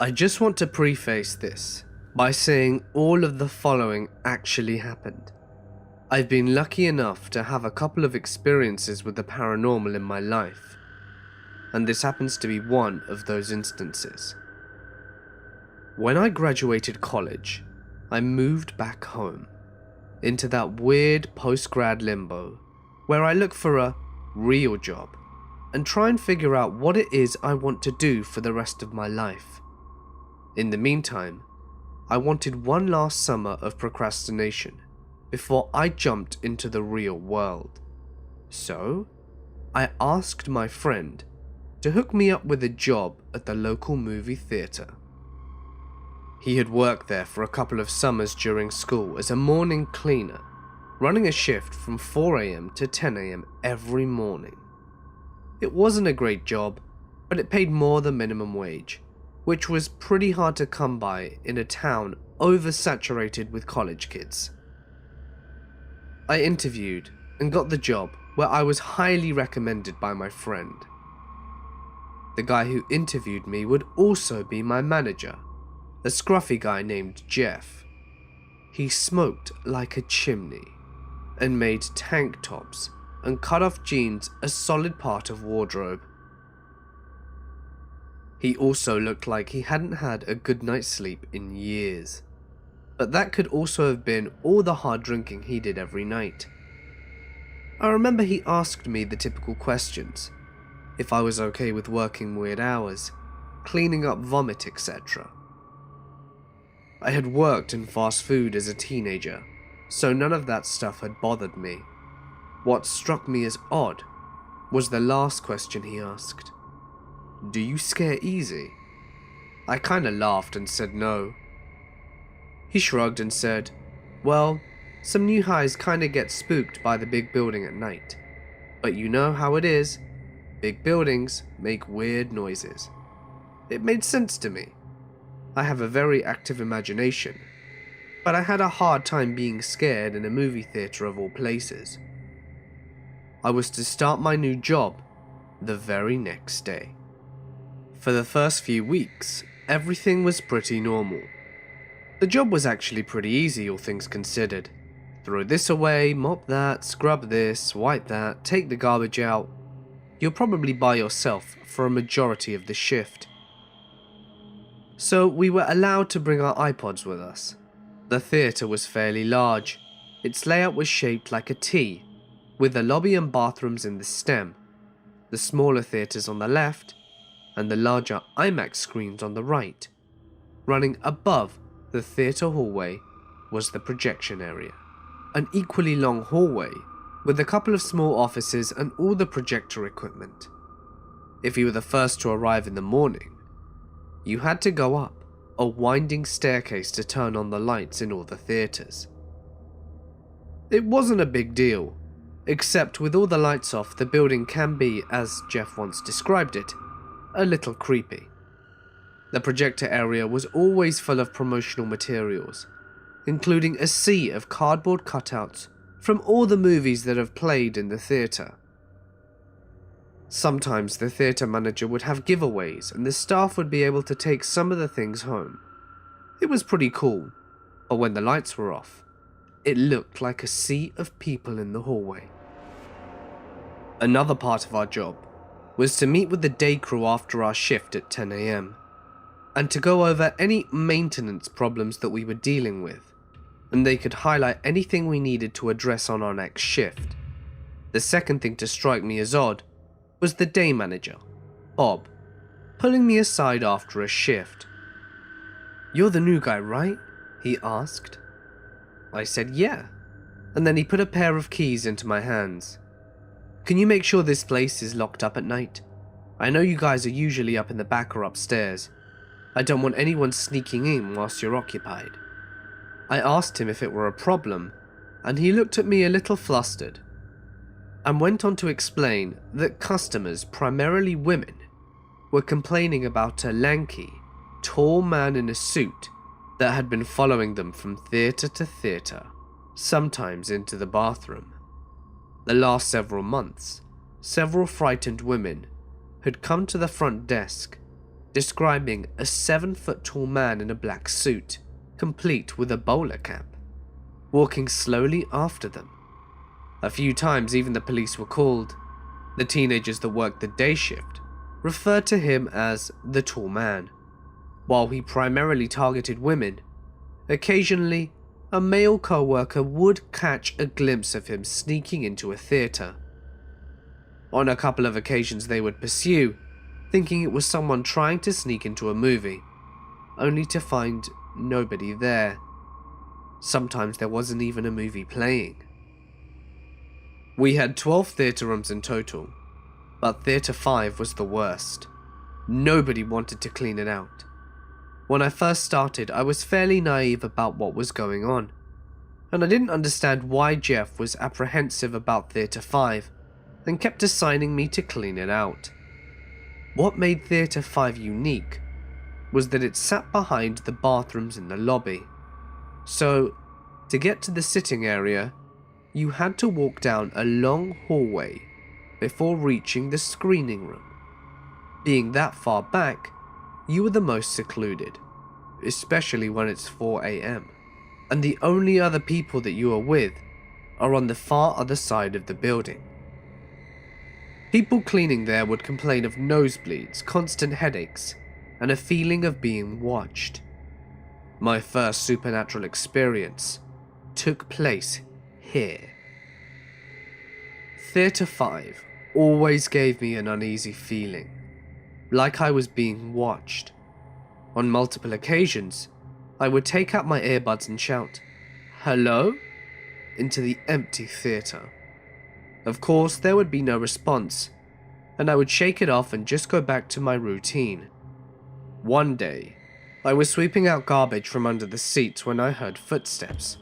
I just want to preface this by saying all of the following actually happened. I've been lucky enough to have a couple of experiences with the paranormal in my life, and this happens to be one of those instances. When I graduated college, I moved back home, into that weird post-grad limbo, where I look for a real job and try and figure out what it is I want to do for the rest of my life. In the meantime, I wanted one last summer of procrastination before I jumped into the real world. So, I asked my friend to hook me up with a job at the local movie theatre. He had worked there for a couple of summers during school as a morning cleaner, running a shift from 4 AM to 10 AM every morning. It wasn't a great job, but it paid more than minimum wage, which was pretty hard to come by in a town oversaturated with college kids. I interviewed and got the job, where I was highly recommended by my friend. The guy who interviewed me would also be my manager, a scruffy guy named Jeff. He smoked like a chimney and made tank tops and cut-off jeans a solid part of wardrobe. He also looked like he hadn't had a good night's sleep in years, but that could also have been all the hard drinking he did every night. I remember he asked me the typical questions, if I was okay with working weird hours, cleaning up vomit, etc. I had worked in fast food as a teenager, so none of that stuff had bothered me. What struck me as odd was the last question he asked. "Do you scare easy?" I kinda laughed and said no. He shrugged and said, "Well, some new highs kinda get spooked by the big building at night. But you know how it is, big buildings make weird noises." It made sense to me. I have a very active imagination, but I had a hard time being scared in a movie theatre of all places. I was to start my new job the very next day. For the first few weeks, everything was pretty normal. The job was actually pretty easy, all things considered. Throw this away, mop that, scrub this, wipe that, take the garbage out. You're probably by yourself for a majority of the shift. So we were allowed to bring our iPods with us. The theatre was fairly large. Its layout was shaped like a T, with the lobby and bathrooms in the stem, the smaller theatres on the left, and the larger IMAX screens on the right. Running above the theatre hallway was the projection area, an equally long hallway with a couple of small offices and all the projector equipment. If you were the first to arrive in the morning, you had to go up a winding staircase to turn on the lights in all the theatres. It wasn't a big deal, except with all the lights off, the building can be, as Jeff once described it, a little creepy. The projector area was always full of promotional materials, including a sea of cardboard cutouts from all the movies that have played in the theatre. Sometimes the theatre manager would have giveaways and the staff would be able to take some of the things home. It was pretty cool, but when the lights were off, it looked like a sea of people in the hallway. Another part of our job was to meet with the day crew after our shift at 10 AM, and to go over any maintenance problems that we were dealing with, and they could highlight anything we needed to address on our next shift. The second thing to strike me as odd was the day manager, Bob, pulling me aside after a shift. "You're the new guy, right?" he asked. I said yeah, and then he put a pair of keys into my hands. "Can you make sure this place is locked up at night? I know you guys are usually up in the back or upstairs. I don't want anyone sneaking in whilst you're occupied." I asked him if it were a problem, and he looked at me a little flustered, and went on to explain that customers, primarily women, were complaining about a lanky, tall man in a suit that had been following them from theatre to theatre, sometimes into the bathroom. The last several months, several frightened women had come to the front desk, describing a 7-foot tall man in a black suit, complete with a bowler cap, walking slowly after them. A few times even the police were called. The teenagers that worked the day shift referred to him as the tall man. While he primarily targeted women, occasionally a male co-worker would catch a glimpse of him sneaking into a theatre. On a couple of occasions they would pursue, thinking it was someone trying to sneak into a movie, only to find nobody there. Sometimes there wasn't even a movie playing. We had 12 theatre rooms in total, but Theatre 5 was the worst. Nobody wanted to clean it out. When I first started, I was fairly naive about what was going on, and I didn't understand why Jeff was apprehensive about Theatre 5 and kept assigning me to clean it out. What made Theatre 5 unique was that it sat behind the bathrooms in the lobby. So, to get to the sitting area, you had to walk down a long hallway before reaching the screening room. Being that far back, you were the most secluded, especially when it's 4 AM, and the only other people that you are with are on the far other side of the building. People cleaning there would complain of nosebleeds, constant headaches, and a feeling of being watched. My first supernatural experience took place here. Theatre 5 always gave me an uneasy feeling, like I was being watched. On multiple occasions, I would take out my earbuds and shout, "Hello?" into the empty theatre. Of course, there would be no response, and I would shake it off and just go back to my routine. One day, I was sweeping out garbage from under the seats when I heard footsteps.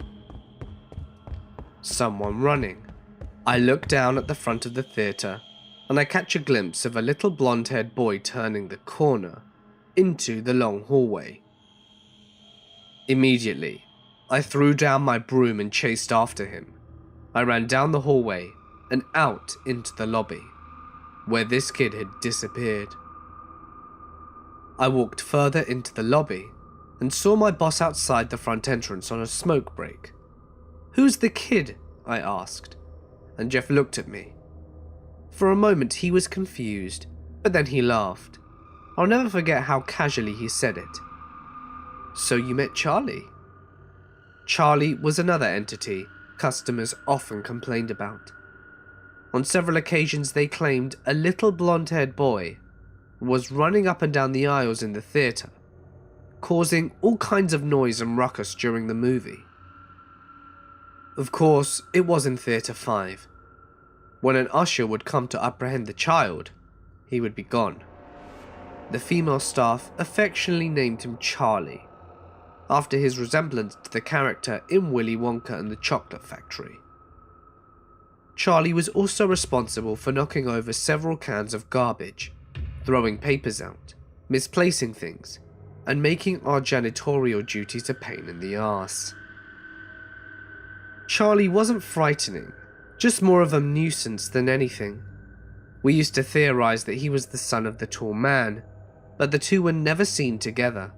Someone running. I look down at the front of the theatre, and I catch a glimpse of a little blonde-haired boy turning the corner into the long hallway. Immediately, I threw down my broom and chased after him. I ran down the hallway and out into the lobby, where this kid had disappeared. I walked further into the lobby and saw my boss outside the front entrance on a smoke break. "Who's the kid?" I asked, and Jeff looked at me. For a moment he was confused, but then he laughed. I'll never forget how casually he said it. "So you met Charlie?" Charlie was another entity customers often complained about. On several occasions they claimed a little blonde-haired boy was running up and down the aisles in the theatre, causing all kinds of noise and ruckus during the movie. Of course, it was in Theatre 5. When an usher would come to apprehend the child, he would be gone. The female staff affectionately named him Charlie, after his resemblance to the character in Willy Wonka and the Chocolate Factory. Charlie was also responsible for knocking over several cans of garbage, throwing papers out, misplacing things, and making our janitorial duties a pain in the arse. Charlie wasn't frightening, just more of a nuisance than anything. We used to theorize that he was the son of the tall man, but the two were never seen together.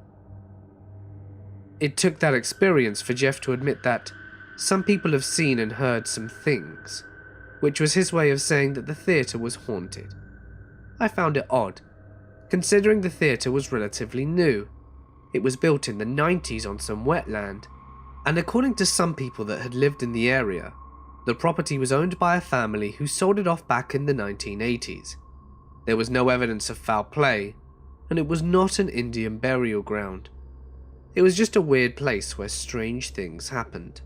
It took that experience for Jeff to admit that some people have seen and heard some things, which was his way of saying that the theatre was haunted. I found it odd, considering the theatre was relatively new. It was built in the 90s on some wetland, and according to some people that had lived in the area, the property was owned by a family who sold it off back in the 1980s. There was no evidence of foul play, and it was not an Indian burial ground. It was just a weird place where strange things happened.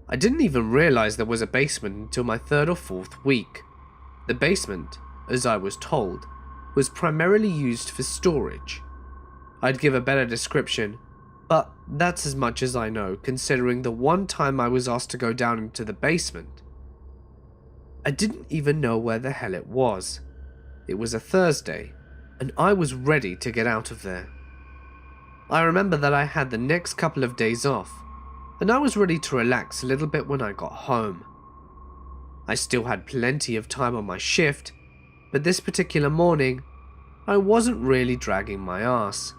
I didn't even realize there was a basement until my 3rd or 4th week. The basement, as I was told, was primarily used for storage. I'd give a better description, but that's as much as I know, considering the one time I was asked to go down into the basement. I didn't even know where the hell it was. It was a Thursday, and I was ready to get out of there. I remember that I had the next couple of days off, and I was ready to relax a little bit when I got home. I still had plenty of time on my shift, but this particular morning, I wasn't really dragging my ass.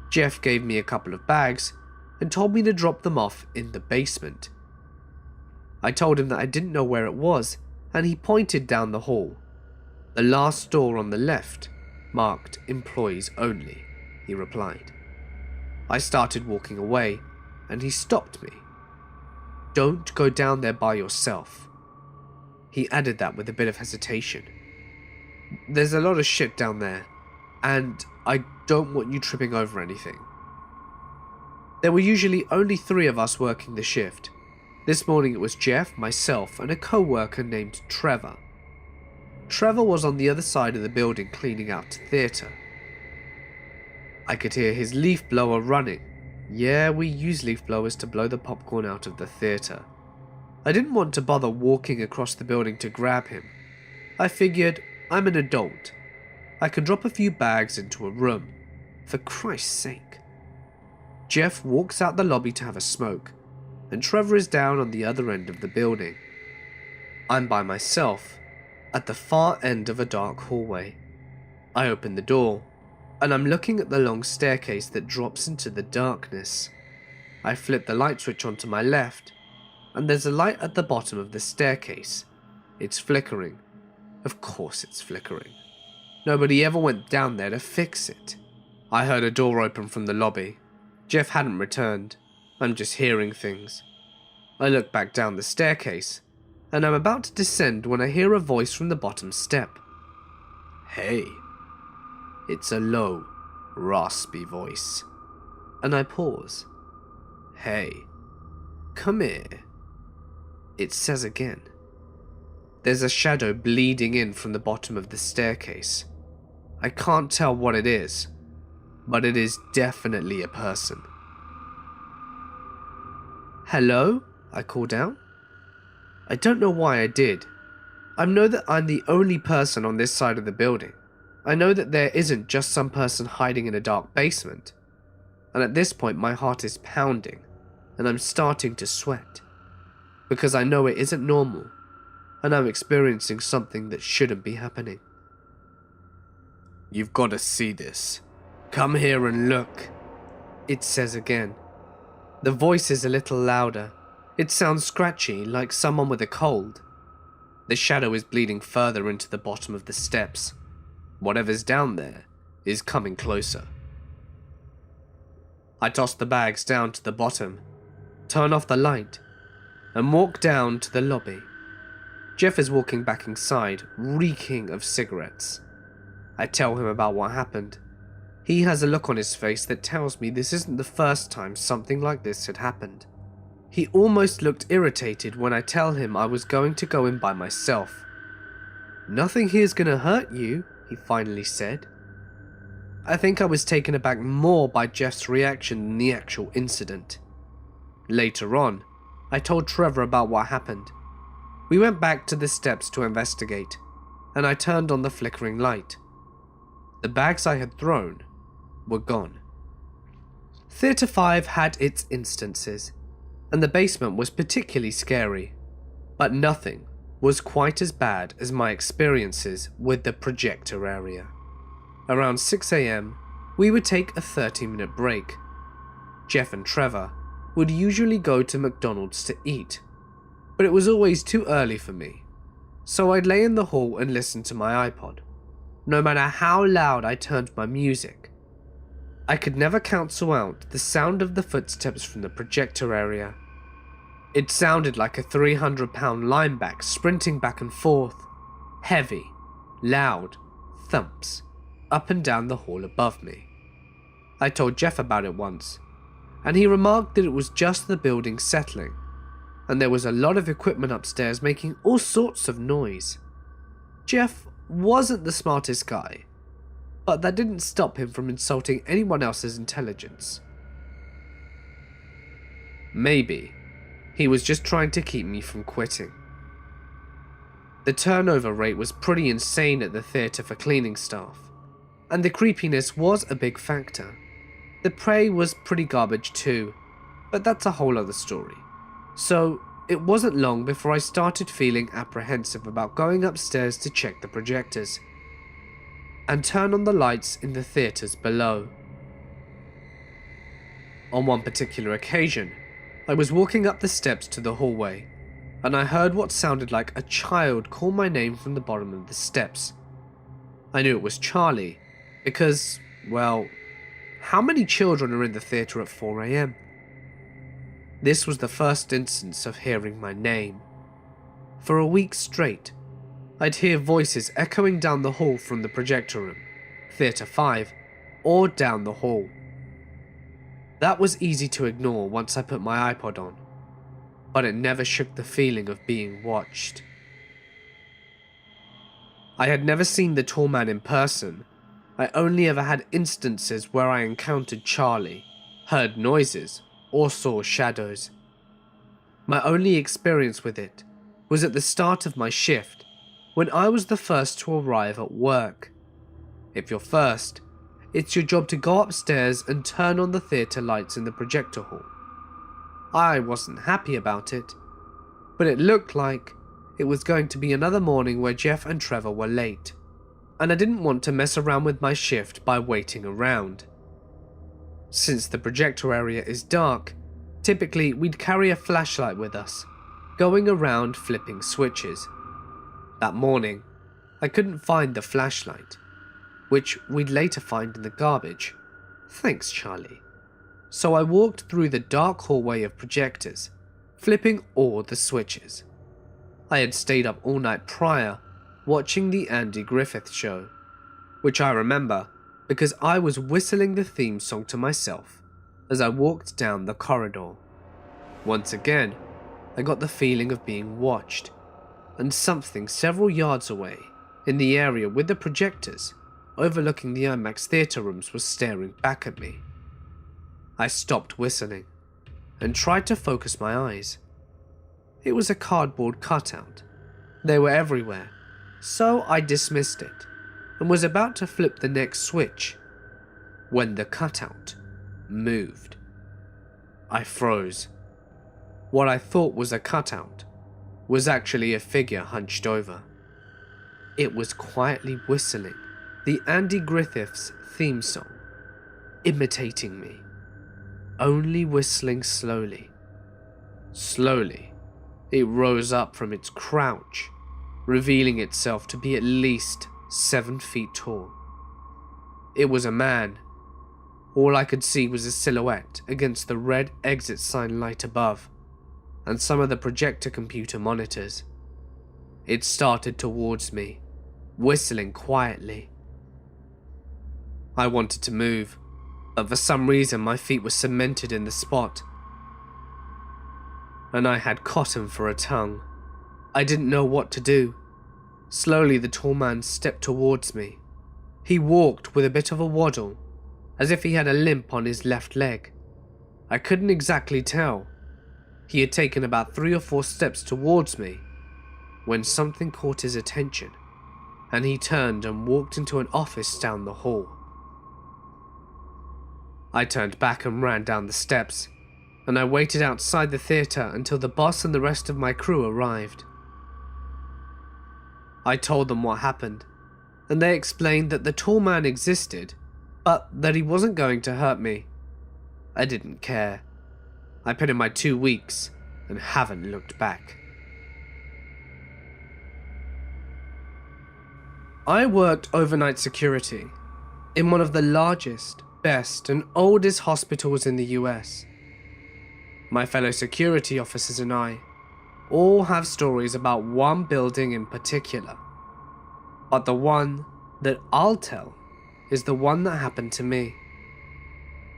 Jeff gave me a couple of bags and told me to drop them off in the basement. I told him that I didn't know where it was, and he pointed down the hall. The last door on the left, marked employees only, he replied. I started walking away, and he stopped me. Don't go down there by yourself. He added that with a bit of hesitation. There's a lot of shit down there, and I don't want you tripping over anything. There were usually only 3 of us working the shift. This morning it was Jeff, myself, and a co-worker named Trevor. Trevor was on the other side of the building cleaning out the theatre. I could hear his leaf blower running. Yeah, we use leaf blowers to blow the popcorn out of the theatre. I didn't want to bother walking across the building to grab him. I figured, I'm an adult. I can drop a few bags into a room. For Christ's sake. Jeff walks out the lobby to have a smoke, and Trevor is down on the other end of the building. I'm by myself, at the far end of a dark hallway. I open the door, and I'm looking at the long staircase that drops into the darkness. I flip the light switch onto my left, and there's a light at the bottom of the staircase. It's flickering. Of course it's flickering. Nobody ever went down there to fix it. I heard a door open from the lobby. Jeff hadn't returned. I'm just hearing things. I look back down the staircase, and I'm about to descend when I hear a voice from the bottom step. Hey. It's a low, raspy voice. And I pause. Hey. Come here. It says again. There's a shadow bleeding in from the bottom of the staircase. I can't tell what it is, but it is definitely a person. Hello? I called out. I don't know why I did. I know that I'm the only person on this side of the building. I know that there isn't just some person hiding in a dark basement. And at this point my heart is pounding, and I'm starting to sweat. Because I know it isn't normal, and I'm experiencing something that shouldn't be happening. You've got to see this. Come here and look. It says again. The voice is a little louder. It sounds scratchy, like someone with a cold. The shadow is bleeding further into the bottom of the steps. Whatever's down there is coming closer. I toss the bags down to the bottom, turn off the light, and walk down to the lobby. Jeff is walking back inside, reeking of cigarettes. I tell him about what happened. He has a look on his face that tells me this isn't the first time something like this had happened. He almost looked irritated when I tell him I was going to go in by myself. Nothing here's gonna hurt you, he finally said. I think I was taken aback more by Jeff's reaction than the actual incident. Later on, I told Trevor about what happened. We went back to the steps to investigate, and I turned on the flickering light. The bags I had thrown were gone. Theatre 5 had its instances, and the basement was particularly scary, but nothing was quite as bad as my experiences with the projector area. Around 6 AM, we would take a 30-minute break. Jeff and Trevor would usually go to McDonald's to eat, but it was always too early for me, so I'd lay in the hall and listen to my iPod. No matter how loud I turned my music, I could never cancel out the sound of the footsteps from the projector area. It sounded like a 300-pound linebacker sprinting back and forth, heavy, loud thumps up and down the hall above me. I told Jeff about it once, and he remarked that it was just the building settling, and there was a lot of equipment upstairs making all sorts of noise. Jeff wasn't the smartest guy, but that didn't stop him from insulting anyone else's intelligence. Maybe he was just trying to keep me from quitting. The turnover rate was pretty insane at the theatre for cleaning staff, and the creepiness was a big factor. The prey was pretty garbage too, but that's a whole other story. So it wasn't long before I started feeling apprehensive about going upstairs to check the projectors. and turn on the lights in the theatres below. On one particular occasion, I was walking up the steps to the hallway, and I heard what sounded like a child call my name from the bottom of the steps. I knew it was Charlie, because, well, how many children are in the theatre at 4 AM? This was the first instance of hearing my name. For a week straight, I'd hear voices echoing down the hall from the projector room, Theatre 5, or down the hall. That was easy to ignore once I put my iPod on, but it never shook the feeling of being watched. I had never seen the tall man in person. I only ever had instances where I encountered Charlie, heard noises, or saw shadows. My only experience with it was at the start of my shift, when I was the first to arrive at work. If you're first, it's your job to go upstairs and turn on the theatre lights in the projector hall. I wasn't happy about it, but it looked like it was going to be another morning where Jeff and Trevor were late, and I didn't want to mess around with my shift by waiting around. Since the projector area is dark, typically we'd carry a flashlight with us, going around flipping switches. That morning, I couldn't find the flashlight, which we'd later find in the garbage. Thanks, Charlie. So I walked through the dark hallway of projectors, flipping all the switches. I had stayed up all night prior, watching the Andy Griffith Show, which I remember because I was whistling the theme song to myself as I walked down the corridor. Once again, I got the feeling of being watched, and something several yards away, in the area with the projectors overlooking the IMAX theatre rooms, was staring back at me. I stopped whistling and tried to focus my eyes. It was a cardboard cutout. They were everywhere, so I dismissed it and was about to flip the next switch when the cutout moved. I froze. What I thought was a cutout was actually a figure hunched over. It was quietly whistling the Andy Griffith's theme song, imitating me, only whistling slowly. Slowly, it rose up from its crouch, revealing itself to be at least 7 feet tall. It was a man. All I could see was a silhouette against the red exit sign light above, and some of the projector computer monitors. It started towards me, whistling quietly. I wanted to move, but for some reason my feet were cemented in the spot, and I had cotton for a tongue. I didn't know what to do. Slowly the tall man stepped towards me. He walked with a bit of a waddle, as if he had a limp on his left leg. I couldn't exactly tell. He had taken about 3 or 4 steps towards me when something caught his attention, and he turned and walked into an office down the hall. I turned back and ran down the steps, and I waited outside the theatre until the boss and the rest of my crew arrived. I told them what happened, and they explained that the tall man existed, but that he wasn't going to hurt me. I didn't care. I put in my 2 weeks and haven't looked back. I worked overnight security in one of the largest, best and oldest hospitals in the US. My fellow security officers and I all have stories about one building in particular, but the one that I'll tell is the one that happened to me.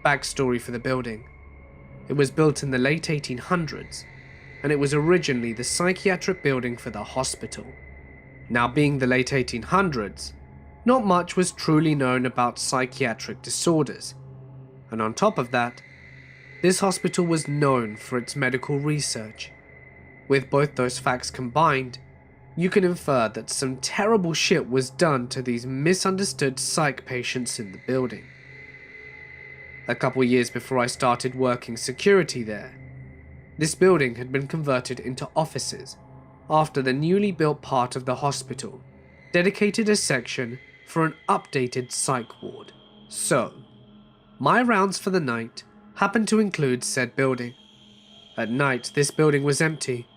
Backstory for the building. It was built in the late 1800s, and it was originally the psychiatric building for the hospital. Now, being the late 1800s, not much was truly known about psychiatric disorders, and on top of that, this hospital was known for its medical research. With both those facts combined, you can infer that some terrible shit was done to these misunderstood psych patients in the building. A couple years before I started working security there, this building had been converted into offices after the newly built part of the hospital dedicated a section for an updated psych ward. So, my rounds for the night happened to include said building. At night, this building was empty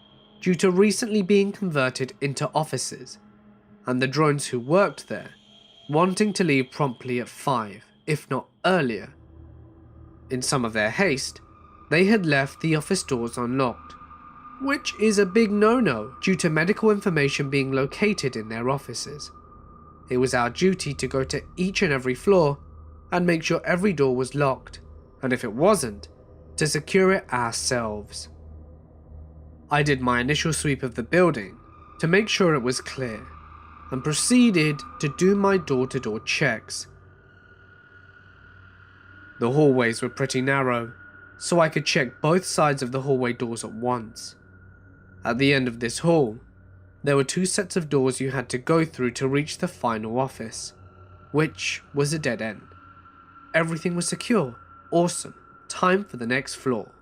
due to recently being converted into offices, and the drones who worked there wanting to leave promptly at 5, if not earlier. In some of their haste, they had left the office doors unlocked, which is a big no-no due to medical information being located in their offices. It was our duty to go to each and every floor and make sure every door was locked, and if it wasn't, to secure it ourselves. I did my initial sweep of the building to make sure it was clear, and proceeded to do my door-to-door checks. The hallways were pretty narrow, so I could check both sides of the hallway doors at once. At the end of this hall, there were 2 sets of doors you had to go through to reach the final office, which was a dead end. Everything was secure. Awesome. Time for the next floor.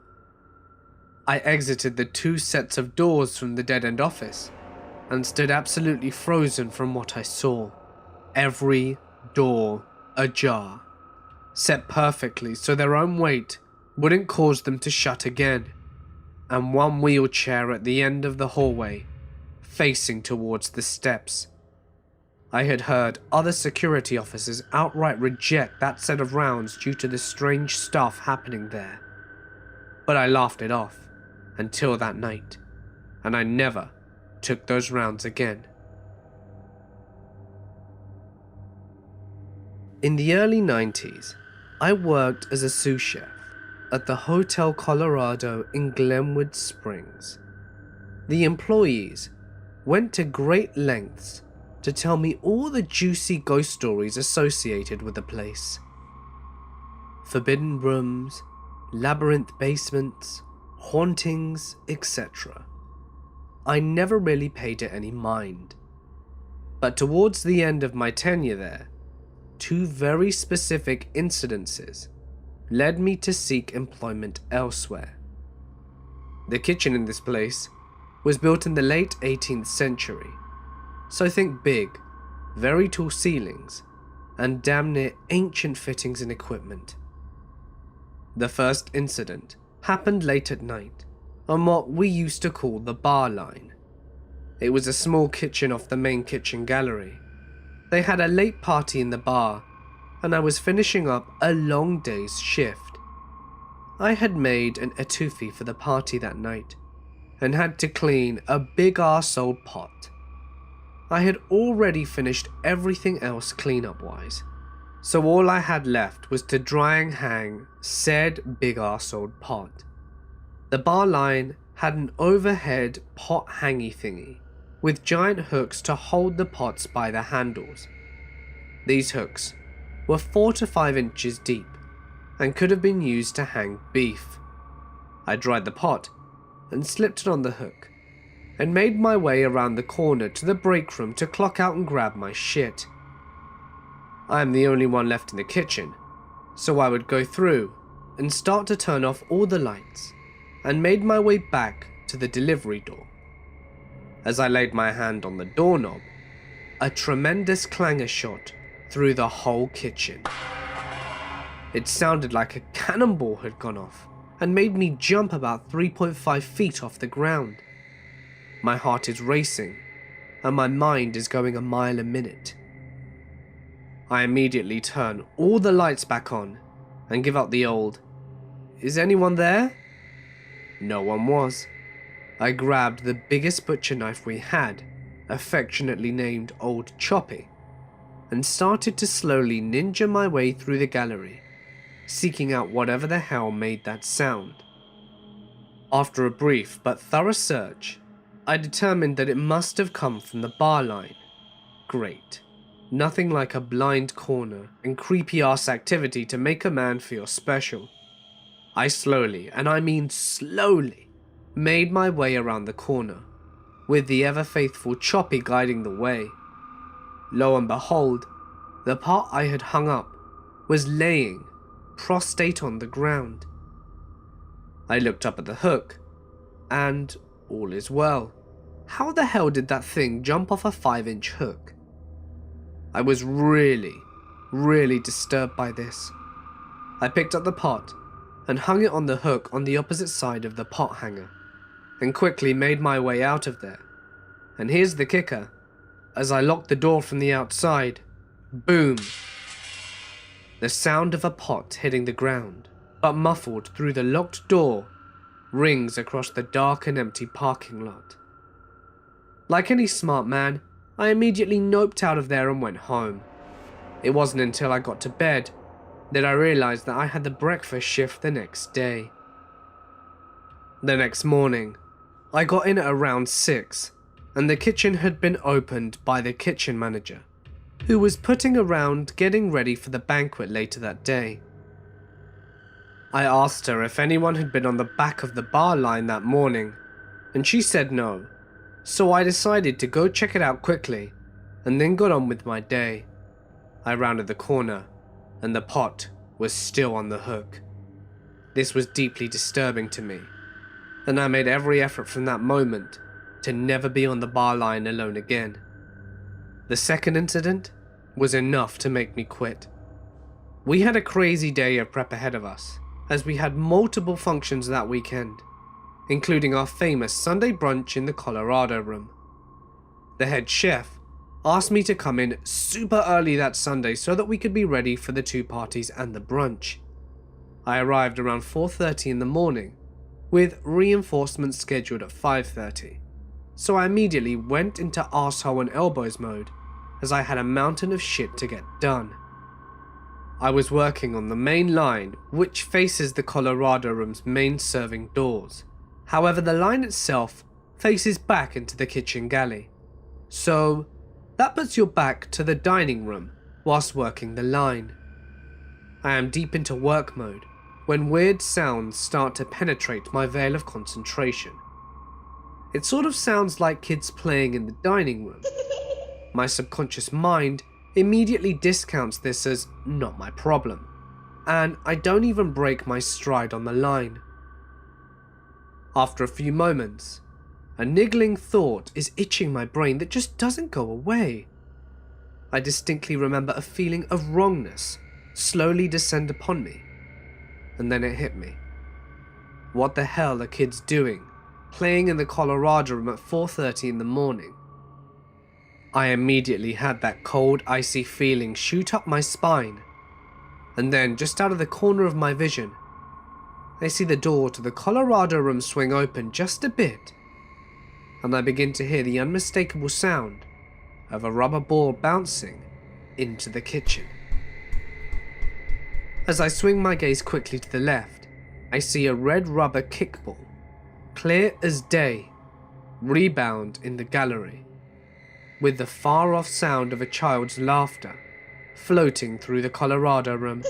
I exited the 2 sets of doors from the dead end office and stood absolutely frozen from what I saw. Every door ajar, set perfectly so their own weight wouldn't cause them to shut again, and 1 wheelchair at the end of the hallway, facing towards the steps. I had heard other security officers outright reject that set of rounds due to the strange stuff happening there, but I laughed it off until that night, and I never took those rounds again. In the early 90s, I worked as a sous chef at the Hotel Colorado in Glenwood Springs. The employees went to great lengths to tell me all the juicy ghost stories associated with the place. Forbidden rooms, labyrinth basements, hauntings, etc. I never really paid it any mind. But towards the end of my tenure there, 2 very specific incidences led me to seek employment elsewhere. The kitchen in this place was built in the late 18th century, so think big, very tall ceilings, and damn near ancient fittings and equipment. The first incident happened late at night on what we used to call the bar line. It was a small kitchen off the main kitchen gallery. They had a late party in the bar, and I was finishing up a long day's shift. I had made an etouffee for the party that night, and had to clean a big arse old pot. I had already finished everything else cleanup-wise, so all I had left was to dry and hang said big arse old pot. The bar line had an overhead pot hangy thingy, with giant hooks to hold the pots by the handles. These hooks were 4 to 5 inches deep and could have been used to hang beef. I dried the pot and slipped it on the hook and made my way around the corner to the break room to clock out and grab my shit. I am the only one left in the kitchen, so I would go through and start to turn off all the lights and made my way back to the delivery door. As I laid my hand on the doorknob, a tremendous clangor shot through the whole kitchen. It sounded like a cannonball had gone off and made me jump about 3.5 feet off the ground. My heart is racing and my mind is going a mile a minute. I immediately turn all the lights back on and give out the old, "Is anyone there?" No one was. I grabbed the biggest butcher knife we had, affectionately named Old Choppy, and started to slowly ninja my way through the gallery, seeking out whatever the hell made that sound. After a brief but thorough search, I determined that it must have come from the bar line. Great. Nothing like a blind corner and creepy ass activity to make a man feel special. I slowly, and I mean slowly, made my way around the corner, with the ever-faithful Choppy guiding the way. Lo and behold, the pot I had hung up was laying prostrate on the ground. I looked up at the hook, and all is well. How the hell did that thing jump off a 5-inch hook? I was really disturbed by this. I picked up the pot and hung it on the hook on the opposite side of the pot hanger, and quickly made my way out of there. And here's the kicker. As I locked the door from the outside, boom! The sound of a pot hitting the ground, but muffled through the locked door, rings across the dark and empty parking lot. Like any smart man, I immediately noped out of there and went home. It wasn't until I got to bed that I realized that I had the breakfast shift the next day. The next morning, I got in at around 6, and the kitchen had been opened by the kitchen manager, who was putting around getting ready for the banquet later that day. I asked her if anyone had been on the back of the bar line that morning, and she said no, so I decided to go check it out quickly, and then got on with my day. I rounded the corner, and the pot was still on the hook. This was deeply disturbing to me, and I made every effort from that moment to never be on the bar line alone again. The second incident was enough to make me quit. We had a crazy day of prep ahead of us, as we had multiple functions that weekend, including our famous Sunday brunch in the Colorado room. The head chef asked me to come in super early that Sunday so that we could be ready for the 2 parties and the brunch. I arrived around 4:30 in the morning, with reinforcements scheduled at 5:30, so I immediately went into arsehole and elbows mode, as I had a mountain of shit to get done. I was working on the main line, which faces the Colorado room's main serving doors. However, the line itself faces back into the kitchen galley, so that puts your back to the dining room whilst working the line. I am deep into work mode when weird sounds start to penetrate my veil of concentration. It sort of sounds like kids playing in the dining room. My subconscious mind immediately discounts this as not my problem, and I don't even break my stride on the line. After a few moments, a niggling thought is itching my brain that just doesn't go away. I distinctly remember a feeling of wrongness slowly descend upon me, and then it hit me. What the hell are kids doing, playing in the Colorado room at 4:30 in the morning? I immediately had that cold, icy feeling shoot up my spine, and then just out of the corner of my vision, I see the door to the Colorado room swing open just a bit, and I begin to hear the unmistakable sound of a rubber ball bouncing into the kitchen. As I swing my gaze quickly to the left, I see a red rubber kickball, clear as day, rebound in the gallery, with the far-off sound of a child's laughter floating through the Colorado room.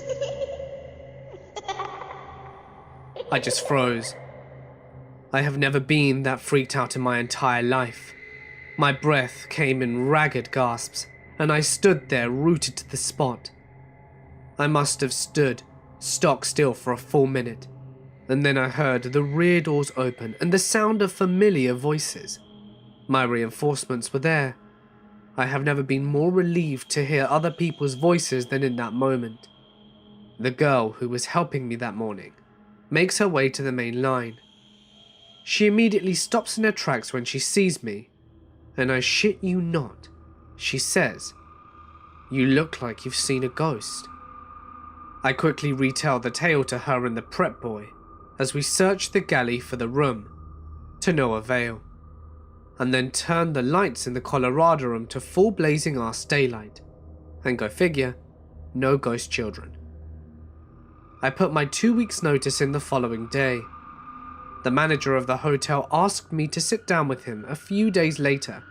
I just froze. I have never been that freaked out in my entire life. My breath came in ragged gasps, and I stood there rooted to the spot. I must have stood stock still for a full minute, and then I heard the rear doors open and the sound of familiar voices. My reinforcements were there. I have never been more relieved to hear other people's voices than in that moment. The girl who was helping me that morning makes her way to the main line. She immediately stops in her tracks when she sees me, and I shit you not, she says, "You look like you've seen a ghost." I quickly retell the tale to her and the prep boy as we search the galley for the room, to no avail, and then turn the lights in the Colorado room to full blazing ass daylight, and go figure, no ghost children. I put my 2 weeks notice in the following day. The manager of the hotel asked me to sit down with him a few days later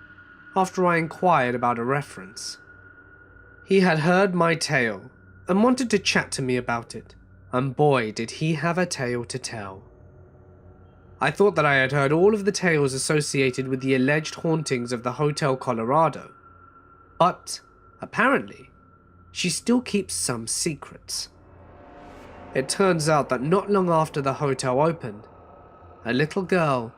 after I inquired about a reference. He had heard my tale and wanted to chat to me about it, and boy did he have a tale to tell. I thought that I had heard all of the tales associated with the alleged hauntings of the Hotel Colorado, but apparently she still keeps some secrets. It turns out that not long after the hotel opened, a little girl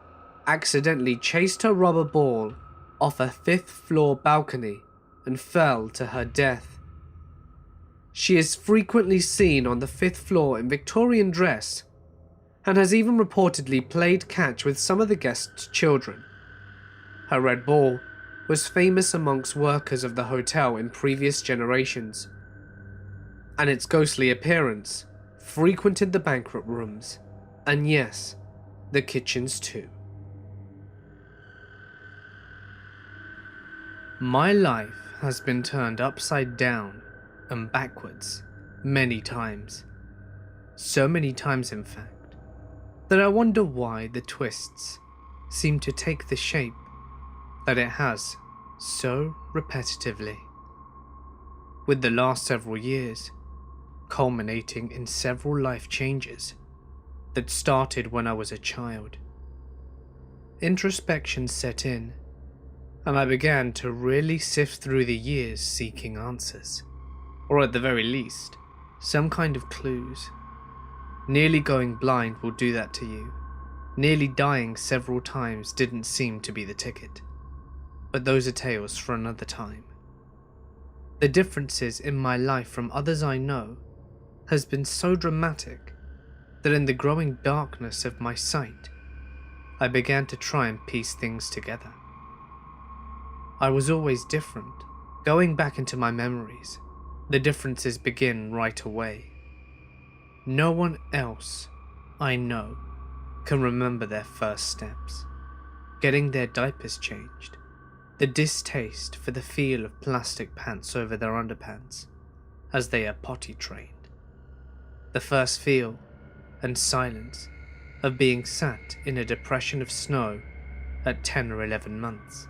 accidentally chased her rubber ball off a 5th floor balcony and fell to her death. She is frequently seen on the 5th floor in Victorian dress and has even reportedly played catch with some of the guests' children. Her red ball was famous amongst workers of the hotel in previous generations, and its ghostly appearance frequented the banquet rooms, and yes, the kitchens too. My life has been turned upside down and backwards many times. So many times, in fact, that I wonder why the twists seem to take the shape that it has so repetitively. With the last several years culminating in several life changes that started when I was a child. Introspection set in, and I began to really sift through the years seeking answers, or at the very least, some kind of clues. Nearly going blind will do that to you. Nearly dying several times didn't seem to be the ticket. But those are tales for another time. The differences in my life from others I know has been so dramatic that in the growing darkness of my sight, I began to try and piece things together. I was always different. Going back into my memories, the differences begin right away. No one else I know can remember their first steps, getting their diapers changed, the distaste for the feel of plastic pants over their underpants as they are potty trained, the first feel and silence of being sat in a depression of snow at 10 or 11 months.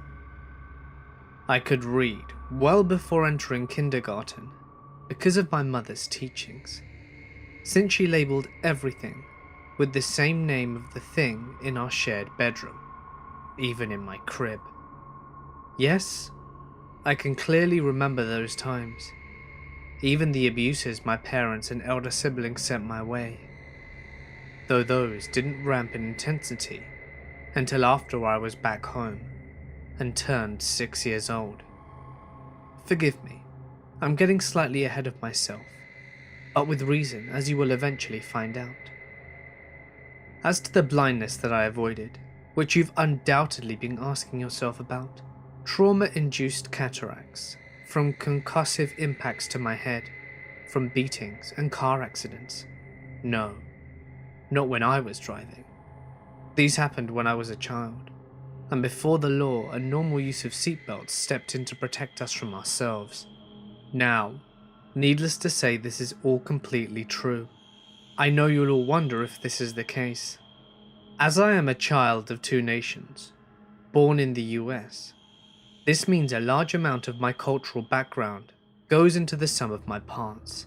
I could read well before entering kindergarten because of my mother's teachings, since she labelled everything with the same name of the thing in our shared bedroom, even in my crib. Yes, I can clearly remember those times, even the abuses my parents and elder siblings sent my way, though those didn't ramp in intensity until after I was back home and turned 6 years old. Forgive me, I'm getting slightly ahead of myself, but with reason, as you will eventually find out. As to the blindness that I avoided, which you've undoubtedly been asking yourself about, trauma-induced cataracts from concussive impacts to my head, from beatings and car accidents. No, not when I was driving. These happened when I was a child, and before the law and normal use of seatbelts stepped in to protect us from ourselves. Now, needless to say, this is all completely true. I know you'll all wonder if this is the case. As I am a child of two nations, born in the US, this means a large amount of my cultural background goes into the sum of my parts,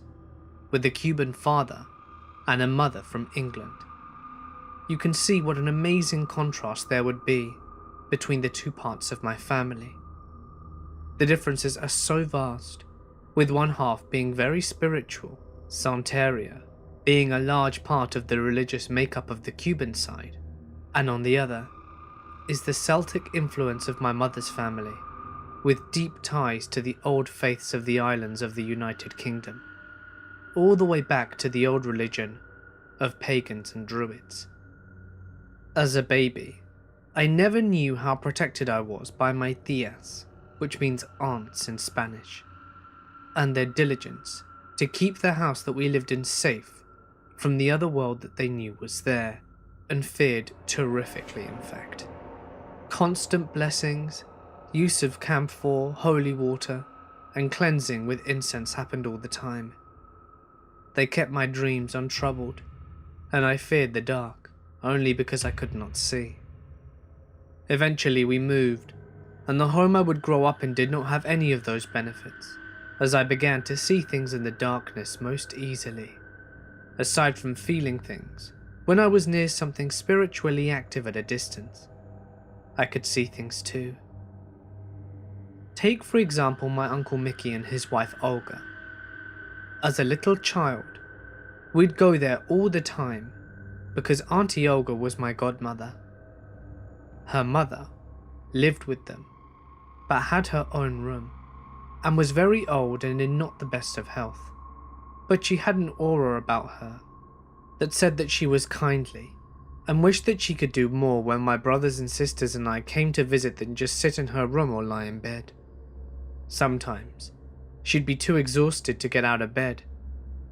with a Cuban father and a mother from England. You can see what an amazing contrast there would be between the two parts of my family. The differences are so vast, with one half being very spiritual, Santeria being a large part of the religious makeup of the Cuban side, and on the other is the Celtic influence of my mother's family, with deep ties to the old faiths of the islands of the United Kingdom, all the way back to the old religion of pagans and druids. As a baby, I never knew how protected I was by my tías, which means aunts in Spanish, and their diligence to keep the house that we lived in safe from the other world that they knew was there, and feared terrifically in fact. Constant blessings, use of camphor, holy water, and cleansing with incense happened all the time. They kept my dreams untroubled, and I feared the dark only because I could not see. Eventually we moved, and the home I would grow up in did not have any of those benefits, as I began to see things in the darkness most easily. Aside from feeling things, when I was near something spiritually active at a distance, I could see things too. Take for example my Uncle Mickey and his wife Olga. As a little child, we'd go there all the time because Auntie Olga was my godmother. Her mother lived with them, but had her own room, and was very old and in not the best of health, but she had an aura about her that said that she was kindly and wished that she could do more when my brothers and sisters and I came to visit than just sit in her room or lie in bed. Sometimes she'd be too exhausted to get out of bed,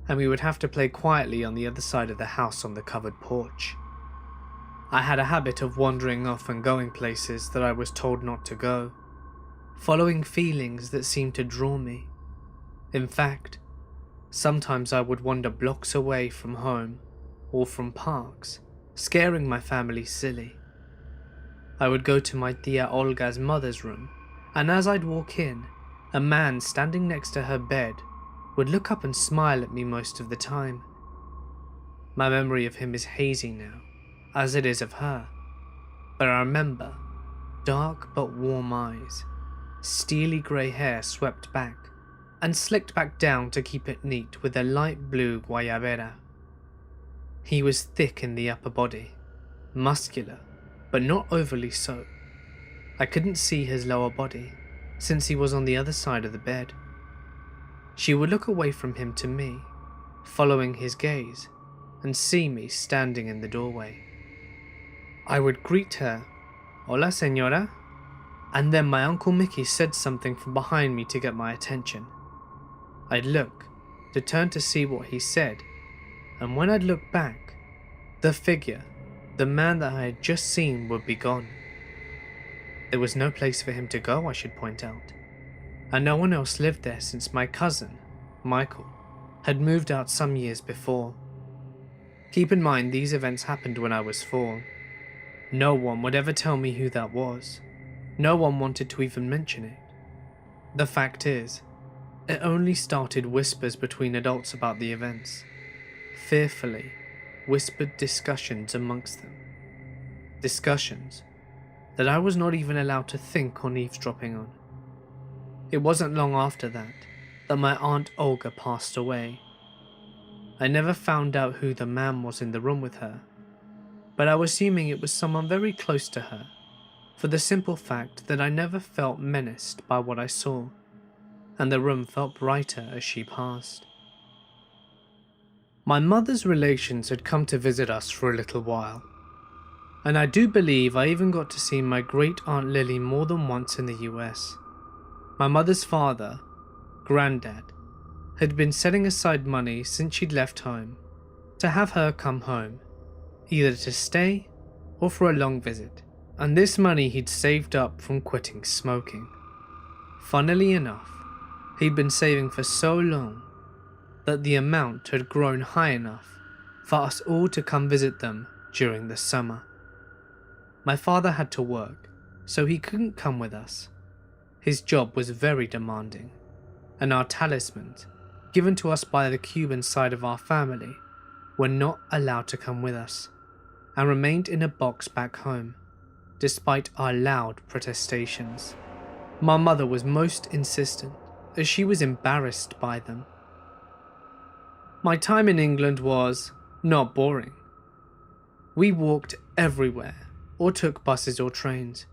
and we would have to play quietly on the other side of the house on the covered porch. I had a habit of wandering off and going places that I was told not to go, following feelings that seemed to draw me. In fact, sometimes I would wander blocks away from home or from parks, scaring my family silly. I would go to my tia Olga's mother's room, and as I'd walk in, a man standing next to her bed would look up and smile at me most of the time. My memory of him is hazy now, as it is of her, but I remember dark but warm eyes, steely grey hair swept back and slicked back down to keep it neat with a light blue guayabera. He was thick in the upper body, muscular, but not overly so. I couldn't see his lower body, since he was on the other side of the bed. She would look away from him to me, following his gaze, and see me standing in the doorway. I would greet her, "Hola, señora," and then my Uncle Mickey said something from behind me to get my attention. I'd look, to turn to see what he said, and when I'd look back, the figure, the man that I had just seen, would be gone. There was no place for him to go, I should point out, and no one else lived there since my cousin, Michael, had moved out some years before. Keep in mind these events happened when I was 4. No one would ever tell me who that was. No one wanted to even mention it. The fact is, it only started whispers between adults about the events. Fearfully whispered discussions amongst them. Discussions that I was not even allowed to think on eavesdropping on. It wasn't long after that my Aunt Olga passed away. I never found out who the man was in the room with her, but I was assuming it was someone very close to her, for the simple fact that I never felt menaced by what I saw, and the room felt brighter as she passed. My mother's relations had come to visit us for a little while, and I do believe I even got to see my great Aunt Lily more than once in the US. My mother's father, Granddad, had been setting aside money since she'd left home to have her come home, either to stay or for a long visit, and this money he'd saved up from quitting smoking. Funnily enough, he'd been saving for so long that the amount had grown high enough for us all to come visit them during the summer. My father had to work, so he couldn't come with us. His job was very demanding, and our talismans, given to us by the Cuban side of our family, were not allowed to come with us, and remained in a box back home, despite our loud protestations. My mother was most insistent, as she was embarrassed by them. My time in England was not boring. We walked everywhere, or took buses or trains,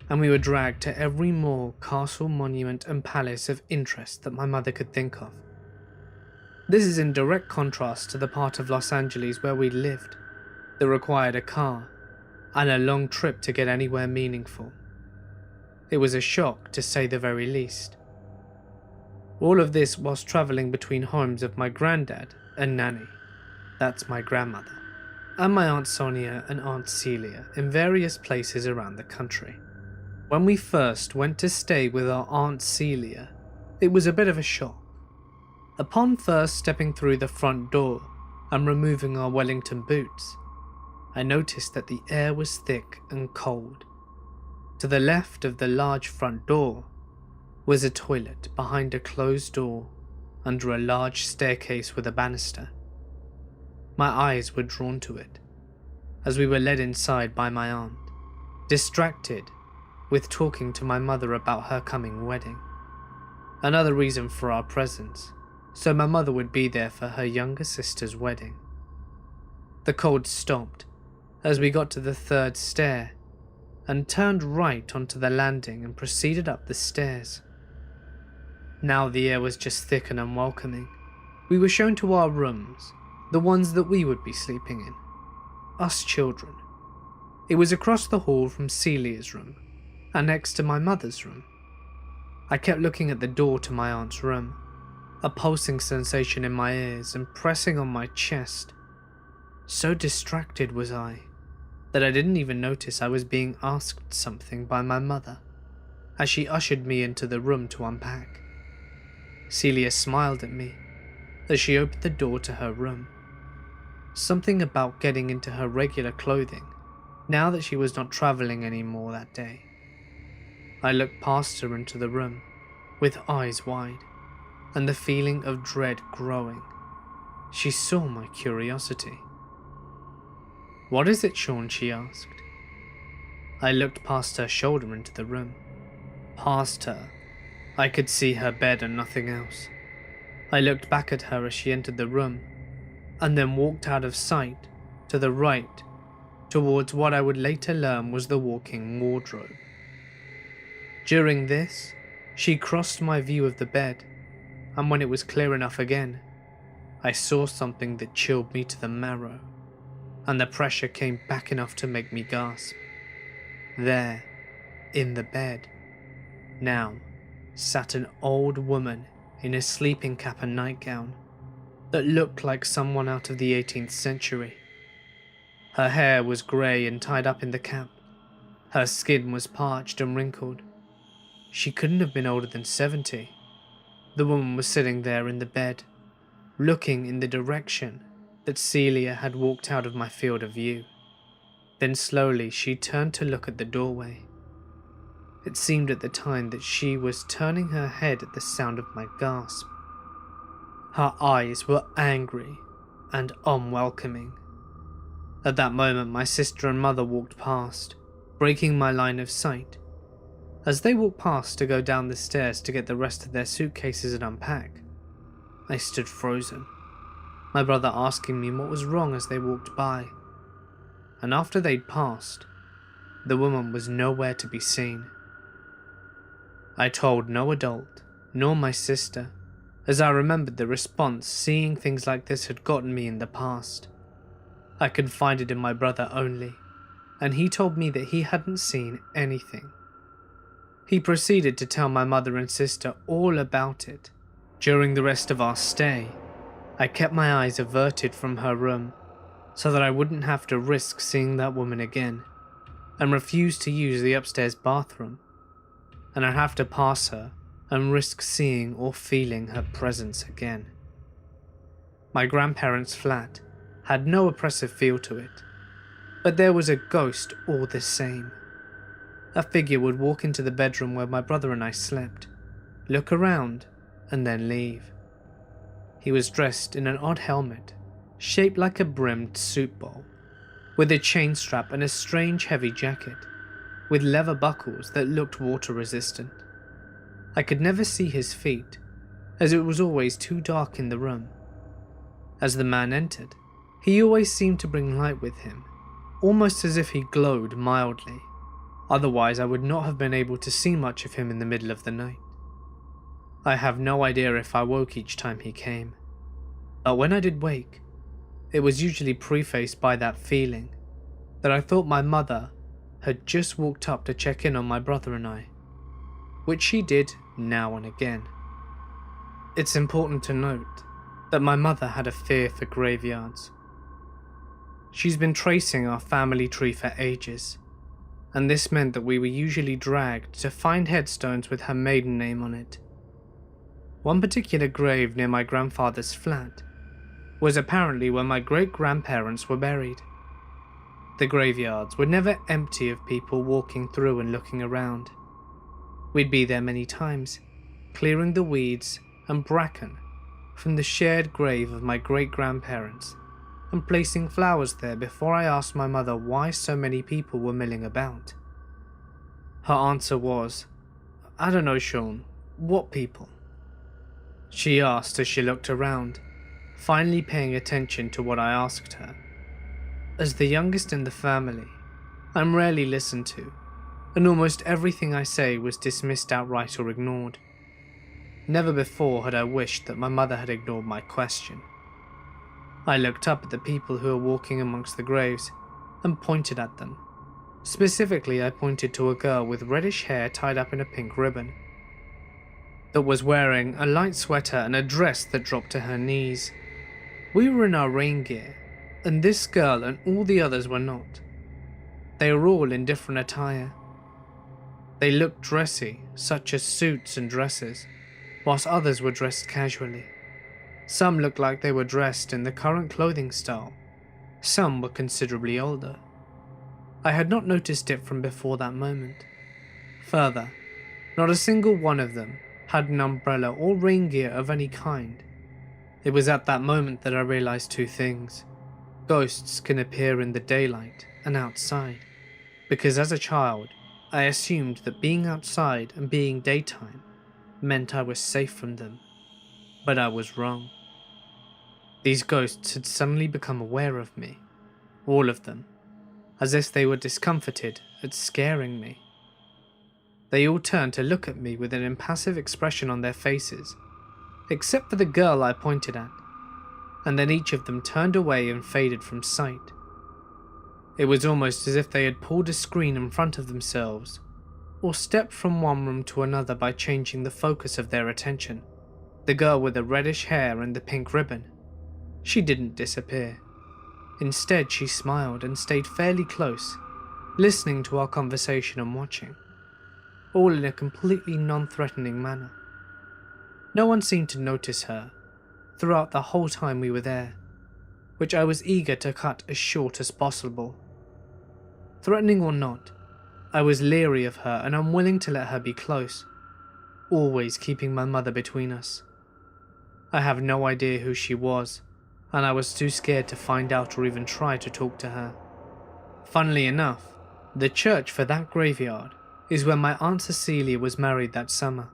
and we were dragged to every mall, castle, monument and palace of interest that my mother could think of. This is in direct contrast to the part of Los Angeles where we lived, that required a car and a long trip to get anywhere meaningful. It was a shock, to say the very least. All of this whilst travelling between homes of my granddad and Nanny, that's my grandmother, and my Aunt Sonia and Aunt Celia in various places around the country. When we first went to stay with our Aunt Celia, it was a bit of a shock. Upon first stepping through the front door and removing our Wellington boots, I noticed that the air was thick and cold. To the left of the large front door was a toilet behind a closed door under a large staircase with a banister. My eyes were drawn to it as we were led inside by my aunt, distracted with talking to my mother about her coming wedding. Another reason for our presence, so my mother would be there for her younger sister's wedding. The cold stopped as we got to the 3rd stair and turned right onto the landing and proceeded up the stairs. Now the air was just thick and unwelcoming. We were shown to our rooms, the ones that we would be sleeping in. Us children. It was across the hall from Celia's room, and next to my mother's room. I kept looking at the door to my aunt's room, a pulsing sensation in my ears and pressing on my chest. So distracted was I, that I didn't even notice I was being asked something by my mother, as she ushered me into the room to unpack. Celia smiled at me as she opened the door to her room. Something about getting into her regular clothing, now that she was not travelling anymore that day. I looked past her into the room, with eyes wide, and the feeling of dread growing. She saw my curiosity. "What is it, Sean?" she asked. I looked past her shoulder into the room. Past her. I could see her bed and nothing else. I looked back at her as she entered the room, and then walked out of sight to the right towards what I would later learn was the walk-in wardrobe. During this, she crossed my view of the bed, and when it was clear enough again, I saw something that chilled me to the marrow, and the pressure came back enough to make me gasp. There, in the bed, now, sat an old woman in a sleeping cap and nightgown that looked like someone out of the 18th century. Her hair was grey and tied up in the cap. Her skin was parched and wrinkled. She couldn't have been older than 70. The woman was sitting there in the bed, looking in the direction that Celia had walked out of my field of view. Then slowly she turned to look at the doorway. It seemed at the time that she was turning her head at the sound of my gasp. Her eyes were angry and unwelcoming. At that moment, my sister and mother walked past, breaking my line of sight. As they walked past to go down the stairs to get the rest of their suitcases and unpack, I stood frozen, my brother asking me what was wrong as they walked by. And after they'd passed, the woman was nowhere to be seen. I told no adult, nor my sister, as I remembered the response seeing things like this had gotten me in the past. I confided in my brother only, and he told me that he hadn't seen anything. He proceeded to tell my mother and sister all about it. During the rest of our stay, I kept my eyes averted from her room so that I wouldn't have to risk seeing that woman again, and refused to use the upstairs bathroom, and I'd have to pass her and risk seeing or feeling her presence again. My grandparents' flat had no oppressive feel to it, but there was a ghost all the same. A figure would walk into the bedroom where my brother and I slept, look around, and then leave. He was dressed in an odd helmet, shaped like a brimmed soup bowl, with a chain strap and a strange heavy jacket, with leather buckles that looked water resistant. I could never see his feet, as it was always too dark in the room. As the man entered, he always seemed to bring light with him, almost as if he glowed mildly. Otherwise, I would not have been able to see much of him in the middle of the night. I have no idea if I woke each time he came, but when I did wake, it was usually prefaced by that feeling that I thought my mother had just walked up to check in on my brother and I, which she did now and again. It's important to note that my mother had a fear for graveyards. She's been tracing our family tree for ages, and this meant that we were usually dragged to find headstones with her maiden name on it. One particular grave near my grandfather's flat was apparently where my great-grandparents were buried. The graveyards were never empty of people walking through and looking around. We'd be there many times, clearing the weeds and bracken from the shared grave of my great-grandparents and placing flowers there before I asked my mother why so many people were milling about. Her answer was, "I don't know, Sean, what people?" She asked as she looked around, finally paying attention to what I asked her. As the youngest in the family, I'm rarely listened to, and almost everything I say was dismissed outright or ignored. Never before had I wished that my mother had ignored my question. I looked up at the people who were walking amongst the graves and pointed at them. Specifically, I pointed to a girl with reddish hair tied up in a pink ribbon, that was wearing a light sweater and a dress that dropped to her knees. We were in our rain gear, and this girl and all the others were not. They were all in different attire. They looked dressy, such as suits and dresses, whilst others were dressed casually. Some looked like they were dressed in the current clothing style. Some were considerably older. I had not noticed it from before that moment. Further, not a single one of them had an umbrella or rain gear of any kind. It was at that moment that I realized two things. Ghosts can appear in the daylight and outside, because as a child, I assumed that being outside and being daytime meant I was safe from them. But I was wrong. These ghosts had suddenly become aware of me, all of them, as if they were discomforted at scaring me. They all turned to look at me with an impassive expression on their faces, except for the girl I pointed at, and then each of them turned away and faded from sight. It was almost as if they had pulled a screen in front of themselves, or stepped from one room to another by changing the focus of their attention. The girl with the reddish hair and the pink ribbon, she didn't disappear. Instead, she smiled and stayed fairly close, listening to our conversation and watching, all in a completely non-threatening manner. No one seemed to notice her throughout the whole time we were there, which I was eager to cut as short as possible. Threatening or not, I was leery of her and unwilling to let her be close, always keeping my mother between us. I have no idea who she was, and I was too scared to find out or even try to talk to her. Funnily enough, the church for that graveyard is where my Aunt Cecilia was married that summer.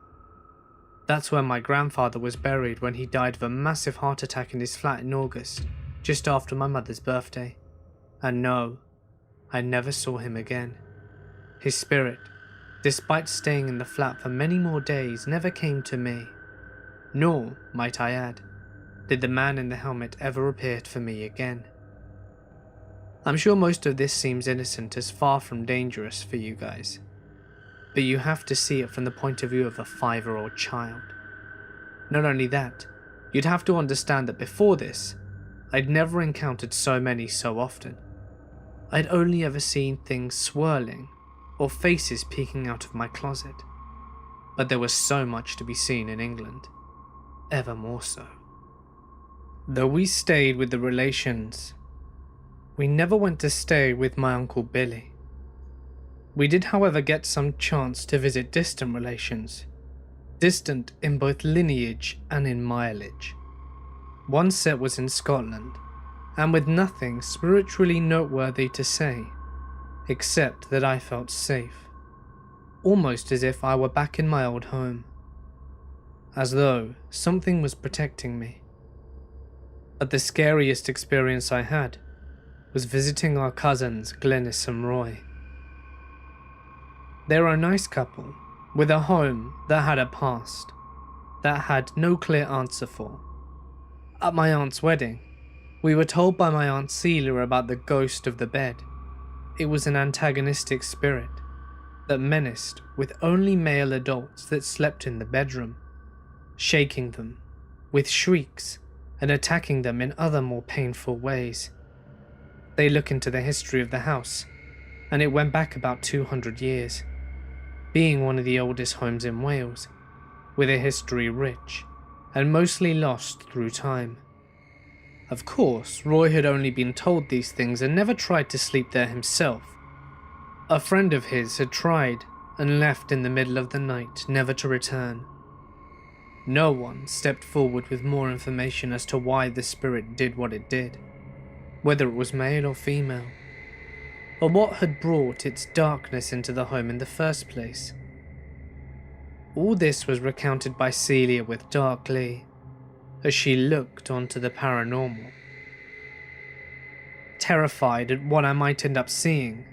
That's where my grandfather was buried when he died of a massive heart attack in his flat in August, just after my mother's birthday. And no, I never saw him again. His spirit, despite staying in the flat for many more days, never came to me. Nor, might I add, did the man in the helmet ever appear for me again. I'm sure most of this seems innocent as far from dangerous for you guys, but you have to see it from the point of view of a 5-year-old child. Not only that, you'd have to understand that before this, I'd never encountered so many so often. I'd only ever seen things swirling or faces peeking out of my closet. But there was so much to be seen in England, ever more so. Though we stayed with the relations, we never went to stay with my Uncle Billy. We did, however, get some chance to visit distant relations, distant in both lineage and in mileage. One set was in Scotland, and with nothing spiritually noteworthy to say, except that I felt safe, almost as if I were back in my old home, as though something was protecting me. But the scariest experience I had was visiting our cousins Glennis and Roy. They were a nice couple, with a home that had a past, that had no clear answer for. At my aunt's wedding, we were told by my Aunt Celia about the ghost of the bed. It was an antagonistic spirit that menaced with only male adults that slept in the bedroom, shaking them with shrieks and attacking them in other more painful ways. They look into the history of the house, and it went back about 200 years, being one of the oldest homes in Wales, with a history rich and mostly lost through time. Of course, Roy had only been told these things and never tried to sleep there himself. A friend of his had tried and left in the middle of the night, never to return. No one stepped forward with more information as to why the spirit did what it did, whether it was male or female, or what had brought its darkness into the home in the first place. All this was recounted by Celia with dark glee, as she looked onto the paranormal, terrified at what I might end up seeing.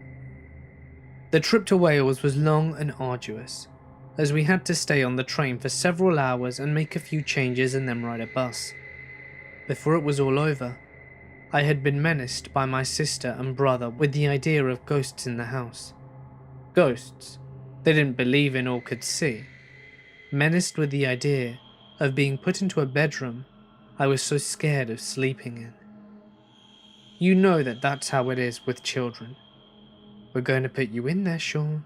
The trip to Wales was long and arduous, as we had to stay on the train for several hours and make a few changes and then ride a bus. Before it was all over, I had been menaced by my sister and brother with the idea of ghosts in the house. Ghosts they didn't believe in or could see. Menaced with the idea of being put into a bedroom I was so scared of sleeping in. You know that that's how it is with children. We're going to put you in there, Sean.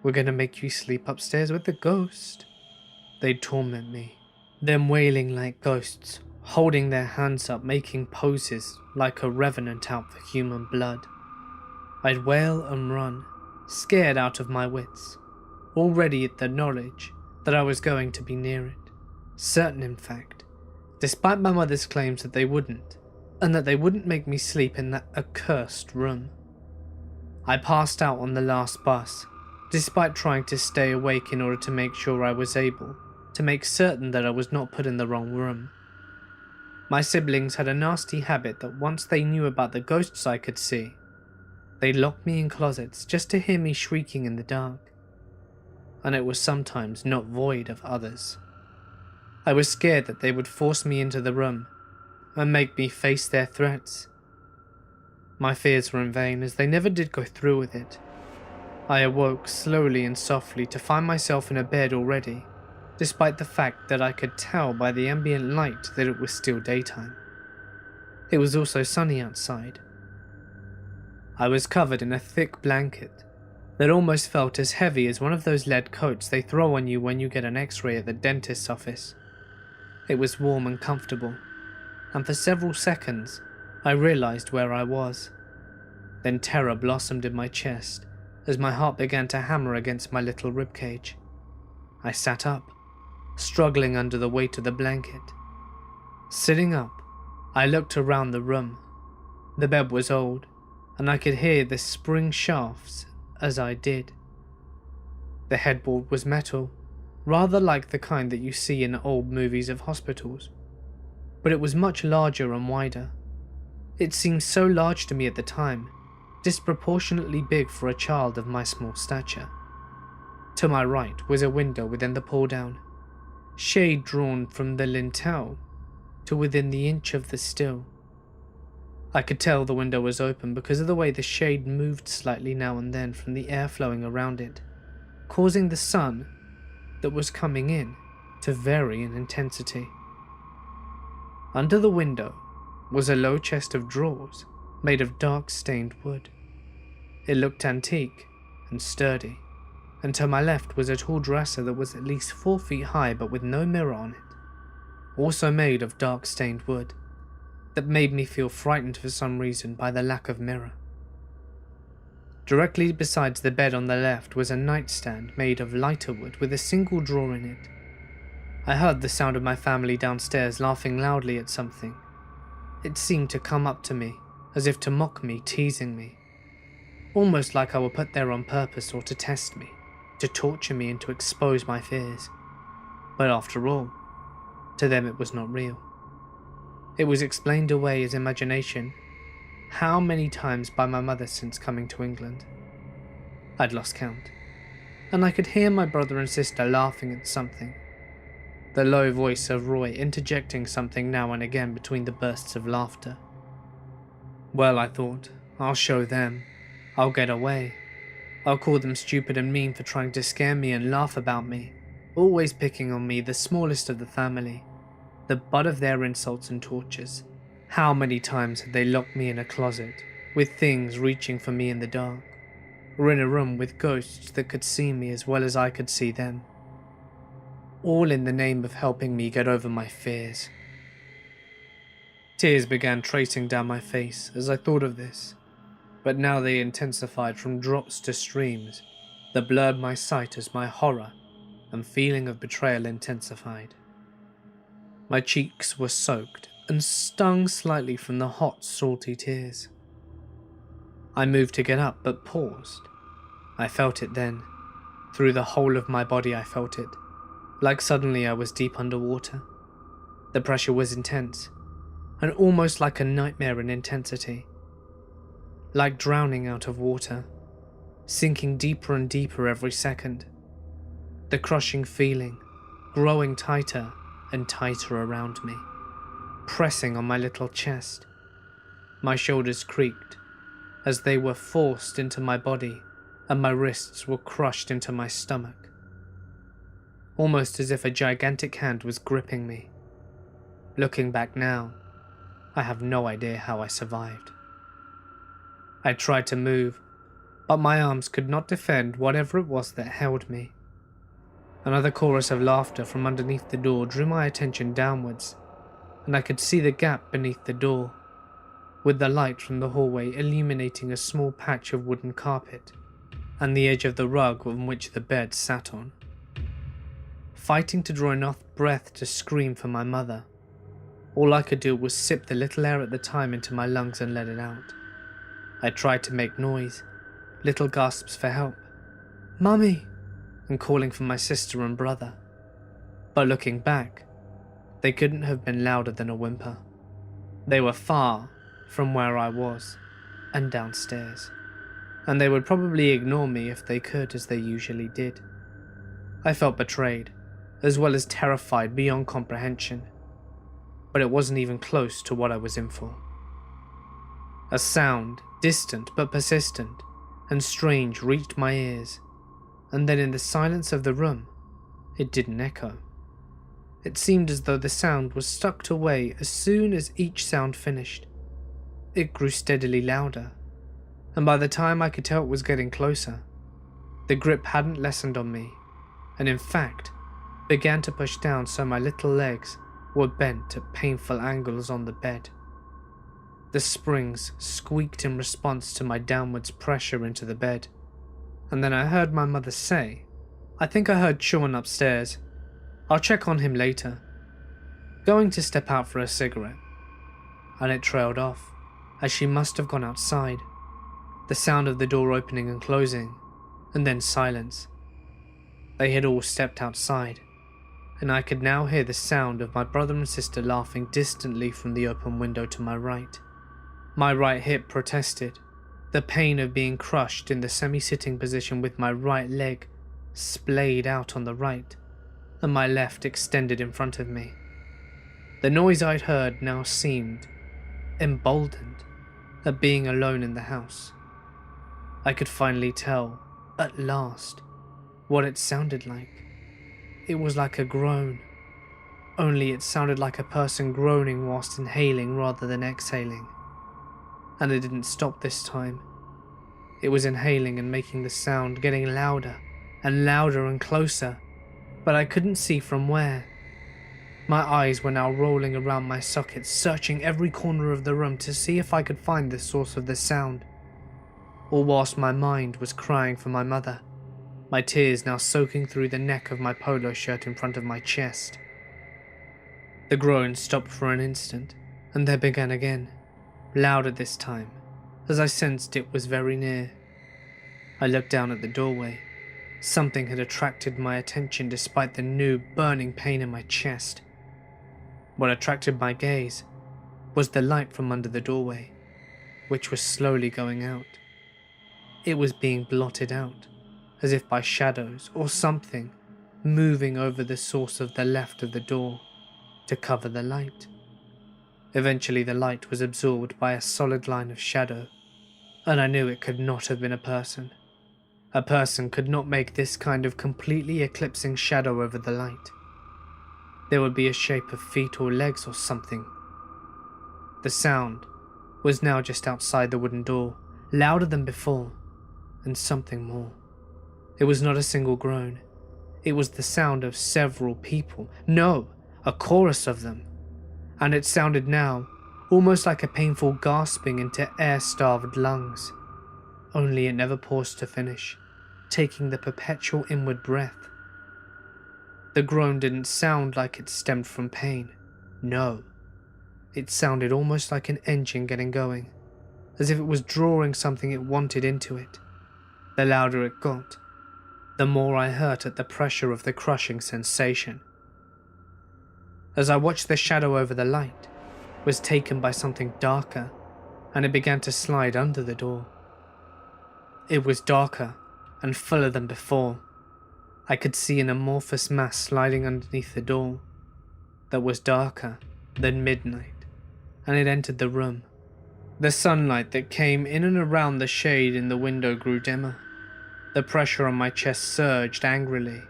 We're going to make you sleep upstairs with the ghost. They'd torment me, them wailing like ghosts, holding their hands up, making poses like a revenant out for human blood. I'd wail and run, scared out of my wits, already at the knowledge that I was going to be near it. Certain, in fact, despite my mother's claims that they wouldn't, and that they wouldn't make me sleep in that accursed room. I passed out on the last bus, despite trying to stay awake in order to make sure I was able to make certain that I was not put in the wrong room. My siblings had a nasty habit that once they knew about the ghosts I could see, they'd lock me in closets just to hear me shrieking in the dark. And it was sometimes not void of others. I was scared that they would force me into the room and make me face their threats. My fears were in vain, as they never did go through with it. I awoke slowly and softly to find myself in a bed already, despite the fact that I could tell by the ambient light that it was still daytime. It was also sunny outside. I was covered in a thick blanket that almost felt as heavy as one of those lead coats they throw on you when you get an X-ray at the dentist's office. It was warm and comfortable, and for several seconds I realized where I was. Then terror blossomed in my chest as my heart began to hammer against my little ribcage. I sat up, struggling under the weight of the blanket. Sitting up, I looked around the room. The bed was old, and I could hear the spring shafts as I did. The headboard was metal, rather like the kind that you see in old movies of hospitals, but it was much larger and wider. It seemed so large to me at the time, disproportionately big for a child of my small stature. To my right was a window within the pull-down, shade drawn from the lintel to within the inch of the sill. I could tell the window was open because of the way the shade moved slightly now and then from the air flowing around it, causing the sun that was coming in to vary in intensity. Under the window was a low chest of drawers made of dark stained wood. It looked antique and sturdy, and to my left was a tall dresser that was at least 4 feet high but with no mirror on it, also made of dark stained wood, that made me feel frightened for some reason by the lack of mirror. Directly beside the bed on the left was a nightstand made of lighter wood with a single drawer in it. I heard the sound of my family downstairs laughing loudly at something. It seemed to come up to me, as if to mock me, teasing me. Almost like I were put there on purpose or to test me, to torture me and to expose my fears. But after all, to them it was not real. It was explained away as imagination. How many times by my mother since coming to England? I'd lost count, and I could hear my brother and sister laughing at something. The low voice of Roy interjecting something now and again between the bursts of laughter. Well, I thought, I'll show them. I'll get away. I'll call them stupid and mean for trying to scare me and laugh about me, always picking on me, the smallest of the family, the butt of their insults and tortures. How many times had they locked me in a closet, with things reaching for me in the dark, or in a room with ghosts that could see me as well as I could see them, all in the name of helping me get over my fears. Tears began tracing down my face as I thought of this, but now they intensified from drops to streams that blurred my sight as my horror and feeling of betrayal intensified. My cheeks were soaked and stung slightly from the hot, salty tears. I moved to get up, but paused. I felt it then. Through the whole of my body I felt it, like suddenly I was deep underwater. The pressure was intense, and almost like a nightmare in intensity. Like drowning out of water, sinking deeper and deeper every second. the crushing feeling growing tighter and tighter around me, pressing on my little chest. My shoulders creaked as they were forced into my body, and my wrists were crushed into my stomach, almost as if a gigantic hand was gripping me. Looking back now, I have no idea how I survived. I tried to move, but my arms could not defend whatever it was that held me. Another chorus of laughter from underneath the door drew my attention downwards, and I could see the gap beneath the door, with the light from the hallway illuminating a small patch of wooden carpet and the edge of the rug on which the bed sat on. Fighting to draw enough breath to scream for my mother, all I could do was sip the little air at the time into my lungs and let it out. I tried to make noise, little gasps for help, "Mummy," and calling for my sister and brother. But looking back, they couldn't have been louder than a whimper. They were far from where I was, and downstairs, and they would probably ignore me if they could, as they usually did. I felt betrayed, as well as terrified beyond comprehension, but it wasn't even close to what I was in for. A sound, distant but persistent and strange, reached my ears, and then in the silence of the room, it didn't echo. It seemed as though the sound was sucked away as soon as each sound finished. It grew steadily louder, and by the time I could tell it was getting closer, the grip hadn't lessened on me, and in fact, began to push down so my little legs were bent at painful angles on the bed. The springs squeaked in response to my downwards pressure into the bed, and then I heard my mother say, "I think I heard Sean upstairs. I'll check on him later," going to step out for a cigarette, and it trailed off, as she must have gone outside. The sound of the door opening and closing, and then silence. They had all stepped outside, and I could now hear the sound of my brother and sister laughing distantly from the open window to my right. My right hip protested, the pain of being crushed in the semi-sitting position with my right leg splayed out on the right, and my left extended in front of me. The noise I'd heard now seemed emboldened at being alone in the house. I could finally tell, at last, what it sounded like. It was like a groan, only it sounded like a person groaning whilst inhaling rather than exhaling. And it didn't stop this time. It was inhaling and making the sound, getting louder and louder and closer, but I couldn't see from where. My eyes were now rolling around my sockets, searching every corner of the room to see if I could find the source of the sound, all whilst my mind was crying for my mother, my tears now soaking through the neck of my polo shirt in front of my chest. The groan stopped for an instant, and then began again, louder this time, as I sensed it was very near. I looked down at the doorway. Something had attracted my attention despite the new, burning pain in my chest. What attracted my gaze was the light from under the doorway, which was slowly going out. It was being blotted out, as if by shadows or something moving over the source of the left of the door to cover the light. Eventually the light was absorbed by a solid line of shadow, and I knew it could not have been a person. A person could not make this kind of completely eclipsing shadow over the light. There would be a shape of feet or legs or something. The sound was now just outside the wooden door, louder than before, and something more. It was not a single groan. It was the sound of several people. No, a chorus of them. And it sounded now almost like a painful gasping into air-starved lungs. Only it never paused to finish, taking the perpetual inward breath. The groan didn't sound like it stemmed from pain. No. It sounded almost like an engine getting going, as if it was drawing something it wanted into it. The louder it got, the more I hurt at the pressure of the crushing sensation. As I watched, the shadow over the light was taken by something darker, and it began to slide under the door. It was darker and fuller than before. I could see an amorphous mass sliding underneath the door that was darker than midnight, and it entered the room. The sunlight that came in and around the shade in the window grew dimmer. The pressure on my chest surged angrily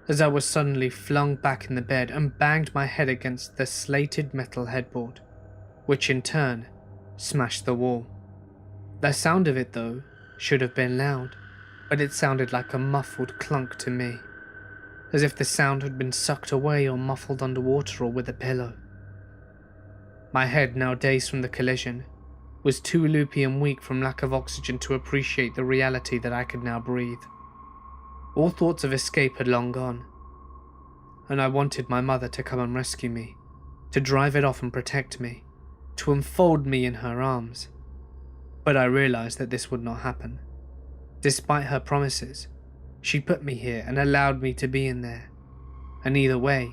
as I was suddenly flung back in the bed and banged my head against the slated metal headboard, which in turn smashed the wall. The sound of it, though, should have been loud, but it sounded like a muffled clunk to me, as if the sound had been sucked away or muffled underwater or with a pillow. My head, now dazed from the collision, was too loopy and weak from lack of oxygen to appreciate the reality that I could now breathe. All thoughts of escape had long gone, and I wanted my mother to come and rescue me, to drive it off and protect me, to enfold me in her arms. But I realized that this would not happen. Despite her promises, she put me here and allowed me to be in there, and either way,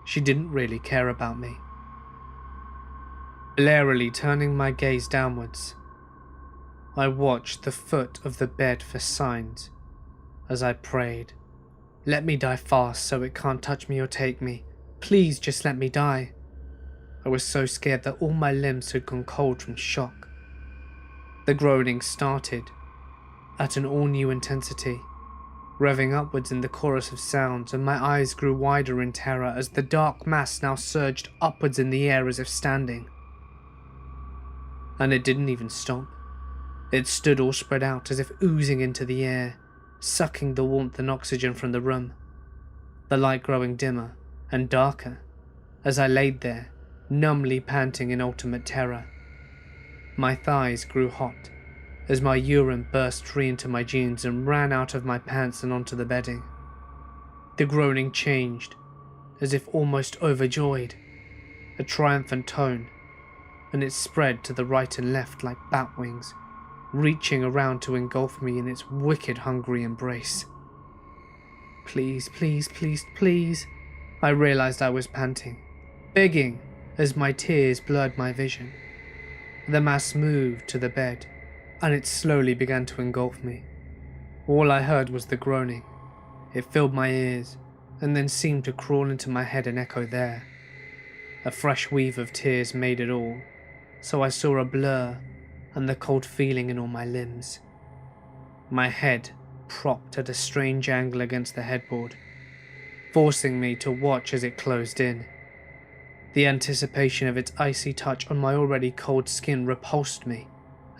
she didn't really care about me. Blarily turning my gaze downwards, I watched the foot of the bed for signs as I prayed. Let me die fast so it can't touch me or take me. Please just let me die. I was so scared that all my limbs had gone cold from shock. The groaning started at an all-new intensity, revving upwards in the chorus of sounds, and my eyes grew wider in terror as the dark mass now surged upwards in the air as if standing. And it didn't even stop. It stood all spread out as if oozing into the air, sucking the warmth and oxygen from the room, the light growing dimmer and darker as I laid there, numbly panting in ultimate terror. My thighs grew hot as my urine burst free into my jeans and ran out of my pants and onto the bedding. The groaning changed, as if almost overjoyed, a triumphant tone, and it spread to the right and left like bat wings, reaching around to engulf me in its wicked hungry embrace. Please, please, please, please. I realized I was panting, begging as my tears blurred my vision. The mass moved to the bed, and it slowly began to engulf me. All I heard was the groaning. It filled my ears, and then seemed to crawl into my head and echo there. A fresh weave of tears made it all, so I saw a blur and the cold feeling in all my limbs. My head propped at a strange angle against the headboard, forcing me to watch as it closed in. The anticipation of its icy touch on my already cold skin repulsed me,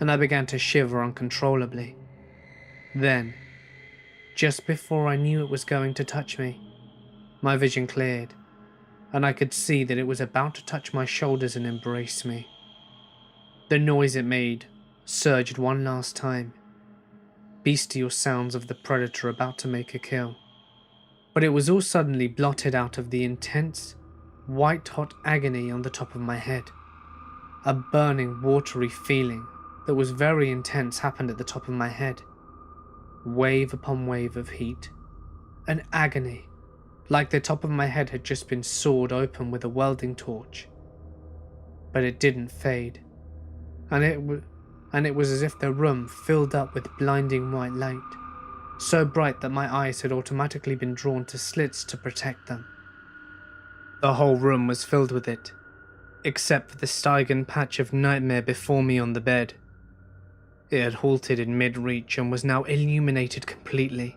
and I began to shiver uncontrollably. Then, just before I knew it was going to touch me, my vision cleared, and I could see that it was about to touch my shoulders and embrace me. The noise it made surged one last time, bestial sounds of the predator about to make a kill. But it was all suddenly blotted out of the intense, white-hot agony on the top of my head. A burning, watery feeling that was very intense happened at the top of my head. Wave upon wave of heat. An agony, like the top of my head had just been sawed open with a welding torch. But it didn't fade, and it was as if the room filled up with blinding white light, so bright that my eyes had automatically been drawn to slits to protect them. The whole room was filled with it, except for the Stygian patch of nightmare before me on the bed. It had halted in mid-reach and was now illuminated completely.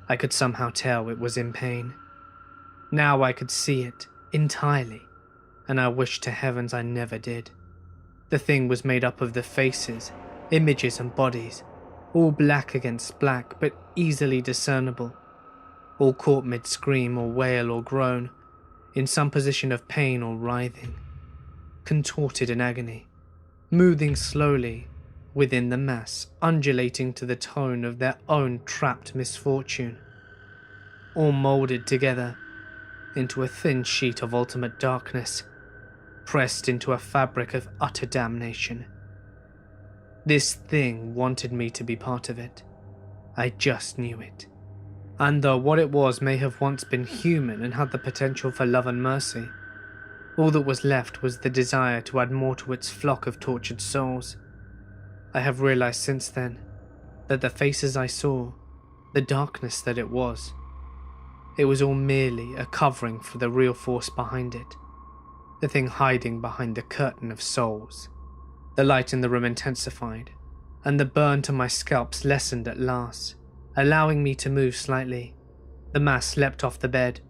I could somehow tell it was in pain. Now I could see it entirely, and I wished to heavens I never did. The thing was made up of the faces, images and bodies, all black against black but easily discernible, all caught mid-scream or wail or groan, in some position of pain or writhing, contorted in agony, moving slowly within the mass, undulating to the tone of their own trapped misfortune, all moulded together into a thin sheet of ultimate darkness, pressed into a fabric of utter damnation. This thing wanted me to be part of it. I just knew it. And though what it was may have once been human and had the potential for love and mercy, all that was left was the desire to add more to its flock of tortured souls. I have realized since then that the faces I saw, the darkness that it was It was all merely a covering for the real force behind it, the thing hiding behind the curtain of souls. The light in the room intensified, and the burn to my scalp lessened at last, allowing me to move slightly. The mass leapt off the bed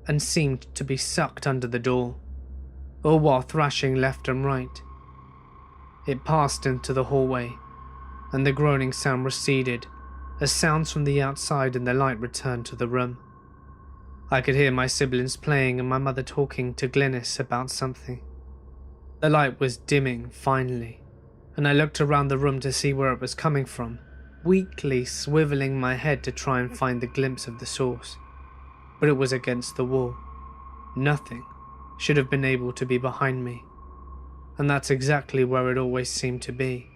and seemed to be sucked under the door, all while thrashing left and right. It passed into the hallway, and the groaning sound receded as sounds from the outside and the light returned to the room. I could hear my siblings playing and my mother talking to Glynis about something. The light was dimming finally, and I looked around the room to see where it was coming from, weakly swiveling my head to try and find the glimpse of the source. But it was against the wall. Nothing should have been able to be behind me, and that's exactly where it always seemed to be.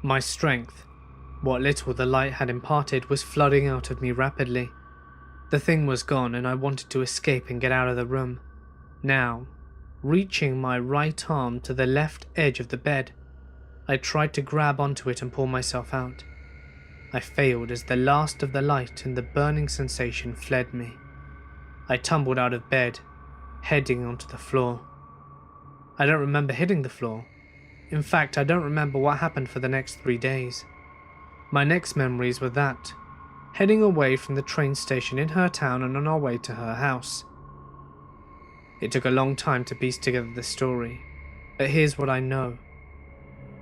My strength, what little the light had imparted, was flooding out of me rapidly. The thing was gone and I wanted to escape and get out of the room. Now, reaching my right arm to the left edge of the bed, I tried to grab onto it and pull myself out. I failed as the last of the light and the burning sensation fled me. I tumbled out of bed, heading onto the floor. I don't remember hitting the floor. In fact, I don't remember what happened for the next 3 days. My next memories were that, heading away from the train station in her town and on our way to her house. It took a long time to piece together the story, but here's what I know.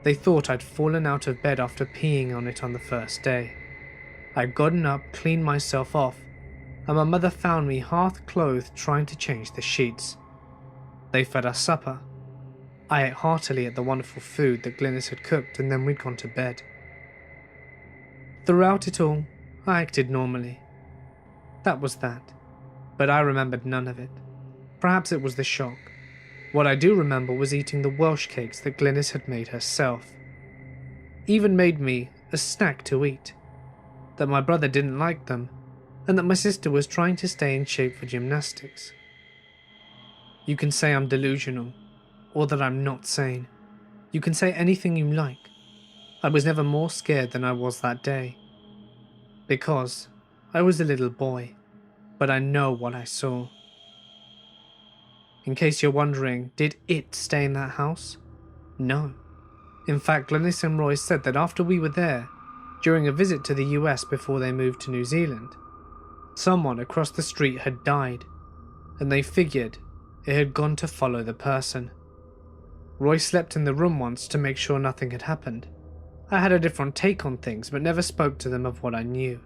They thought I'd fallen out of bed after peeing on it on the first day. I'd gotten up, cleaned myself off, and my mother found me half-clothed trying to change the sheets. They fed us supper. I ate heartily at the wonderful food that Glynis had cooked, and then we'd gone to bed. Throughout it all, I acted normally. That was that, but I remembered none of it. Perhaps it was the shock. What I do remember was eating the Welsh cakes that Glynis had made herself. Even made me a snack to eat. That my brother didn't like them, and that my sister was trying to stay in shape for gymnastics. You can say I'm delusional, or that I'm not sane. You can say anything you like. I was never more scared than I was that day. Because I was a little boy, but I know what I saw. In case you're wondering, did it stay in that house? No. In fact, Glynis and Roy said that after we were there, during a visit to the US before they moved to New Zealand, someone across the street had died, and they figured it had gone to follow the person. Roy slept in the room once to make sure nothing had happened. I had a different take on things, but never spoke to them of what I knew.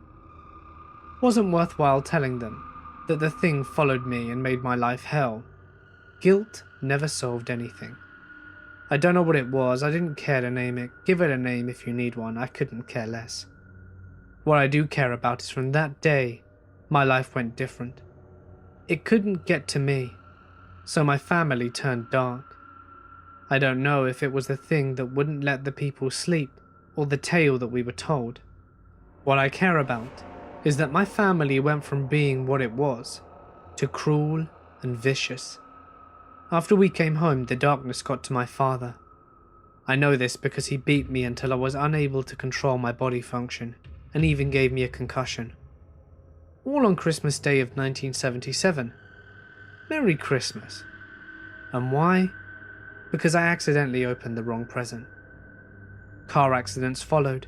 Wasn't worthwhile telling them that the thing followed me and made my life hell. Guilt never solved anything. I don't know what it was, I didn't care to name it. Give it a name if you need one, I couldn't care less. What I do care about is from that day, my life went different. It couldn't get to me, so my family turned dark. I don't know if it was the thing that wouldn't let the people sleep, or the tale that we were told. What I care about is that my family went from being what it was, to cruel and vicious. After we came home, the darkness got to my father. I know this because he beat me until I was unable to control my body function, and even gave me a concussion. All on Christmas Day of 1977. Merry Christmas. And why? Because I accidentally opened the wrong present. Car accidents followed.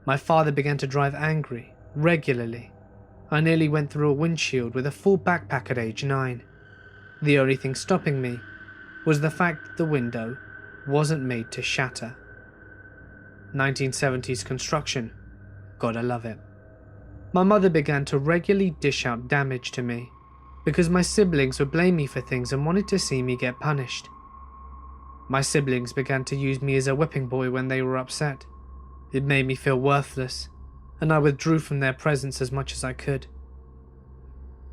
My father began to drive angry, regularly. I nearly went through a windshield with a full backpack at age 9. The only thing stopping me was the fact that the window wasn't made to shatter. 1970s construction. Gotta love it. My mother began to regularly dish out damage to me because my siblings would blame me for things and wanted to see me get punished. My siblings began to use me as a whipping boy when they were upset. It made me feel worthless, and I withdrew from their presence as much as I could.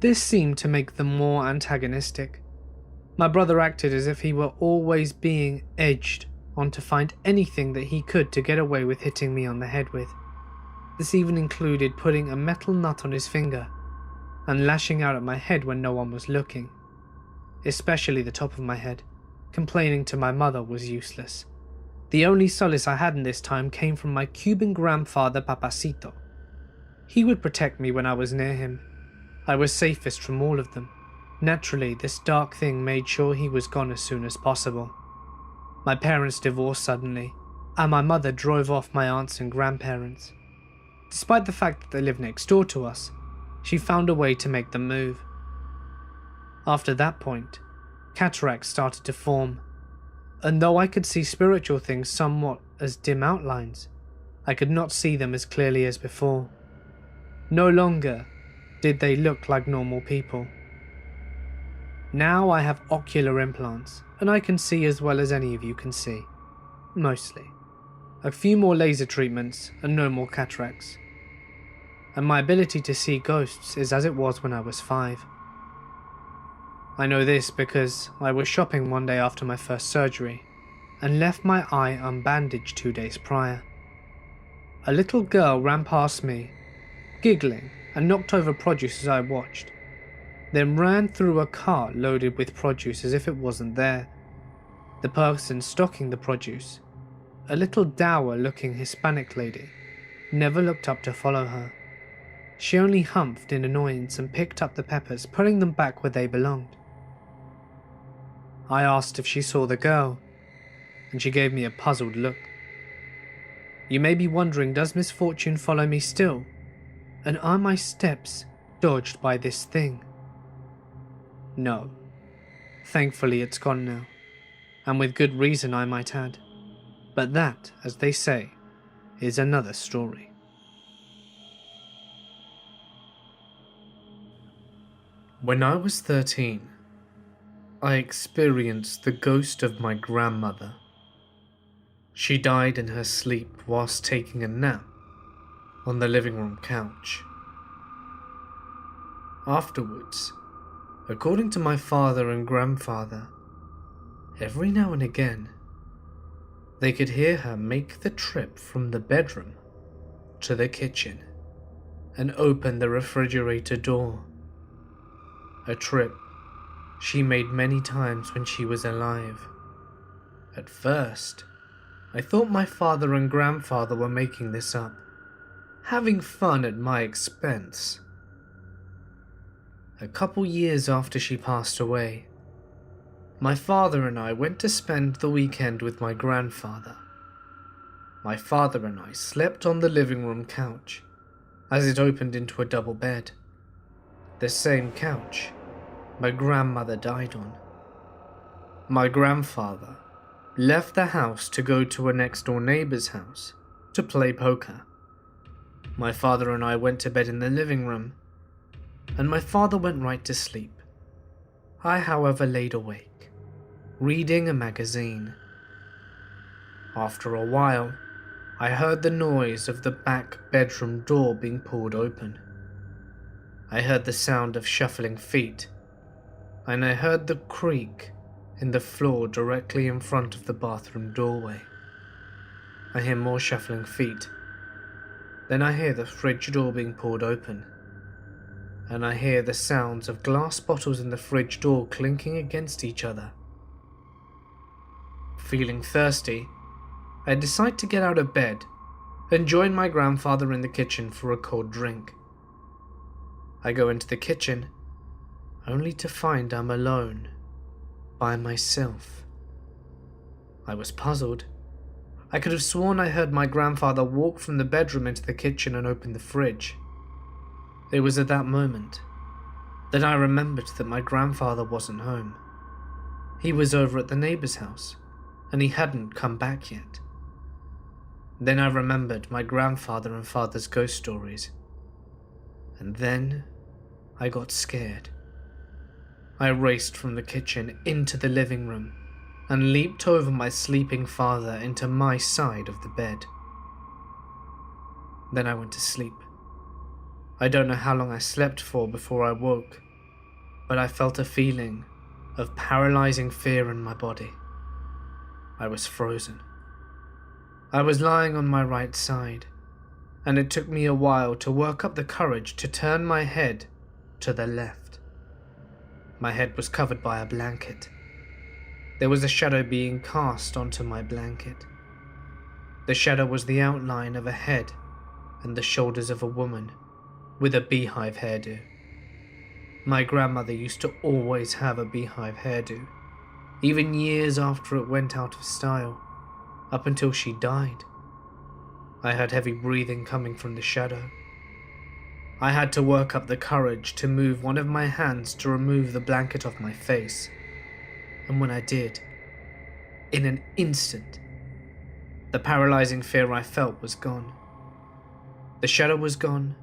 This seemed to make them more antagonistic. My brother acted as if he were always being edged on to find anything that he could to get away with hitting me on the head with. This even included putting a metal nut on his finger and lashing out at my head when no one was looking, especially the top of my head. Complaining to my mother was useless. The only solace I had in this time came from my Cuban grandfather Papacito. He would protect me when I was near him. I was safest from all of them. Naturally, this dark thing made sure he was gone as soon as possible. My parents divorced suddenly, and my mother drove off my aunts and grandparents. Despite the fact that they lived next door to us, she found a way to make them move. After that point, cataracts started to form, and though I could see spiritual things somewhat as dim outlines, I could not see them as clearly as before. No longer did they look like normal people. Now I have ocular implants, and I can see as well as any of you can see. Mostly. A few more laser treatments and no more cataracts. And my ability to see ghosts is as it was when I was 5. I know this because I was shopping one day after my first surgery and left my eye unbandaged 2 days prior. A little girl ran past me, giggling, and knocked over produce as I watched, then ran through a cart loaded with produce as if it wasn't there. The person stocking the produce, a little dour-looking Hispanic lady, never looked up to follow her. She only humphed in annoyance and picked up the peppers, putting them back where they belonged. I asked if she saw the girl, and she gave me a puzzled look. You may be wondering, does misfortune follow me still? And are my steps dodged by this thing? No. Thankfully it's gone now, and with good reason I might add. But that, as they say, is another story. When I was 13, I experienced the ghost of my grandmother. She died in her sleep whilst taking a nap on the living room couch. Afterwards, according to my father and grandfather, every now and again, they could hear her make the trip from the bedroom to the kitchen and open the refrigerator door. A trip she made many times when she was alive. At first, I thought my father and grandfather were making this up, having fun at my expense. A couple years after she passed away, my father and I went to spend the weekend with my grandfather. My father and I slept on the living room couch, as it opened into a double bed. The same couch my grandmother died on. My grandfather left the house to go to a next-door neighbor's house to play poker. My father and I went to bed in the living room, and my father went right to sleep. I, however, laid awake, reading a magazine. After a while, I heard the noise of the back bedroom door being pulled open. I heard the sound of shuffling feet, and I heard the creak in the floor directly in front of the bathroom doorway. I hear more shuffling feet. Then I hear the fridge door being pulled open, and I hear the sounds of glass bottles in the fridge door clinking against each other. Feeling thirsty, I decide to get out of bed and join my grandfather in the kitchen for a cold drink. I go into the kitchen, only to find I'm alone, by myself. I was puzzled. I could have sworn I heard my grandfather walk from the bedroom into the kitchen and open the fridge. It was at that moment that I remembered that my grandfather wasn't home. He was over at the neighbor's house, and he hadn't come back yet. Then I remembered my grandfather and father's ghost stories. And then I got scared. I raced from the kitchen into the living room and leaped over my sleeping father into my side of the bed. Then I went to sleep. I don't know how long I slept for before I woke, but I felt a feeling of paralyzing fear in my body. I was frozen. I was lying on my right side, and it took me a while to work up the courage to turn my head to the left. My head was covered by a blanket. There was a shadow being cast onto my blanket. The shadow was the outline of a head and the shoulders of a woman with a beehive hairdo. My grandmother used to always have a beehive hairdo, even years after it went out of style, up until she died. I had heavy breathing coming from the shadow. I had to work up the courage to move one of my hands to remove the blanket off my face, and when I did, in an instant, the paralyzing fear I felt was gone. The shadow was gone,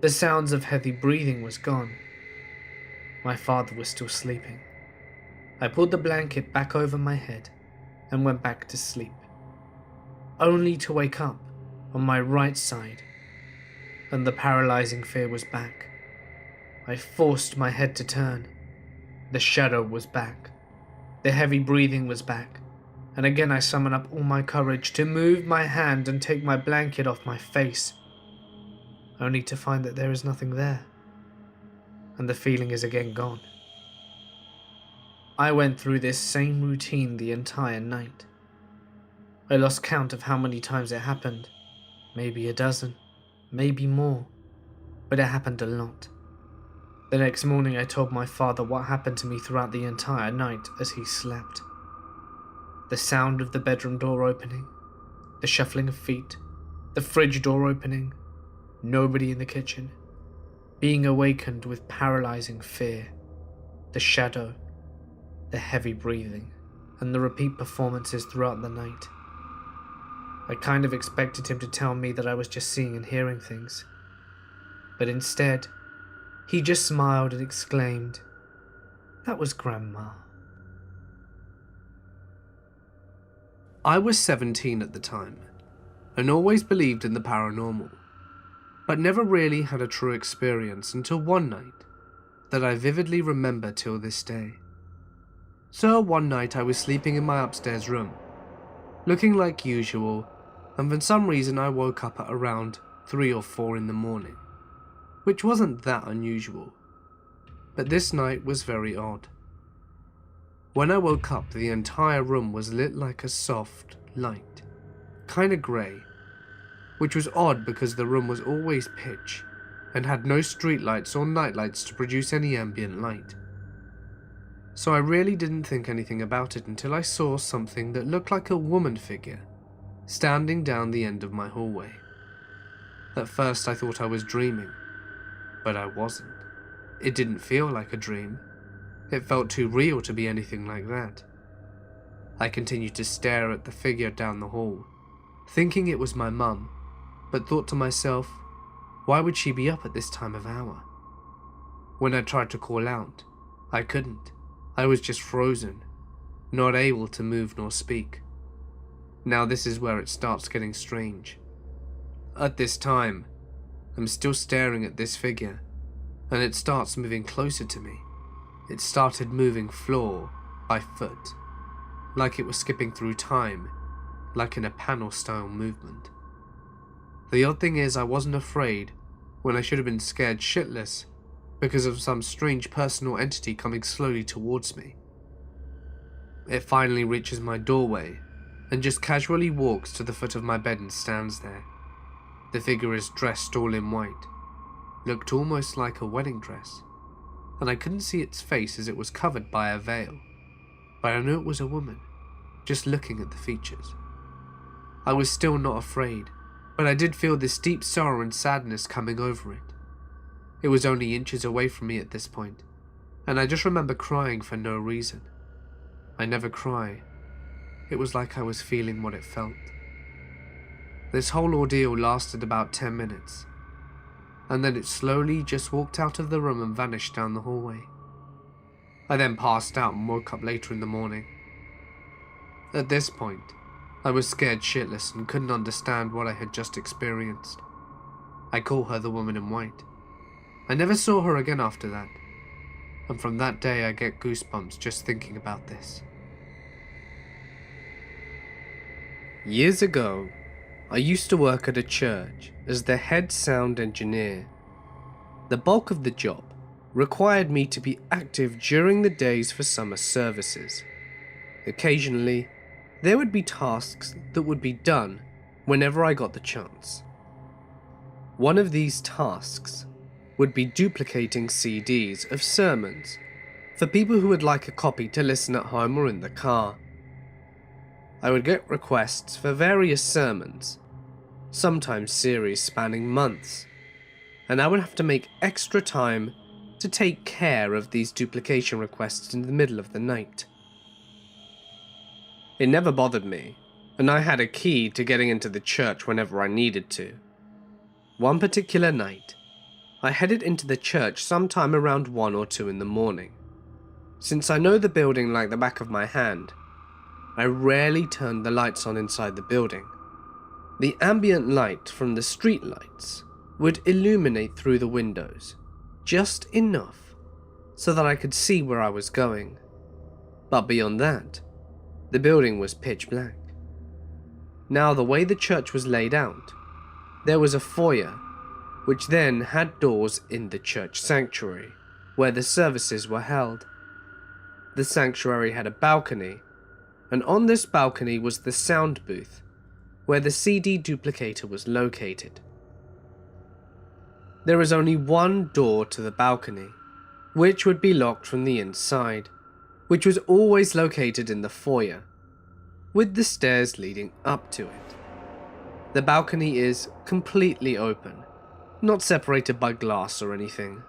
the sounds of heavy breathing was gone. My father was still sleeping. I pulled the blanket back over my head and went back to sleep, only to wake up on my right side, and the paralyzing fear was back. I forced my head to turn. The shadow was back. The heavy breathing was back, and again I summoned up all my courage to move my hand and take my blanket off my face, only to find that there is nothing there, and the feeling is again gone. I went through this same routine the entire night. I lost count of how many times it happened, maybe a dozen, maybe more, but it happened a lot. The next morning I told my father what happened to me throughout the entire night as he slept. The sound of the bedroom door opening, the shuffling of feet, the fridge door opening, nobody in the kitchen, being awakened with paralyzing fear, the shadow, the heavy breathing, and the repeat performances throughout the night. I kind of expected him to tell me that I was just seeing and hearing things, but instead, he just smiled and exclaimed, "That was Grandma." I was 17 at the time, and always believed in the paranormal, but never really had a true experience until one night that I vividly remember till this day. So one night I was sleeping in my upstairs room, looking like usual, and for some reason I woke up at around 3 or 4 in the morning, which wasn't that unusual, but this night was very odd. When I woke up, the entire room was lit like a soft light, kinda grey, which was odd because the room was always pitch and had no streetlights or nightlights to produce any ambient light. So I really didn't think anything about it until I saw something that looked like a woman figure standing down the end of my hallway. At first I thought I was dreaming, but I wasn't. It didn't feel like a dream. It felt too real to be anything like that. I continued to stare at the figure down the hall, thinking it was my mum, but thought to myself, why would she be up at this time of hour? When I tried to call out, I couldn't. I was just frozen, not able to move nor speak. Now this is where it starts getting strange. At this time, I'm still staring at this figure, and it starts moving closer to me. It started moving floor by foot, like it was skipping through time, like in a panel-style movement. The odd thing is I wasn't afraid when I should have been scared shitless because of some strange personal entity coming slowly towards me. It finally reaches my doorway and just casually walks to the foot of my bed and stands there. The figure is dressed all in white, looked almost like a wedding dress, and I couldn't see its face as it was covered by a veil, but I knew it was a woman, just looking at the features. I was still not afraid, but I did feel this deep sorrow and sadness coming over it. It was only inches away from me at this point, and I just remember crying for no reason. I never cry. It was like I was feeling what it felt. This whole ordeal lasted about 10 minutes, and then it slowly just walked out of the room and vanished down the hallway. I then passed out and woke up later in the morning. At this point, I was scared shitless and couldn't understand what I had just experienced. I call her the woman in white. I never saw her again after that, and from that day I get goosebumps just thinking about this. Years ago, I used to work at a church as the head sound engineer. The bulk of the job required me to be active during the days for summer services. Occasionally, there would be tasks that would be done whenever I got the chance. One of these tasks would be duplicating CDs of sermons for people who would like a copy to listen at home or in the car. I would get requests for various sermons, sometimes series spanning months, and I would have to make extra time to take care of these duplication requests in the middle of the night. It never bothered me, and I had a key to getting into the church whenever I needed to. One particular night, I headed into the church sometime around 1 or 2 in the morning. Since I know the building like the back of my hand, I rarely turned the lights on inside the building. The ambient light from the street lights would illuminate through the windows, just enough so that I could see where I was going. But beyond that, the building was pitch black. Now, the way the church was laid out, there was a foyer, which then had doors in the church sanctuary, where the services were held. The sanctuary had a balcony, and on this balcony was the sound booth, where the CD duplicator was located. There is only one door to the balcony, which would be locked from the inside, which was always located in the foyer, with the stairs leading up to it. The balcony is completely open, not separated by glass or anything,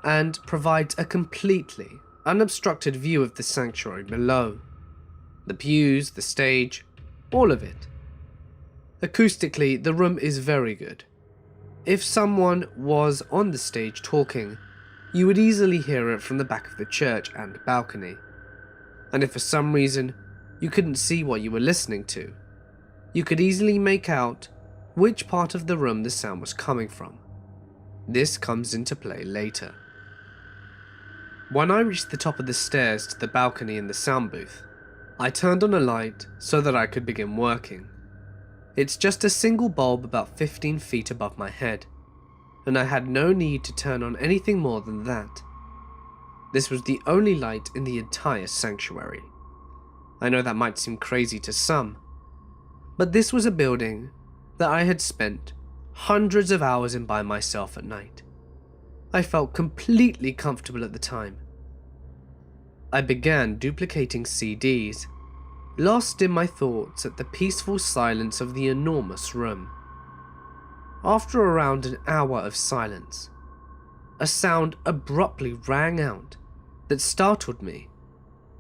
and provides a completely unobstructed view of the sanctuary below. The pews, the stage, all of it. Acoustically, the room is very good. If someone was on the stage talking, you would easily hear it from the back of the church and balcony. And if for some reason you couldn't see what you were listening to, you could easily make out which part of the room the sound was coming from. This comes into play later. When I reached the top of the stairs to the balcony in the sound booth, I turned on a light so that I could begin working. It's just a single bulb about 15 feet above my head, and I had no need to turn on anything more than that. This was the only light in the entire sanctuary. I know that might seem crazy to some, but this was a building that I had spent hundreds of hours in by myself at night. I felt completely comfortable at the time. I began duplicating CDs, lost in my thoughts at the peaceful silence of the enormous room. After around an hour of silence, a sound abruptly rang out that startled me,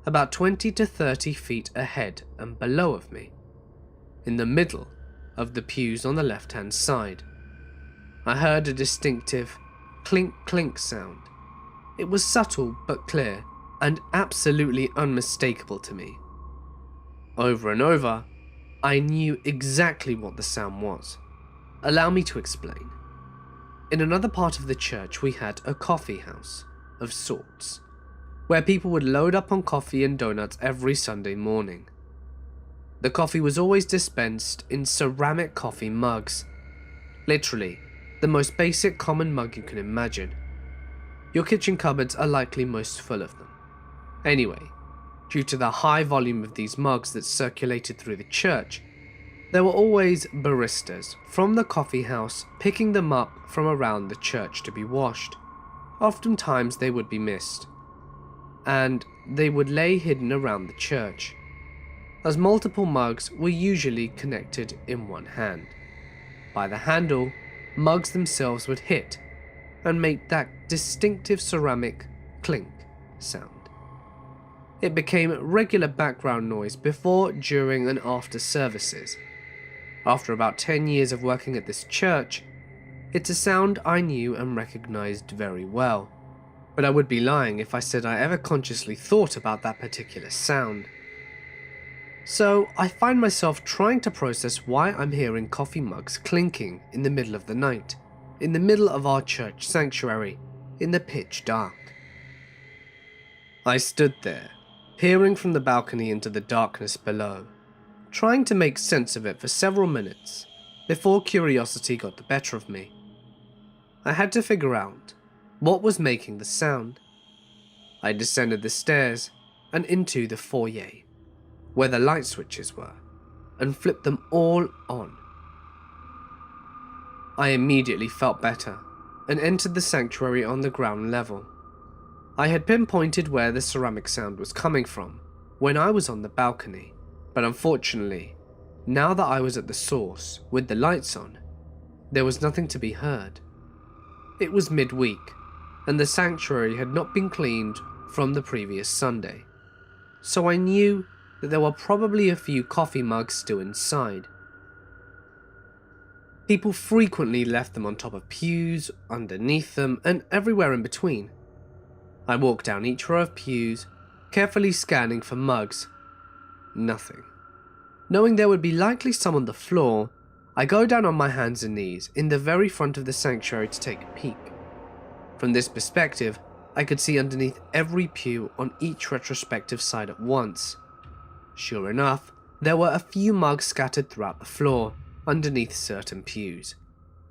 about 20 to 30 feet ahead and below of me, in the middle of the pews on the left-hand side. I heard a distinctive clink-clink sound. It was subtle but clear, and absolutely unmistakable to me. Over and over, I knew exactly what the sound was. Allow me to explain. In another part of the church, we had a coffee house, of sorts, where people would load up on coffee and donuts every Sunday morning. The coffee was always dispensed in ceramic coffee mugs. Literally, the most basic common mug you can imagine. Your kitchen cupboards are likely most full of them. Anyway, due to the high volume of these mugs that circulated through the church, there were always baristas from the coffee house picking them up from around the church to be washed. Oftentimes they would be missed, and they would lay hidden around the church, as multiple mugs were usually connected in one hand. By the handle, mugs themselves would hit and make that distinctive ceramic clink sound. It became regular background noise before, during, and after services. After about 10 years of working at this church, it's a sound I knew and recognized very well, but I would be lying if I said I ever consciously thought about that particular sound. So I find myself trying to process why I'm hearing coffee mugs clinking in the middle of the night, in the middle of our church sanctuary, in the pitch dark. I stood there, peering from the balcony into the darkness below, trying to make sense of it for several minutes before curiosity got the better of me. I had to figure out what was making the sound. I descended the stairs and into the foyer, where the light switches were, and flipped them all on. I immediately felt better and entered the sanctuary on the ground level. I had pinpointed where the ceramic sound was coming from when I was on the balcony, but unfortunately, now that I was at the source with the lights on, there was nothing to be heard. It was midweek, and the sanctuary had not been cleaned from the previous Sunday, so I knew that there were probably a few coffee mugs still inside. People frequently left them on top of pews, underneath them, and everywhere in between. I walked down each row of pews, carefully scanning for mugs. Nothing. Knowing there would be likely some on the floor, I go down on my hands and knees in the very front of the sanctuary to take a peek. From this perspective, I could see underneath every pew on each retrospective side at once. Sure enough, there were a few mugs scattered throughout the floor, underneath certain pews.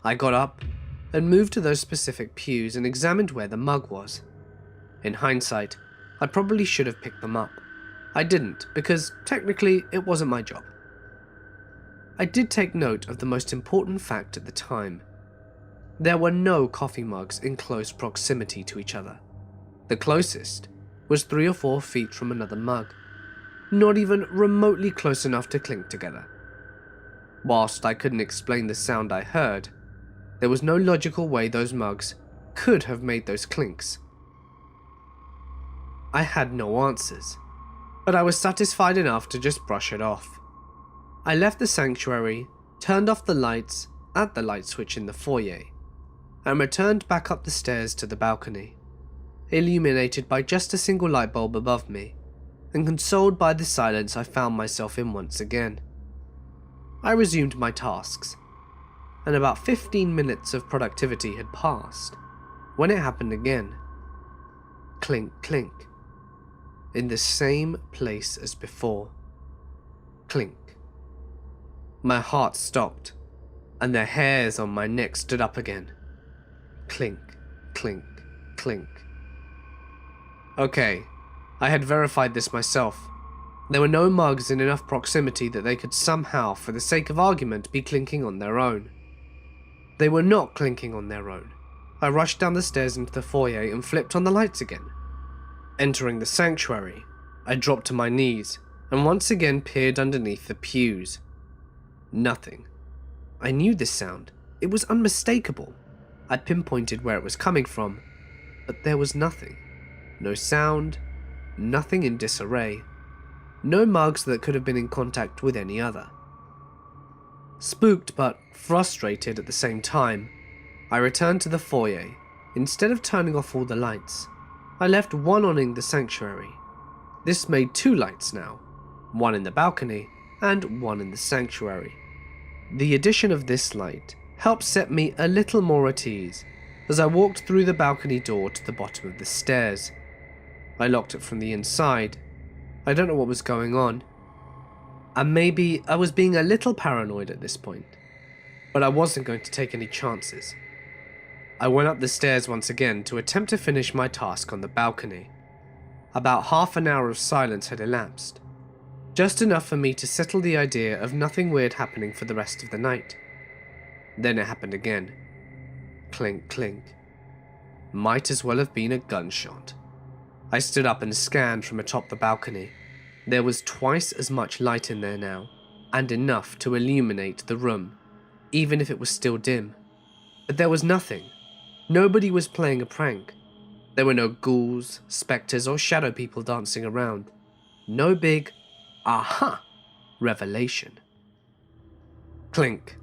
I got up and moved to those specific pews and examined where the mug was. In hindsight, I probably should have picked them up. I didn't, because technically it wasn't my job. I did take note of the most important fact at the time. There were no coffee mugs in close proximity to each other. The closest was 3 or 4 feet from another mug, not even remotely close enough to clink together. Whilst I couldn't explain the sound I heard, there was no logical way those mugs could have made those clinks. I had no answers, but I was satisfied enough to just brush it off. I left the sanctuary, turned off the lights at the light switch in the foyer, and returned back up the stairs to the balcony, illuminated by just a single light bulb above me, and consoled by the silence I found myself in once again. I resumed my tasks, and about 15 minutes of productivity had passed when it happened again. Clink, clink. In the same place as before. Clink. My heart stopped, and the hairs on my neck stood up again. Clink, clink, clink. Okay, I had verified this myself. There were no mugs in enough proximity that they could somehow, for the sake of argument, be clinking on their own. They were not clinking on their own. I rushed down the stairs into the foyer and flipped on the lights again. Entering the sanctuary, I dropped to my knees and once again peered underneath the pews. Nothing. I knew this sound. It was unmistakable. I pinpointed where it was coming from, but there was nothing. No sound, nothing in disarray. No mugs that could have been in contact with any other. Spooked but frustrated at the same time, I returned to the foyer. Instead of turning off all the lights, I left one on in the sanctuary. This made 2 lights now, one in the balcony and one in the sanctuary. The addition of this light helped set me a little more at ease as I walked through the balcony door to the bottom of the stairs. I locked it from the inside. I don't know what was going on, and maybe I was being a little paranoid at this point, but I wasn't going to take any chances. I went up the stairs once again to attempt to finish my task on the balcony. About half an hour of silence had elapsed, just enough for me to settle the idea of nothing weird happening for the rest of the night. Then it happened again. Clink, clink. Might as well have been a gunshot. I stood up and scanned from atop the balcony. There was twice as much light in there now, and enough to illuminate the room, even if it was still dim. But there was nothing. Nobody was playing a prank. There were no ghouls, spectres, or shadow people dancing around. No big, aha, revelation. Clink.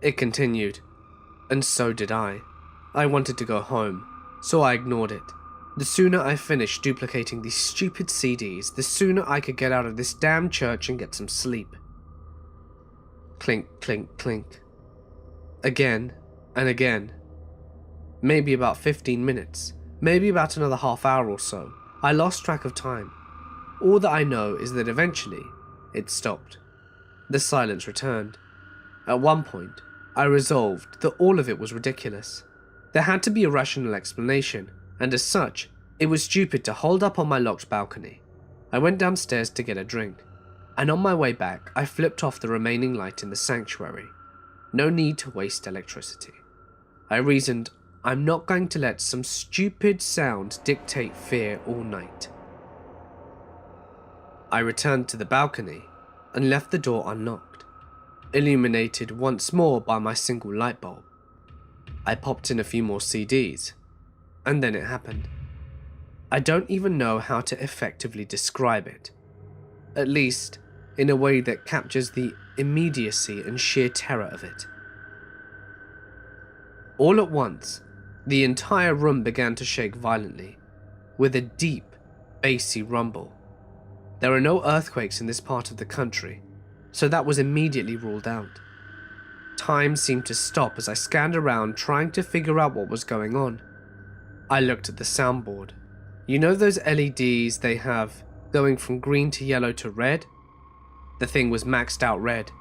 It continued, and so did I. I wanted to go home, so I ignored it. The sooner I finished duplicating these stupid CDs, the sooner I could get out of this damn church and get some sleep. Clink, clink, clink. Again and again. Maybe about 15 minutes, maybe about another half hour or so. I lost track of time. All that I know is that eventually, it stopped. The silence returned. At one point, I resolved that all of it was ridiculous. There had to be a rational explanation, and as such, it was stupid to hold up on my locked balcony. I went downstairs to get a drink, and on my way back, I flipped off the remaining light in the sanctuary. No need to waste electricity. I reasoned I'm not going to let some stupid sound dictate fear all night. I returned to the balcony and left the door unlocked, illuminated once more by my single light bulb. I popped in a few more CDs, and then it happened. I don't even know how to effectively describe it, at least in a way that captures the immediacy and sheer terror of it. All at once, the entire room began to shake violently, with a deep, bassy rumble. There are no earthquakes in this part of the country, so that was immediately ruled out. Time seemed to stop as I scanned around trying to figure out what was going on. I looked at the soundboard. You know those LEDs they have going from green to yellow to red? The thing was maxed out red,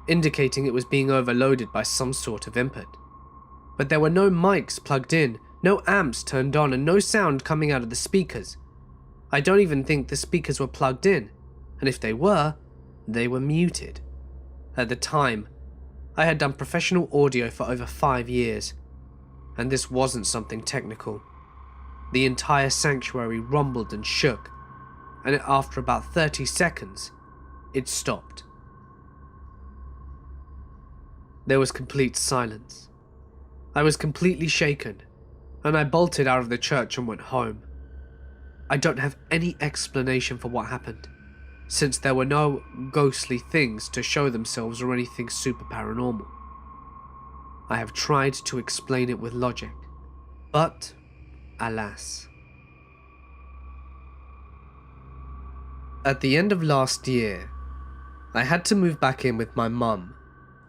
indicating it was being overloaded by some sort of input. But there were no mics plugged in, no amps turned on, and no sound coming out of the speakers. I don't even think the speakers were plugged in, and if they were muted. At the time, I had done professional audio for over 5 years, and this wasn't something technical. The entire sanctuary rumbled and shook, and after about 30 seconds, it stopped. There was complete silence. I was completely shaken, and I bolted out of the church and went home. I don't have any explanation for what happened, since there were no ghostly things to show themselves or anything super paranormal. I have tried to explain it with logic, but alas. At the end of last year, I had to move back in with my mum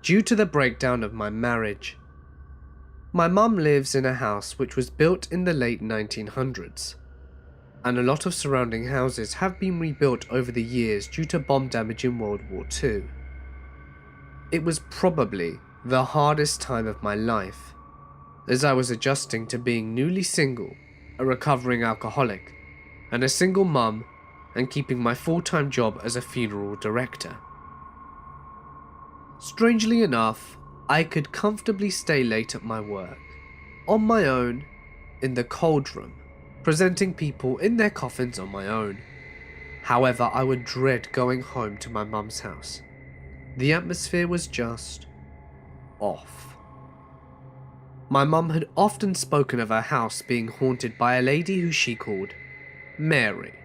due to the breakdown of my marriage. My mum lives in a house which was built in the late 1900s, and a lot of surrounding houses have been rebuilt over the years due to bomb damage in World War II. It was probably the hardest time of my life, as I was adjusting to being newly single, a recovering alcoholic, and a single mum, and keeping my full-time job as a funeral director. Strangely enough, I could comfortably stay late at my work, on my own, in the cold room, presenting people in their coffins on my own. However, I would dread going home to my mum's house. The atmosphere was just off. My mum had often spoken of her house being haunted by a lady who she called Mary,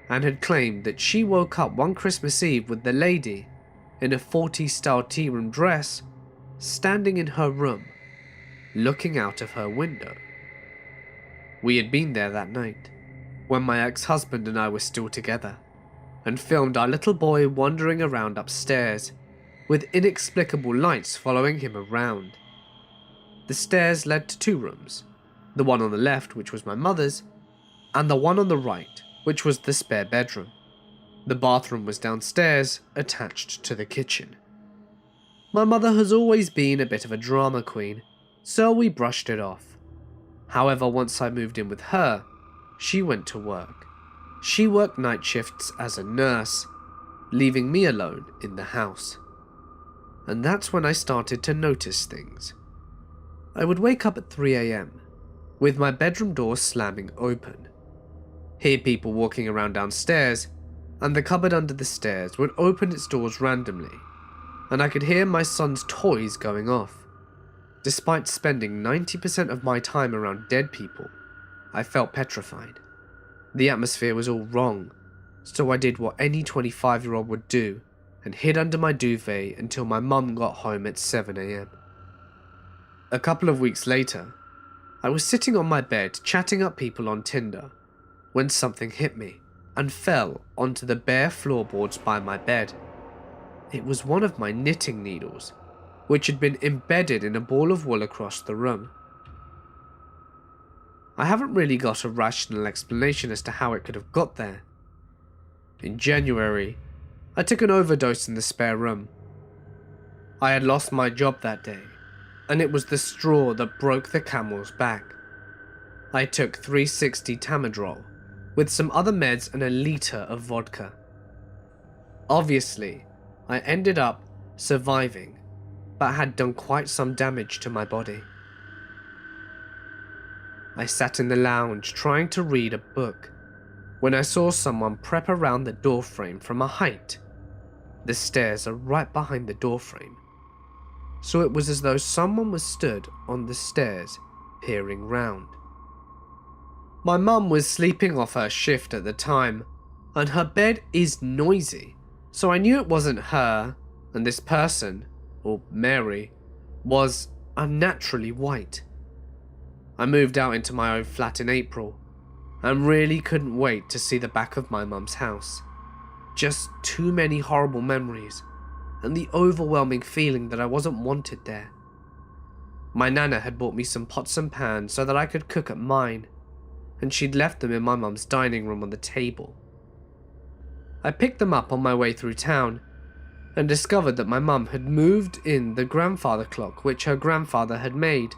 and had claimed that she woke up one Christmas Eve with the lady, in a 40s style tea room dress, standing in her room, looking out of her window. We had been there that night, when my ex-husband and I were still together, and filmed our little boy wandering around upstairs, with inexplicable lights following him around. The stairs led to 2 rooms, the one on the left, which was my mother's, and the one on the right, which was the spare bedroom. The bathroom was downstairs, attached to the kitchen. My mother has always been a bit of a drama queen, so we brushed it off. However, once I moved in with her, she went to work. She worked night shifts as a nurse, leaving me alone in the house. And that's when I started to notice things. I would wake up at 3 AM, with my bedroom door slamming open, hear people walking around downstairs, and the cupboard under the stairs would open its doors randomly, and I could hear my son's toys going off. Despite spending 90% of my time around dead people, I felt petrified. The atmosphere was all wrong, so I did what any 25-year-old would do and hid under my duvet until my mum got home at 7 AM. A couple of weeks later, I was sitting on my bed chatting up people on Tinder when something hit me and fell onto the bare floorboards by my bed. It was one of my knitting needles, which had been embedded in a ball of wool across the room. I haven't really got a rational explanation as to how it could have got there. In January, I took an overdose in the spare room. I had lost my job that day, and it was the straw that broke the camel's back. I took 360 Tamadrol, with some other meds and a litre of vodka. Obviously, I ended up surviving, but had done quite some damage to my body. I sat in the lounge trying to read a book when I saw someone prep around the doorframe from a height. The stairs are right behind the doorframe, so it was as though someone was stood on the stairs peering round. My mum was sleeping off her shift at the time, and her bed is noisy, so I knew it wasn't her, and this person, or Mary, was unnaturally white. I moved out into my own flat in April, and really couldn't wait to see the back of my mum's house. Just too many horrible memories, and the overwhelming feeling that I wasn't wanted there. My nana had bought me some pots and pans so that I could cook at mine, and she'd left them in my mum's dining room on the table. I picked them up on my way through town, and discovered that my mum had moved in the grandfather clock which her grandfather had made,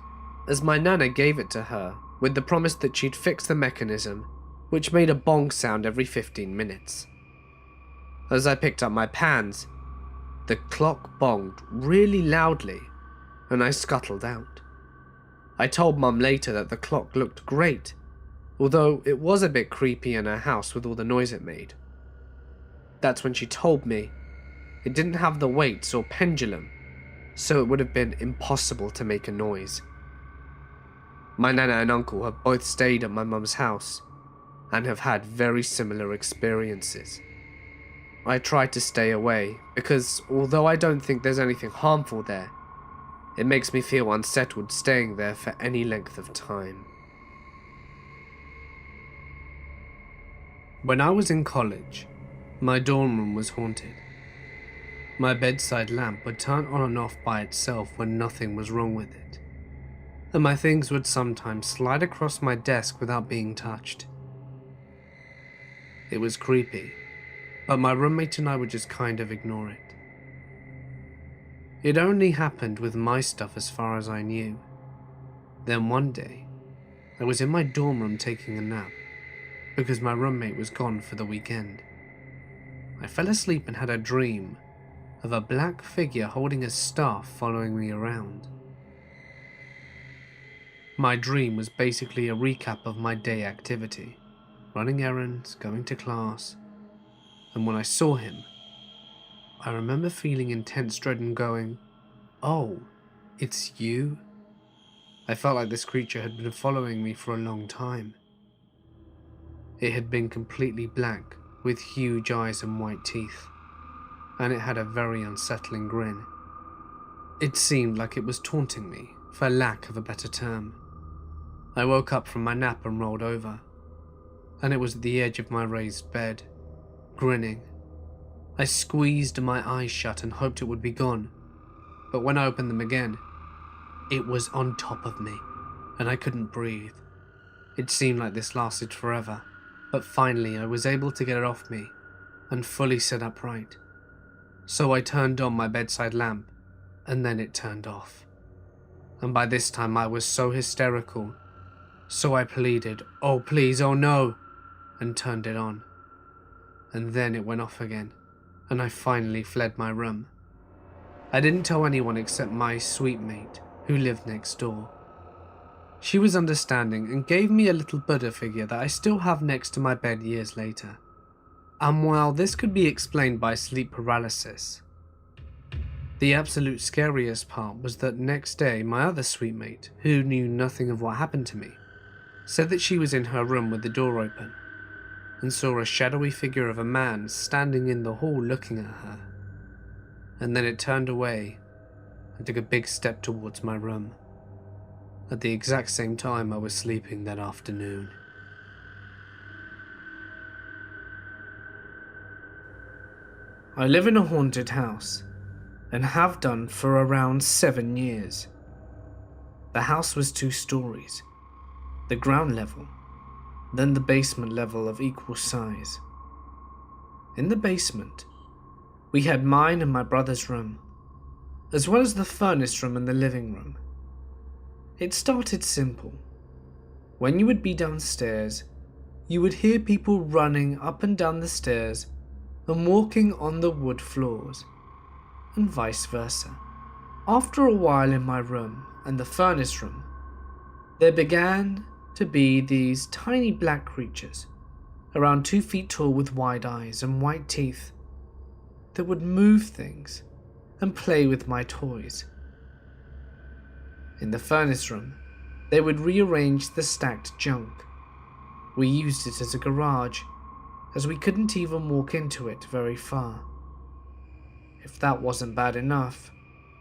as my nana gave it to her with the promise that she'd fix the mechanism, which made a bong sound every 15 minutes. As I picked up my pans, the clock bonged really loudly, and I scuttled out. I told Mum later that the clock looked great, although it was a bit creepy in her house with all the noise it made. That's when she told me it didn't have the weights or pendulum, so it would have been impossible to make a noise. My nana and uncle have both stayed at my mum's house and have had very similar experiences. I try to stay away because although I don't think there's anything harmful there, it makes me feel unsettled staying there for any length of time. When I was in college, my dorm room was haunted. My bedside lamp would turn on and off by itself when nothing was wrong with it, and my things would sometimes slide across my desk without being touched. It was creepy, but my roommate and I would just kind of ignore it. It only happened with my stuff as far as I knew. Then one day, I was in my dorm room taking a nap, because my roommate was gone for the weekend. I fell asleep and had a dream of a black figure holding a staff following me around. My dream was basically a recap of my day activity, running errands, going to class, and when I saw him, I remember feeling intense dread and going, "Oh, it's you?" I felt like this creature had been following me for a long time. It had been completely black, with huge eyes and white teeth, and it had a very unsettling grin. It seemed like it was taunting me, for lack of a better term. I woke up from my nap and rolled over, and it was at the edge of my raised bed, grinning. I squeezed my eyes shut and hoped it would be gone, but when I opened them again, it was on top of me, and I couldn't breathe. It seemed like this lasted forever, but finally I was able to get it off me and fully sit upright. So I turned on my bedside lamp, and then it turned off. And by this time I was so hysterical, so I pleaded, "Oh please, oh no," and turned it on. And then it went off again, and I finally fled my room. I didn't tell anyone except my sweet mate, who lived next door. She was understanding and gave me a little Buddha figure that I still have next to my bed years later. And while this could be explained by sleep paralysis, the absolute scariest part was that next day my other sweet mate, who knew nothing of what happened to me, said that she was in her room with the door open and saw a shadowy figure of a man standing in the hall looking at her. And then it turned away and took a big step towards my room, at the exact same time I was sleeping that afternoon. I live in a haunted house, and have done for around 7 years. The house was 2 stories, the ground level, then the basement level of equal size. In the basement, we had mine and my brother's room, as well as the furnace room and the living room. It started simple. When you would be downstairs, you would hear people running up and down the stairs and walking on the wood floors, and vice versa. After a while in my room and the furnace room, there began to be these tiny black creatures, around 2 feet tall with wide eyes and white teeth, that would move things and play with my toys. In the furnace room, they would rearrange the stacked junk. We used it as a garage, as we couldn't even walk into it very far. If that wasn't bad enough,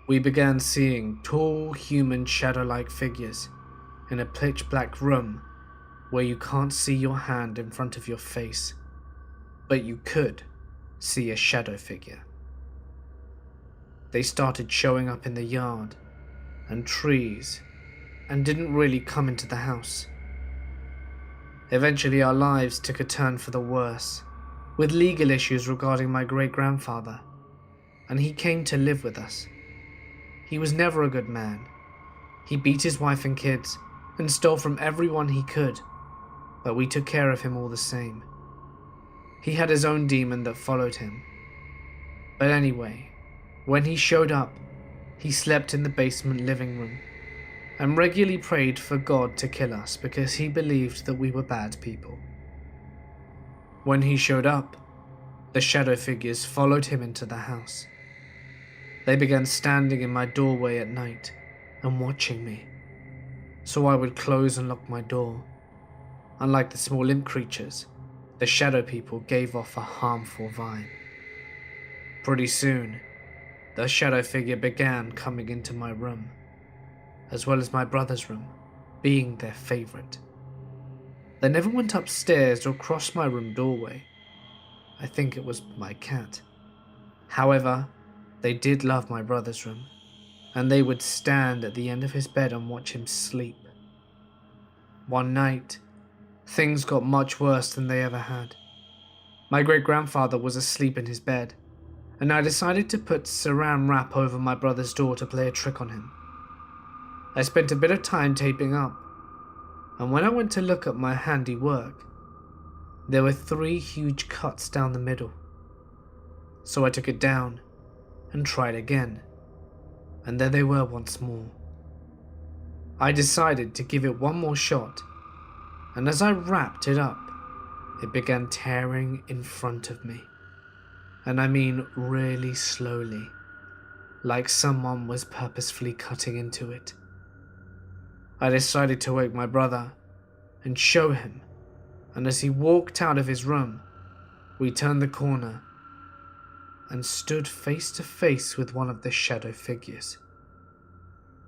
we began seeing tall human shadow-like figures in a pitch-black room where you can't see your hand in front of your face, but you could see a shadow figure. They started showing up in the yard and trees and didn't really come into the house. Eventually our lives took a turn for the worse, with legal issues regarding my great-grandfather, and he came to live with us. He was never a good man. He beat his wife and kids and stole from everyone he could, but we took care of him all the same. He had his own demon that followed him. But anyway, when he showed up, he slept in the basement living room and regularly prayed for God to kill us because he believed that we were bad people. When he showed up, the shadow figures followed him into the house. They began standing in my doorway at night and watching me, so I would close and lock my door. Unlike the small imp creatures, the shadow people gave off a harmful vibe. Pretty soon, the shadow figure began coming into my room, as well as my brother's room, being their favorite. They never went upstairs or crossed my room doorway. I think it was my cat. However, they did love my brother's room, and they would stand at the end of his bed and watch him sleep. One night, things got much worse than they ever had. My great-grandfather was asleep in his bed, and I decided to put saran wrap over my brother's door to play a trick on him. I spent a bit of time taping up, and when I went to look at my handiwork, there were 3 huge cuts down the middle. So I took it down and tried again, and there they were once more. I decided to give it one more shot, and as I wrapped it up, it began tearing in front of me. And I mean really slowly, like someone was purposefully cutting into it. I decided to wake my brother and show him, and as he walked out of his room, we turned the corner and stood face to face with one of the shadow figures.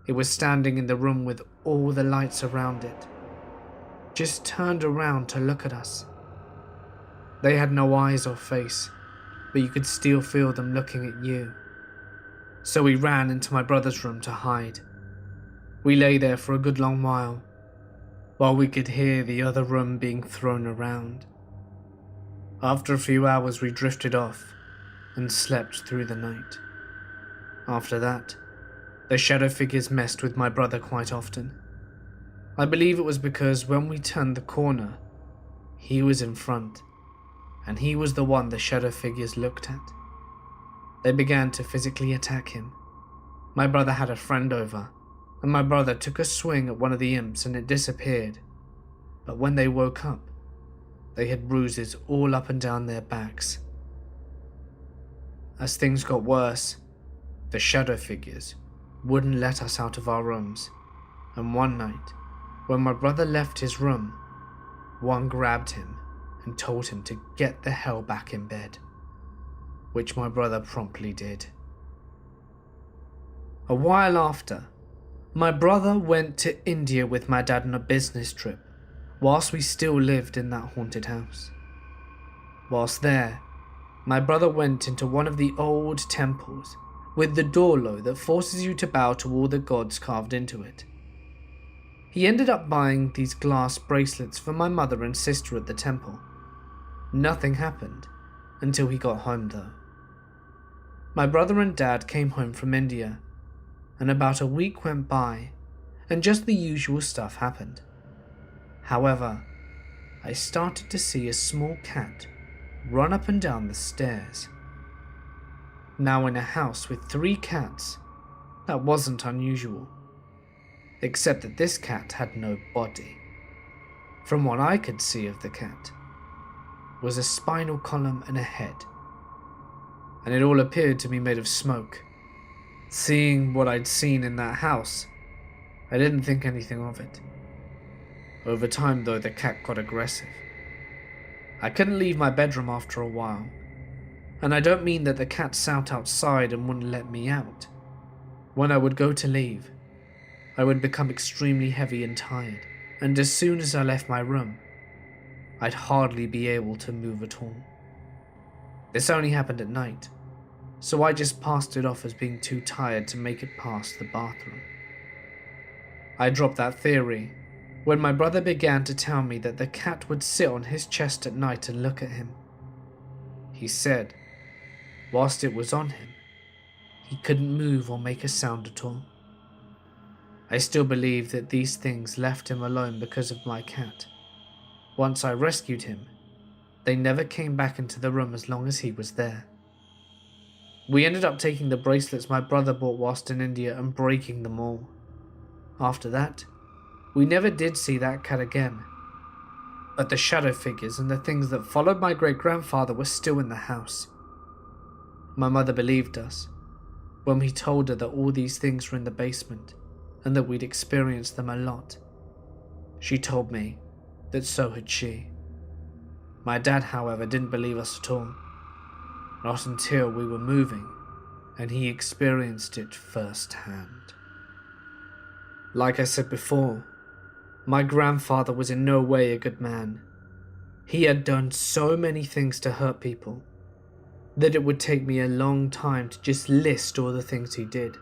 It was standing in the room with all the lights around it, just turned around to look at us. They had no eyes or face, but you could still feel them looking at you. So we ran into my brother's room to hide. We lay there for a good long while we could hear the other room being thrown around. After a few hours we drifted off and slept through the night. After that, the shadow figures messed with my brother quite often. I believe it was because when we turned the corner, he was in front, and he was the one the shadow figures looked at. They began to physically attack him. My brother had a friend over, and my brother took a swing at one of the imps and it disappeared. But when they woke up, they had bruises all up and down their backs. As things got worse, the shadow figures wouldn't let us out of our rooms, and one night, when my brother left his room, one grabbed him and told him to get the hell back in bed, which my brother promptly did. A while after, my brother went to India with my dad on a business trip, whilst we still lived in that haunted house. Whilst there, my brother went into one of the old temples with the door low that forces you to bow to all the gods carved into it. He ended up buying these glass bracelets for my mother and sister at the temple. Nothing happened until he got home though. My brother and dad came home from India, and about a week went by and just the usual stuff happened. However, I started to see a small cat run up and down the stairs. Now in a house with 3 cats, that wasn't unusual, except that this cat had no body. from what I could see of the cat, was a spinal column and a head, and it all appeared to be made of smoke. Seeing what I'd seen in that house, I didn't think anything of it. Over time, though, the cat got aggressive. I couldn't leave my bedroom after a while, and I don't mean that the cat sat outside and wouldn't let me out. When I would go to leave, I would become extremely heavy and tired, and as soon as I left my room, I'd hardly be able to move at all. This only happened at night, so I just passed it off as being too tired to make it past the bathroom. I dropped that theory when my brother began to tell me that the cat would sit on his chest at night and look at him. He said, whilst it was on him, he couldn't move or make a sound at all. I still believe that these things left him alone because of my cat. Once I rescued him, they never came back into the room as long as he was there. We ended up taking the bracelets my brother bought whilst in India and breaking them all. After that, we never did see that cat again. But the shadow figures and the things that followed my great-grandfather were still in the house. My mother believed us when we told her that all these things were in the basement and that we'd experienced them a lot. She told me that so had she. My dad, however, didn't believe us at all. Not until we were moving and he experienced it firsthand. Like I said before, my grandfather was in no way a good man. He had done so many things to hurt people that it would take me a long time to just list all the things he did.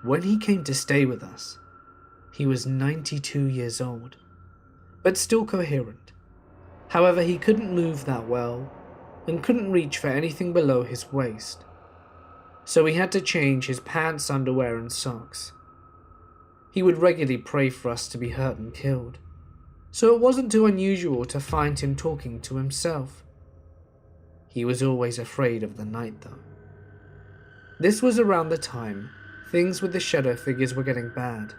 When he came to stay with us, he was 92 years old, but still coherent. However, he couldn't move that well and couldn't reach for anything below his waist, so he had to change his pants, underwear and socks. He would regularly pray for us to be hurt and killed, so it wasn't too unusual to find him talking to himself. He was always afraid of the night though. This was around the time things with the shadow figures were getting bad,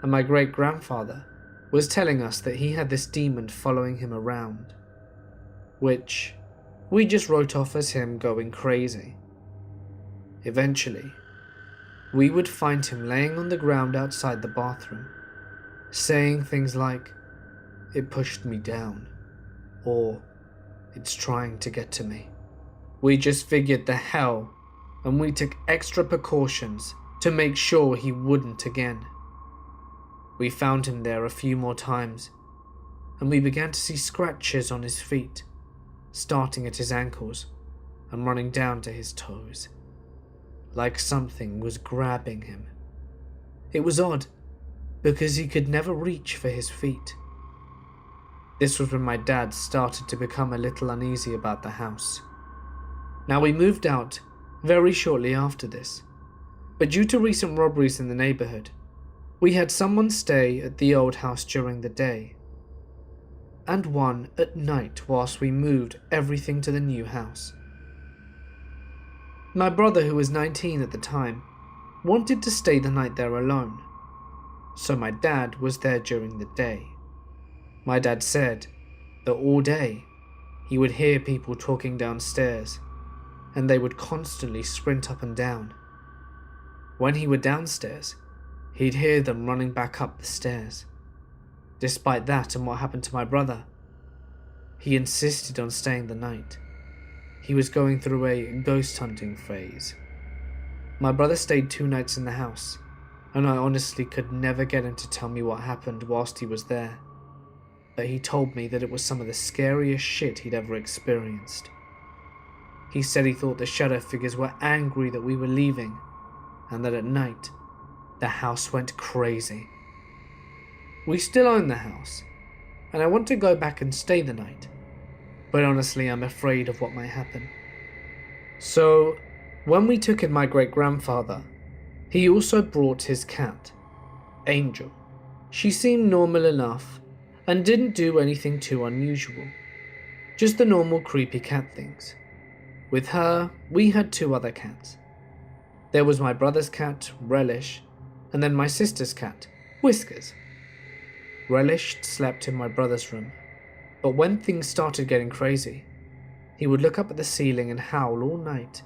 and my great-grandfather was telling us that he had this demon following him around, which we just wrote off as him going crazy. Eventually, we would find him laying on the ground outside the bathroom, saying things like, "It pushed me down," or "It's trying to get to me." We just figured the hell, and we took extra precautions to make sure he wouldn't again. We found him there a few more times, and we began to see scratches on his feet, starting at his ankles and running down to his toes, like something was grabbing him. It was odd, because he could never reach for his feet. This was when my dad started to become a little uneasy about the house. Now, we moved out very shortly after this, but due to recent robberies in the neighborhood, we had someone stay at the old house during the day, and one at night whilst we moved everything to the new house. My brother, who was 19 at the time, wanted to stay the night there alone, so my dad was there during the day. My dad said that all day he would hear people talking downstairs, and they would constantly sprint up and down. When he were downstairs, he'd hear them running back up the stairs. Despite that and what happened to my brother, he insisted on staying the night. He was going through a ghost hunting phase. My brother stayed 2 nights in the house, and I honestly could never get him to tell me what happened whilst he was there. But he told me that it was some of the scariest shit he'd ever experienced. He said he thought the shadow figures were angry that we were leaving, and that at night, the house went crazy. We still own the house, and I want to go back and stay the night, but honestly I'm afraid of what might happen. So, when we took in my great-grandfather, he also brought his cat, Angel. She seemed normal enough, and didn't do anything too unusual, just the normal creepy cat things. With her, we had 2 other cats. There was my brother's cat, Relish, and then my sister's cat, Whiskers. relished slept in my brother's room, but when things started getting crazy, he would look up at the ceiling and howl all night,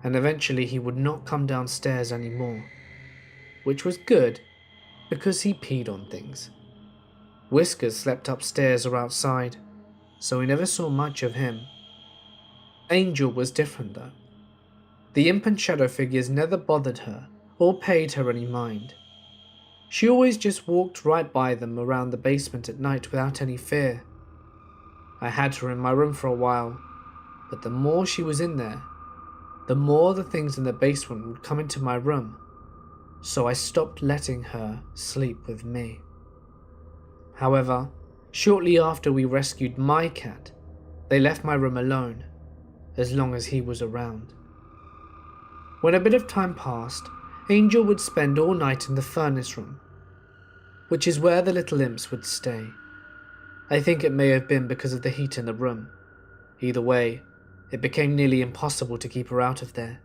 and eventually he would not come downstairs anymore, which was good because he peed on things. Whiskers slept upstairs or outside, so we never saw much of him. Angel was different though. The imp and shadow figures never bothered her or paid her any mind. She always just walked right by them around the basement at night without any fear. I had her in my room for a while, but the more she was in there, the more the things in the basement would come into my room, so I stopped letting her sleep with me. However, shortly after we rescued my cat, they left my room alone, as long as he was around. When a bit of time passed, Angel would spend all night in the furnace room, which is where the little imps would stay. I think it may have been because of the heat in the room. Either way, it became nearly impossible to keep her out of there.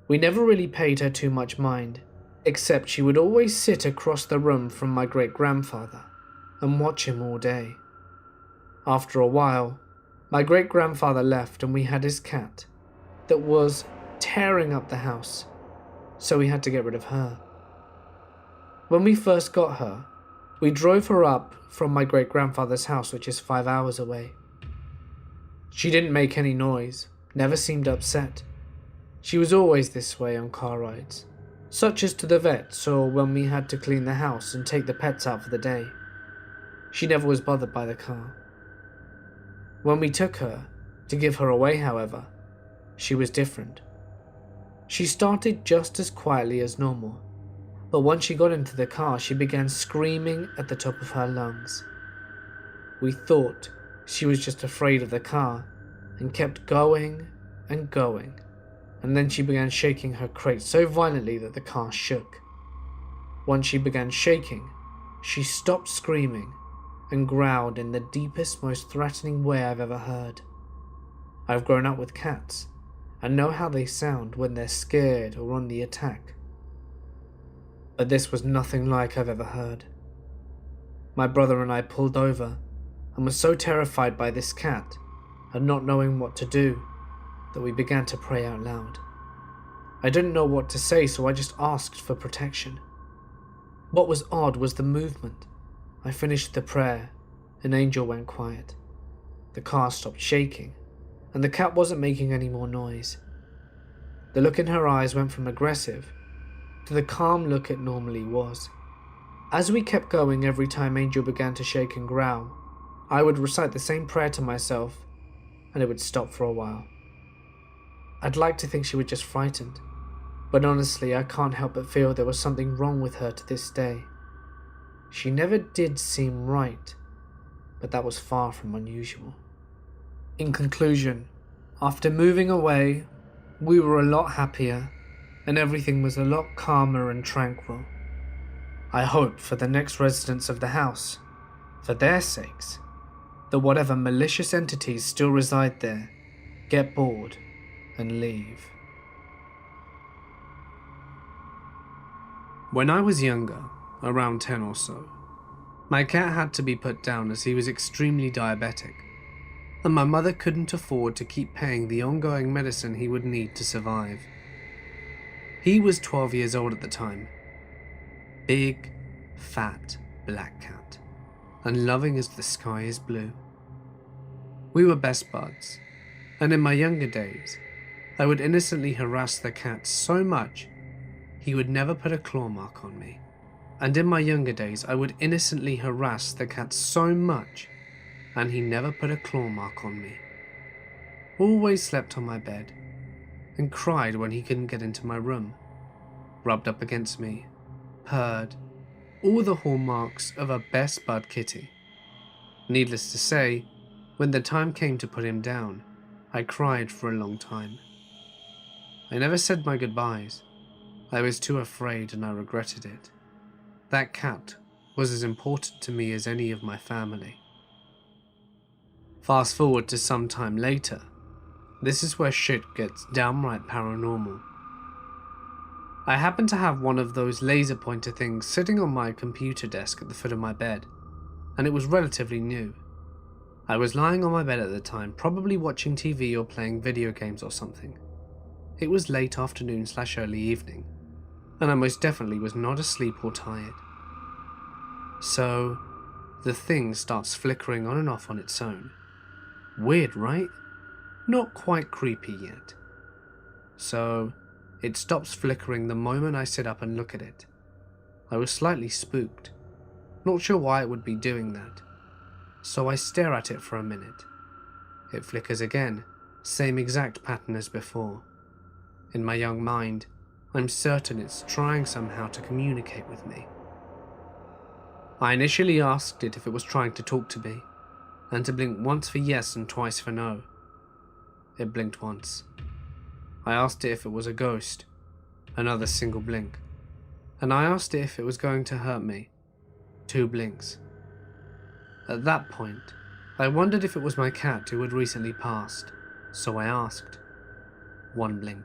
We never really paid her too much mind, except she would always sit across the room from my great-grandfather and watch him all day. After a while, my great-grandfather left and we had his cat that was tearing up the house, so we had to get rid of her. When we first got her, we drove her up from my great-grandfather's house, which is 5 hours away. She didn't make any noise, never seemed upset. She was always this way on car rides, such as to the vets or when we had to clean the house and take the pets out for the day. She never was bothered by the car. When we took her to give her away, however, she was different. She started just as quietly as normal, but once she got into the car, she began screaming at the top of her lungs. We thought she was just afraid of the car and kept going and going, and then she began shaking her crate so violently that the car shook. Once she began shaking, she stopped screaming and growled in the deepest, most threatening way I've ever heard. I've grown up with cats and know how they sound when they're scared or on the attack. But this was nothing like I've ever heard. My brother and I pulled over and were so terrified by this cat and not knowing what to do that we began to pray out loud. I didn't know what to say, so I just asked for protection. What was odd was the movement. I finished the prayer and Angel went quiet. The car stopped shaking and the cat wasn't making any more noise. The look in her eyes went from aggressive to the calm look it normally was. As we kept going, every time Angel began to shake and growl, I would recite the same prayer to myself and it would stop for a while. I'd like to think she was just frightened, but honestly I can't help but feel there was something wrong with her to this day. She never did seem right, but that was far from unusual. In conclusion, after moving away, we were a lot happier and everything was a lot calmer and tranquil. I hope for the next residents of the house, for their sakes, that whatever malicious entities still reside there get bored and leave. When I was younger, around 10 or so, my cat had to be put down as he was extremely diabetic, and my mother couldn't afford to keep paying the ongoing medicine he would need to survive. He was 12 years old at the time. Big, fat, black cat, and loving as the sky is blue. We were best buds, and in my younger days, I would innocently harass the cat so much he would never put a claw mark on me. And in my younger days, I would innocently harass the cat so much and he never put a claw mark on me. Always slept on my bed and cried when he couldn't get into my room. Rubbed up against me, purred, all the hallmarks of a best bud kitty. Needless to say, when the time came to put him down, I cried for a long time. I never said my goodbyes. I was too afraid and I regretted it. That cat was as important to me as any of my family. Fast forward to some time later. This is where shit gets downright paranormal. I happened to have one of those laser pointer things sitting on my computer desk at the foot of my bed. and it was relatively new. I was lying on my bed at the time, probably watching TV or playing video games or something. It was late afternoon/early evening, and I most definitely was not asleep or tired. So, the thing starts flickering on and off on its own. Weird, right? Not quite creepy yet. So, it stops flickering the moment I sit up and look at it. I was slightly spooked, not sure why it would be doing that. So I stare at it for a minute. It flickers again, same exact pattern as before. In my young mind, I'm certain it's trying somehow to communicate with me. I initially asked it if it was trying to talk to me, and to blink once for yes and twice for no. It blinked once. I asked it if it was a ghost, another single blink, and I asked it if it was going to hurt me, 2 blinks. At that point, I wondered if it was my cat who had recently passed, so I asked. 1 blink.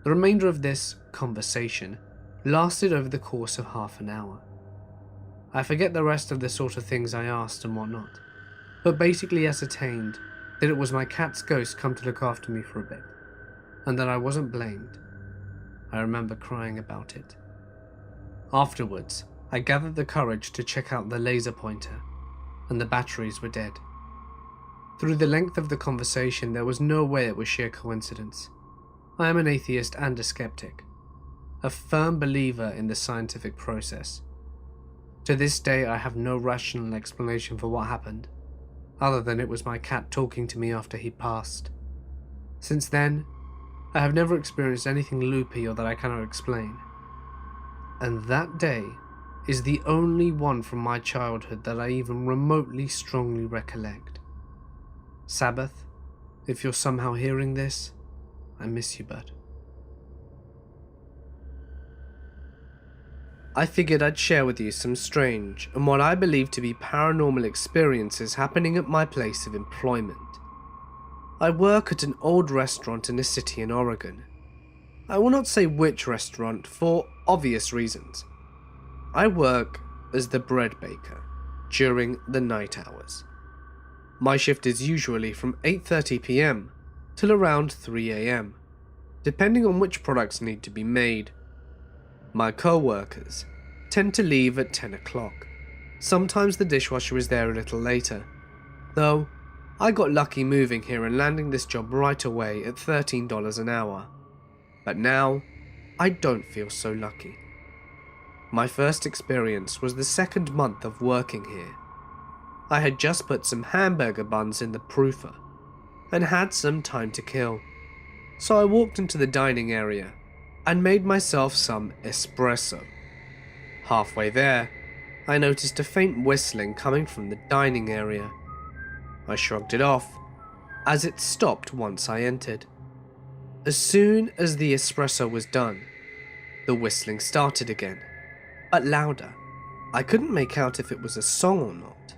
The remainder of this conversation lasted over the course of half an hour. I forget the rest of the sort of things I asked and whatnot, but basically ascertained that it was my cat's ghost come to look after me for a bit, and that I wasn't blamed. I remember crying about it. Afterwards, I gathered the courage to check out the laser pointer, and the batteries were dead. Through the length of the conversation, there was no way it was sheer coincidence. I am an atheist and a skeptic, a firm believer in the scientific process. To this day, I have no rational explanation for what happened, other than it was my cat talking to me after he passed. Since then, I have never experienced anything loopy or that I cannot explain. And that day is the only one from my childhood that I even remotely strongly recollect. Sabbath, if you're somehow hearing this, I miss you, bud. I figured I'd share with you some strange and what I believe to be paranormal experiences happening at my place of employment. I work at an old restaurant in a city in Oregon. I will not say which restaurant for obvious reasons. I work as the bread baker during the night hours. My shift is usually from 8:30 p.m. till around 3 a.m., depending on which products need to be made. My co-workers tend to leave at 10 o'clock. Sometimes the dishwasher is there a little later, though I got lucky moving here and landing this job right away at $13 an hour. But now, I don't feel so lucky. My first experience was the second month of working here. I had just put some hamburger buns in the proofer and had some time to kill, so I walked into the dining area and made myself some espresso. Halfway there, I noticed a faint whistling coming from the dining area. I shrugged it off, as it stopped once I entered. As soon as the espresso was done, the whistling started again, but louder. I couldn't make out if it was a song or not.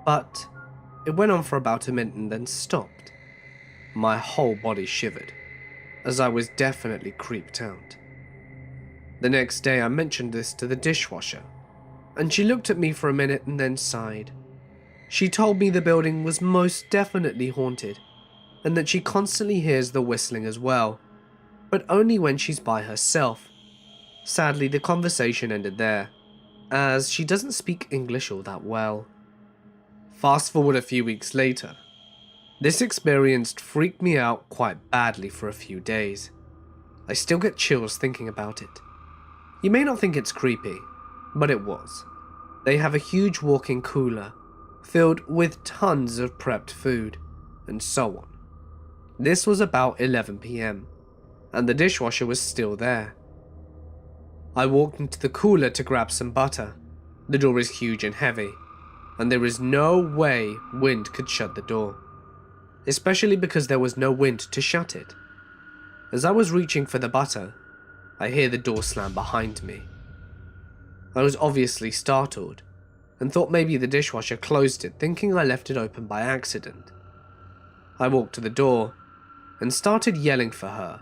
But it went on for about a minute and then stopped. My whole body shivered, as I was definitely creeped out. The next day I mentioned this to the dishwasher, and she looked at me for a minute and then sighed. She told me the building was most definitely haunted, and that she constantly hears the whistling as well, but only when she's by herself. Sadly, the conversation ended there, as she doesn't speak English all that well. Fast forward a few weeks later. This experience freaked me out quite badly for a few days. I still get chills thinking about it. You may not think it's creepy, but it was. They have a huge walk-in cooler, filled with tons of prepped food, and so on. This was about 11 p.m, and the dishwasher was still there. I walked into the cooler to grab some butter. The door is huge and heavy, and there is no way wind could shut the door, especially because there was no wind to shut it. As I was reaching for the butter, I hear the door slam behind me. I was obviously startled, and thought maybe the dishwasher closed it, thinking I left it open by accident. I walked to the door, and started yelling for her,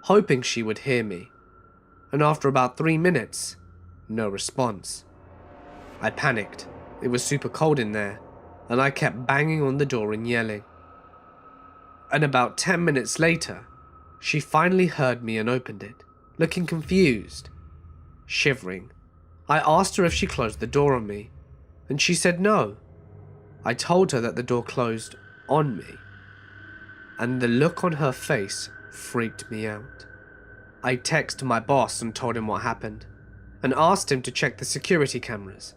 hoping she would hear me, and after about 3 minutes, no response. I panicked. It was super cold in there, and I kept banging on the door and yelling. And about 10 minutes later, she finally heard me and opened it, looking confused. Shivering, I asked her if she closed the door on me, and she said no. I told her that the door closed on me, and the look on her face freaked me out. I texted my boss and told him what happened, and asked him to check the security cameras.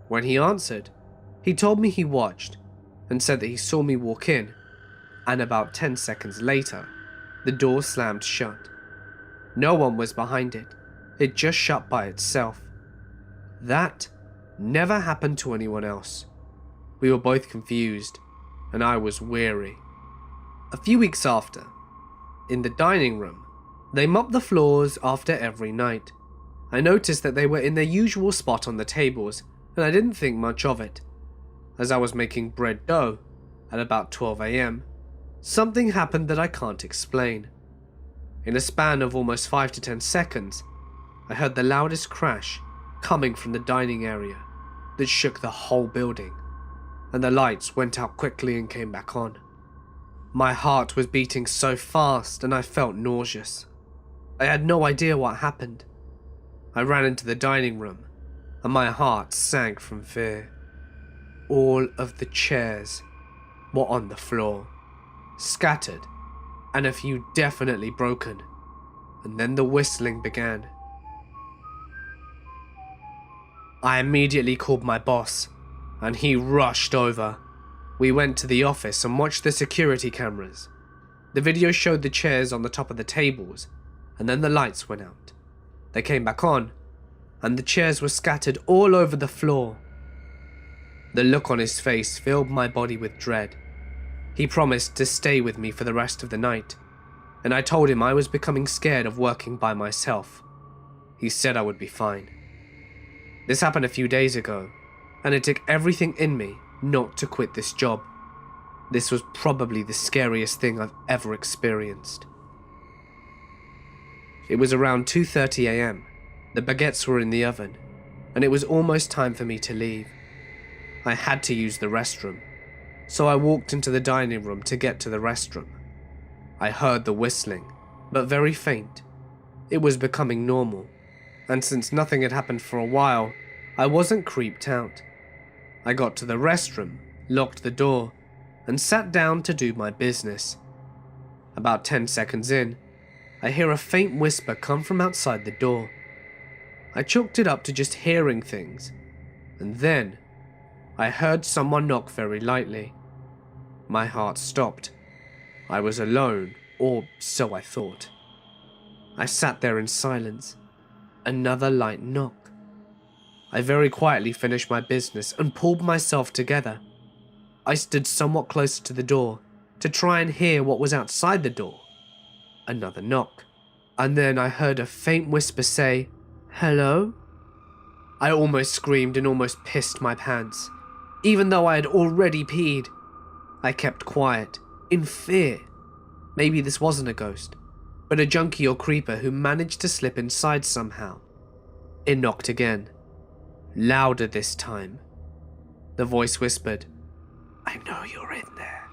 When he answered, he told me he watched, and said that he saw me walk in, and about 10 seconds later, the door slammed shut. No one was behind it. It just shut by itself. That never happened to anyone else. We were both confused, and I was weary. A few weeks after, in the dining room, they mopped the floors after every night. I noticed that they were in their usual spot on the tables, and I didn't think much of it. As I was making bread dough at about 12 AM, something happened that I can't explain. In a span of almost 5 to 10 seconds, I heard the loudest crash coming from the dining area that shook the whole building, and the lights went out quickly and came back on. My heart was beating so fast and I felt nauseous. I had no idea what happened. I ran into the dining room and my heart sank from fear. All of the chairs were on the floor, scattered, and a few definitely broken, and then the whistling began. I immediately called my boss, and he rushed over. We went to the office and watched the security cameras. The video showed the chairs on the top of the tables, and then the lights went out. They came back on, and the chairs were scattered all over the floor. The look on his face filled my body with dread. He promised to stay with me for the rest of the night, and I told him I was becoming scared of working by myself. He said I would be fine. This happened a few days ago, and it took everything in me not to quit this job. This was probably the scariest thing I've ever experienced. It was around 2:30 AM. The baguettes were in the oven, and it was almost time for me to leave. I had to use the restroom, so I walked into the dining room to get to the restroom. I heard the whistling, but very faint. It was becoming normal, and since nothing had happened for a while, I wasn't creeped out. I got to the restroom, locked the door, and sat down to do my business. About 10 seconds in, I hear a faint whisper come from outside the door. I chalked it up to just hearing things, and then I heard someone knock very lightly. My heart stopped. I was alone, or so I thought. I sat there in silence. Another light knock. I very quietly finished my business and pulled myself together. I stood somewhat closer to the door to try and hear what was outside the door. Another knock, and then I heard a faint whisper say, "Hello?" I almost screamed and almost pissed my pants, even though I had already peed. I kept quiet, in fear. Maybe this wasn't a ghost, but a junkie or creeper who managed to slip inside somehow. It knocked again, louder this time. The voice whispered, "I know you're in there."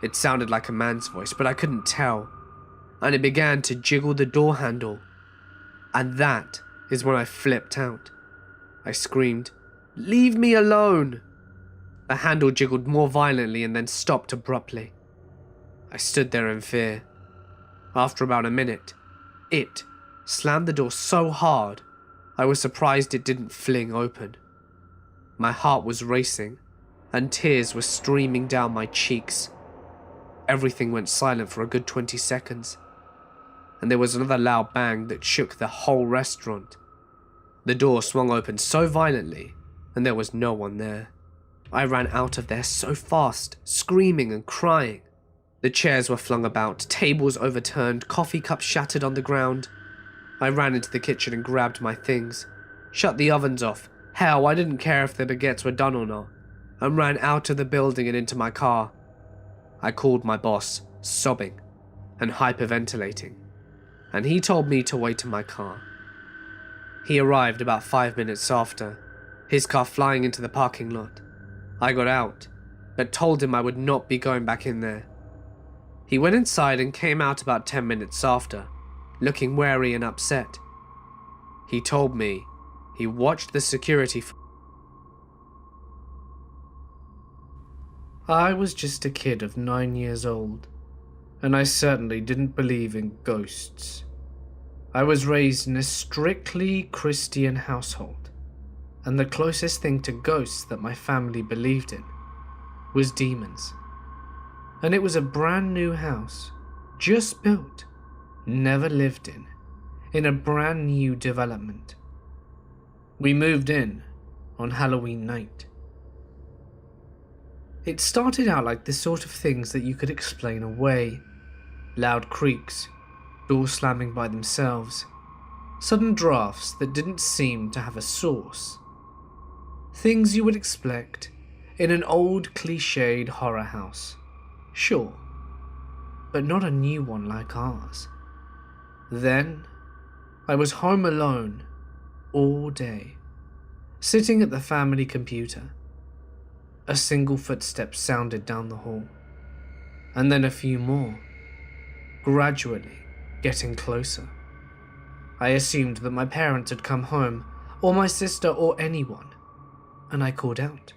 It sounded like a man's voice, but I couldn't tell, and it began to jiggle the door handle, and that is when I flipped out. I screamed, "Leave me alone!" The handle jiggled more violently and then stopped abruptly. I stood there in fear. After about a minute, it slammed the door so hard, I was surprised it didn't fling open. My heart was racing, and tears were streaming down my cheeks. Everything went silent for a good 20 seconds, and there was another loud bang that shook the whole restaurant. The door swung open so violently, and there was no one there. I ran out of there so fast, screaming and crying. The chairs were flung about, tables overturned, coffee cups shattered on the ground. I ran into the kitchen and grabbed my things, shut the ovens off. Hell, I didn't care if the baguettes were done or not, and ran out of the building and into my car. I called my boss, sobbing and hyperventilating, and he told me to wait in my car. He arrived about 5 minutes after. his car flying into the parking lot. I got out, but told him I would not be going back in there. He went inside and came out about 10 minutes after, looking wary and upset. He told me he watched the security. I was just a kid of 9 years old, and I certainly didn't believe in ghosts. I was raised in a strictly Christian household, and the closest thing to ghosts that my family believed in was demons. And it was a brand new house, just built, never lived in a brand new development. We moved in on Halloween night. It started out like the sort of things that you could explain away. Loud creaks, doors slamming by themselves, sudden drafts that didn't seem to have a source. Things you would expect in an old cliched horror house, sure, but not a new one like ours. Then, I was home alone all day, sitting at the family computer. A single footstep sounded down the hall, and then a few more, gradually getting closer. I assumed that my parents had come home, or my sister, or anyone, and I called out,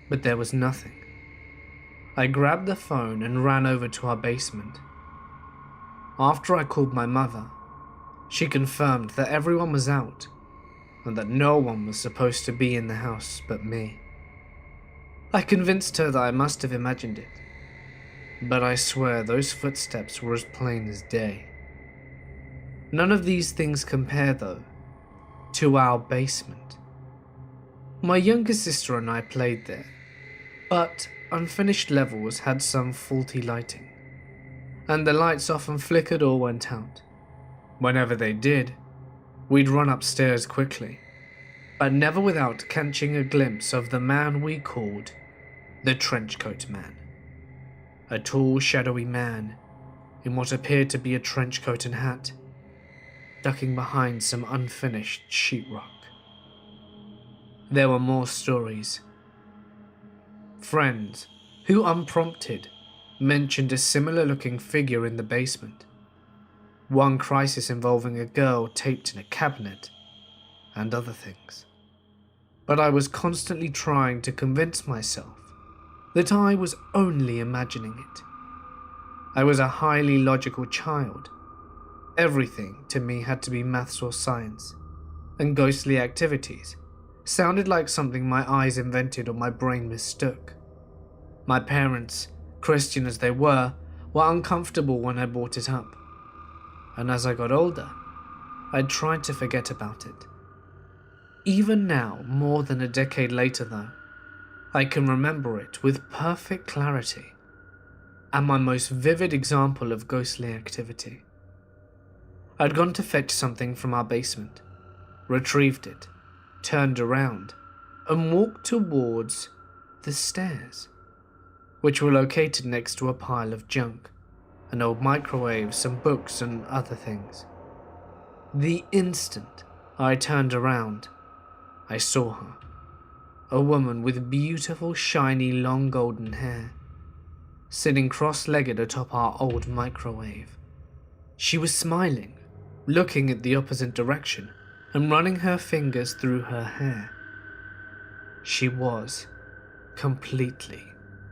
but there was nothing. I grabbed the phone and ran over to our basement. After I called my mother, she confirmed that everyone was out, and that no one was supposed to be in the house but me. I convinced her that I must have imagined it, but I swear those footsteps were as plain as day. None of these things compare, though, to our basement. My younger sister and I played there, but unfinished levels had some faulty lighting, and the lights often flickered or went out. Whenever they did, we'd run upstairs quickly, but never without catching a glimpse of the man we called the Trenchcoat Man. A tall, shadowy man in what appeared to be a trench coat and hat, ducking behind some unfinished sheetrock. There were more stories. Friends who, unprompted, mentioned a similar-looking figure in the basement. One crisis involving a girl taped in a cabinet, and other things. But I was constantly trying to convince myself that I was only imagining it. I was a highly logical child. Everything to me had to be maths or science, and ghostly activities sounded like something my eyes invented or my brain mistook. My parents, Christian as they were uncomfortable when I brought it up, and as I got older, I tried to forget about it. Even now, more than a decade later though, I can remember it with perfect clarity, and my most vivid example of ghostly activity. I'd gone to fetch something from our basement, retrieved it, turned around, and walked towards the stairs, which were located next to a pile of junk, an old microwave, some books, and other things. The instant I turned around, I saw her. A woman with beautiful, shiny, long golden hair, sitting cross-legged atop our old microwave. She was smiling, looking at the opposite direction, and running her fingers through her hair. She was completely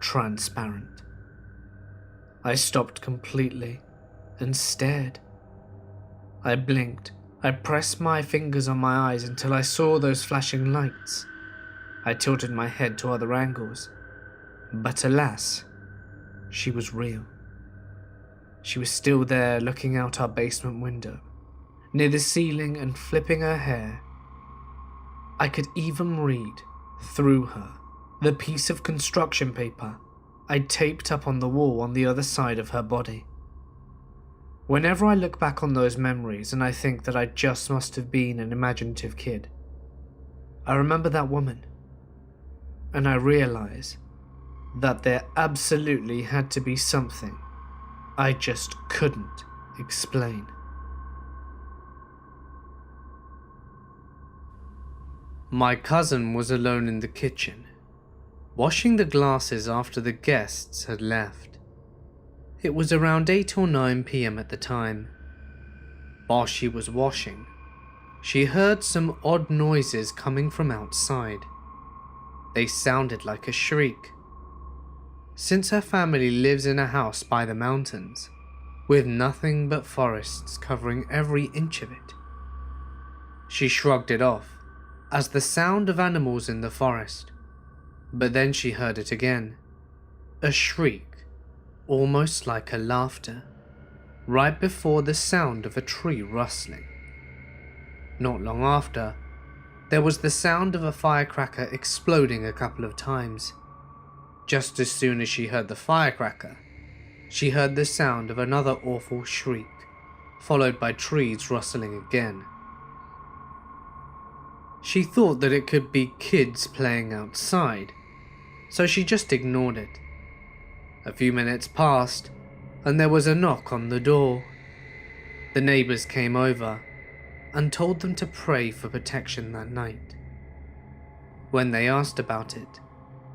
transparent. I stopped completely and stared. I blinked. I pressed my fingers on my eyes until I saw those flashing lights. I tilted my head to other angles, but alas, she was real. She was still there looking out our basement window, near the ceiling and flipping her hair. I could even read, through her, the piece of construction paper I'd taped up on the wall on the other side of her body. Whenever I look back on those memories and I think that I just must have been an imaginative kid, I remember that woman, and I realize that there absolutely had to be something I just couldn't explain. My cousin was alone in the kitchen, washing the glasses after the guests had left. It was around 8 or 9 p.m. at the time. While she was washing, she heard some odd noises coming from outside. They sounded like a shriek. Since her family lives in a house by the mountains, with nothing but forests covering every inch of it, she shrugged it off as the sound of animals in the forest. But then she heard it again, a shriek, almost like a laughter, right before the sound of a tree rustling. Not long after, there was the sound of a firecracker exploding a couple of times. Just as soon as she heard the firecracker, she heard the sound of another awful shriek, followed by trees rustling again. She thought that it could be kids playing outside, so she just ignored it. A few minutes passed, and there was a knock on the door. The neighbors came over and told them to pray for protection that night. When they asked about it,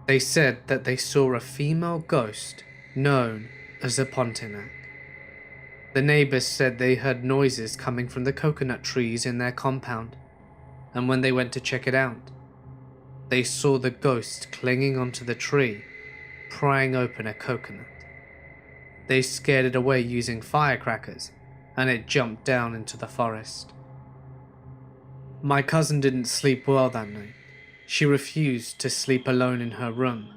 they said that they saw a female ghost known as a Pontiac. The neighbors said they heard noises coming from the coconut trees in their compound, and when they went to check it out, they saw the ghost clinging onto the tree, prying open a coconut. They scared it away using firecrackers, and it jumped down into the forest. My cousin didn't sleep well that night. She refused to sleep alone in her room,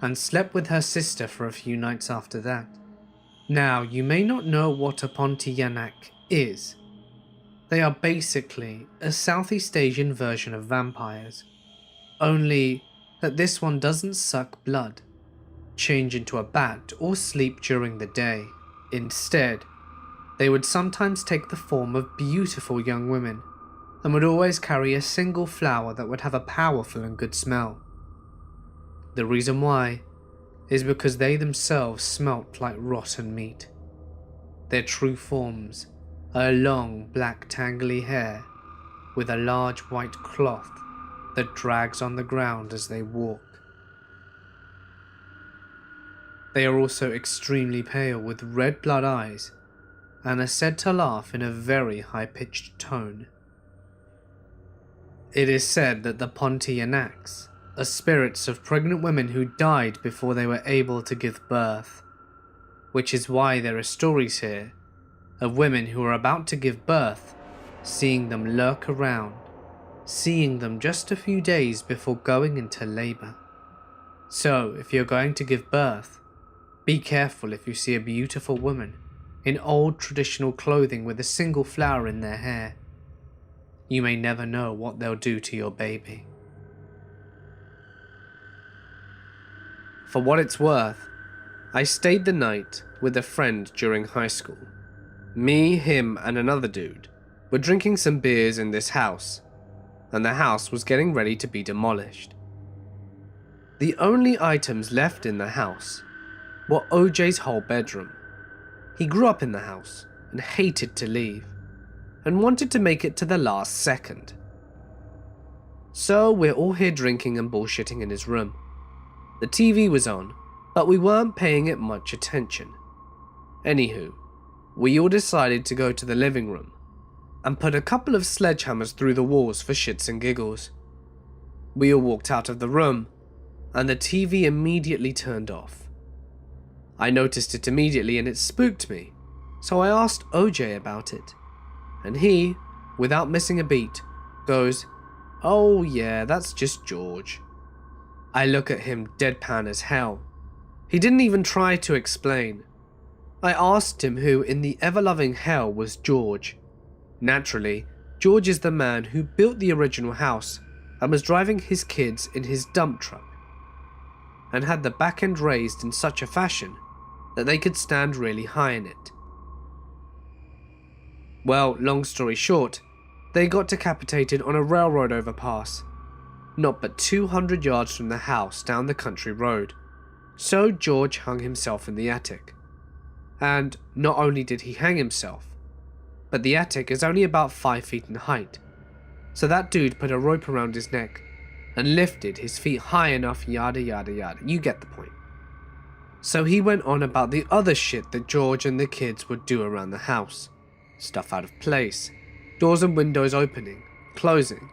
and slept with her sister for a few nights after that. Now, you may not know what a Pontianak is. They are basically a Southeast Asian version of vampires, only that this one doesn't suck blood, change into a bat, or sleep during the day. Instead, they would sometimes take the form of beautiful young women, and would always carry a single flower that would have a powerful and good smell. The reason why is because they themselves smelt like rotten meat. Their true forms are long black tangly hair with a large white cloth that drags on the ground as they walk. They are also extremely pale with red blood eyes and are said to laugh in a very high-pitched tone. It is said that the Pontianacs are spirits of pregnant women who died before they were able to give birth, which is why there are stories here of women who are about to give birth, seeing them lurk around, seeing them just a few days before going into labor. So, if you're going to give birth, be careful if you see a beautiful woman in old traditional clothing with a single flower in their hair. You may never know what they'll do to your baby. For what it's worth, I stayed the night with a friend during high school. Me, him, and another dude were drinking some beers in this house, and the house was getting ready to be demolished. The only items left in the house were OJ's whole bedroom. He grew up in the house and hated to leave, and wanted to make it to the last second. So we're all here drinking and bullshitting in his room. The TV was on, but we weren't paying it much attention. Anywho, we all decided to go to the living room and put a couple of sledgehammers through the walls for shits and giggles. We all walked out of the room, and the TV immediately turned off. I noticed it immediately and it spooked me, so I asked OJ about it. And he, without missing a beat, goes, "Oh yeah, that's just George." I look at him deadpan as hell. He didn't even try to explain. I asked him who in the ever-loving hell was George. Naturally, George is the man who built the original house and was driving his kids in his dump truck, and had the back end raised in such a fashion that they could stand really high in it. Well, long story short, they got decapitated on a railroad overpass, not but 200 yards from the house down the country road. So George hung himself in the attic. And not only did he hang himself, but the attic is only about 5 feet in height. So that dude put a rope around his neck and lifted his feet high enough, yada yada yada. You get the point. So he went on about the other shit that George and the kids would do around the house. Stuff out of place, doors and windows opening, closing.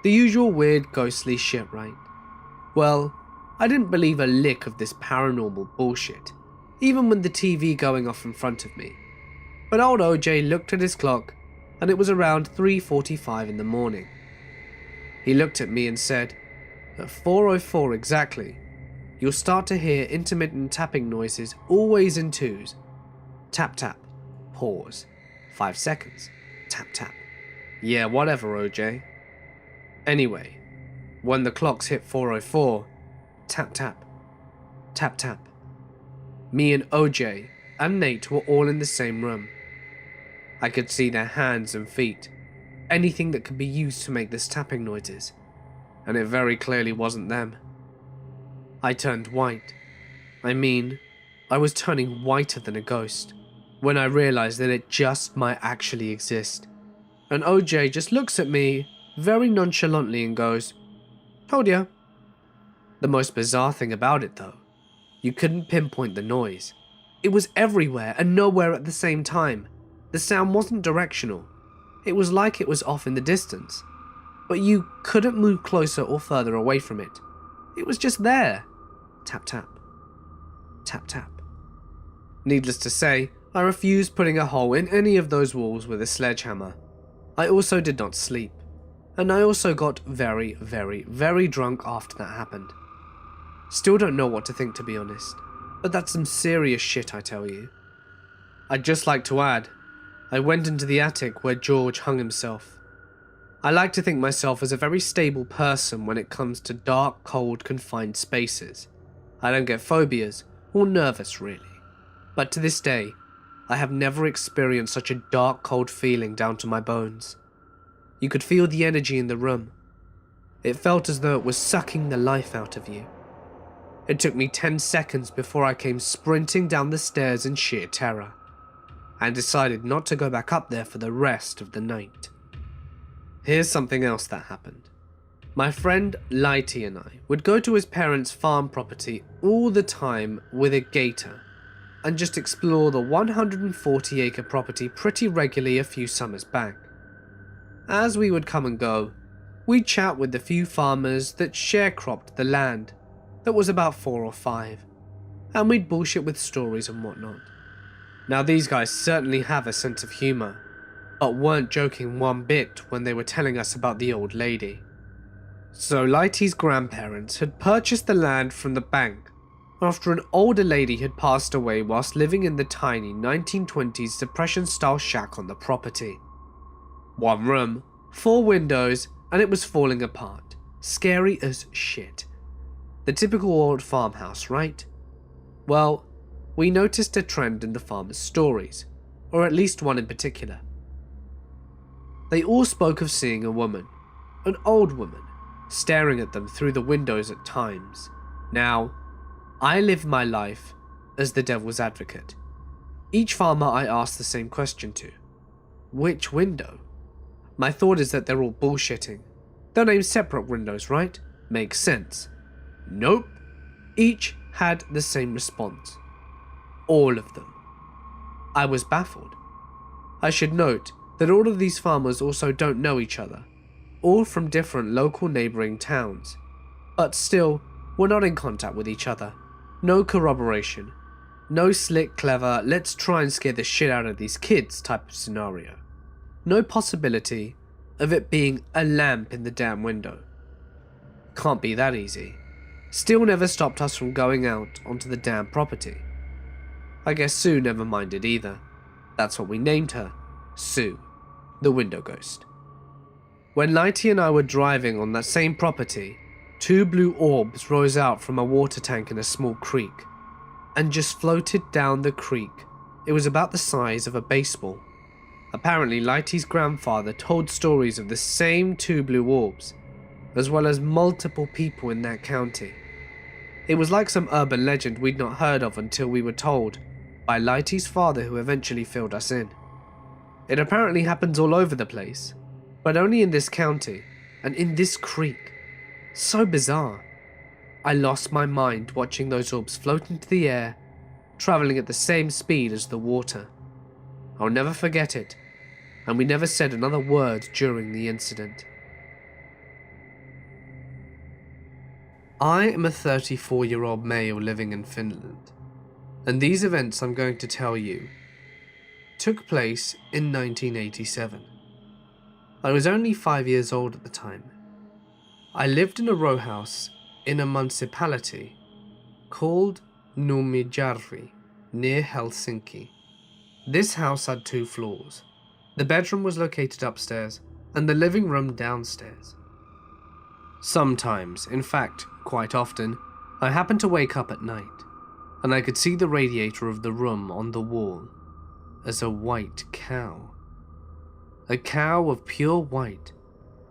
The usual weird ghostly shit, right? Well, I didn't believe a lick of this paranormal bullshit, even with the TV going off in front of me. But old OJ looked at his clock, and it was around 3:45 in the morning. He looked at me and said, "At 4:04 exactly, you'll start to hear intermittent tapping noises, always in twos. Tap tap, pause, 5 seconds, tap tap." Yeah, whatever, OJ. Anyway, when the clocks hit 4:04, tap tap, tap tap. Me and OJ and Nate were all in the same room. I could see their hands and feet, anything that could be used to make this tapping noises, and it very clearly wasn't them. I turned white. I mean, I was turning whiter than a ghost when I realized that it just might actually exist. And OJ just looks at me very nonchalantly and goes, "Told ya." The most bizarre thing about it though, you couldn't pinpoint the noise. It was everywhere and nowhere at the same time. The sound wasn't directional. It was like it was off in the distance, but you couldn't move closer or further away from it. It was just there. Tap tap. Tap tap. Needless to say, I refused putting a hole in any of those walls with a sledgehammer. I also did not sleep, and I also got very, very, very drunk after that happened. Still don't know what to think, to be honest, but that's some serious shit, I tell you. I'd just like to add, I went into the attic where George hung himself. I like to think myself as a very stable person when it comes to dark, cold, confined spaces. I don't get phobias or nervous really, but to this day, I have never experienced such a dark, cold feeling down to my bones. You could feel the energy in the room. It felt as though it was sucking the life out of you. It took me 10 seconds before I came sprinting down the stairs in sheer terror, and decided not to go back up there for the rest of the night. Here's something else that happened. My friend Lighty and I would go to his parents' farm property all the time with a gator, and just explore the 140-acre property pretty regularly a few summers back. As we would come and go, we'd chat with the few farmers that sharecropped the land, that was about 4 or 5, and we'd bullshit with stories and whatnot. Now these guys certainly have a sense of humour, but weren't joking one bit when they were telling us about the old lady. So Lighty's grandparents had purchased the land from the bank after an older lady had passed away whilst living in the tiny 1920s Depression-style shack on the property. 1 room, 4 windows, and it was falling apart. Scary as shit. The typical old farmhouse, right? Well, we noticed a trend in the farmers' stories, or at least one in particular. They all spoke of seeing a woman, an old woman, staring at them through the windows at times. Now, I live my life as the devil's advocate. Each farmer I ask the same question to. Which window? My thought is that they're all bullshitting. They'll name separate windows, right? Makes sense. Nope. Each had the same response. All of them. I was baffled. I should note that all of these farmers also don't know each other, all from different local neighbouring towns, but still were not in contact with each other. No corroboration. No slick, clever, let's try and scare the shit out of these kids type of scenario. No possibility of it being a lamp in the damn window. Can't be that easy. Still never stopped us from going out onto the damn property. I guess Sue never minded either. That's what we named her. Sue, the window ghost. When Lighty and I were driving on that same property, 2 blue orbs rose out from a water tank in a small creek, and just floated down the creek. It was about the size of a baseball. Apparently Lighty's grandfather told stories of the same 2 blue orbs, as well as multiple people in that county. It was like some urban legend we'd not heard of until we were told by Lighty's father, who eventually filled us in. It apparently happens all over the place, but only in this county and in this creek. So bizarre. I lost my mind watching those orbs float into the air, traveling at the same speed as the water. I'll never forget it, and we never said another word during the incident. I am a 34-year-old male living in Finland, and these events I'm going to tell you took place in 1987. I was only 5 years old at the time. I lived in a row house in a municipality called Numijärvi, near Helsinki. This house had 2 floors. The bedroom was located upstairs and the living room downstairs. Sometimes, in fact, quite often, I happened to wake up at night and I could see the radiator of the room on the wall as a white cow. A cow of pure white,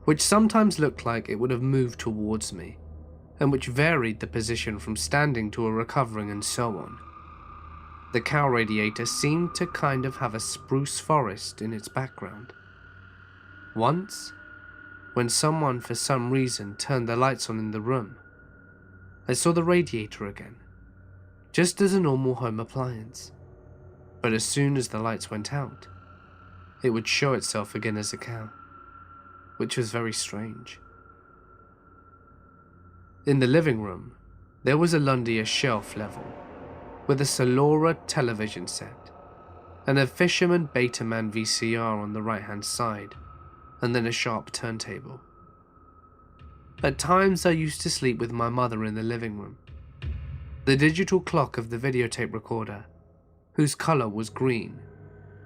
which sometimes looked like it would have moved towards me, and which varied the position from standing to a recovering and so on. The cow radiator seemed to kind of have a spruce forest in its background. Once, when someone for some reason turned the lights on in the room, I saw the radiator again, just as a normal home appliance. But as soon as the lights went out, it would show itself again as a cow, which was very strange. In the living room, there was a Lundia shelf level, with a Solora television set, and a Fisherman Betaman VCR on the right-hand side, and then a sharp turntable. At times I used to sleep with my mother in the living room. The digital clock of the videotape recorder, whose colour was green,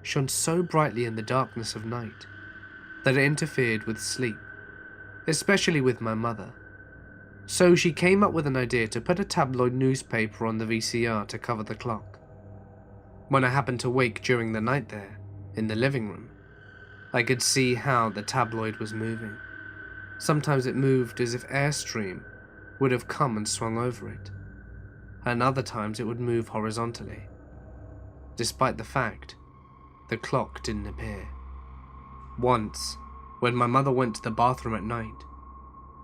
shone so brightly in the darkness of night that it interfered with sleep, especially with my mother. So she came up with an idea to put a tabloid newspaper on the VCR to cover the clock. When I happened to wake during the night there, in the living room, I could see how the tabloid was moving. Sometimes it moved as if airstream would have come and swung over it, and other times it would move horizontally. Despite the fact, the clock didn't appear. Once, when my mother went to the bathroom at night,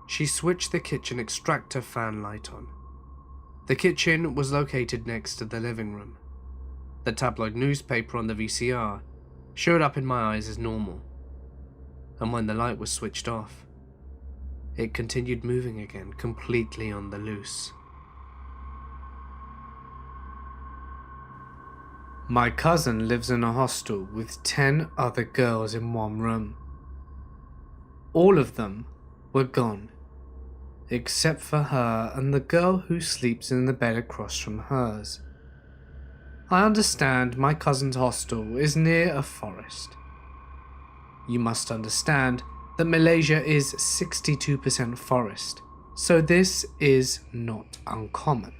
she switched the kitchen extractor fan light on. The kitchen was located next to the living room. The tabloid newspaper on the VCR showed up in my eyes as normal, and when the light was switched off, it continued moving again, completely on the loose. My cousin lives in a hostel with 10 other girls in one room. All of them were gone, except for her and the girl who sleeps in the bed across from hers. I understand my cousin's hostel is near a forest. You must understand that Malaysia is 62% forest, so this is not uncommon.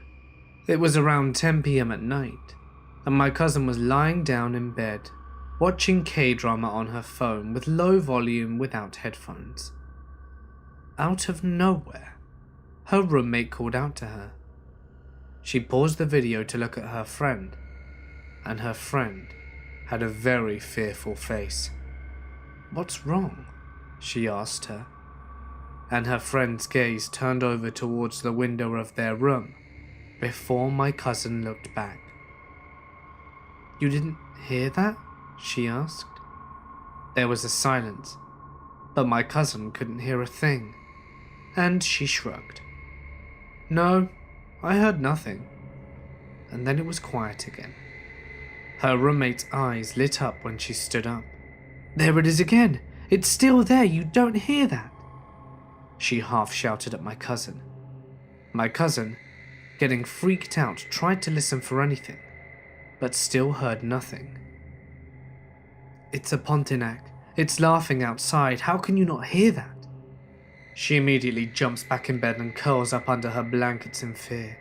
It was around 10 PM at night, and my cousin was lying down in bed, watching K-drama on her phone with low volume without headphones. Out of nowhere, her roommate called out to her. She paused the video to look at her friend, and her friend had a very fearful face. "What's wrong?" she asked her, and her friend's gaze turned over towards the window of their room before my cousin looked back. "You didn't hear that?" she asked. There was a silence, but my cousin couldn't hear a thing, and she shrugged. "No, I heard nothing." And then it was quiet again. Her roommate's eyes lit up when she stood up. "There it is again! It's still there, you don't hear that!" She half shouted at my cousin. My cousin, getting freaked out, tried to listen for anything, but still heard nothing. "It's a Pontiac. It's laughing outside. How can you not hear that?" She immediately jumps back in bed and curls up under her blankets in fear.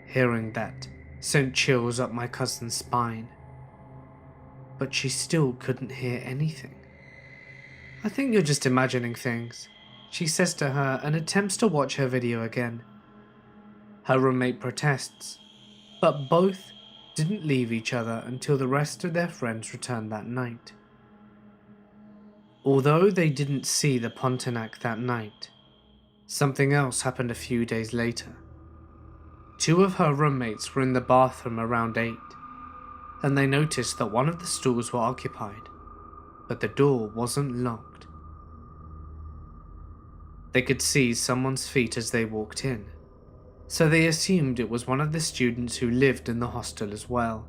Hearing that sent chills up my cousin's spine. But she still couldn't hear anything. "I think you're just imagining things," she says to her and attempts to watch her video again. Her roommate protests, but both didn't leave each other until the rest of their friends returned that night. Although they didn't see the Pontiac that night, something else happened a few days later. Two of her roommates were in the bathroom around 8, and they noticed that one of the stalls were occupied, but the door wasn't locked. They could see someone's feet as they walked in, so they assumed it was one of the students who lived in the hostel as well.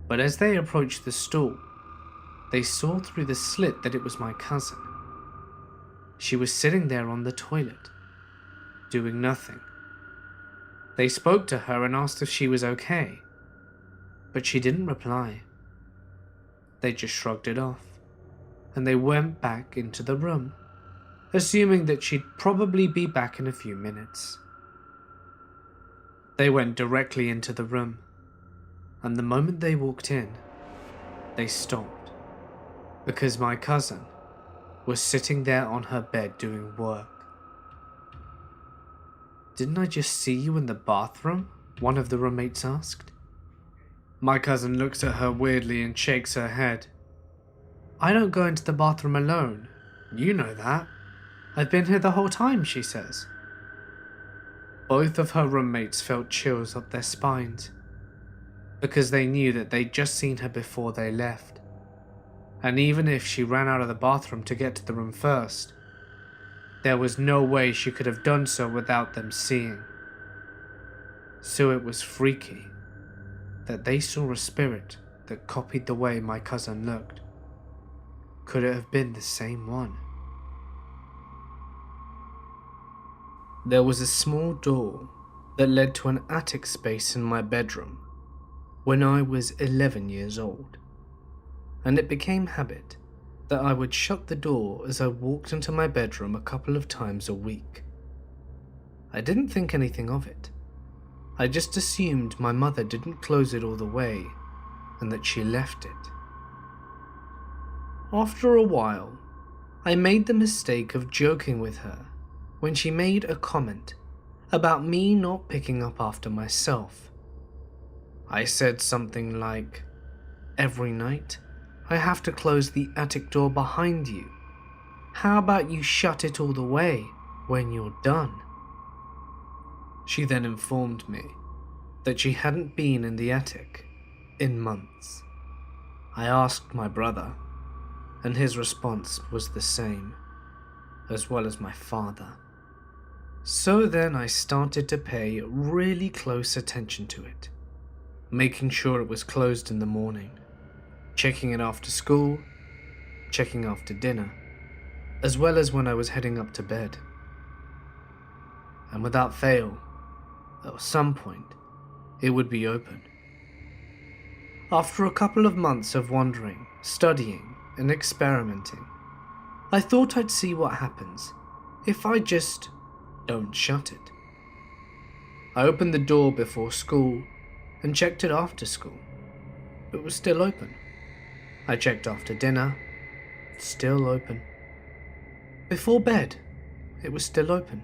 But as they approached the stall, they saw through the slit that it was my cousin. She was sitting there on the toilet, doing nothing. They spoke to her and asked if she was okay, but she didn't reply. They just shrugged it off, and they went back into the room, assuming that she'd probably be back in a few minutes. They went directly into the room, and the moment they walked in, they stopped, because my cousin was sitting there on her bed doing work. "Didn't I just see you in the bathroom?" one of the roommates asked. My cousin looks at her weirdly and shakes her head. "I don't go into the bathroom alone. You know that. I've been here the whole time," she says. Both of her roommates felt chills up their spines, because they knew that they'd just seen her before they left. And even if she ran out of the bathroom to get to the room first, there was no way she could have done so without them seeing. So it was freaky that they saw a spirit that copied the way my cousin looked. Could it have been the same one? There was a small door that led to an attic space in my bedroom when I was 11 years old, and it became habit that I would shut the door as I walked into my bedroom a couple of times a week. I didn't think anything of it. I just assumed my mother didn't close it all the way and that she left it. After a while, I made the mistake of joking with her when she made a comment about me not picking up after myself. I said something like, "Every night, I have to close the attic door behind you. How about you shut it all the way when you're done?" She then informed me that she hadn't been in the attic in months. I asked my brother, and his response was the same, as well as my father. So then I started to pay really close attention to it, making sure it was closed in the morning, checking it after school, checking after dinner, as well as when I was heading up to bed. And without fail, at some point, it would be open. After a couple of months of wandering, studying, and experimenting, I thought I'd see what happens if I just don't shut it. I opened the door before school and checked it after school. It was still open. I checked after dinner, still open. Before bed, it was still open.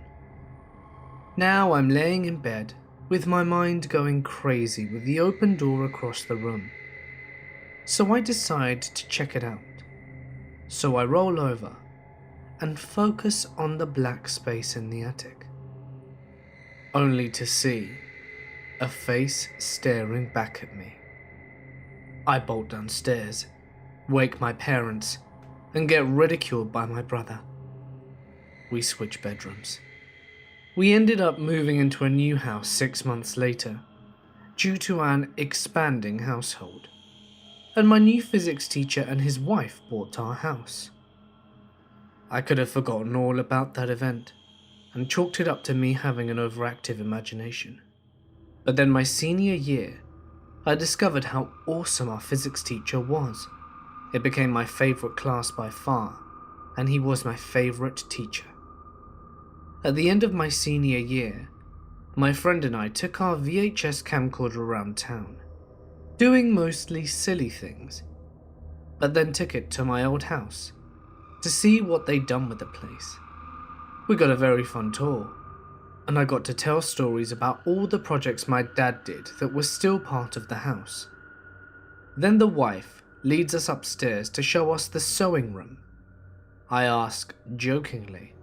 Now I'm laying in bed with my mind going crazy with the open door across the room. So I decide to check it out. So I roll over and focus on the black space in the attic, only to see a face staring back at me. I bolt downstairs, wake my parents, and get ridiculed by my brother. We switch bedrooms. We ended up moving into a new house 6 months later, due to an expanding household, and my new physics teacher and his wife bought our house. I could have forgotten all about that event and chalked it up to me having an overactive imagination. But then my senior year, I discovered how awesome our physics teacher was. It became my favourite class by far, and he was my favourite teacher. At the end of my senior year, my friend and I took our VHS camcorder around town, doing mostly silly things, but then took it to my old house to see what they'd done with the place. We got a very fun tour, and I got to tell stories about all the projects my dad did that were still part of the house. Then the wife leads us upstairs to show us the sewing room I ask jokingly.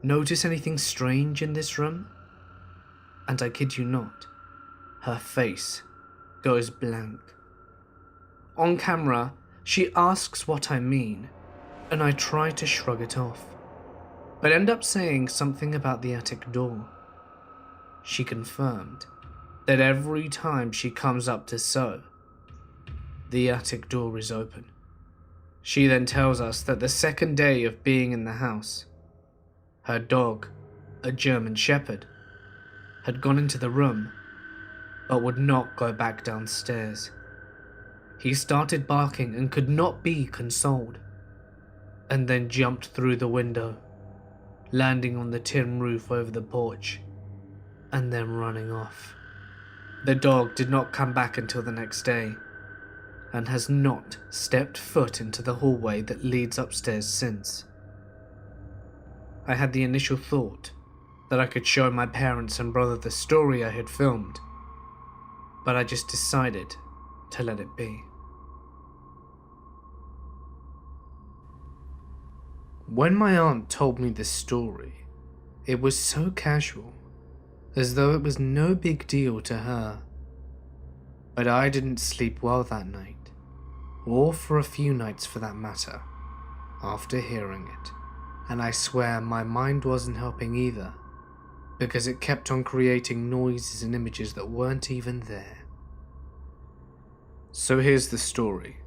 Notice anything strange in this room? And I kid you not, her face goes blank. On camera, she asks what I mean, and I try to shrug it off, but end up saying something about the attic door. She confirmed that every time she comes up to sew, the attic door is open. She then tells us that the second day of being in the house, her dog, a German Shepherd, had gone into the room but would not go back downstairs. He started barking and could not be consoled, and then jumped through the window, landing on the tin roof over the porch, and then running off. The dog did not come back until the next day, and has not stepped foot into the hallway that leads upstairs since. I had the initial thought that I could show my parents and brother the story I had filmed, but I just decided to let it be. When my aunt told me this story, it was so casual, as though it was no big deal to her. But I didn't sleep well that night, or for a few nights for that matter, after hearing it, and I swear my mind wasn't helping either, because it kept on creating noises and images that weren't even there. So here's the story.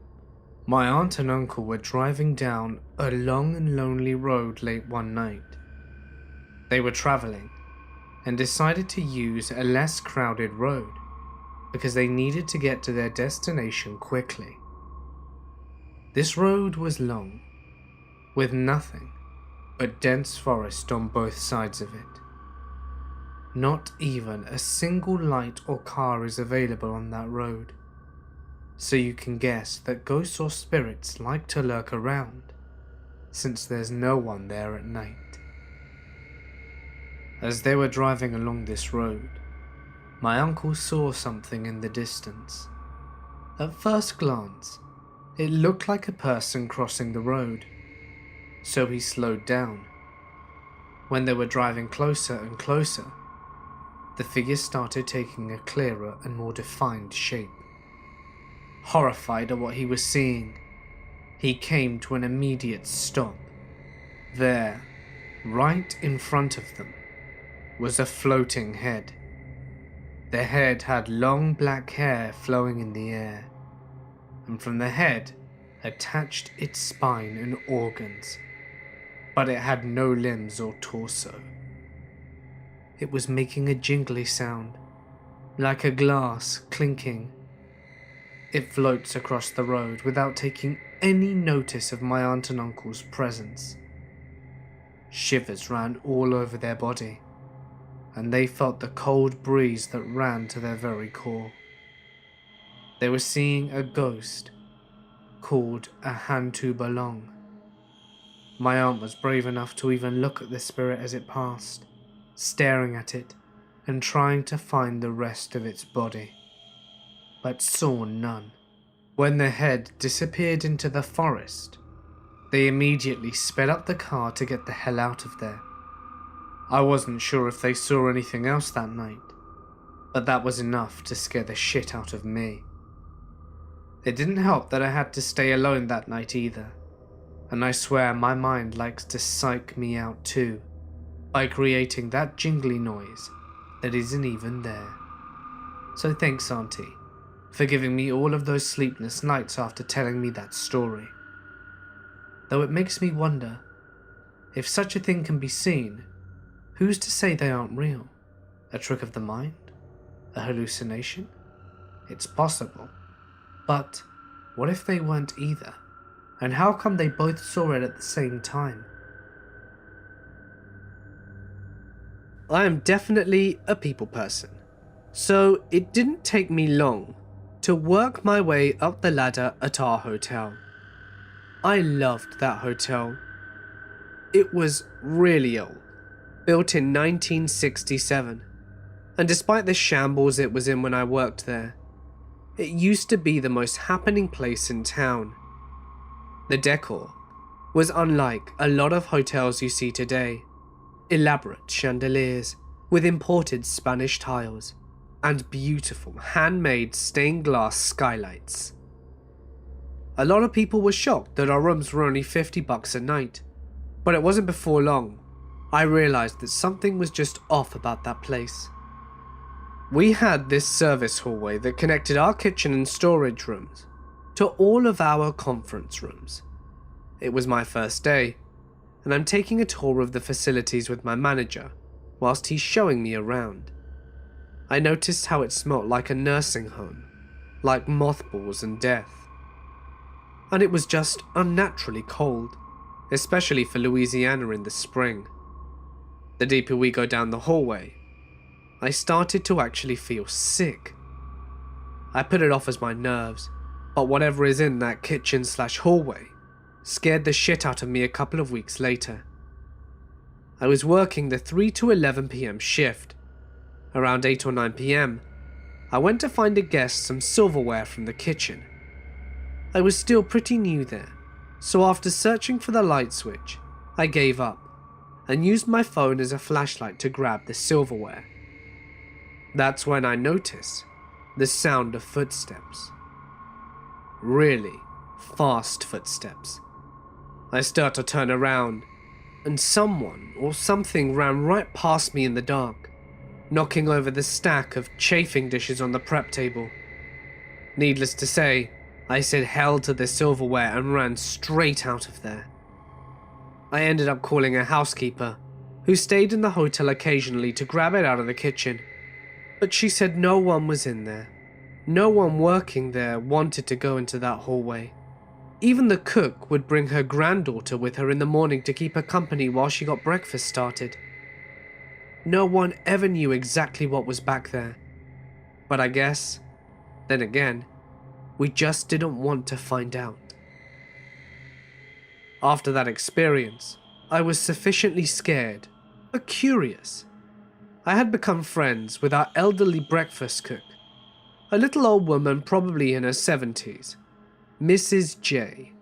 My aunt and uncle were driving down a long and lonely road late one night. They were traveling and decided to use a less crowded road because they needed to get to their destination quickly. This road was long, with nothing but dense forest on both sides of it. Not even a single light or car is available on that road, so you can guess that ghosts or spirits like to lurk around, since there's no one there at night. As they were driving along this road, my uncle saw something in the distance. At first glance, it looked like a person crossing the road, so he slowed down. When they were driving closer and closer, the figure started taking a clearer and more defined shape. Horrified at what he was seeing, he came to an immediate stop. There, right in front of them, was a floating head. The head had long black hair flowing in the air, and from the head attached its spine and organs, but it had no limbs or torso. It was making a jingly sound, like a glass clinking. It floats across the road without taking any notice of my aunt and uncle's presence. Shivers ran all over their body, and they felt the cold breeze that ran to their very core. They were seeing a ghost called a Hantu Balong. My aunt was brave enough to even look at the spirit as it passed, staring at it and trying to find the rest of its body, but saw none. When the head disappeared into the forest, they immediately sped up the car to get the hell out of there. I wasn't sure if they saw anything else that night, but that was enough to scare the shit out of me. It didn't help that I had to stay alone that night either, and I swear my mind likes to psych me out too, by creating that jingly noise that isn't even there. So thanks, Auntie, for giving me all of those sleepless nights after telling me that story. Though it makes me wonder, if such a thing can be seen, who's to say they aren't real? A trick of the mind? A hallucination? It's possible. But what if they weren't either? And how come they both saw it at the same time? I am definitely a people person, so it didn't take me long to work my way up the ladder at our hotel. I loved that hotel. It was really old, built in 1967, and despite the shambles it was in when I worked there, it used to be the most happening place in town. The decor was unlike a lot of hotels you see today. Elaborate chandeliers with imported Spanish tiles and beautiful handmade stained glass skylights. A lot of people were shocked that our rooms were only $50 a night, but it wasn't before long I realized that something was just off about that place. We had this service hallway that connected our kitchen and storage rooms to all of our conference rooms. It was my first day, and I'm taking a tour of the facilities with my manager whilst he's showing me around. I noticed how it smelt like a nursing home, like mothballs and death. And it was just unnaturally cold, especially for Louisiana in the spring. The deeper we go down the hallway, I started to actually feel sick. I put it off as my nerves, but whatever is in that kitchen/hallway scared the shit out of me a couple of weeks later. I was working the 3 to 11 p.m. shift. Around 8 or 9 p.m, I went to find a guest some silverware from the kitchen. I was still pretty new there, so after searching for the light switch, I gave up and used my phone as a flashlight to grab the silverware. That's when I noticed the sound of footsteps. Really fast footsteps. I start to turn around, and someone or something ran right past me in the dark, knocking over the stack of chafing dishes on the prep table. Needless to say, I said hell to the silverware and ran straight out of there. I ended up calling a housekeeper, who stayed in the hotel occasionally to grab it out of the kitchen, but she said no one was in there. No one working there wanted to go into that hallway. Even the cook would bring her granddaughter with her in the morning to keep her company while she got breakfast started. No one ever knew exactly what was back there, but I guess, then again, we just didn't want to find out. After that experience, I was sufficiently scared, but curious. I had become friends with our elderly breakfast cook, a little old woman probably in her 70s, Mrs. J.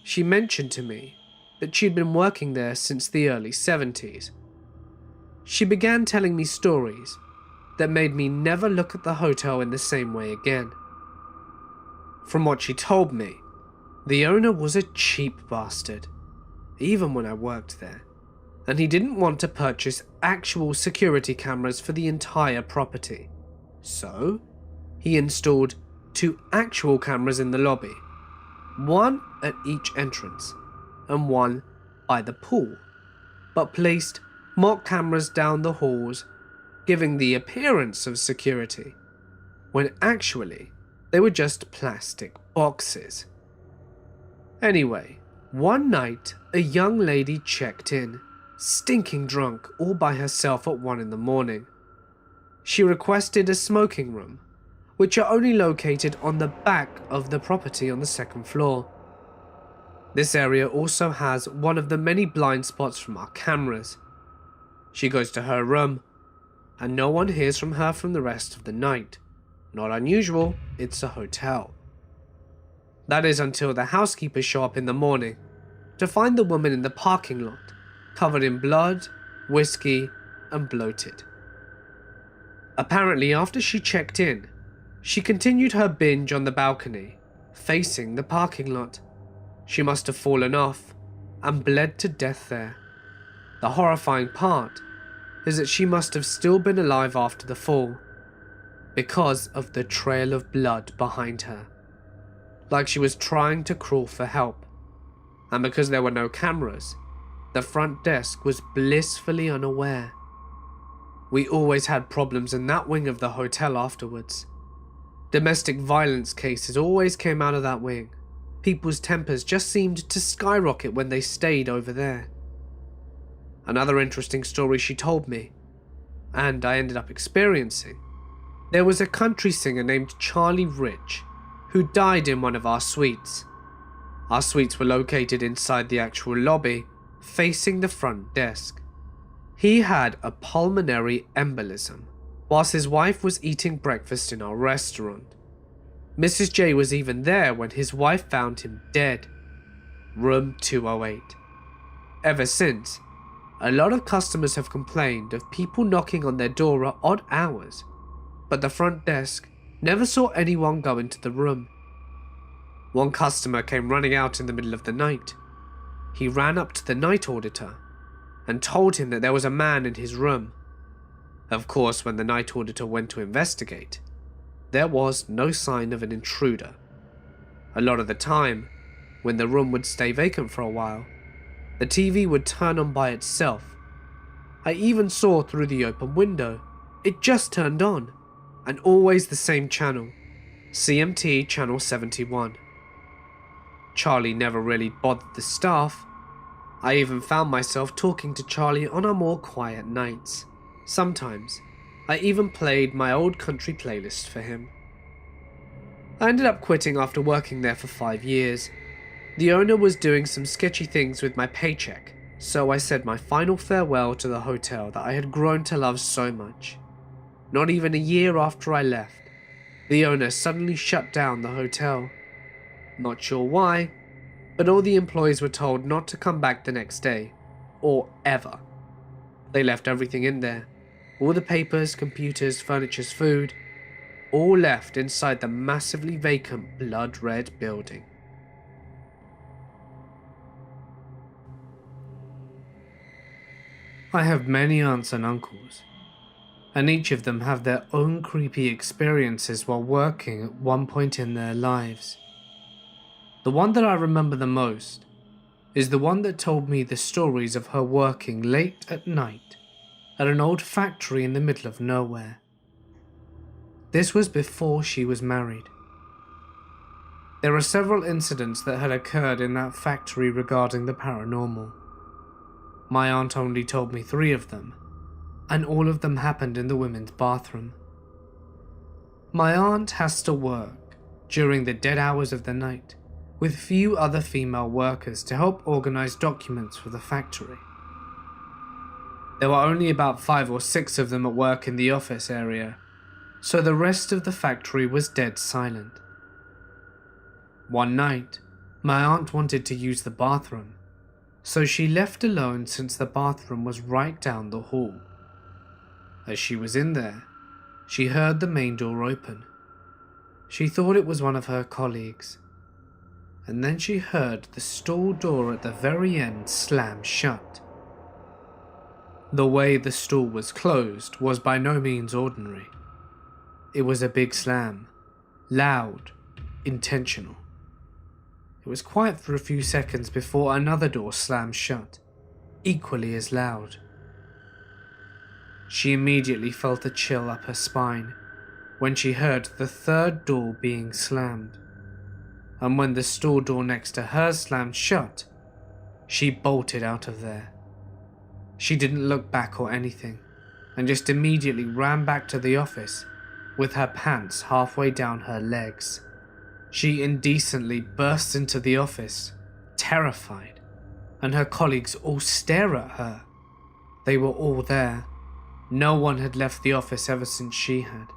She mentioned to me that she'd been working there since the early 70s. She began telling me stories that made me never look at the hotel in the same way again. From what she told me, the owner was a cheap bastard, even when I worked there, and he didn't want to purchase actual security cameras for the entire property. So, he installed 2 actual cameras in the lobby, one at each entrance, and one by the pool, but placed mock cameras down the halls, giving the appearance of security, when actually they were just plastic boxes. Anyway, one night a young lady checked in, stinking drunk all by herself at 1 in the morning. She requested a smoking room, which are only located on the back of the property on the 2nd floor. This area also has one of the many blind spots from our cameras. She goes to her room, and no one hears from her from the rest of the night. Not unusual, it's a hotel. That is until the housekeepers show up in the morning to find the woman in the parking lot, covered in blood, whiskey, and bloated. Apparently, after she checked in, she continued her binge on the balcony, facing the parking lot. She must have fallen off and bled to death there. The horrifying part is that she must have still been alive after the fall, because of the trail of blood behind her, like she was trying to crawl for help. And because there were no cameras, the front desk was blissfully unaware. We always had problems in that wing of the hotel afterwards. Domestic violence cases always came out of that wing. People's tempers just seemed to skyrocket when they stayed over there. Another interesting story she told me, and I ended up experiencing. There was a country singer named Charlie Rich who died in one of our suites. Our suites were located inside the actual lobby, facing the front desk. He had a pulmonary embolism whilst his wife was eating breakfast in our restaurant. Mrs. J was even there when his wife found him dead. room 208. Ever since, a lot of customers have complained of people knocking on their door at odd hours, but the front desk never saw anyone go into the room. One customer came running out in the middle of the night. He ran up to the night auditor and told him that there was a man in his room. Of course, when the night auditor went to investigate, there was no sign of an intruder. A lot of the time, when the room would stay vacant for a while, the TV would turn on by itself. I even saw through the open window, it just turned on, and always the same channel, CMT channel 71. Charlie never really bothered the staff. I even found myself talking to Charlie on our more quiet nights. Sometimes, I even played my old country playlist for him. I ended up quitting after working there for 5 years. The owner was doing some sketchy things with my paycheck, so I said my final farewell to the hotel that I had grown to love so much. Not even a year after I left, the owner suddenly shut down the hotel. Not sure why, but all the employees were told not to come back the next day, or ever. They left everything in there. All the papers, computers, furniture, food, all left inside the massively vacant blood-red building. I have many aunts and uncles, and each of them have their own creepy experiences while working at one point in their lives. The one that I remember the most is the one that told me the stories of her working late at night at an old factory in the middle of nowhere. This was before she was married. There are several incidents that had occurred in that factory regarding the paranormal. My aunt only told me 3 of them, and all of them happened in the women's bathroom. My aunt has to work during the dead hours of the night with few other female workers to help organize documents for the factory. There were only about 5 or 6 of them at work in the office area, so the rest of the factory was dead silent. One night, my aunt wanted to use the bathroom, so she left alone since the bathroom was right down the hall. As she was in there, she heard the main door open. She thought it was one of her colleagues, and then she heard the stall door at the very end slam shut. The way the stall was closed was by no means ordinary. It was a big slam, loud, intentional. It was quiet for a few seconds before another door slammed shut, equally as loud. She immediately felt a chill up her spine when she heard the third door being slammed, and when the stall door next to her slammed shut, she bolted out of there. She didn't look back or anything, and just immediately ran back to the office with her pants halfway down her legs. She indecently burst into the office, terrified, and her colleagues all stare at her. They were all there. No one had left the office ever since she had.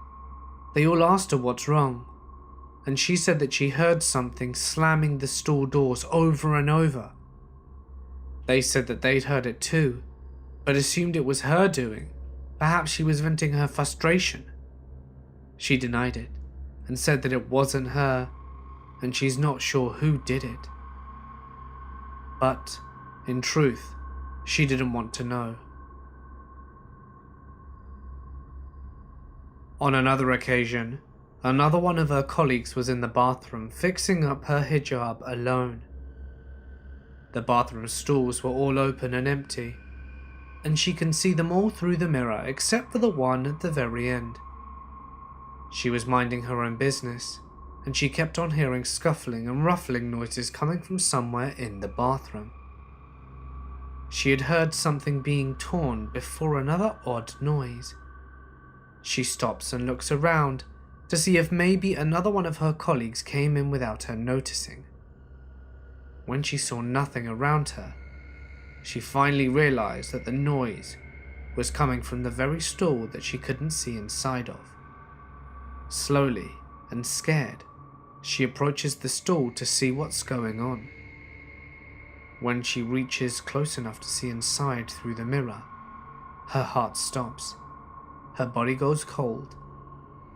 They all asked her what's wrong, and she said that she heard something slamming the stall doors over and over. They said that they'd heard it too, but assumed it was her doing. Perhaps she was venting her frustration. She denied it and said that it wasn't her, and she's not sure who did it. But, in truth, she didn't want to know. On another occasion, another one of her colleagues was in the bathroom fixing up her hijab alone. The bathroom stalls were all open and empty, and she can see them all through the mirror except for the one at the very end. She was minding her own business, and she kept on hearing scuffling and ruffling noises coming from somewhere in the bathroom. She had heard something being torn before another odd noise. She stops and looks around to see if maybe another one of her colleagues came in without her noticing. When she saw nothing around her, she finally realized that the noise was coming from the very stall that she couldn't see inside of. Slowly and scared, she approaches the stall to see what's going on. When she reaches close enough to see inside through the mirror, her heart stops, her body goes cold,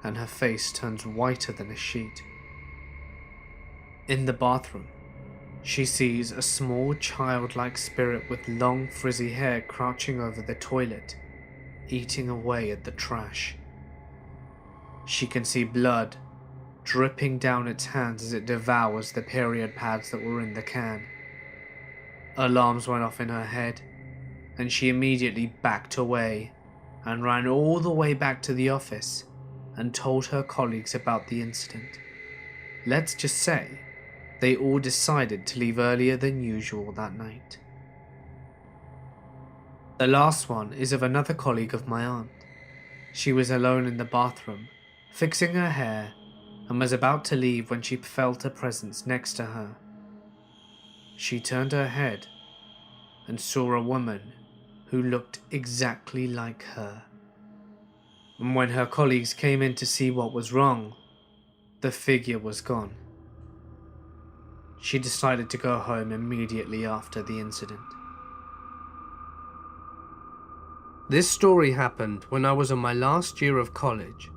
and her face turns whiter than a sheet. In the bathroom, she sees a small childlike spirit with long frizzy hair crouching over the toilet, eating away at the trash. She can see blood dripping down its hands as it devours the period pads that were in the can. Alarms went off in her head, and she immediately backed away and ran all the way back to the office and told her colleagues about the incident. Let's just say they all decided to leave earlier than usual that night. The last one is of another colleague of my aunt. She was alone in the bathroom, fixing her hair, and was about to leave when she felt a presence next to her. She turned her head and saw a woman who looked exactly like her. And when her colleagues came in to see what was wrong, the figure was gone. She decided to go home immediately after the incident. This story happened when I was in my last year of college,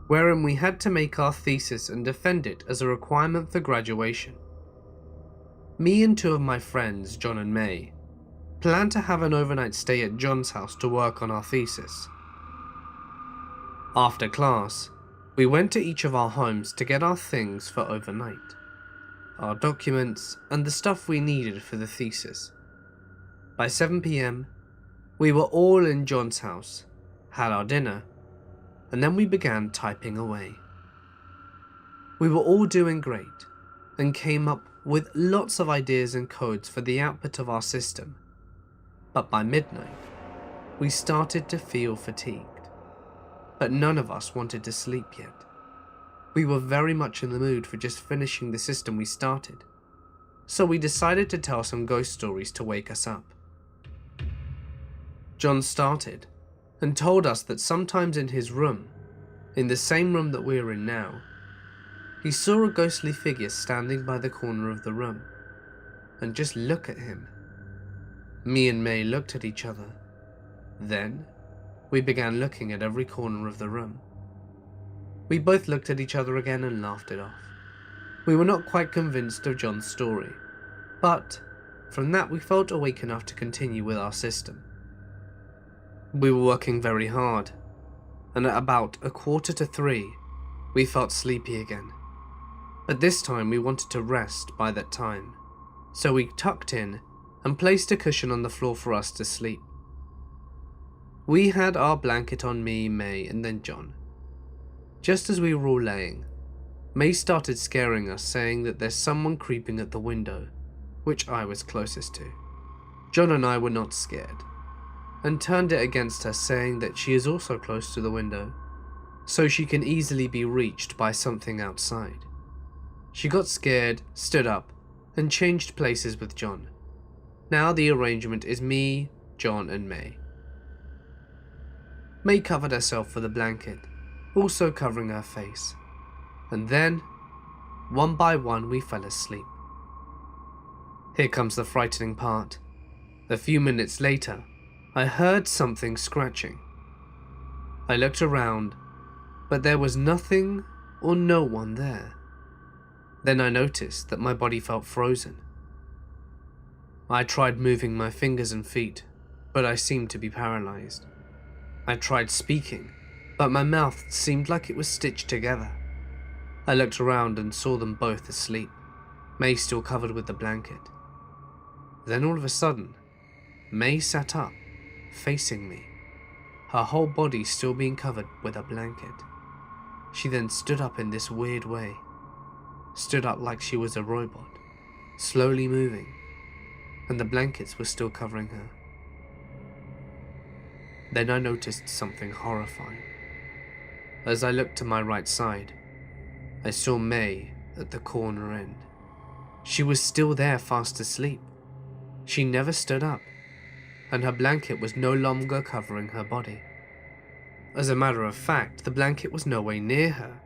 wherein we had to make our thesis and defend it as a requirement for graduation. Me and two of my friends, John and May, planned to have an overnight stay at John's house to work on our thesis. After class, we went to each of our homes to get our things for overnight, our documents, and the stuff we needed for the thesis. By 7 p.m, we were all in John's house, had our dinner, and then we began typing away. We were all doing great, and came up with lots of ideas and codes for the output of our system. But by midnight, we started to feel fatigued. But none of us wanted to sleep yet. We were very much in the mood for just finishing the system we started, so we decided to tell some ghost stories to wake us up. John started and told us that sometimes in his room, in the same room that we're in now, he saw a ghostly figure standing by the corner of the room and just look at him. Me and May looked at each other. Then we began looking at every corner of the room. We both looked at each other again and laughed it off. We were not quite convinced of John's story, but from that we felt awake enough to continue with our system. We were working very hard, and at about 2:45, we felt sleepy again. But this time we wanted to rest by that time, so we tucked in and placed a cushion on the floor for us to sleep. We had our blanket on me, May, and then John. Just as we were all laying, May started scaring us, saying that there's someone creeping at the window, which I was closest to. John and I were not scared, and turned it against her, saying that she is also close to the window, so she can easily be reached by something outside. She got scared, stood up, and changed places with John. Now the arrangement is me, John, and May. May covered herself with a blanket, also covering her face, and then, one by one, we fell asleep. Here comes the frightening part. A few minutes later, I heard something scratching. I looked around, but there was nothing or no one there. Then I noticed that my body felt frozen. I tried moving my fingers and feet, but I seemed to be paralyzed. I tried speaking, but my mouth seemed like it was stitched together. I looked around and saw them both asleep, May still covered with the blanket. Then all of a sudden, May sat up, facing me, her whole body still being covered with a blanket. She then stood up in this weird way, stood up like she was a robot, slowly moving, and the blankets were still covering her. Then I noticed something horrifying. As I looked to my right side, I saw May at the corner end. She was still there, fast asleep. She never stood up, and her blanket was no longer covering her body. As a matter of fact, the blanket was no way near her.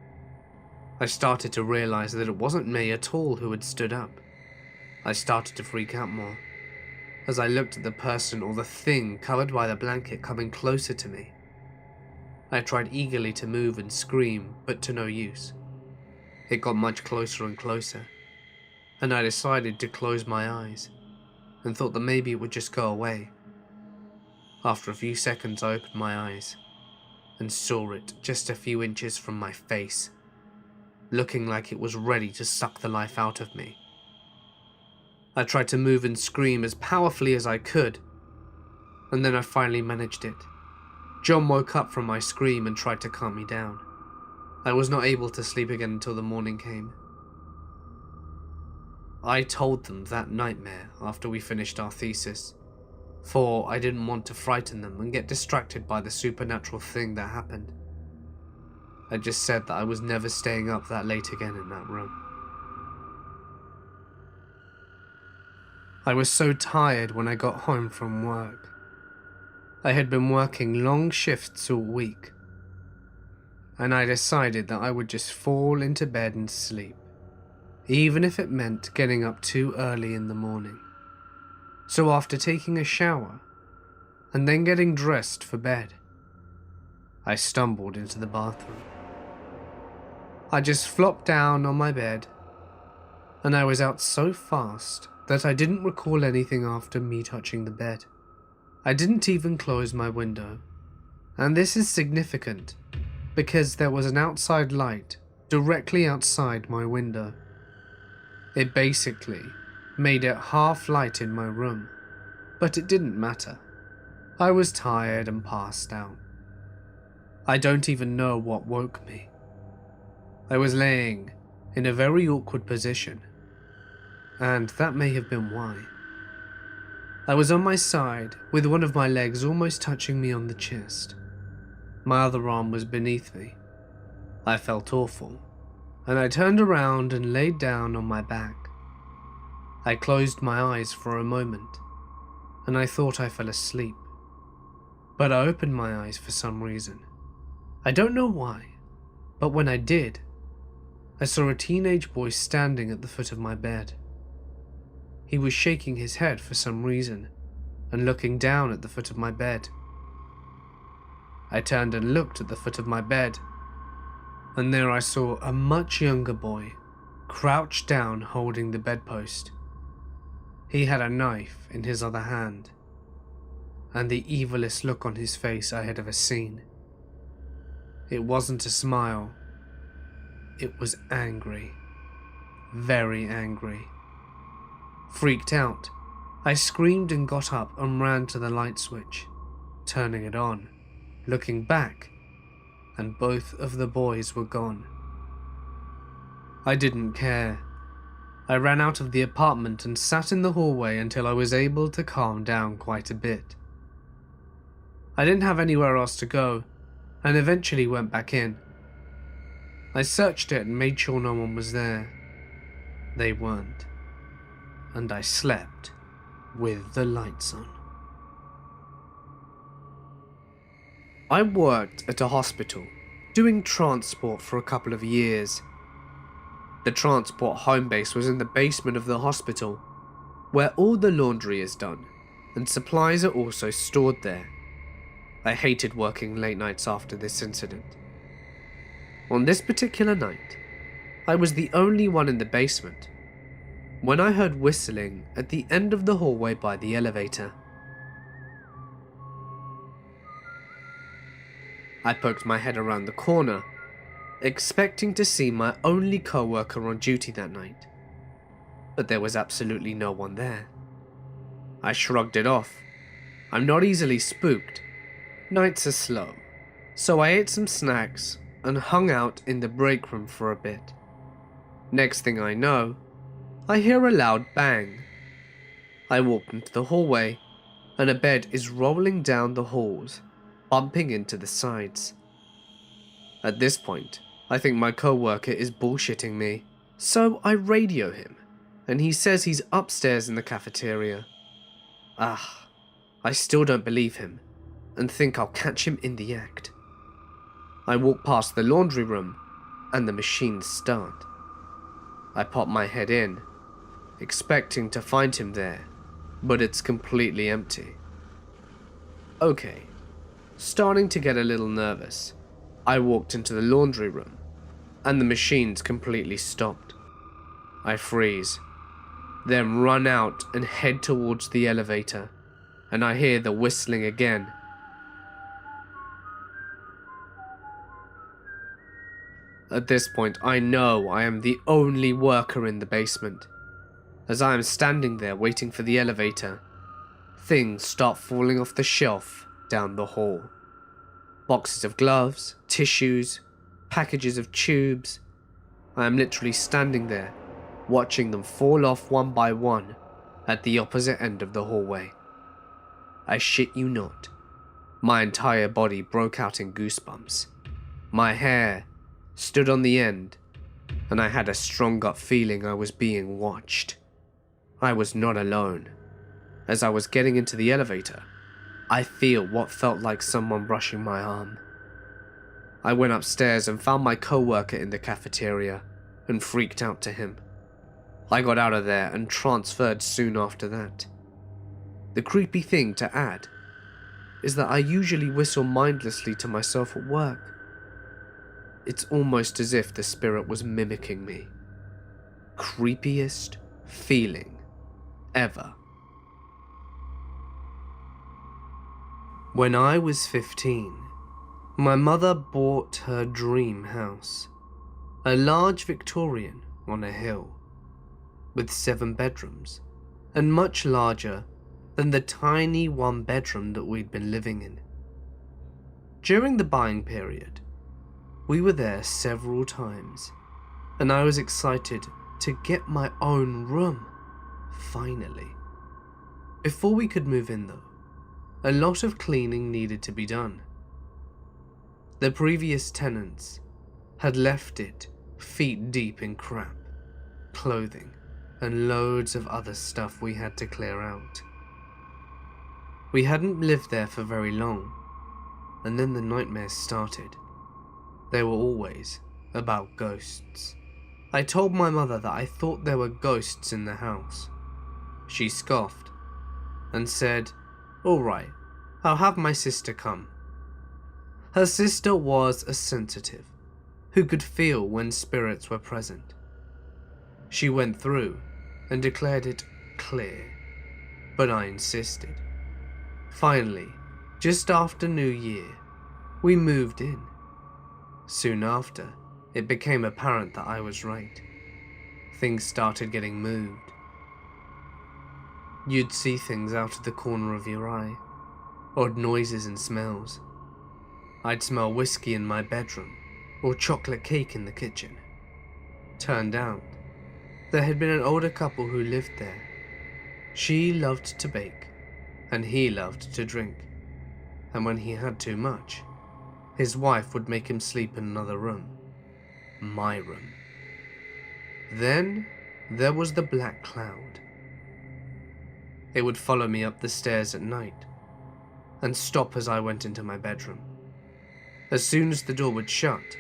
I started to realize that it wasn't May at all who had stood up. I started to freak out more, as I looked at the person or the thing covered by the blanket coming closer to me. I tried eagerly to move and scream, but to no use. It got much closer and closer, and I decided to close my eyes and thought that maybe it would just go away. After a few seconds, I opened my eyes and saw it just a few inches from my face, looking like it was ready to suck the life out of me. I tried to move and scream as powerfully as I could, and then I finally managed it. John woke up from my scream and tried to calm me down. I was not able to sleep again until the morning came. I told them that nightmare after we finished our thesis, for I didn't want to frighten them and get distracted by the supernatural thing that happened. I just said that I was never staying up that late again in that room. I was so tired when I got home from work. I had been working long shifts all week, and I decided that I would just fall into bed and sleep, even if it meant getting up too early in the morning. So after taking a shower and then getting dressed for bed, I stumbled into the bathroom. I just flopped down on my bed, and I was out so fast that I didn't recall anything after me touching the bed. I didn't even close my window, and this is significant because there was an outside light directly outside my window. It basically made it half light in my room, but it didn't matter. I was tired and passed out. I don't even know what woke me. I was laying in a very awkward position, and that may have been why. I was on my side with one of my legs almost touching me on the chest. My other arm was beneath me. I felt awful, and I turned around and laid down on my back. I closed my eyes for a moment, and I thought I fell asleep. But I opened my eyes for some reason. I don't know why, but when I did, I saw a teenage boy standing at the foot of my bed. He was shaking his head for some reason and looking down at the foot of my bed. I turned and looked at the foot of my bed, and there I saw a much younger boy crouched down holding the bedpost. He had a knife in his other hand, and the evilest look on his face I had ever seen. It wasn't a smile. It was angry. Very angry. Freaked out, I screamed and got up and ran to the light switch, turning it on, looking back, and both of the boys were gone. I didn't care. I ran out of the apartment and sat in the hallway until I was able to calm down quite a bit. I didn't have anywhere else to go, and eventually went back in. I searched it and made sure no one was there. They weren't. And I slept with the lights on. I worked at a hospital, doing transport for a couple of years. The transport home base was in the basement of the hospital, where all the laundry is done, and supplies are also stored there. I hated working late nights after this incident. On this particular night, I was the only one in the basement when I heard whistling at the end of the hallway by the elevator. I poked my head around the corner, expecting to see my only co-worker on duty that night, but there was absolutely no one there. I shrugged it off. I'm not easily spooked. Nights are slow, so I ate some snacks and hung out in the break room for a bit. Next thing I know, I hear a loud bang. I walk into the hallway, and a bed is rolling down the halls, bumping into the sides. At this point, I think my co-worker is bullshitting me, so I radio him, and he says he's upstairs in the cafeteria. I still don't believe him, and think I'll catch him in the act. I walk past the laundry room, and the machines start. I pop my head in, expecting to find him there, but it's completely empty. Okay, starting to get a little nervous, I walked into the laundry room, and the machines completely stopped. I freeze, then run out and head towards the elevator, and I hear the whistling again. At this point, I know I am the only worker in the basement. As I am standing there waiting for the elevator, things start falling off the shelf down the hall. Boxes of gloves, tissues, packages of tubes. I am literally standing there, watching them fall off one by one at the opposite end of the hallway. I shit you not. My entire body broke out in goosebumps. My hair stood on the end, and I had a strong gut feeling I was being watched. I was not alone. As I was getting into the elevator, I feel what felt like someone brushing my arm. I went upstairs and found my co-worker in the cafeteria and freaked out to him. I got out of there and transferred soon after that. The creepy thing to add is that I usually whistle mindlessly to myself at work. It's almost as if the spirit was mimicking me. Creepiest feeling ever. When I was 15, my mother bought her dream house, a large Victorian on a hill, with 7 bedrooms, and much larger than the tiny 1-bedroom that we'd been living in. During the buying period, we were there several times, and I was excited to get my own room, finally. Before we could move in though, a lot of cleaning needed to be done. The previous tenants had left it feet deep in crap, clothing, and loads of other stuff we had to clear out. We hadn't lived there for very long, and then the nightmares started. They were always about ghosts. I told my mother that I thought there were ghosts in the house. She scoffed and said, "All right, I'll have my sister come." Her sister was a sensitive who could feel when spirits were present. She went through and declared it clear, but I insisted. Finally, just after New Year, we moved in. Soon after, it became apparent that I was right. Things started getting moved. You'd see things out of the corner of your eye, odd noises and smells. I'd smell whiskey in my bedroom, or chocolate cake in the kitchen. Turned out, there had been an older couple who lived there. She loved to bake, and he loved to drink. And when he had too much, his wife would make him sleep in another room. My room. Then there was the black cloud. It would follow me up the stairs at night, and stop as I went into my bedroom. As soon as the door would shut,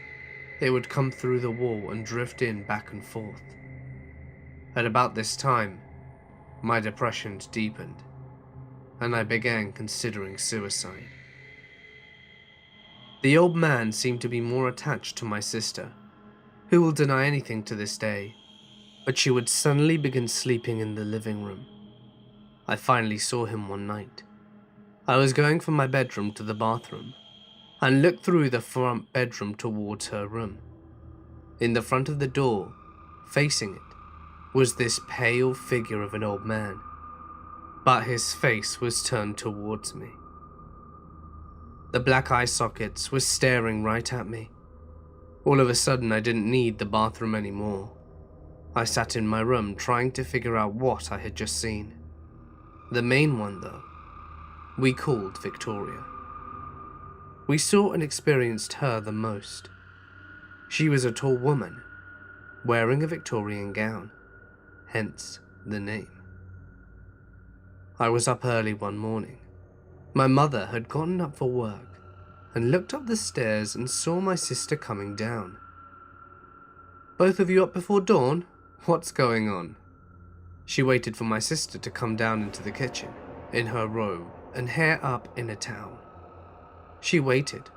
it would come through the wall and drift in back and forth. At about this time, my depressions deepened, and I began considering suicide. The old man seemed to be more attached to my sister, who will deny anything to this day, but she would suddenly begin sleeping in the living room. I finally saw him one night. I was going from my bedroom to the bathroom, and looked through the front bedroom towards her room. In the front of the door, facing it, was this pale figure of an old man, but his face was turned towards me. The black eye sockets were staring right at me. All of a sudden, I didn't need the bathroom anymore. I sat in my room trying to figure out what I had just seen. The main one, though, we called Victoria. We saw and experienced her the most. She was a tall woman, wearing a Victorian gown, hence the name. I was up early one morning. My mother had gotten up for work and looked up the stairs and saw my sister coming down. "Both of you up before dawn? What's going on?" She waited for my sister to come down into the kitchen, in her robe and hair up in a towel. She waited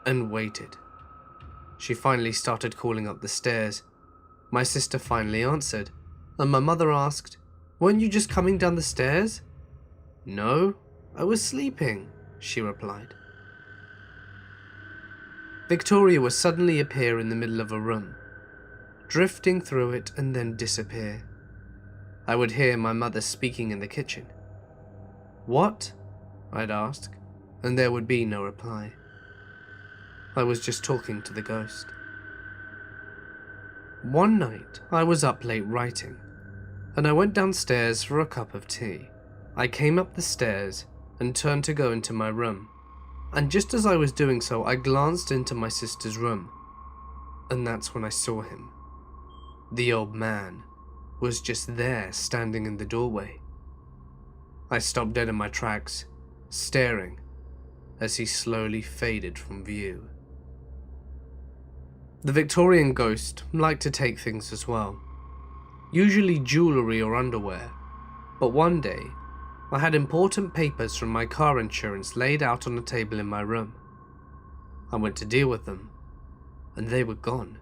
and waited. She finally started calling up the stairs. My sister finally answered, and my mother asked, "Weren't you just coming down the stairs?" "No, I was sleeping," she replied. Victoria would suddenly appear in the middle of a room, drifting through it and then disappear. I would hear my mother speaking in the kitchen. "What?" I'd ask, and there would be no reply. I was just talking to the ghost. One night, I was up late writing, and I went downstairs for a cup of tea. I came up the stairs and turned to go into my room, and just as I was doing so, I glanced into my sister's room, and that's when I saw him. The old man was just there, standing in the doorway. I stopped dead in my tracks, staring as he slowly faded from view. The Victorian ghost liked to take things as well, usually jewellery or underwear, but one day I had important papers from my car insurance laid out on a table in my room. I went to deal with them, and they were gone.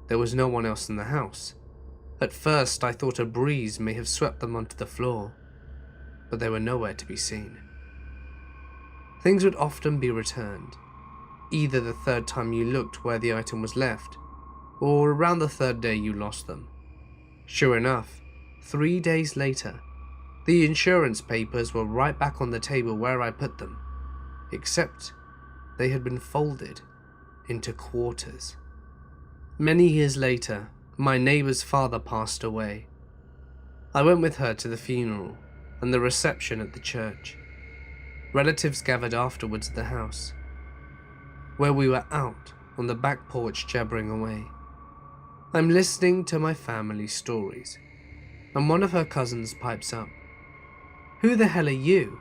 There was no one else in the house. At first I thought a breeze may have swept them onto the floor, but they were nowhere to be seen. Things would often be returned, either the third time you looked where the item was left, or around the third day you lost them. Sure enough, 3 days later, the insurance papers were right back on the table where I put them, except they had been folded into quarters. Many years later, my neighbour's father passed away. I went with her to the funeral and the reception at the church. Relatives gathered afterwards at the house, where we were out on the back porch jabbering away. I'm listening to my family's stories, and one of her cousins pipes up, "Who the hell are you?"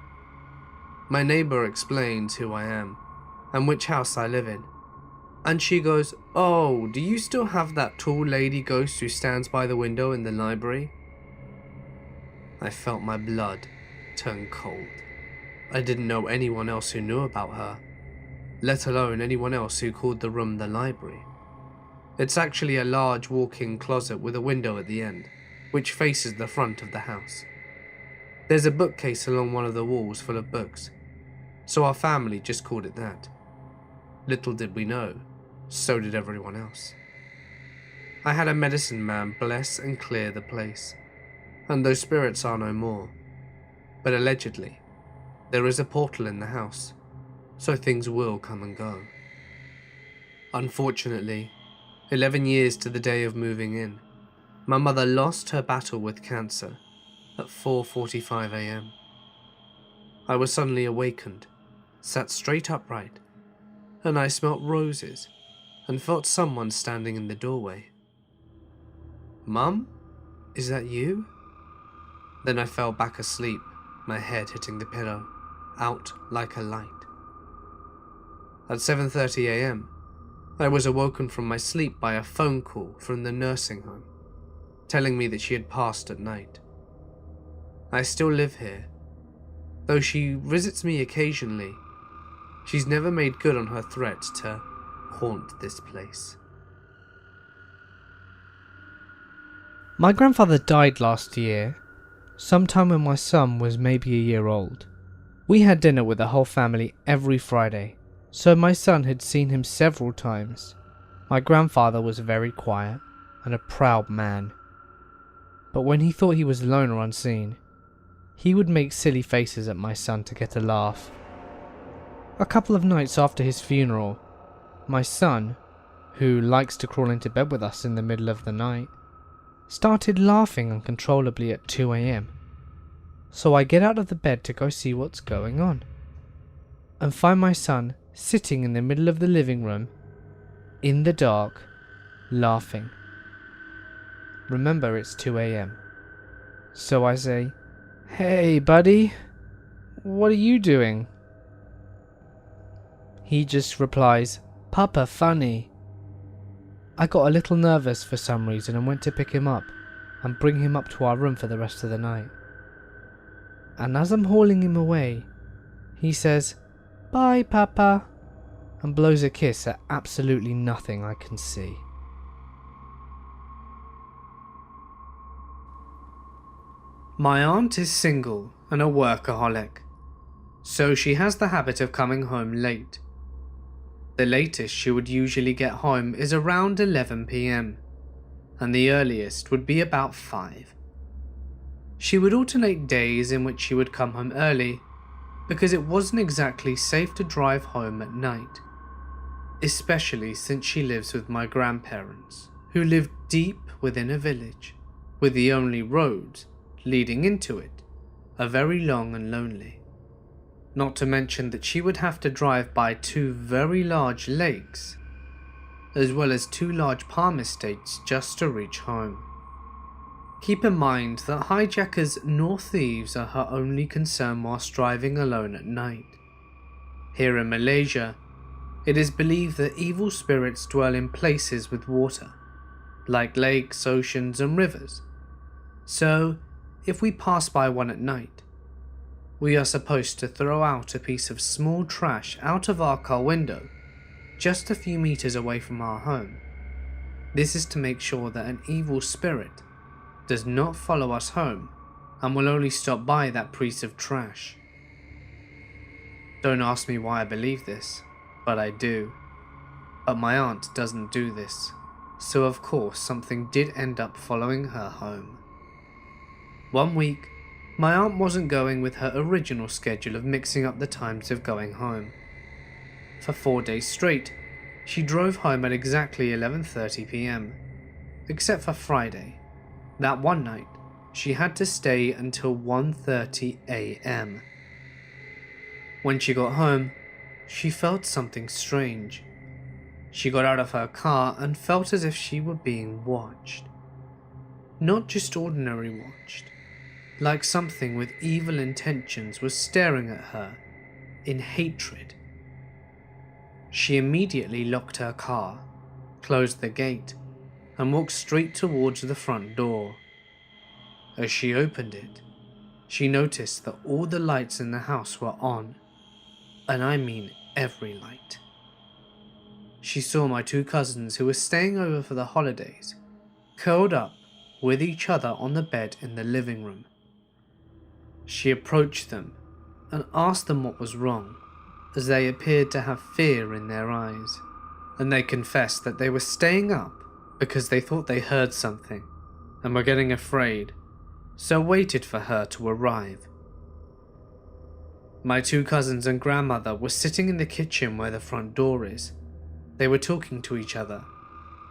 My neighbour explains who I am, and which house I live in, and she goes, "Oh, do you still have that tall lady ghost who stands by the window in the library?" I felt my blood turn cold. I didn't know anyone else who knew about her, let alone anyone else who called the room the library. It's actually a large walk-in closet with a window at the end, which faces the front of the house. There's a bookcase along one of the walls full of books, so our family just called it that. Little did we know, so did everyone else. I had a medicine man bless and clear the place, and those spirits are no more, but allegedly, there is a portal in the house, so things will come and go. Unfortunately, 11 years to the day of moving in, my mother lost her battle with cancer at 4:45 a.m. I was suddenly awakened, sat straight upright, and I smelt roses and felt someone standing in the doorway. "Mum, is that you?" Then I fell back asleep, my head hitting the pillow, out like a light. At 7:30 a.m, I was awoken from my sleep by a phone call from the nursing home, telling me that she had passed at night. I still live here. Though she visits me occasionally, she's never made good on her threat to haunt this place. My grandfather died last year, sometime when my son was maybe a year old. We had dinner with the whole family every Friday, so my son had seen him several times. My grandfather was very quiet and a proud man, but when he thought he was alone or unseen, he would make silly faces at my son to get a laugh. A couple of nights after his funeral, my son, who likes to crawl into bed with us in the middle of the night, started laughing uncontrollably at 2 a.m. So I get out of the bed to go see what's going on, and find my son sitting in the middle of the living room, in the dark, laughing. Remember, it's 2 a.m. So I say, "Hey buddy, what are you doing?" He just replies, "Papa, funny." I got a little nervous for some reason and went to pick him up, and bring him up to our room for the rest of the night. And as I'm hauling him away, he says, "Bye, Papa," and blows a kiss at absolutely nothing I can see. My aunt is single and a workaholic, so she has the habit of coming home late. The latest she would usually get home is around 11 PM, and the earliest would be about 5. She would alternate days in which she would come home early, because it wasn't exactly safe to drive home at night, especially since she lives with my grandparents, who live deep within a village, with the only roads leading into it are very long and lonely. Not to mention that she would have to drive by 2 very large lakes, as well as 2 large palm estates just to reach home. Keep in mind that hijackers nor thieves are her only concern whilst driving alone at night. Here in Malaysia, it is believed that evil spirits dwell in places with water, like lakes, oceans and rivers. So, if we pass by one at night, we are supposed to throw out a piece of small trash out of our car window, just a few meters away from our home. This is to make sure that an evil spirit does not follow us home and will only stop by that piece of trash. Don't ask me why I believe this, but I do. But my aunt doesn't do this, so of course something did end up following her home. One week, my aunt wasn't going with her original schedule of mixing up the times of going home. For 4 days straight, she drove home at exactly 11:30 PM, except for Friday. That one night, she had to stay until 1:30 AM. When she got home, she felt something strange. She got out of her car and felt as if she were being watched. Not just ordinary watched, like something with evil intentions was staring at her in hatred. She immediately locked her car, closed the gate, and walked straight towards the front door. As she opened it, she noticed that all the lights in the house were on, and I mean every light. She saw my 2 cousins who were staying over for the holidays, curled up with each other on the bed in the living room. She approached them and asked them what was wrong, as they appeared to have fear in their eyes, and they confessed that they were staying up because they thought they heard something and were getting afraid, so waited for her to arrive. My 2 cousins and grandmother were sitting in the kitchen where the front door is. They were talking to each other,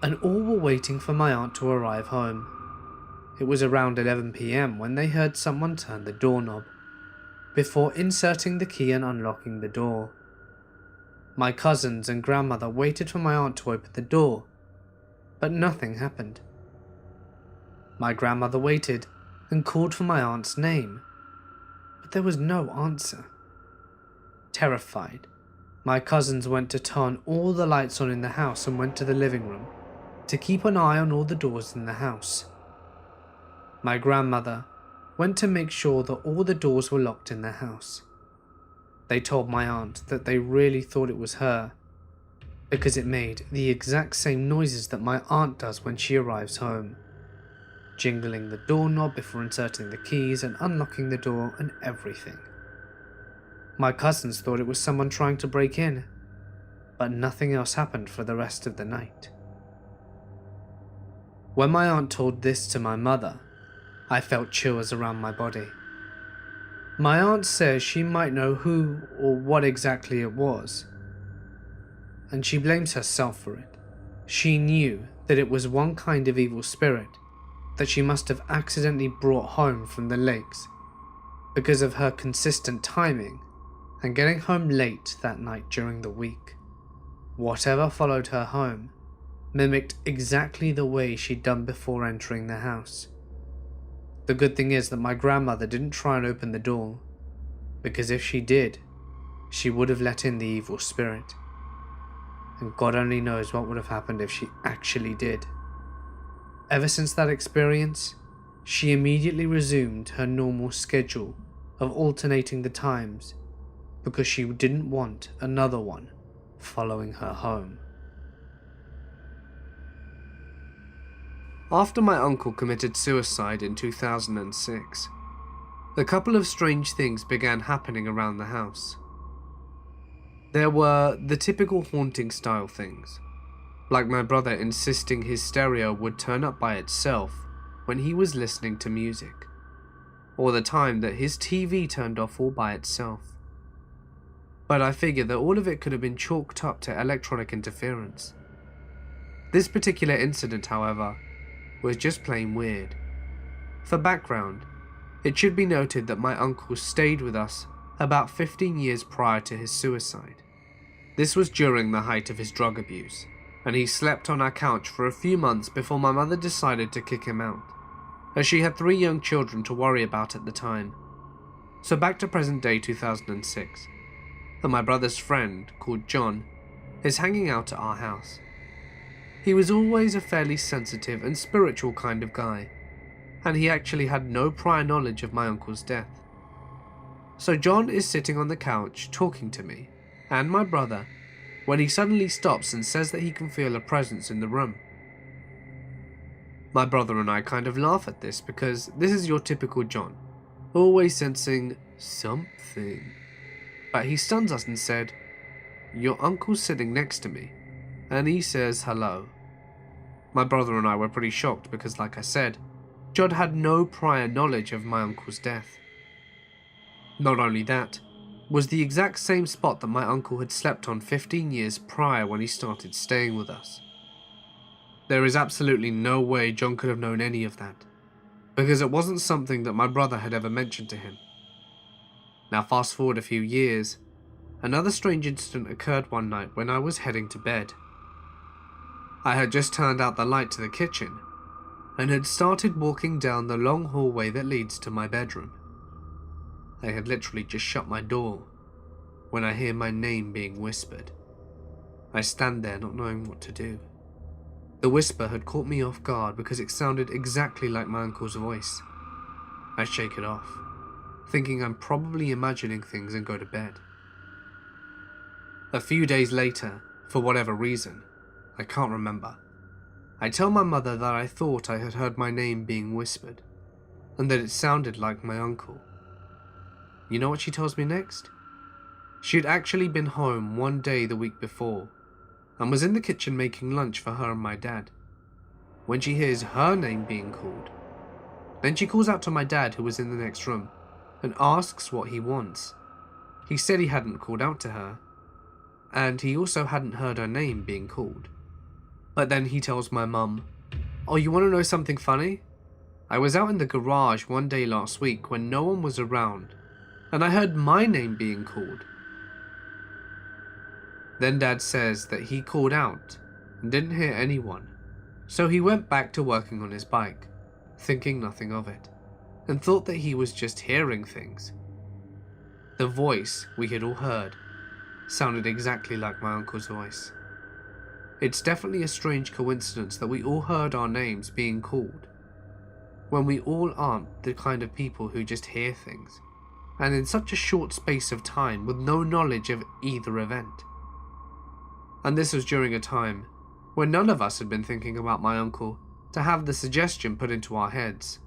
and all were waiting for my aunt to arrive home. It was around 11 PM when they heard someone turn the doorknob, before inserting the key and unlocking the door. My cousins and grandmother waited for my aunt to open the door, but nothing happened. My grandmother waited and called for my aunt's name, but there was no answer. Terrified, my cousins went to turn all the lights on in the house and went to the living room to keep an eye on all the doors in the house. My grandmother went to make sure that all the doors were locked in the house. They told my aunt that they really thought it was her, because it made the exact same noises that my aunt does when she arrives home, jingling the doorknob before inserting the keys and unlocking the door and everything. My cousins thought it was someone trying to break in, but nothing else happened for the rest of the night. When my aunt told this to my mother, I felt chills around my body. My aunt says she might know who or what exactly it was, and she blames herself for it. She knew that it was one kind of evil spirit that she must have accidentally brought home from the lakes because of her consistent timing and getting home late that night during the week. Whatever followed her home mimicked exactly the way she'd done before entering the house. The good thing is that my grandmother didn't try and open the door, because if she did, she would have let in the evil spirit. And God only knows what would have happened if she actually did. Ever since that experience, she immediately resumed her normal schedule of alternating the times because she didn't want another one following her home. After my uncle committed suicide in 2006, a couple of strange things began happening around the house. There were the typical haunting style things, like my brother insisting his stereo would turn up by itself when he was listening to music, or the time that his TV turned off all by itself. But I figured that all of it could have been chalked up to electronic interference. This particular incident, however, was just plain weird. For background, it should be noted that my uncle stayed with us about 15 years prior to his suicide. This was during the height of his drug abuse, and he slept on our couch for a few months before my mother decided to kick him out, as she had 3 young children to worry about at the time. So back to present day 2006, and my brother's friend, called John, is hanging out at our house. He was always a fairly sensitive and spiritual kind of guy, and he actually had no prior knowledge of my uncle's death. So John is sitting on the couch talking to me and my brother when he suddenly stops and says that he can feel a presence in the room. My brother and I kind of laugh at this because this is your typical John, always sensing something. But he stuns us and said, "Your uncle's sitting next to me, and he says hello." My brother and I were pretty shocked because, like I said, John had no prior knowledge of my uncle's death. Not only that, was the exact same spot that my uncle had slept on 15 years prior when he started staying with us. There is absolutely no way John could have known any of that, because it wasn't something that my brother had ever mentioned to him. Now fast forward a few years, another strange incident occurred one night when I was heading to bed. I had just turned out the light to the kitchen and had started walking down the long hallway that leads to my bedroom. I had literally just shut my door when I hear my name being whispered. I stand there not knowing what to do. The whisper had caught me off guard because it sounded exactly like my uncle's voice. I shake it off, thinking I'm probably imagining things and go to bed. A few days later, for whatever reason, I can't remember, I tell my mother that I thought I had heard my name being whispered, and that it sounded like my uncle. You know what she tells me next? She had actually been home one day the week before, and was in the kitchen making lunch for her and my dad, when she hears her name being called. Then she calls out to my dad, who was in the next room, and asks what he wants. He said he hadn't called out to her, and he also hadn't heard her name being called. But then he tells my mum, "Oh, you want to know something funny? I was out in the garage one day last week when no one was around, and I heard my name being called." Then Dad says that he called out and didn't hear anyone, so he went back to working on his bike, thinking nothing of it, and thought that he was just hearing things. The voice we had all heard sounded exactly like my uncle's voice. It's definitely a strange coincidence that we all heard our names being called, when we all aren't the kind of people who just hear things, and in such a short space of time with no knowledge of either event. And this was during a time when none of us had been thinking about my uncle to have the suggestion put into our heads.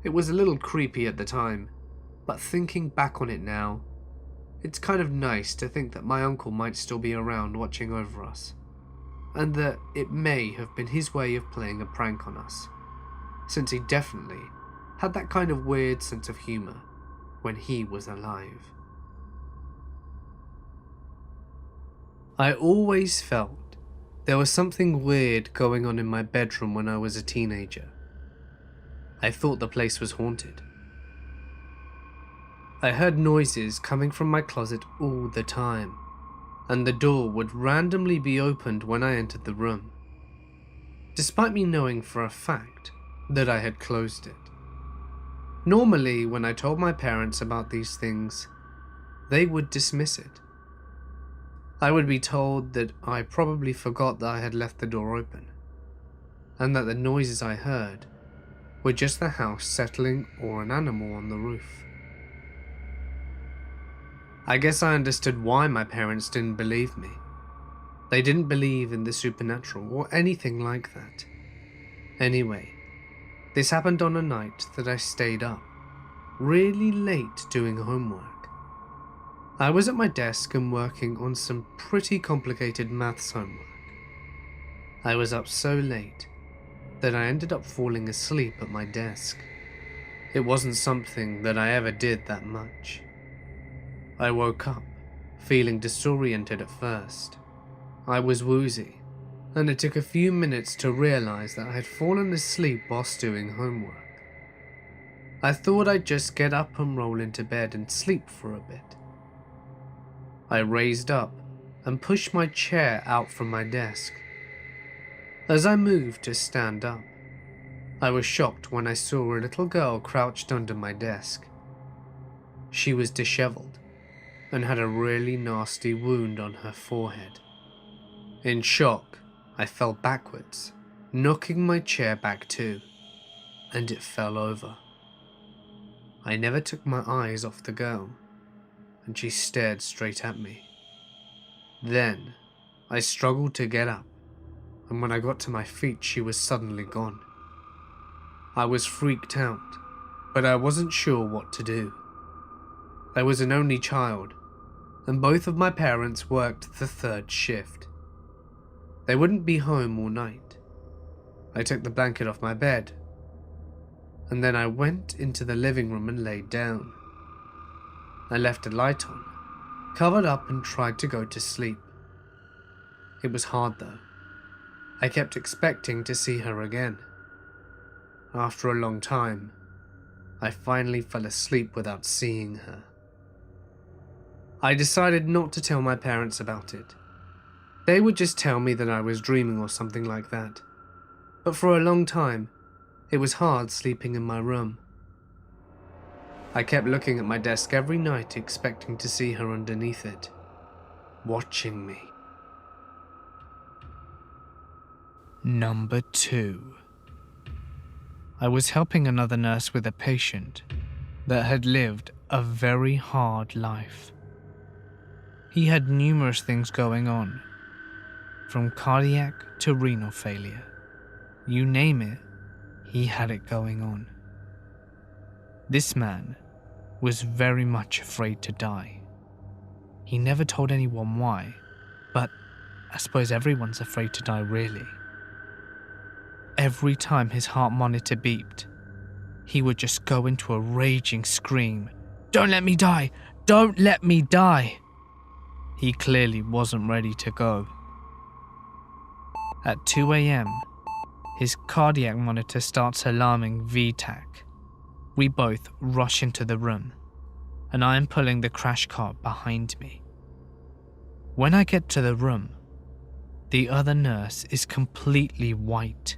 It was a little creepy at the time, but thinking back on it now, it's kind of nice to think that my uncle might still be around watching over us, and that it may have been his way of playing a prank on us, since he definitely had that kind of weird sense of humour when he was alive. I always felt there was something weird going on in my bedroom when I was a teenager. I thought the place was haunted. I heard noises coming from my closet all the time, and the door would randomly be opened when I entered the room, despite me knowing for a fact that I had closed it. Normally, when I told my parents about these things, they would dismiss it. I would be told that I probably forgot that I had left the door open, and that the noises I heard with just the house settling or an animal on the roof. I guess I understood why my parents didn't believe me. They didn't believe in the supernatural or anything like that. Anyway, this happened on a night that I stayed up, really late doing homework. I was at my desk and working on some pretty complicated maths homework. I was up so late that I ended up falling asleep at my desk. It wasn't something that I ever did that much. I woke up, feeling disoriented at first. I was woozy, and it took a few minutes to realize that I had fallen asleep whilst doing homework. I thought I'd just get up and roll into bed and sleep for a bit. I raised up and pushed my chair out from my desk. As I moved to stand up, I was shocked when I saw a little girl crouched under my desk. She was disheveled and had a really nasty wound on her forehead. In shock, I fell backwards, knocking my chair back too, and it fell over. I never took my eyes off the girl, and she stared straight at me. Then, I struggled to get up, and when I got to my feet, she was suddenly gone. I was freaked out, but I wasn't sure what to do. I was an only child, and both of my parents worked the third shift. They wouldn't be home all night. I took the blanket off my bed, and then I went into the living room and laid down. I left a light on, covered up and tried to go to sleep. It was hard though. I kept expecting to see her again. After a long time, I finally fell asleep without seeing her. I decided not to tell my parents about it. They would just tell me that I was dreaming or something like that. But for a long time, it was hard sleeping in my room. I kept looking at my desk every night expecting to see her underneath it, watching me. Number 2. I was helping another nurse with a patient that had lived a very hard life. He had numerous things going on, from cardiac to renal failure. You name it, he had it going on. This man was very much afraid to die. He never told anyone why, but I suppose everyone's afraid to die really. Every time his heart monitor beeped, he would just go into a raging scream. "Don't let me die! Don't let me die!" He clearly wasn't ready to go. At 2 a.m, his cardiac monitor starts alarming VTAC. We both rush into the room, and I am pulling the crash cart behind me. When I get to the room, the other nurse is completely white.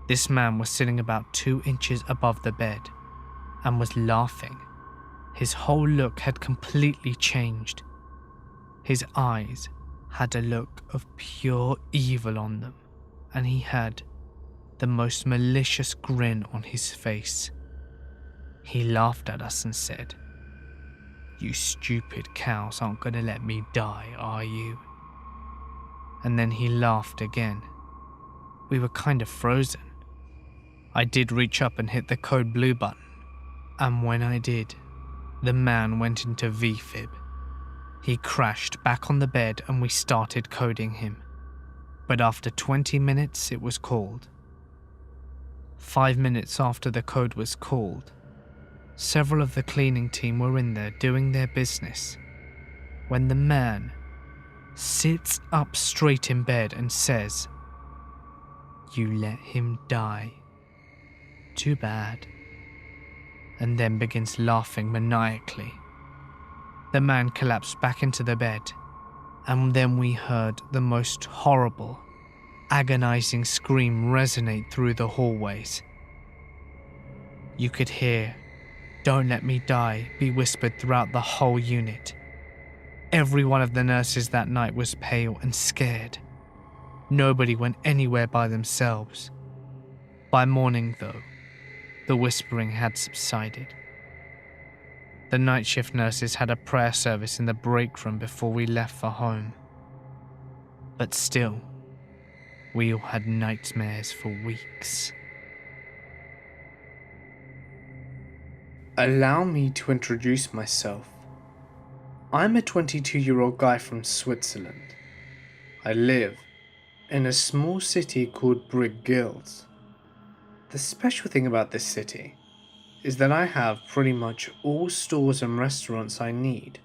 This man was sitting about 2 inches above the bed and was laughing. His whole look had completely changed. His eyes had a look of pure evil on them, and he had the most malicious grin on his face. He laughed at us and said, "You stupid cows aren't going to let me die, are you?" And then he laughed again. We were kind of frozen. I did reach up and hit the code blue button, and when I did, the man went into VFib. He crashed back on the bed and we started coding him. But after 20 minutes it was called. 5 minutes after the code was called, several of the cleaning team were in there doing their business, when the man sits up straight in bed and says, "You let him die. Too bad," and then begins laughing maniacally. The man collapsed back into the bed, and then we heard the most horrible, agonizing scream resonate through the hallways. You could hear "Don't let me die" be whispered throughout the whole unit. Every one of the nurses that night was pale and scared. Nobody went anywhere by themselves. By morning, though, the whispering had subsided. The night shift nurses had a prayer service in the break room before we left for home. But still, we all had nightmares for weeks. Allow me to introduce myself. I'm a 22-year-old guy from Switzerland. I live in a small city called Brick-Gills. The special thing about this city is that I have pretty much all stores and restaurants I need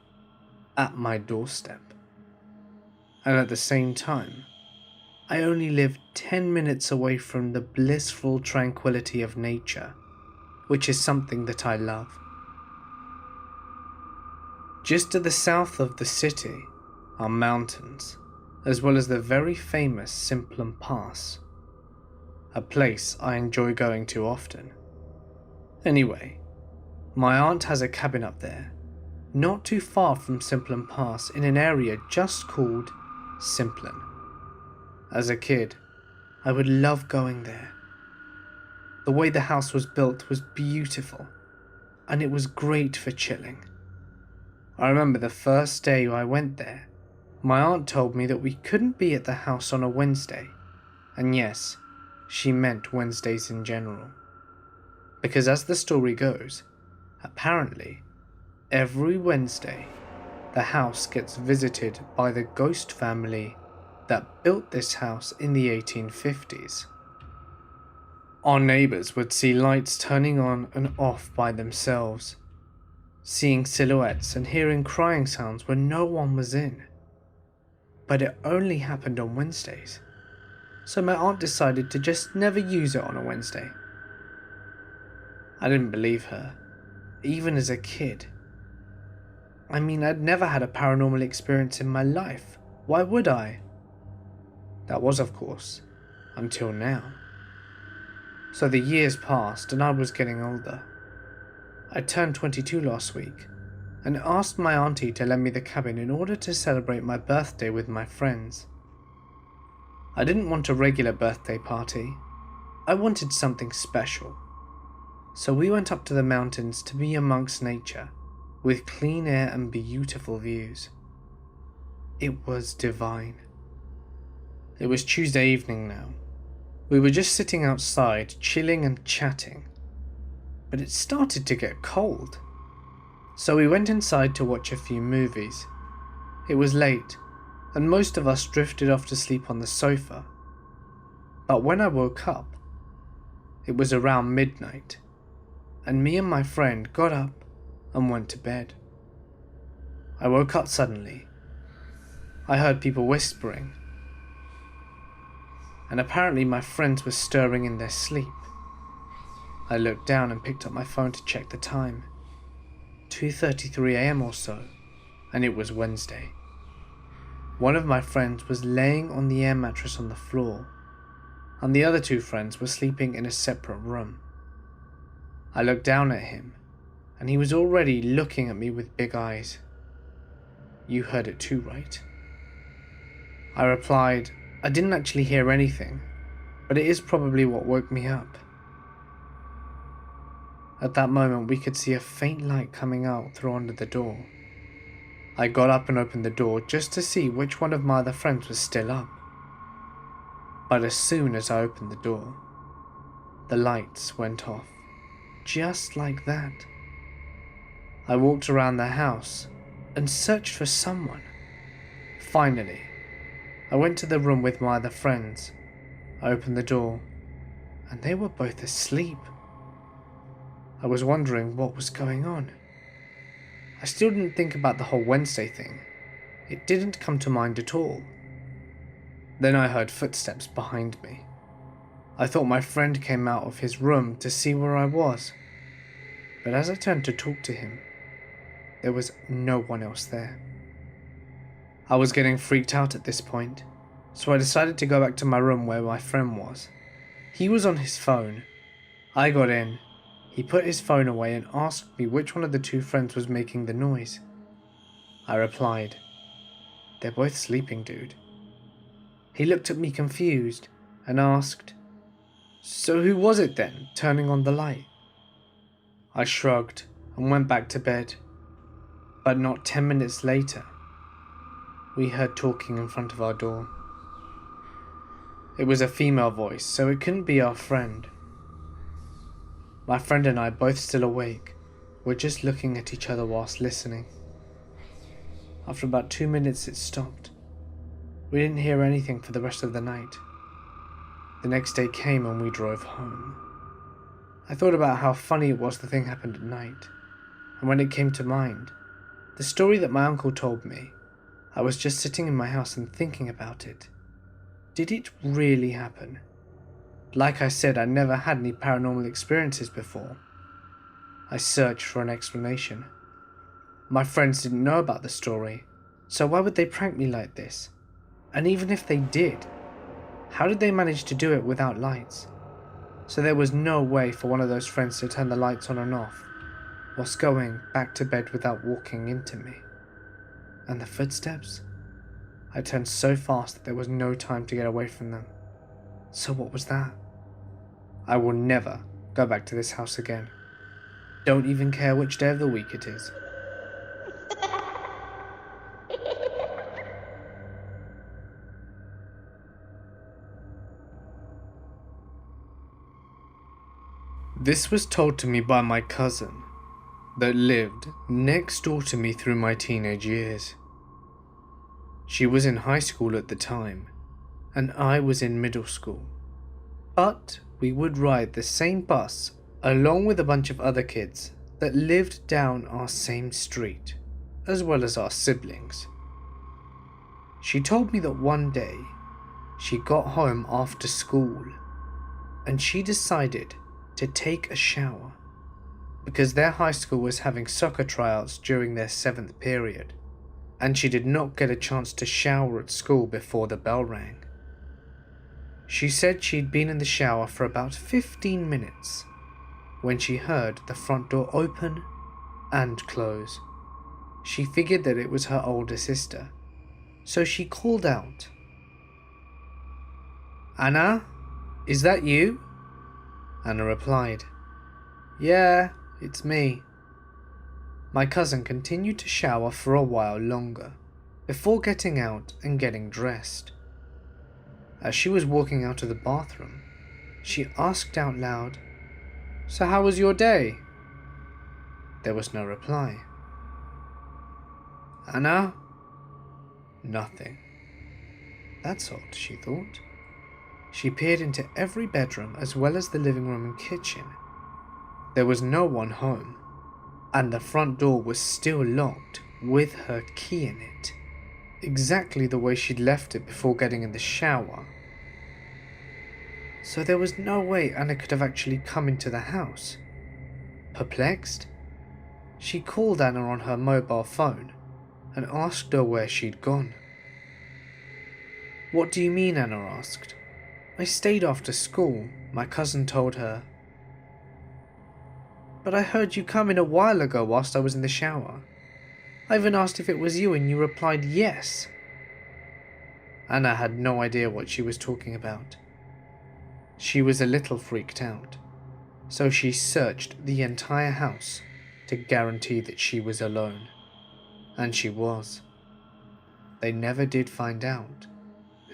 at my doorstep. And at the same time, I only live 10 minutes away from the blissful tranquility of nature, which is something that I love. Just to the south of the city are mountains, as well as the very famous Simplon Pass, a place I enjoy going to often. Anyway, my aunt has a cabin up there, not too far from Simplon Pass, in an area just called Simplon. As a kid, I would love going there. The way the house was built was beautiful, and it was great for chilling. I remember the first day I went there, my aunt told me that we couldn't be at the house on a Wednesday, and yes, she meant Wednesdays in general. Because as the story goes, apparently, every Wednesday, the house gets visited by the ghost family that built this house in the 1850s. Our neighbours would see lights turning on and off by themselves, seeing silhouettes and hearing crying sounds when no one was in. But it only happened on Wednesdays, so my aunt decided to just never use it on a Wednesday. I didn't believe her, even as a kid. I mean, I'd never had a paranormal experience in my life. Why would I? That was, of course, until now. So the years passed and I was getting older. I turned 22 last week and asked my auntie to lend me the cabin in order to celebrate my birthday with my friends. I didn't want a regular birthday party. I wanted something special. So we went up to the mountains to be amongst nature, with clean air and beautiful views. It was divine. It was Tuesday evening now. We were just sitting outside, chilling and chatting. But it started to get cold. So we went inside to watch a few movies. It was late, and most of us drifted off to sleep on the sofa. But when I woke up, it was around midnight, and me and my friend got up and went to bed. I woke up suddenly. I heard people whispering, and apparently my friends were stirring in their sleep. I looked down and picked up my phone to check the time. 2:33 AM or so, and it was Wednesday. One of my friends was laying on the air mattress on the floor, and the other two friends were sleeping in a separate room. I looked down at him, and he was already looking at me with big eyes. "You heard it too, right?" I replied, "I didn't actually hear anything, but it is probably what woke me up." At that moment, we could see a faint light coming out through under the door. I got up and opened the door just to see which one of my other friends was still up. But as soon as I opened the door, the lights went off, just like that. I walked around the house and searched for someone. Finally, I went to the room with my other friends. I opened the door, and they were both asleep. I was wondering what was going on. I still didn't think about the whole Wednesday thing. It didn't come to mind at all. Then I heard footsteps behind me. I thought my friend came out of his room to see where I was. But as I turned to talk to him, there was no one else there. I was getting freaked out at this point, so I decided to go back to my room where my friend was. He was on his phone. I got in. He put his phone away and asked me which one of the two friends was making the noise. I replied, "They're both sleeping, dude." He looked at me confused and asked, So who was it then, turning on the light? I shrugged and went back to bed. But not 10 minutes later, we heard talking in front of our door. It was a female voice, so it couldn't be our friend. My friend and I, both still awake, were just looking at each other whilst listening. After about 2 minutes it stopped. We didn't hear anything for the rest of the night. The next day came and we drove home. I thought about how funny it was the thing happened at night, and when it came to mind, the story that my uncle told me, I was just sitting in my house and thinking about it. Did it really happen? Like I said, I never had any paranormal experiences before. I searched for an explanation. My friends didn't know about the story, so why would they prank me like this? And even if they did, how did they manage to do it without lights? So there was no way for one of those friends to turn the lights on and off, whilst going back to bed without walking into me. And the footsteps? I turned so fast that there was no time to get away from them. So what was that? I will never go back to this house again. Don't even care which day of the week it is. This was told to me by my cousin that lived next door to me through my teenage years. She was in high school at the time, and I was in middle school. But we would ride the same bus along with a bunch of other kids that lived down our same street, as well as our siblings. She told me that one day she got home after school and she decided to take a shower because their high school was having soccer tryouts during their 7th period, and she did not get a chance to shower at school before the bell rang. She said she'd been in the shower for about 15 minutes when she heard the front door open and close. She figured that it was her older sister, so she called out, "Anna, is that you?" Anna replied, "Yeah, it's me." My cousin continued to shower for a while longer before getting out and getting dressed. As she was walking out of the bathroom, she asked out loud, "So how was your day?" There was no reply. "Anna?" Nothing. That's odd, she thought. She peered into every bedroom as well as the living room and kitchen. There was no one home, and the front door was still locked with her key in it, exactly the way she'd left it before getting in the shower. So there was no way Anna could have actually come into the house. Perplexed, she called Anna on her mobile phone and asked her where she'd gone. "What do you mean?" Anna asked. "I stayed after school," my cousin told her. "But I heard you come in a while ago whilst I was in the shower. I even asked if it was you and you replied yes." Anna had no idea what she was talking about. She was a little freaked out, so she searched the entire house to guarantee that she was alone. And she was. They never did find out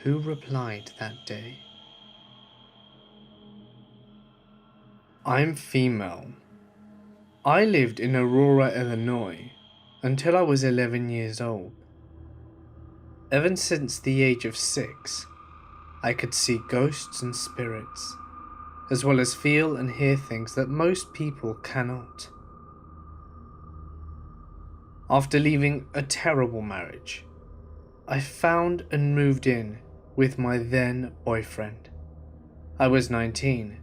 who replied that day. I'm female. I lived in Aurora, Illinois until I was 11 years old. Ever since the age of 6, I could see ghosts and spirits, as well as feel and hear things that most people cannot. After leaving a terrible marriage, I found and moved in with my then boyfriend. I was 19,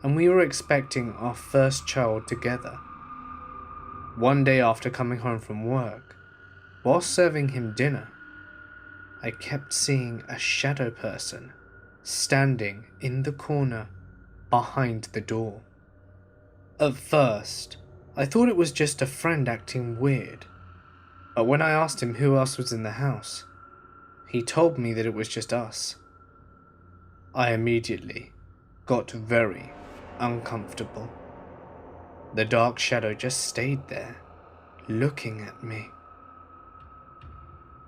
and we were expecting our first child together. One day after coming home from work, while serving him dinner, I kept seeing a shadow person standing in the corner behind the door. At first, I thought it was just a friend acting weird, but when I asked him who else was in the house, he told me that it was just us. I immediately got very uncomfortable. The dark shadow just stayed there, looking at me.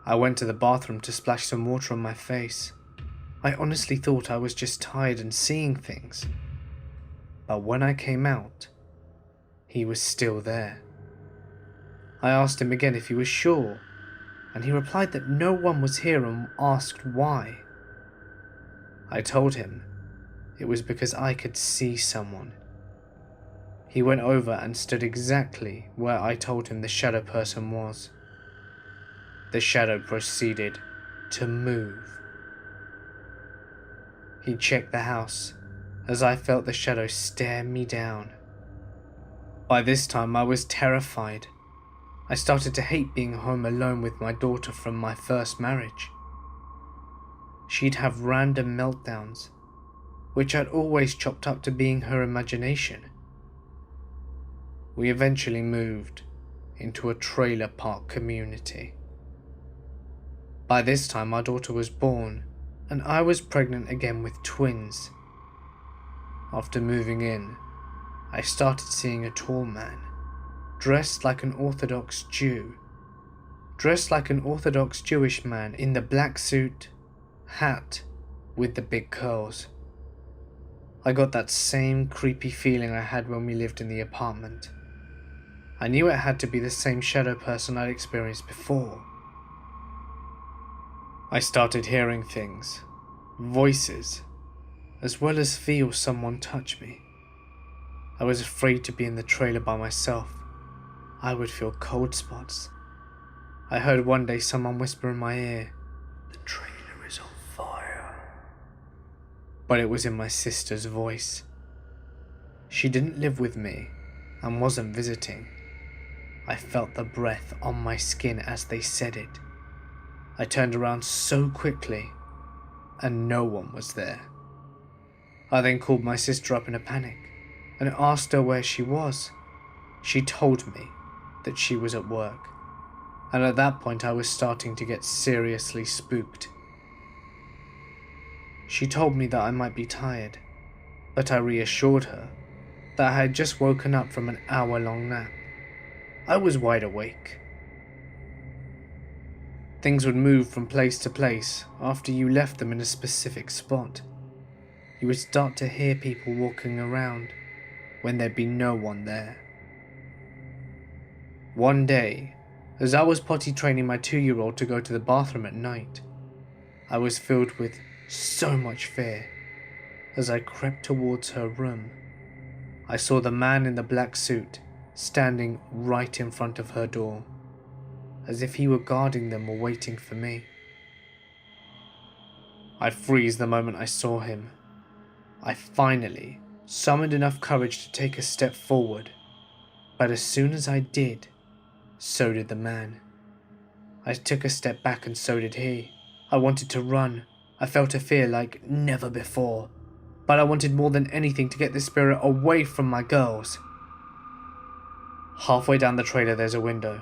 I went to the bathroom to splash some water on my face. I honestly thought I was just tired and seeing things. But when I came out, he was still there. I asked him again if he was sure, and he replied that no one was here and asked why. I told him it was because I could see someone. He went over and stood exactly where I told him the shadow person was. The shadow proceeded to move. He checked the house as I felt the shadow stare me down. By this time I was terrified. I started to hate being home alone with my daughter from my first marriage. She'd have random meltdowns, which I'd always chopped up to being her imagination. We eventually moved into a trailer park community. By this time our daughter was born, and I was pregnant again with twins. After moving in, I started seeing a tall man, dressed like an Orthodox Jew. Dressed like an Orthodox Jewish man in the black suit, hat, with the big curls. I got that same creepy feeling I had when we lived in the apartment. I knew it had to be the same shadow person I'd experienced before. I started hearing things, voices, as well as feel someone touch me. I was afraid to be in the trailer by myself. I would feel cold spots. I heard one day someone whisper in my ear, "The trailer is on fire." But it was in my sister's voice. She didn't live with me and wasn't visiting. I felt the breath on my skin as they said it. I turned around so quickly, and no one was there. I then called my sister up in a panic and asked her where she was. She told me that she was at work, and at that point I was starting to get seriously spooked. She told me that I might be tired, but I reassured her that I had just woken up from an hour-long nap. I was wide awake. Things would move from place to place after you left them in a specific spot. You would start to hear people walking around when there'd be no one there. One day, as I was potty training my 2-year-old to go to the bathroom at night, I was filled with so much fear. As I crept towards her room, I saw the man in the black suit standing right in front of her door, as if he were guarding them or waiting for me. I froze the moment I saw him. I finally summoned enough courage to take a step forward, but as soon as I did, so did the man. I took a step back and so did he. I wanted to run. I felt a fear like never before, but I wanted more than anything to get this spirit away from my girls. Halfway down the trailer there's a window.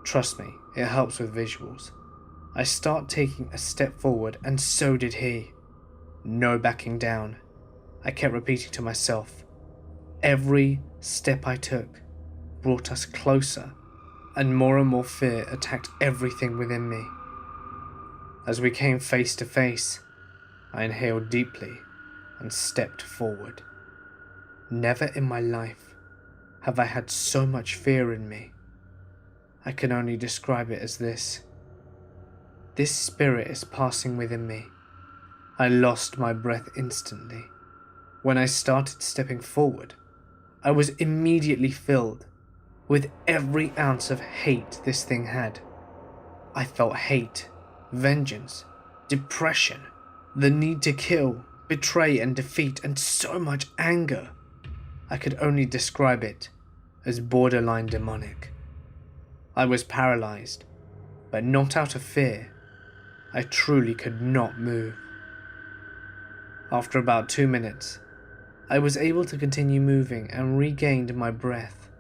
Trust me, it helps with visuals. I start taking a step forward and so did he. No backing down. I kept repeating to myself. Every step I took brought us closer, and more fear attacked everything within me. As we came face to face, I inhaled deeply and stepped forward. Never in my life have I had so much fear in me. I can only describe it as this. This spirit is passing within me. I lost my breath instantly. When I started stepping forward, I was immediately filled with every ounce of hate this thing had. I felt hate, vengeance, depression, the need to kill, betray and defeat, and so much anger. I could only describe it as borderline demonic. I was paralyzed, but not out of fear. I truly could not move. After about 2 minutes, I was able to continue moving and regained my breath.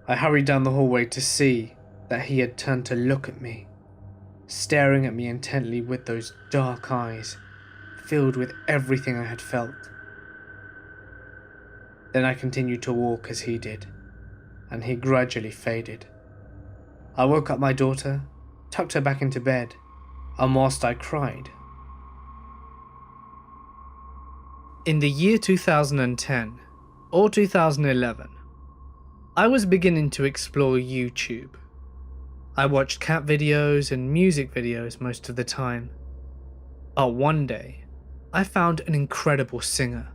I hurried down the hallway to see that he had turned to look at me, staring at me intently with those dark eyes, filled with everything I had felt. Then I continued to walk as he did, and he gradually faded. I woke up my daughter, tucked her back into bed, and whilst I cried. In the year 2010 or 2011, I was beginning to explore YouTube. I watched cat videos and music videos most of the time. But one day, I found an incredible singer.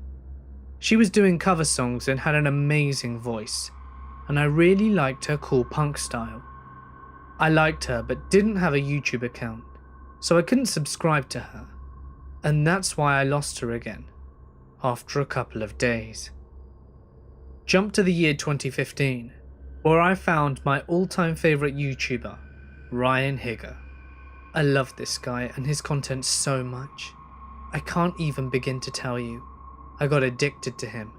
She was doing cover songs and had an amazing voice, and I really liked her cool punk style. I liked her but didn't have a YouTube account, so I couldn't subscribe to her, and that's why I lost her again, after a couple of days. Jump to the year 2015, where I found my all-time favourite YouTuber, Ryan Higger. I love this guy and his content so much. I can't even begin to tell you. I got addicted to him,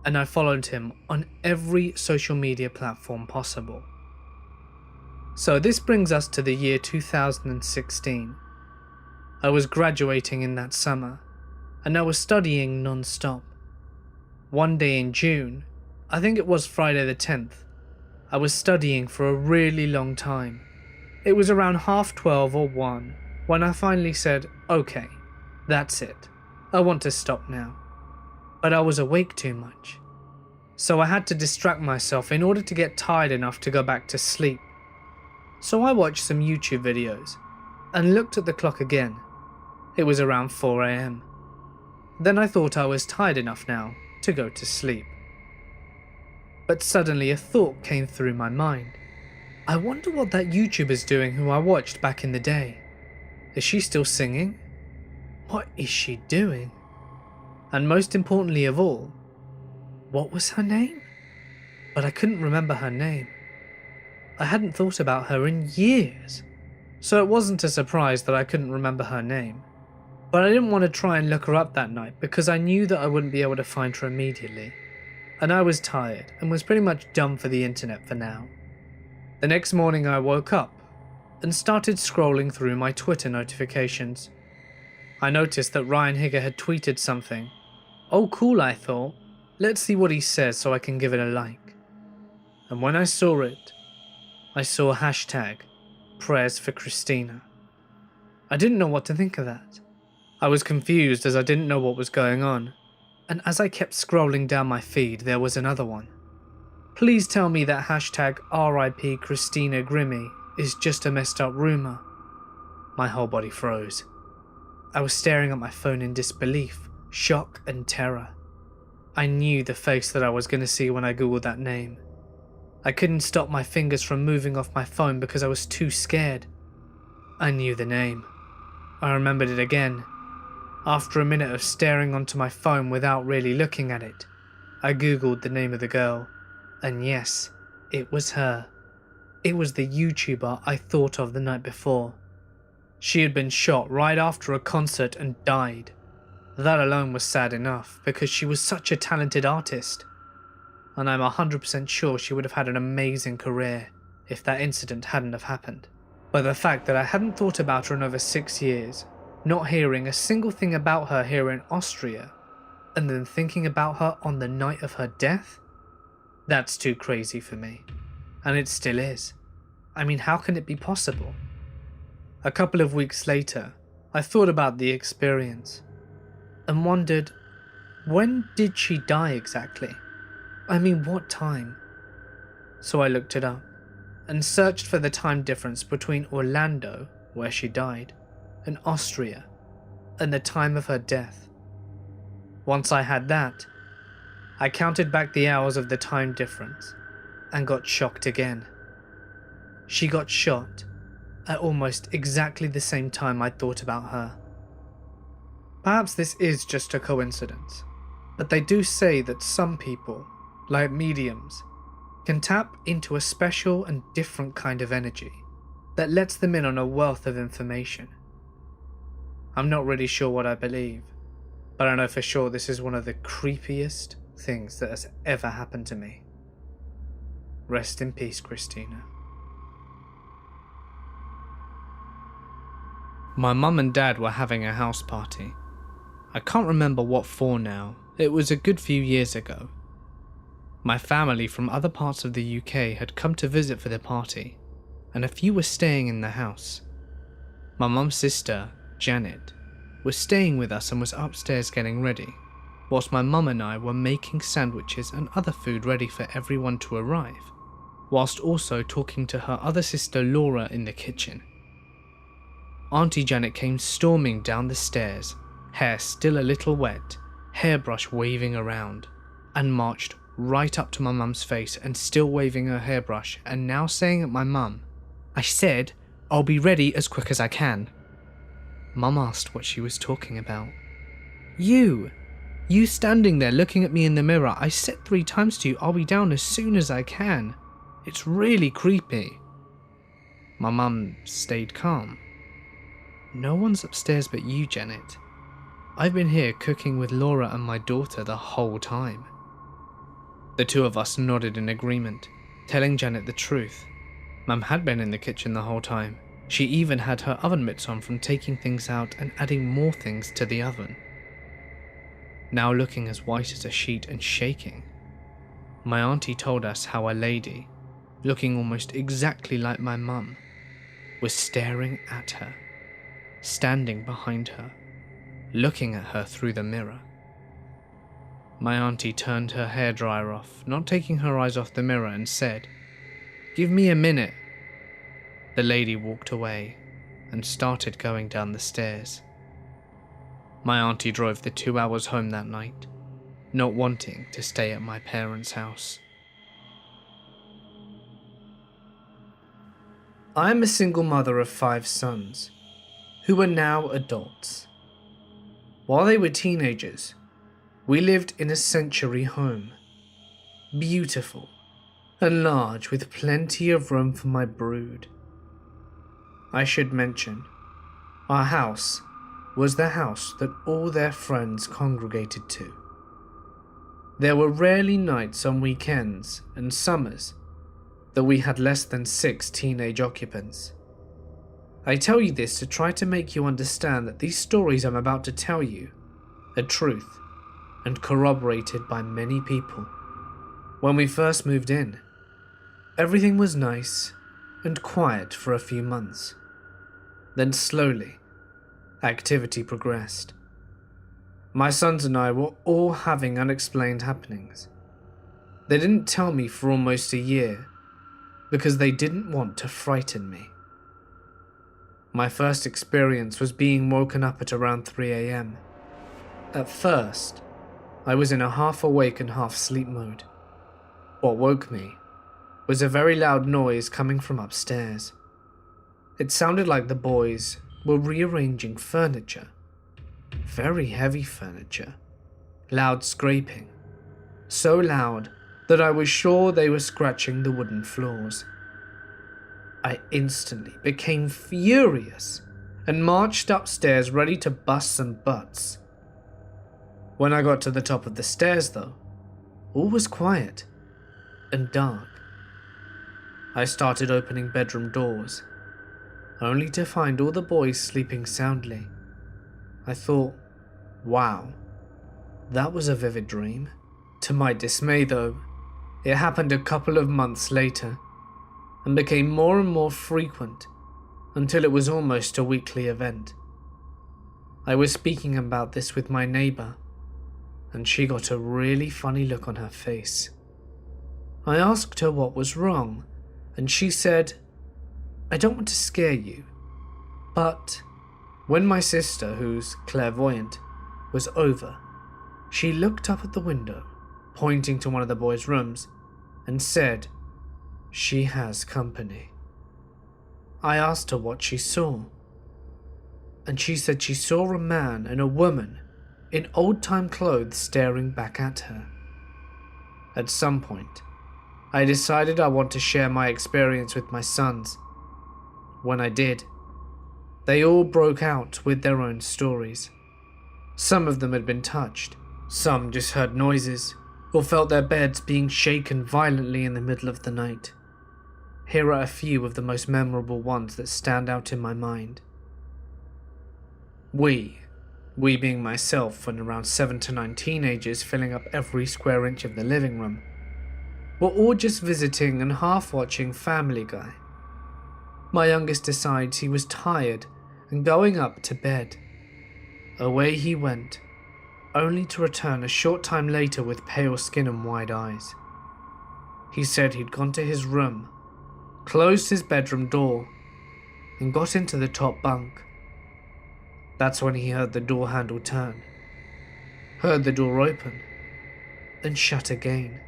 and I followed him on every social media platform possible. So this brings us to the year 2016. I was graduating in that summer, and I was studying non-stop. One day in June, I think it was Friday the 10th, I was studying for a really long time. It was around 12:30 or 1 when I finally said, okay, that's it. I want to stop now. But I was awake too much. So I had to distract myself in order to get tired enough to go back to sleep. So I watched some YouTube videos and looked at the clock again. It was around 4 AM. Then I thought I was tired enough now to go to sleep. But suddenly a thought came through my mind. I wonder what that YouTuber's doing who I watched back in the day. Is she still singing? What is she doing? And most importantly of all, what was her name? But I couldn't remember her name. I hadn't thought about her in years, so it wasn't a surprise that I couldn't remember her name. But I didn't want to try and look her up that night because I knew that I wouldn't be able to find her immediately. And I was tired and was pretty much done for the internet for now. The next morning I woke up and started scrolling through my Twitter notifications. I noticed that Ryan Higger had tweeted something. Oh cool, I thought. Let's see what he says so I can give it a like. And when I saw it, I saw hashtag prayers for Christina. I didn't know what to think of that. I was confused as I didn't know what was going on. And as I kept scrolling down my feed, there was another one. Please tell me that hashtag RIP Christina Grimmie is just a messed up rumour. My whole body froze. I was staring at my phone in disbelief, shock and terror. I knew the face that I was going to see when I googled that name. I couldn't stop my fingers from moving off my phone because I was too scared. I knew the name. I remembered it again. After a minute of staring onto my phone without really looking at it, I googled the name of the girl, and yes, it was her. It was the YouTuber I thought of the night before. She had been shot right after a concert and died. That alone was sad enough because she was such a talented artist, and I'm 100% sure she would have had an amazing career if that incident hadn't have happened. But the fact that I hadn't thought about her in over 6 years, not hearing a single thing about her here in Austria, and then thinking about her on the night of her death? That's too crazy for me. And it still is. I mean, how can it be possible? A couple of weeks later, I thought about the experience and wondered, when did she die exactly? I mean, what time? So I looked it up and searched for the time difference between Orlando, where she died, and Austria, and the time of her death. Once I had that, I counted back the hours of the time difference and got shocked again. She got shot at almost exactly the same time I thought about her. Perhaps this is just a coincidence, but they do say that some people, like mediums, can tap into a special and different kind of energy that lets them in on a wealth of information. I'm not really sure what I believe, but I know for sure this is one of the creepiest things that has ever happened to me. Rest in peace, Christina. My mum and dad were having a house party. I can't remember what for now. It was a good few years ago. My family from other parts of the UK had come to visit for their party, and a few were staying in the house. My mum's sister, Janet, was staying with us and was upstairs getting ready, whilst my mum and I were making sandwiches and other food ready for everyone to arrive, whilst also talking to her other sister Laura in the kitchen. Auntie Janet came storming down the stairs, hair still a little wet, hairbrush waving around, and marched right up to my mum's face and still waving her hairbrush and now saying at my mum, "I said, I'll be ready as quick as I can." Mum asked what she was talking about. You standing there looking at me in the mirror. I said 3 times to you, I'll be down as soon as I can. It's really creepy. My mum stayed calm. No one's upstairs but you, Janet. I've been here cooking with Laura and my daughter the whole time. The two of us nodded in agreement, telling Janet the truth. Mum had been in the kitchen the whole time. She even had her oven mitts on from taking things out and adding more things to the oven. Now looking as white as a sheet and shaking, my auntie told us how a lady, looking almost exactly like my mum, was staring at her, standing behind her, looking at her through the mirror. My auntie turned her hairdryer off, not taking her eyes off the mirror, and said, "Give me a minute." The lady walked away and started going down the stairs. My auntie drove the 2 hours home that night, not wanting to stay at my parents' house. I am a single mother of 5 sons, who are now adults. While they were teenagers, we lived in a century home, beautiful and large with plenty of room for my brood. I should mention, our house was the house that all their friends congregated to. There were rarely nights on weekends and summers that we had less than 6 teenage occupants. I tell you this to try to make you understand that these stories I'm about to tell you are truth and corroborated by many people. When we first moved in, everything was nice and quiet for a few months. Then slowly, activity progressed. My sons and I were all having unexplained happenings. They didn't tell me for almost a year because they didn't want to frighten me. My first experience was being woken up at around 3 a.m. At first, I was in a half awake and half sleep mode. What woke me was a very loud noise coming from upstairs. It sounded like the boys were rearranging furniture. Very heavy furniture. Loud scraping. So loud that I was sure they were scratching the wooden floors. I instantly became furious and marched upstairs ready to bust some butts. When I got to the top of the stairs though, all was quiet and dark. I started opening bedroom doors, only to find all the boys sleeping soundly. I thought, wow, that was a vivid dream. To my dismay though, it happened a couple of months later and became more and more frequent until it was almost a weekly event. I was speaking about this with my neighbour and she got a really funny look on her face. I asked her what was wrong and she said, "I don't want to scare you, but when my sister, who's clairvoyant, was over, she looked up at the window, pointing to one of the boys' rooms, and said, 'She has company.' I asked her what she saw, and she said she saw a man and a woman in old-time clothes staring back at her. At some point, I decided I want to share my experience with my sons. When I did, they all broke out with their own stories. Some of them had been touched, some just heard noises, or felt their beds being shaken violently in the middle of the night. Here are a few of the most memorable ones that stand out in my mind. We being myself and around 7 to 9 teenagers filling up every square inch of the living room, We're all just visiting and half watching Family Guy. My youngest decides he was tired and going up to bed. Away he went, only to return a short time later with pale skin and wide eyes. He said he'd gone to his room, closed his bedroom door, and got into the top bunk. That's when he heard the door handle turn, heard the door open, then shut again,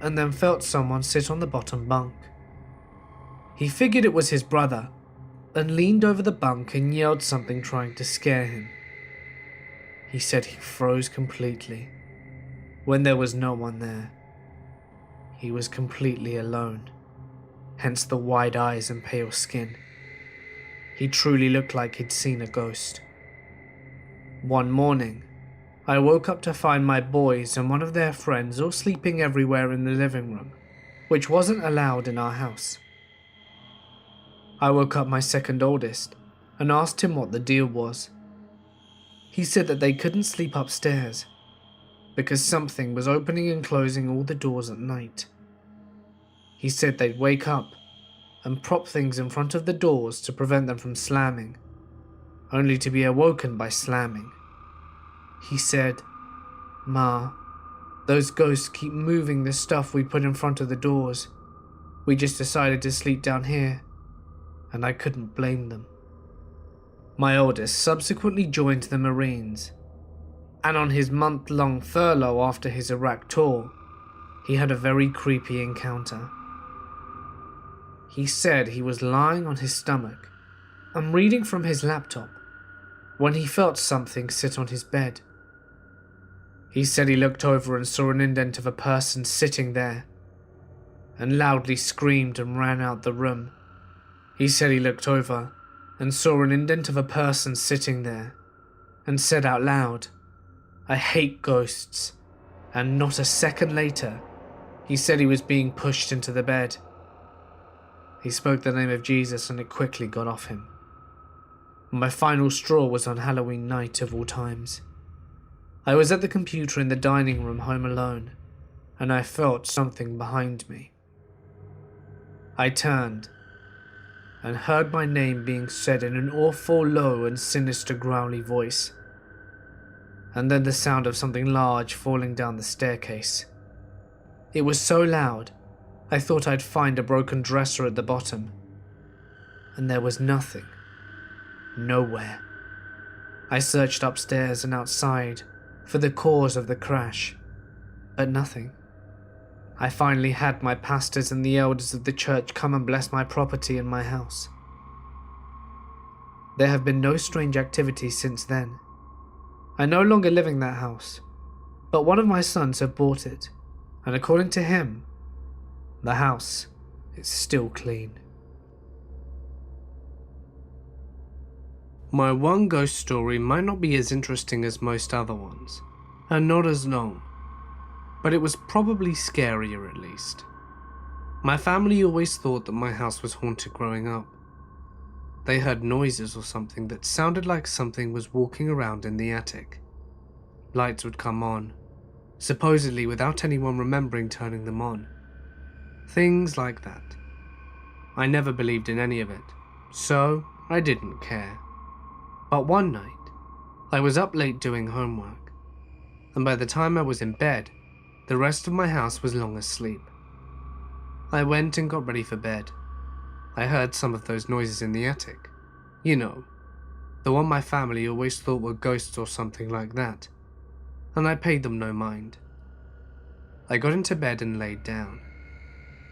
and then felt someone sit on the bottom bunk. He figured it was his brother and leaned over the bunk and yelled something trying to scare him. He said he froze completely when there was no one there. He was completely alone, hence the wide eyes and pale skin. He truly looked like he'd seen a ghost. One morning, I woke up to find my boys and one of their friends all sleeping everywhere in the living room, which wasn't allowed in our house. I woke up my second oldest and asked him what the deal was. He said that they couldn't sleep upstairs because something was opening and closing all the doors at night. He said they'd wake up and prop things in front of the doors to prevent them from slamming, only to be awoken by slamming. He said, "Ma, those ghosts keep moving the stuff we put in front of the doors. We just decided to sleep down here, and I couldn't blame them." My oldest subsequently joined the Marines, and on his month-long furlough after his Iraq tour, he had a very creepy encounter. He said he was lying on his stomach and reading from his laptop when he felt something sit on his bed. He said he looked over and saw an indent of a person sitting there and loudly screamed and ran out the room. He said he looked over and saw an indent of a person sitting there and said out loud, "I hate ghosts," and not a second later, he said he was being pushed into the bed. He spoke the name of Jesus and it quickly got off him. My final straw was on Halloween night of all times. I was at the computer in the dining room home alone, and I felt something behind me. I turned and heard my name being said in an awful low and sinister growly voice, and then the sound of something large falling down the staircase. It was so loud, I thought I'd find a broken dresser at the bottom, and there was nothing. Nowhere. I searched upstairs and outside for the cause of the crash, but nothing. I finally had my pastors and the elders of the church come and bless my property and my house. There have been no strange activities since then. I no longer live in that house, but one of my sons have bought it, and according to him, the house is still clean. My one ghost story might not be as interesting as most other ones, and not as long, but it was probably scarier at least. My family always thought that my house was haunted growing up. They heard noises or something that sounded like something was walking around in the attic. Lights would come on, supposedly without anyone remembering turning them on. Things like that. I never believed in any of it, so I didn't care. But one night, I was up late doing homework, and by the time I was in bed, the rest of my house was long asleep. I went and got ready for bed. I heard some of those noises in the attic. You know, the one my family always thought were ghosts or something like that, and I paid them no mind. I got into bed and laid down.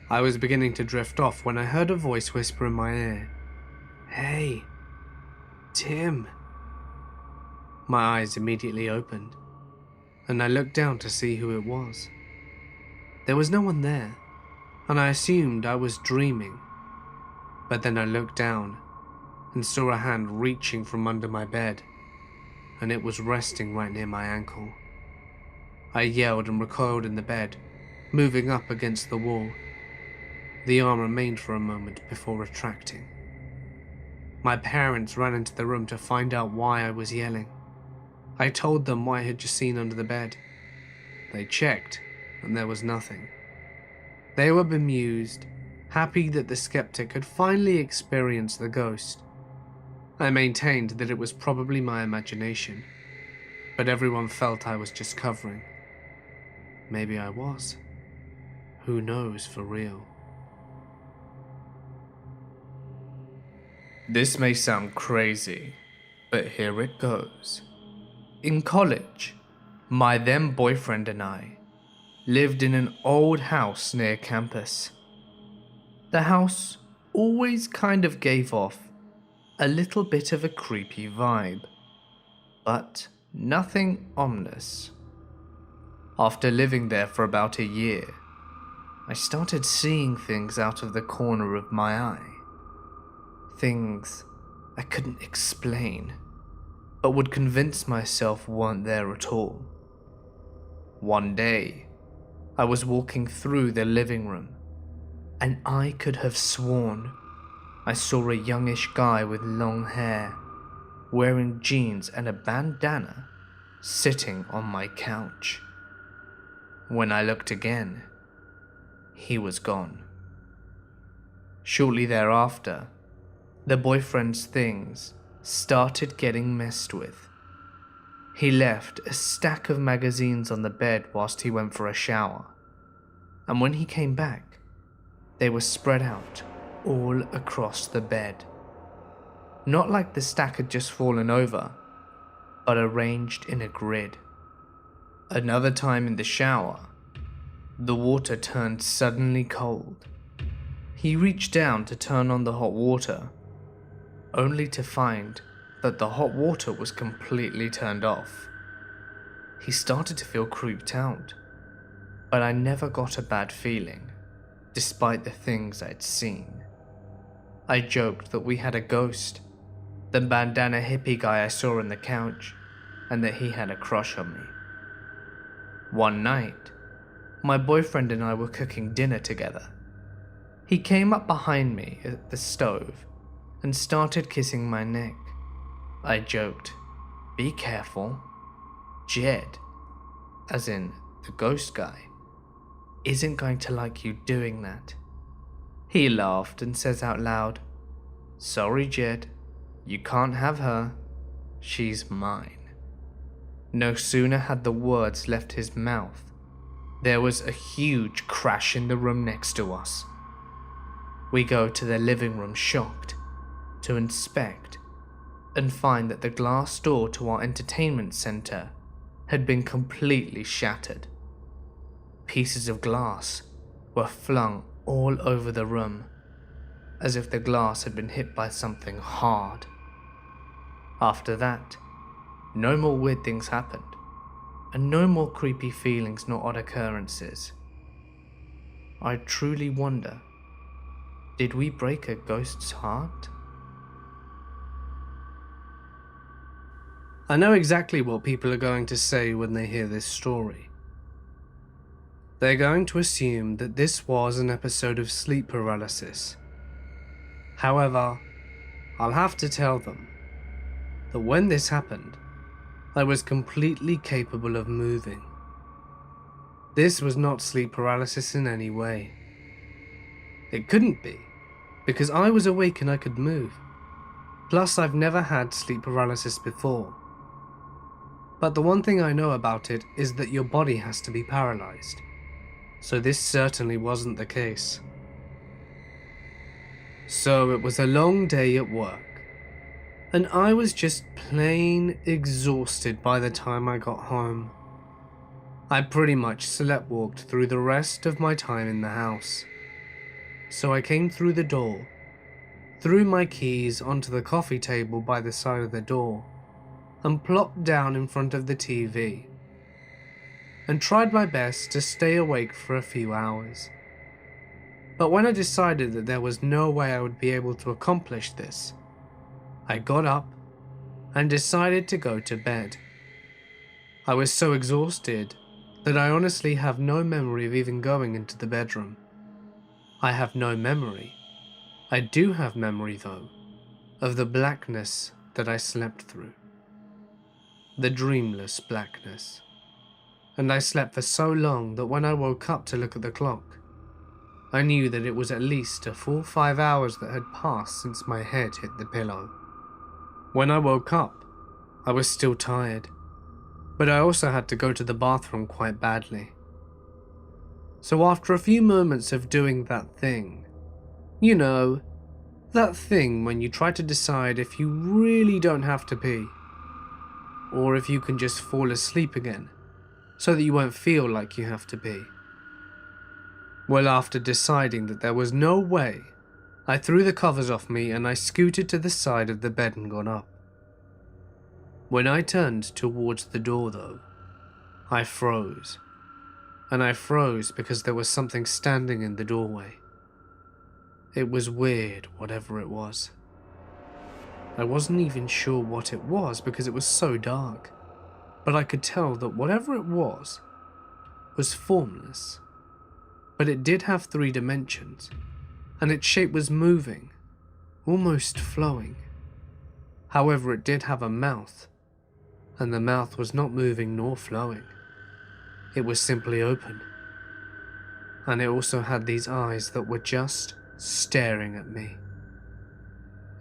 I was beginning to drift off when I heard a voice whisper in my ear, "Hey, Tim." My eyes immediately opened, and I looked down to see who it was. There was no one there, and I assumed I was dreaming. But then I looked down and saw a hand reaching from under my bed, and it was resting right near my ankle. I yelled and recoiled in the bed, moving up against the wall. The arm remained for a moment before retracting. My parents ran into the room to find out why I was yelling. I told them what I had just seen under the bed. They checked, and there was nothing. They were bemused, happy that the skeptic had finally experienced the ghost. I maintained that it was probably my imagination, but everyone felt I was just covering. Maybe I was. Who knows for real? This may sound crazy, but here it goes. In college, my then boyfriend and I lived in an old house near campus. The house always kind of gave off a little bit of a creepy vibe, but nothing ominous. After living there for about a year, I started seeing things out of the corner of my eye. Things I couldn't explain, but would convince myself weren't there at all. One day, I was walking through the living room, and I could have sworn I saw a youngish guy with long hair, wearing jeans and a bandana, sitting on my couch. When I looked again, he was gone. Shortly thereafter, the boyfriend's things started getting messed with. He left a stack of magazines on the bed whilst he went for a shower, and when he came back, they were spread out all across the bed. Not like the stack had just fallen over, but arranged in a grid. Another time in the shower, the water turned suddenly cold. He reached down to turn on the hot water, only to find that the hot water was completely turned off. He started to feel creeped out, but I never got a bad feeling, despite the things I'd seen. I joked that we had a ghost, the bandana hippie guy I saw on the couch, and that he had a crush on me. One night, my boyfriend and I were cooking dinner together. He came up behind me at the stove and started kissing my neck. I joked, "Be careful. Jed," as in the ghost guy, "isn't going to like you doing that." He laughed and says out loud, "Sorry, Jed, you can't have her. She's mine." No sooner had the words left his mouth, there was a huge crash in the room next to us. We go to the living room shocked, to inspect, and find that the glass door to our entertainment center had been completely shattered. Pieces of glass were flung all over the room, as if the glass had been hit by something hard. After that, no more weird things happened, and no more creepy feelings nor odd occurrences. I truly wonder, did we break a ghost's heart? I know exactly what people are going to say when they hear this story. They're going to assume that this was an episode of sleep paralysis. However, I'll have to tell them that when this happened, I was completely capable of moving. This was not sleep paralysis in any way. It couldn't be, because I was awake and I could move. Plus, I've never had sleep paralysis before. But the one thing I know about it is that your body has to be paralyzed. So this certainly wasn't the case. So it was a long day at work, and I was just plain exhausted by the time I got home. I pretty much sleptwalked through the rest of my time in the house. So I came through the door, threw my keys onto the coffee table by the side of the door, and plopped down in front of the TV, and tried my best to stay awake for a few hours. But when I decided that there was no way I would be able to accomplish this, I got up and decided to go to bed. I was so exhausted that I honestly have no memory of even going into the bedroom. I have no memory. I do have memory, though, of the blackness that I slept through. The dreamless blackness. And I slept for so long that when I woke up to look at the clock, I knew that it was at least a full 5 hours that had passed since my head hit the pillow. When I woke up, I was still tired, but I also had to go to the bathroom quite badly. So after a few moments of doing that thing, you know, that thing when you try to decide if you really don't have to pee, or if you can just fall asleep again, so that you won't feel like you have to pee. Well, after deciding that there was no way, I threw the covers off me and I scooted to the side of the bed and got up. When I turned towards the door though, I froze. And I froze because there was something standing in the doorway. It was weird, whatever it was. I wasn't even sure what it was because it was so dark, but I could tell that whatever it was formless. But it did have 3 dimensions, and its shape was moving, almost flowing. However, it did have a mouth, and the mouth was not moving nor flowing. It was simply open. And it also had these eyes that were just staring at me.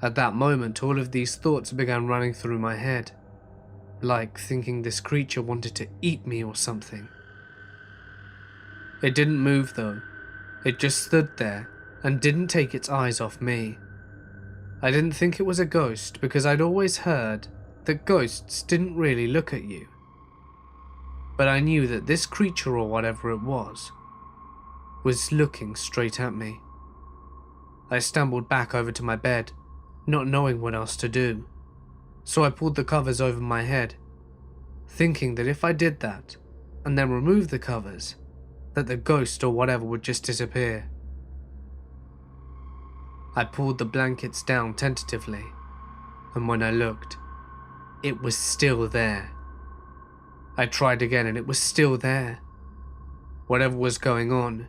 At that moment, all of these thoughts began running through my head, like thinking this creature wanted to eat me or something. It didn't move though. It just stood there and didn't take its eyes off me. I didn't think it was a ghost because I'd always heard that ghosts didn't really look at you. But I knew that this creature or whatever it was looking straight at me. I stumbled back over to my bed, not knowing what else to do. So I pulled the covers over my head, thinking that if I did that and then removed the covers, that the ghost or whatever would just disappear. I pulled the blankets down tentatively, and when I looked, it was still there. I tried again and it was still there. Whatever was going on,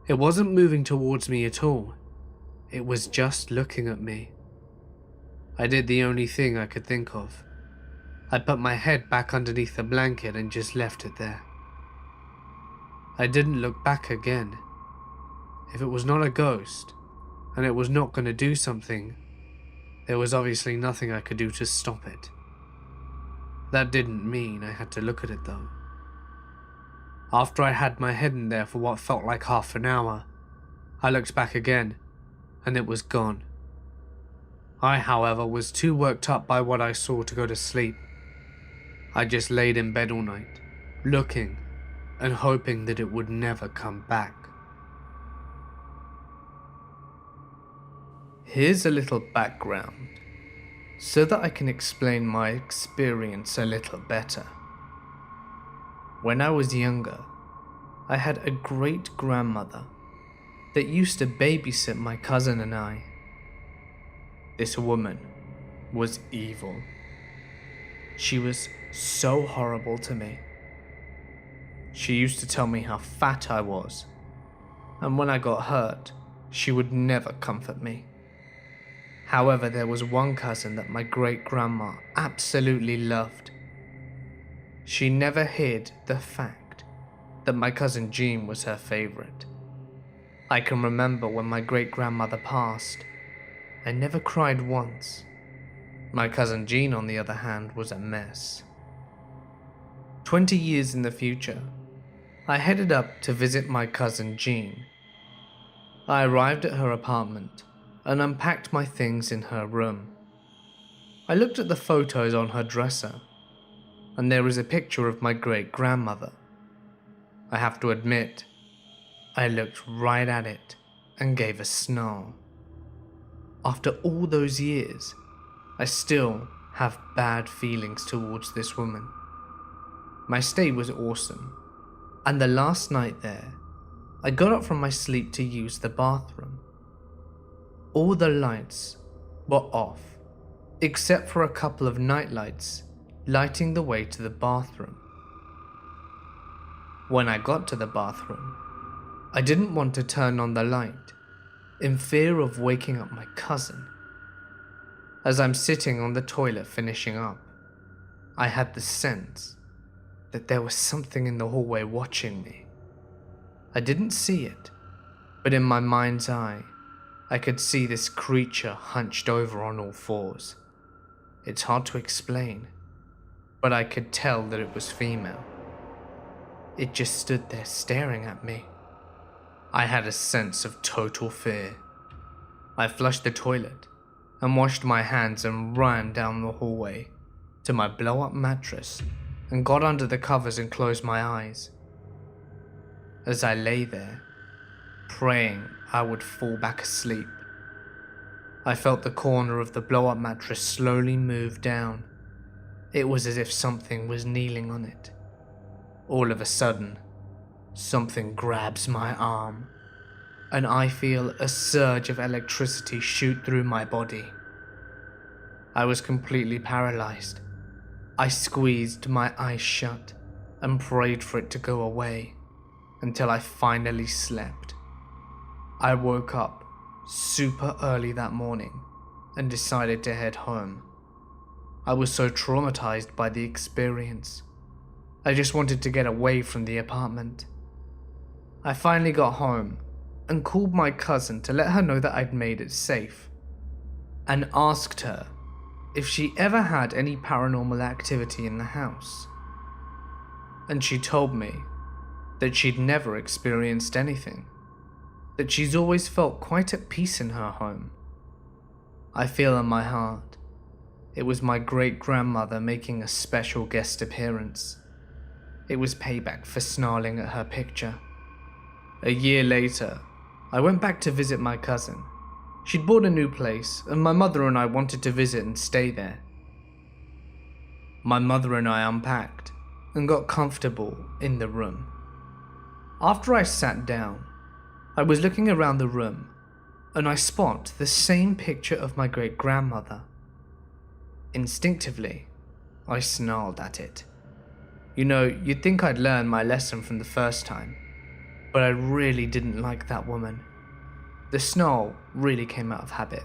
it wasn't moving towards me at all. It was just looking at me. I did the only thing I could think of. I put my head back underneath the blanket and just left it there. I didn't look back again. If it was not a ghost, and it was not going to do something, there was obviously nothing I could do to stop it. That didn't mean I had to look at it though. After I had my head in there for what felt like half an hour, I looked back again, and it was gone. I, however, was too worked up by what I saw to go to sleep. I just laid in bed all night, looking and hoping that it would never come back. Here's a little background, so that I can explain my experience a little better. When I was younger, I had a great-grandmother that used to babysit my cousin and I. This woman was evil. She was so horrible to me. She used to tell me how fat I was, and when I got hurt, she would never comfort me. However, there was one cousin that my great-grandma absolutely loved. She never hid the fact that my cousin Jean was her favorite. I can remember when my great-grandmother passed, I never cried once. My cousin Jean, on the other hand, was a mess. 20 years in the future, I headed up to visit my cousin Jean. I arrived at her apartment and unpacked my things in her room. I looked at the photos on her dresser, and there is a picture of my great-grandmother. I have to admit, I looked right at it and gave a snarl. After all those years, I still have bad feelings towards this woman. My stay was awesome, and the last night there, I got up from my sleep to use the bathroom. All the lights were off, except for a couple of night lights lighting the way to the bathroom. When I got to the bathroom, I didn't want to turn on the light, in fear of waking up my cousin. As I'm sitting on the toilet finishing up, I had the sense that there was something in the hallway watching me. I didn't see it, but in my mind's eye, I could see this creature hunched over on all fours. It's hard to explain, but I could tell that it was female. It just stood there staring at me. I had a sense of total fear. I flushed the toilet and washed my hands and ran down the hallway to my blow-up mattress and got under the covers and closed my eyes. As I lay there, praying I would fall back asleep, I felt the corner of the blow-up mattress slowly move down. It was as if something was kneeling on it. All of a sudden, something grabs my arm, and I feel a surge of electricity shoot through my body. I was completely paralyzed. I squeezed my eyes shut and prayed for it to go away until I finally slept. I woke up super early that morning and decided to head home. I was so traumatized by the experience. I just wanted to get away from the apartment. I finally got home and called my cousin to let her know that I'd made it safe, and asked her if she ever had any paranormal activity in the house. And she told me that she'd never experienced anything, that she's always felt quite at peace in her home. I feel in my heart it was my great-grandmother making a special guest appearance. It was payback for snarling at her picture. A year later, I went back to visit my cousin. She'd bought a new place, and my mother and I wanted to visit and stay there. My mother and I unpacked and got comfortable in the room. After I sat down, I was looking around the room, and I spot the same picture of my great-grandmother. Instinctively, I snarled at it. You know, you'd think I'd learned my lesson from the first time, but I really didn't like that woman. The snarl really came out of habit.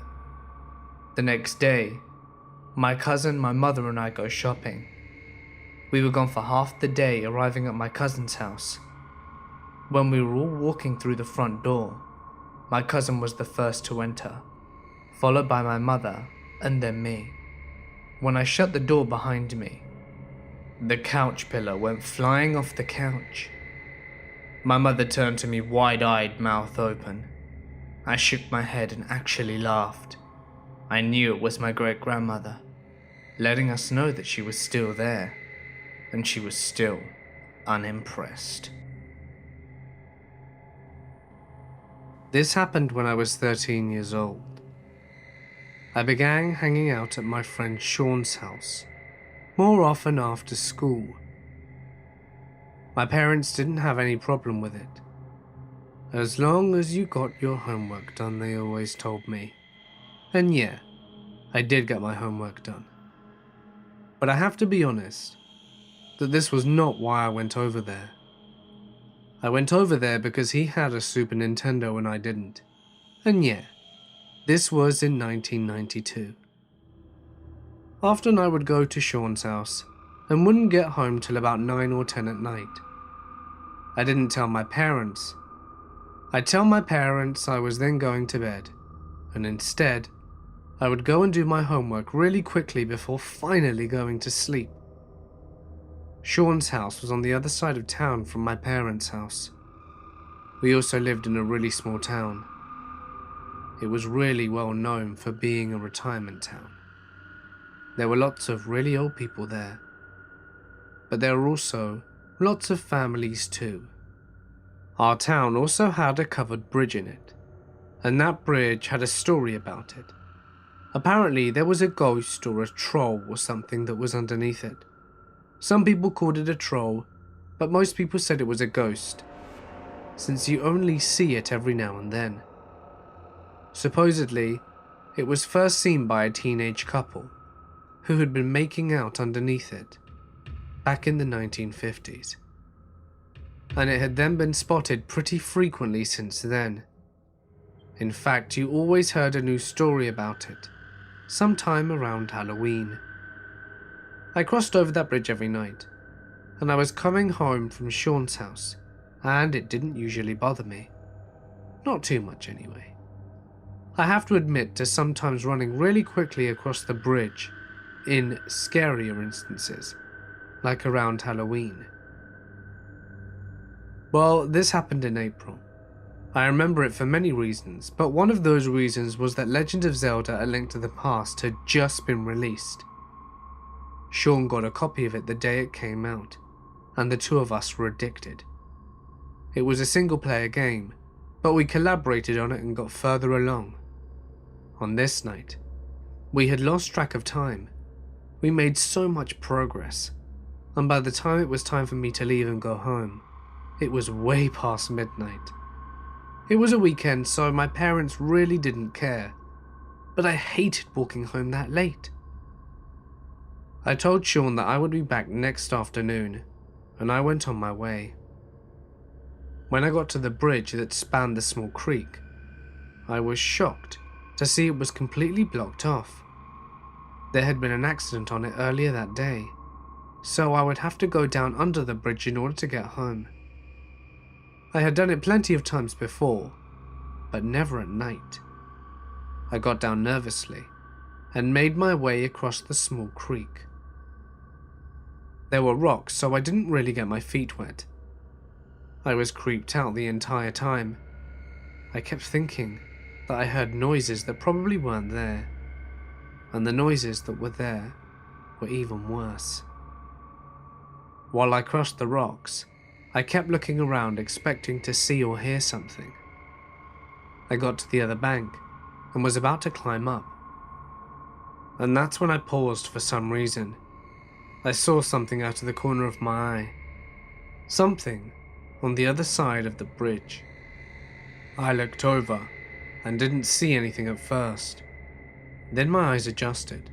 The next day, my cousin, my mother and I go shopping. We were gone for half the day, arriving at my cousin's house. When we were all walking through the front door, my cousin was the first to enter, followed by my mother and then me. When I shut the door behind me, the couch pillow went flying off the couch. My mother turned to me wide-eyed, mouth open. I shook my head and actually laughed. I knew it was my great-grandmother, letting us know that she was still there, and she was still unimpressed. This happened when I was 13 years old. I began hanging out at my friend Sean's house, more often after school. My parents didn't have any problem with it. As long as you got your homework done, they always told me. And yeah, I did get my homework done. But I have to be honest, that this was not why I went over there. I went over there because he had a Super Nintendo and I didn't. And yeah, this was in 1992. Often I would go to Sean's house and wouldn't get home till about 9 or 10 at night. I didn't tell my parents. I'd tell my parents I was then going to bed, and instead, I would go and do my homework really quickly before finally going to sleep. Sean's house was on the other side of town from my parents' house. We also lived in a really small town. It was really well known for being a retirement town. There were lots of really old people there, but there were also lots of families too. Our town also had a covered bridge in it, and that bridge had a story about it. Apparently there was a ghost or a troll or something that was underneath it. Some people called it a troll, but most people said it was a ghost, since you only see it every now and then. Supposedly, it was first seen by a teenage couple who had been making out underneath it back in the 1950s. And it had then been spotted pretty frequently since then. In fact, you always heard a new story about it, sometime around Halloween. I crossed over that bridge every night, and I was coming home from Sean's house, and it didn't usually bother me. Not too much anyway. I have to admit to sometimes running really quickly across the bridge in scarier instances, like around Halloween. Well, this happened in April. I remember it for many reasons, but one of those reasons was that Legend of Zelda: A Link to the Past had just been released. Sean got a copy of it the day it came out, and the two of us were addicted. It was a single-player game, but we collaborated on it and got further along. On this night, we had lost track of time. We made so much progress, and by the time it was time for me to leave and go home, it was way past midnight. It was a weekend, so my parents really didn't care, but I hated walking home that late. I told Sean that I would be back next afternoon, and I went on my way. When I got to the bridge that spanned the small creek, I was shocked to see it was completely blocked off. There had been an accident on it earlier that day, so I would have to go down under the bridge in order to get home. I had done it plenty of times before, but never at night. I got down nervously and made my way across the small creek. There were rocks, so I didn't really get my feet wet. I was creeped out the entire time. I kept thinking that I heard noises that probably weren't there, and the noises that were there were even worse. While I crossed the rocks, I kept looking around expecting to see or hear something. I got to the other bank and was about to climb up. And that's when I paused for some reason. I saw something out of the corner of my eye. Something on the other side of the bridge. I looked over and didn't see anything at first. Then my eyes adjusted.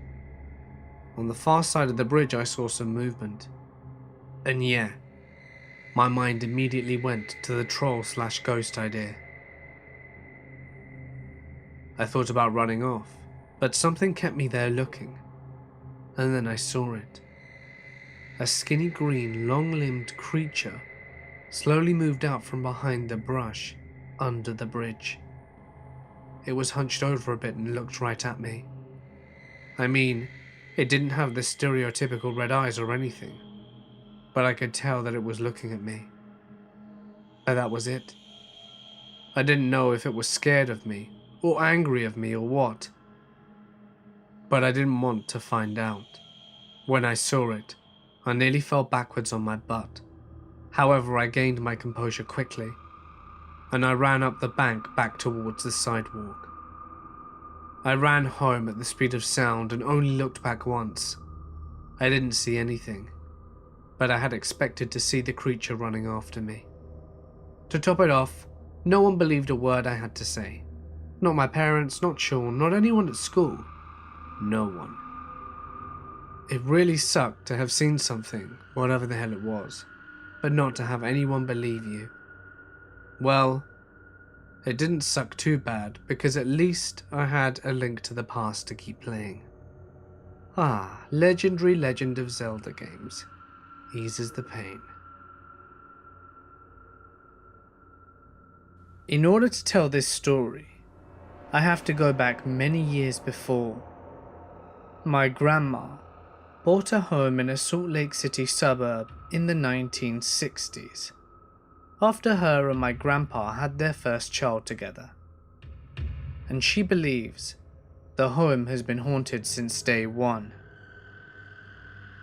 On the far side of the bridge I saw some movement. And yeah, my mind immediately went to the troll/ghost idea. I thought about running off, but something kept me there looking. And then I saw it. A skinny green, long-limbed creature slowly moved out from behind the brush under the bridge. It was hunched over a bit and looked right at me. I mean, it didn't have the stereotypical red eyes or anything, but I could tell that it was looking at me. And that was it. I didn't know if it was scared of me, or angry of me, or what. But I didn't want to find out. When I saw it, I nearly fell backwards on my butt. However, I gained my composure quickly, and I ran up the bank back towards the sidewalk. I ran home at the speed of sound and only looked back once. I didn't see anything, but I had expected to see the creature running after me. To top it off, no one believed a word I had to say. Not my parents, not Sean, not anyone at school. No one. It really sucked to have seen something, whatever the hell it was, but not to have anyone believe you. Well, it didn't suck too bad, because at least I had A Link to the Past to keep playing. Ah, legendary Legend of Zelda games. Eases the pain. In order to tell this story, I have to go back many years before. My grandma bought a home in a Salt Lake City suburb in the 1960s, after her and my grandpa had their first child together. And she believes the home has been haunted since day one.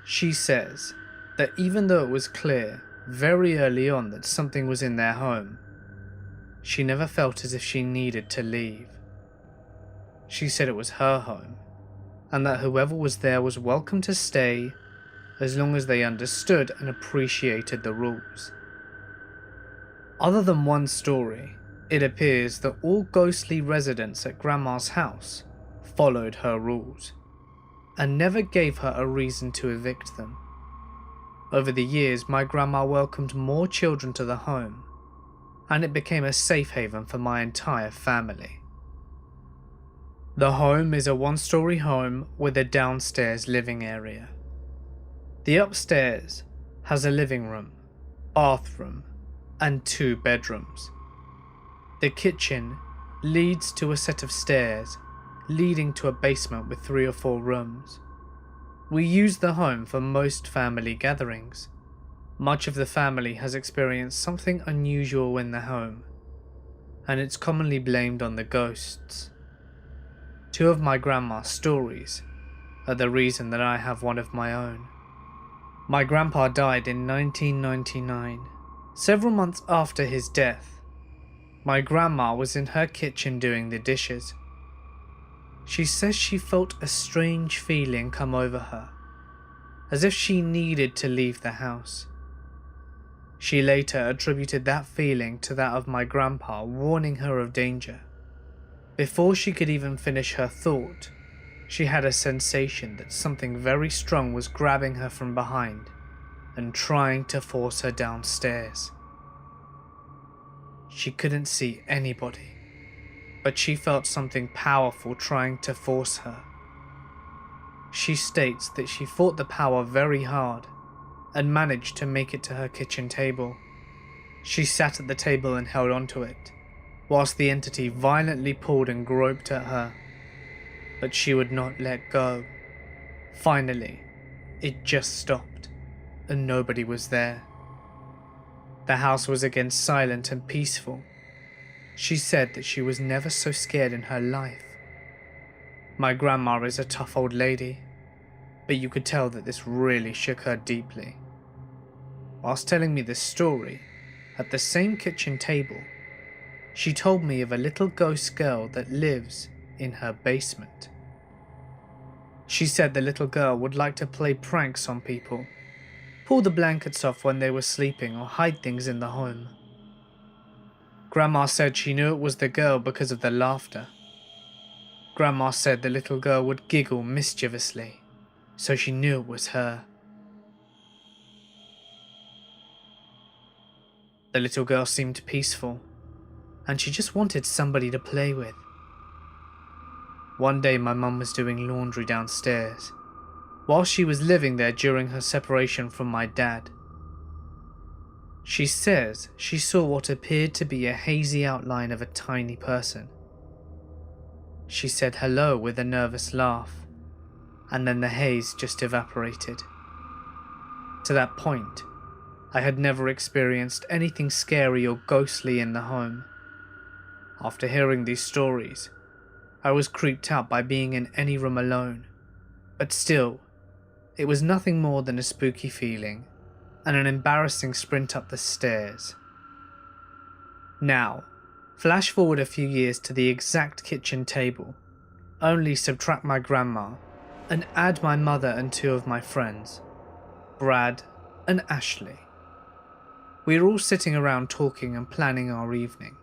She says that even though it was clear very early on that something was in their home, she never felt as if she needed to leave. She said it was her home, and that whoever was there was welcome to stay as long as they understood and appreciated the rules. Other than one story, it appears that all ghostly residents at Grandma's house followed her rules, and never gave her a reason to evict them. Over the years, my grandma welcomed more children to the home, and it became a safe haven for my entire family. The home is a one-story home with a downstairs living area. The upstairs has a living room, bathroom, and 2 bedrooms. The kitchen leads to a set of stairs leading to a basement with 3 or 4 rooms. We use the home for most family gatherings. Much of the family has experienced something unusual in the home, and it's commonly blamed on the ghosts. 2 of my grandma's stories are the reason that I have one of my own. My grandpa died in 1999. Several months after his death, my grandma was in her kitchen doing the dishes. She says she felt a strange feeling come over her, as if she needed to leave the house. She later attributed that feeling to that of my grandpa warning her of danger. Before she could even finish her thought, she had a sensation that something very strong was grabbing her from behind and trying to force her downstairs. She couldn't see anybody, but she felt something powerful trying to force her. She states that she fought the power very hard and managed to make it to her kitchen table. She sat at the table and held onto it, whilst the entity violently pulled and groped at her, but she would not let go. Finally, it just stopped, and nobody was there. The house was again silent and peaceful. She said that she was never so scared in her life. My grandma is a tough old lady, but you could tell that this really shook her deeply. Whilst telling me this story, at the same kitchen table, she told me of a little ghost girl that lives in her basement. She said the little girl would like to play pranks on people, pull the blankets off when they were sleeping, or hide things in the home. Grandma said she knew it was the girl because of the laughter. Grandma said the little girl would giggle mischievously, so she knew it was her. The little girl seemed peaceful, and she just wanted somebody to play with. One day my mum was doing laundry downstairs, while she was living there during her separation from my dad. She says she saw what appeared to be a hazy outline of a tiny person. She said hello with a nervous laugh, and then the haze just evaporated. To that point, I had never experienced anything scary or ghostly in the home. After hearing these stories, I was creeped out by being in any room alone, but still, it was nothing more than a spooky feeling and an embarrassing sprint up the stairs. Now, flash forward a few years to the exact kitchen table, only subtract my grandma and add my mother and 2 of my friends, Brad and Ashley. We were all sitting around talking and planning our evening.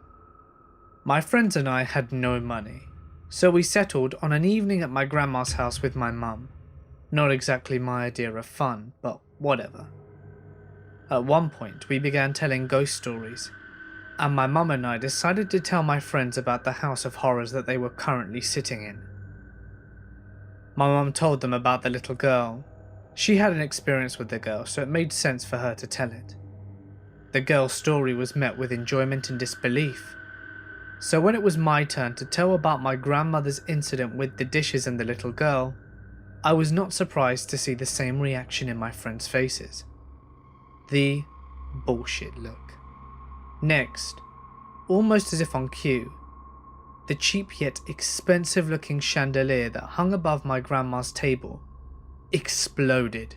My friends and I had no money, so we settled on an evening at my grandma's house with my mum. Not exactly my idea of fun, but whatever. At one point, we began telling ghost stories, and my mum and I decided to tell my friends about the house of horrors that they were currently sitting in. My mum told them about the little girl. She had an experience with the girl, so it made sense for her to tell it. The girl's story was met with enjoyment and disbelief. So when it was my turn to tell about my grandmother's incident with the dishes and the little girl, I was not surprised to see the same reaction in my friends' faces. The bullshit look. Next, almost as if on cue, the cheap yet expensive looking chandelier that hung above my grandma's table exploded.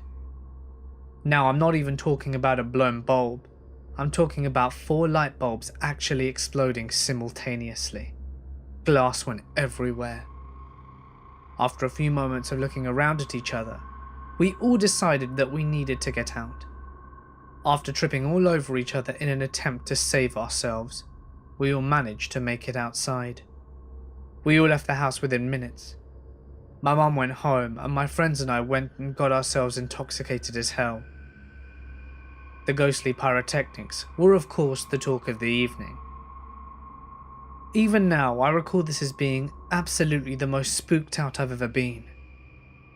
Now I'm not even talking about a blown bulb. I'm talking about 4 light bulbs actually exploding simultaneously. Glass went everywhere. After a few moments of looking around at each other, we all decided that we needed to get out. After tripping all over each other in an attempt to save ourselves, we all managed to make it outside. We all left the house within minutes. My mum went home, and my friends and I went and got ourselves intoxicated as hell. The ghostly pyrotechnics were of course the talk of the evening. Even now, I recall this as being absolutely the most spooked out I've ever been,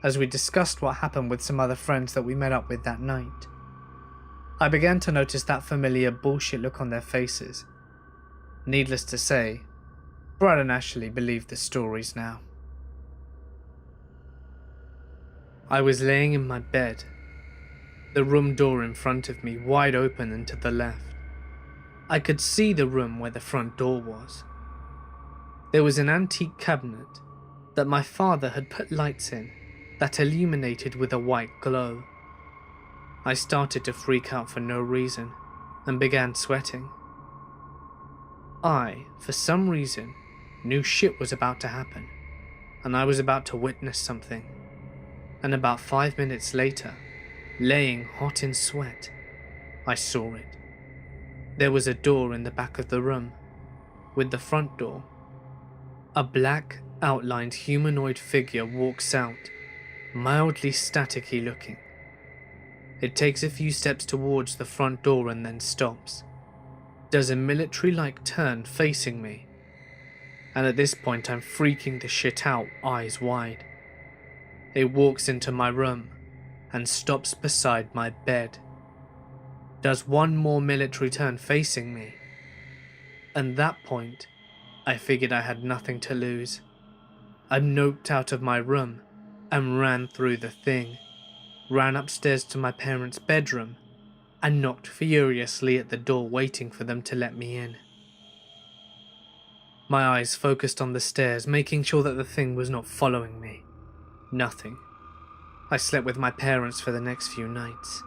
as we discussed what happened with some other friends that we met up with that night. I began to notice that familiar bullshit look on their faces. Needless to say, Brad and Ashley believe the stories now. I was laying in my bed, the room door in front of me wide open and to the left. I could see the room where the front door was. There was an antique cabinet that my father had put lights in that illuminated with a white glow. I started to freak out for no reason and began sweating. I, for some reason, knew shit was about to happen, and I was about to witness something. And about 5 minutes later, laying hot in sweat, I saw it. There was a door in the back of the room, with the front door. A black, outlined humanoid figure walks out, mildly staticky looking. It takes a few steps towards the front door and then stops, does a military-like turn facing me, and at this point I'm freaking the shit out, eyes wide. It walks into my room and stops beside my bed, does one more military turn facing me, and at that point I figured I had nothing to lose. I noped out of my room and ran through the thing, ran upstairs to my parents' bedroom and knocked furiously at the door waiting for them to let me in. My eyes focused on the stairs, making sure that the thing was not following me. Nothing. I slept with my parents for the next few nights.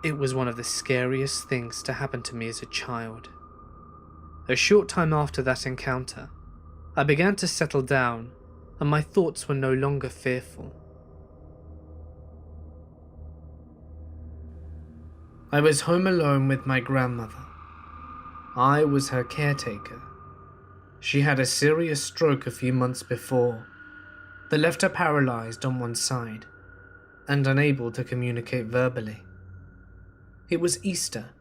It was one of the scariest things to happen to me as a child. A short time after that encounter, I began to settle down and my thoughts were no longer fearful. I was home alone with my grandmother. I was her caretaker. She had a serious stroke a few months before that left her paralyzed on one side and unable to communicate verbally. It was Easter,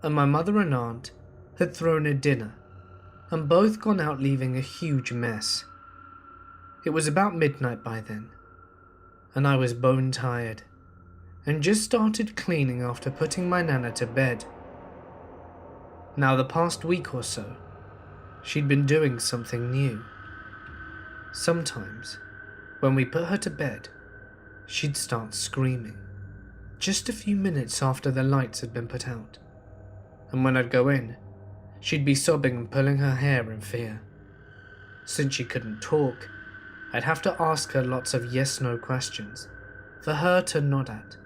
and my mother and aunt had thrown a dinner and both gone out leaving a huge mess. It was about midnight by then, and I was bone tired and just started cleaning after putting my nana to bed. Now the past week or so, she'd been doing something new. Sometimes, when we put her to bed, she'd start screaming, just a few minutes after the lights had been put out. And when I'd go in, she'd be sobbing and pulling her hair in fear. Since she couldn't talk, I'd have to ask her lots of yes-no questions for her to nod at.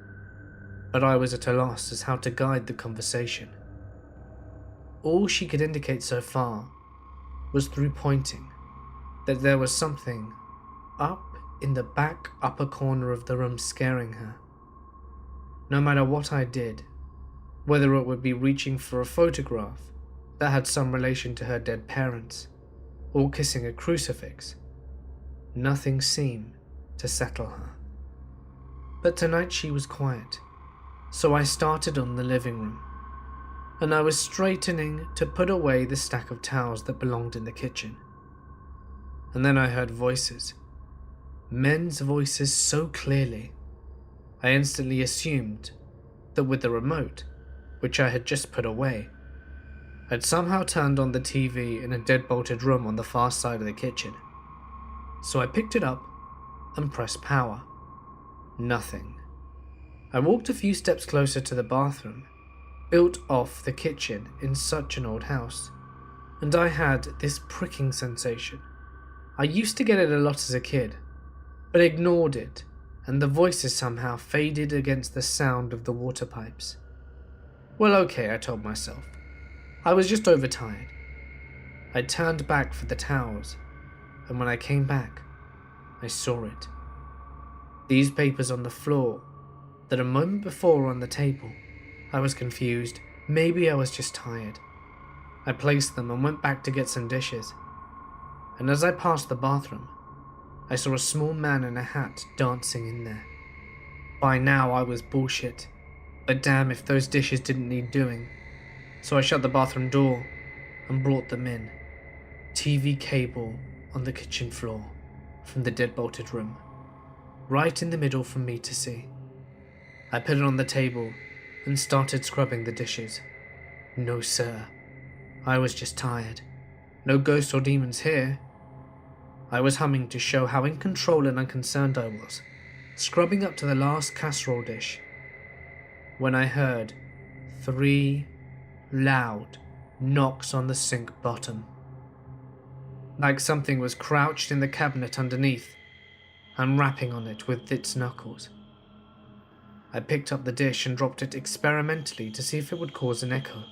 But I was at a loss as how to guide the conversation. All she could indicate so far was through pointing that there was something up in the back upper corner of the room scaring her. No matter what I did, whether it would be reaching for a photograph that had some relation to her dead parents, or kissing a crucifix, nothing seemed to settle her. But tonight she was quiet, so I started on the living room, and I was straightening to put away the stack of towels that belonged in the kitchen. And then I heard voices, men's voices so clearly, I instantly assumed that with the remote, which I had just put away, I'd somehow turned on the TV in a dead-bolted room on the far side of the kitchen. So I picked it up and pressed power. Nothing. I walked a few steps closer to the bathroom, built off the kitchen in such an old house, and I had this pricking sensation. I used to get it a lot as a kid, but ignored it, and the voices somehow faded against the sound of the water pipes. Well, okay, I told myself. I was just overtired. I turned back for the towels, and when I came back, I saw it. These papers on the floor that a moment before were on the table. I was confused. Maybe I was just tired. I placed them and went back to get some dishes. And as I passed the bathroom, I saw a small man in a hat dancing in there. By now I was bullshit, but damn if those dishes didn't need doing. So I shut the bathroom door and brought them in. TV cable on the kitchen floor from the dead-bolted room, right in the middle for me to see. I put it on the table and started scrubbing the dishes. No sir, I was just tired. No ghosts or demons here. I was humming to show how in control and unconcerned I was, scrubbing up to the last casserole dish, when I heard 3 loud knocks on the sink bottom. Like something was crouched in the cabinet underneath and rapping on it with its knuckles. I picked up the dish and dropped it experimentally to see if it would cause an echo.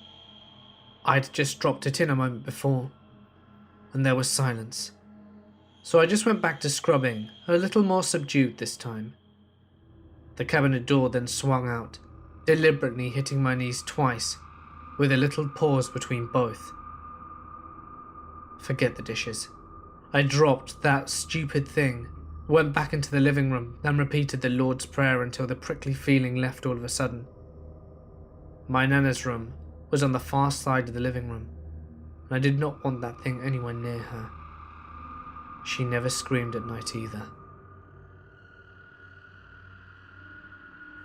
I'd just dropped it in a moment before, and there was silence. So I just went back to scrubbing, a little more subdued this time. The cabinet door then swung out, deliberately hitting my knees twice, with a little pause between both. Forget the dishes. I dropped that stupid thing, went back into the living room, then repeated the Lord's Prayer until the prickly feeling left all of a sudden. My Nana's room was on the far side of the living room, and I did not want that thing anywhere near her. She never screamed at night either.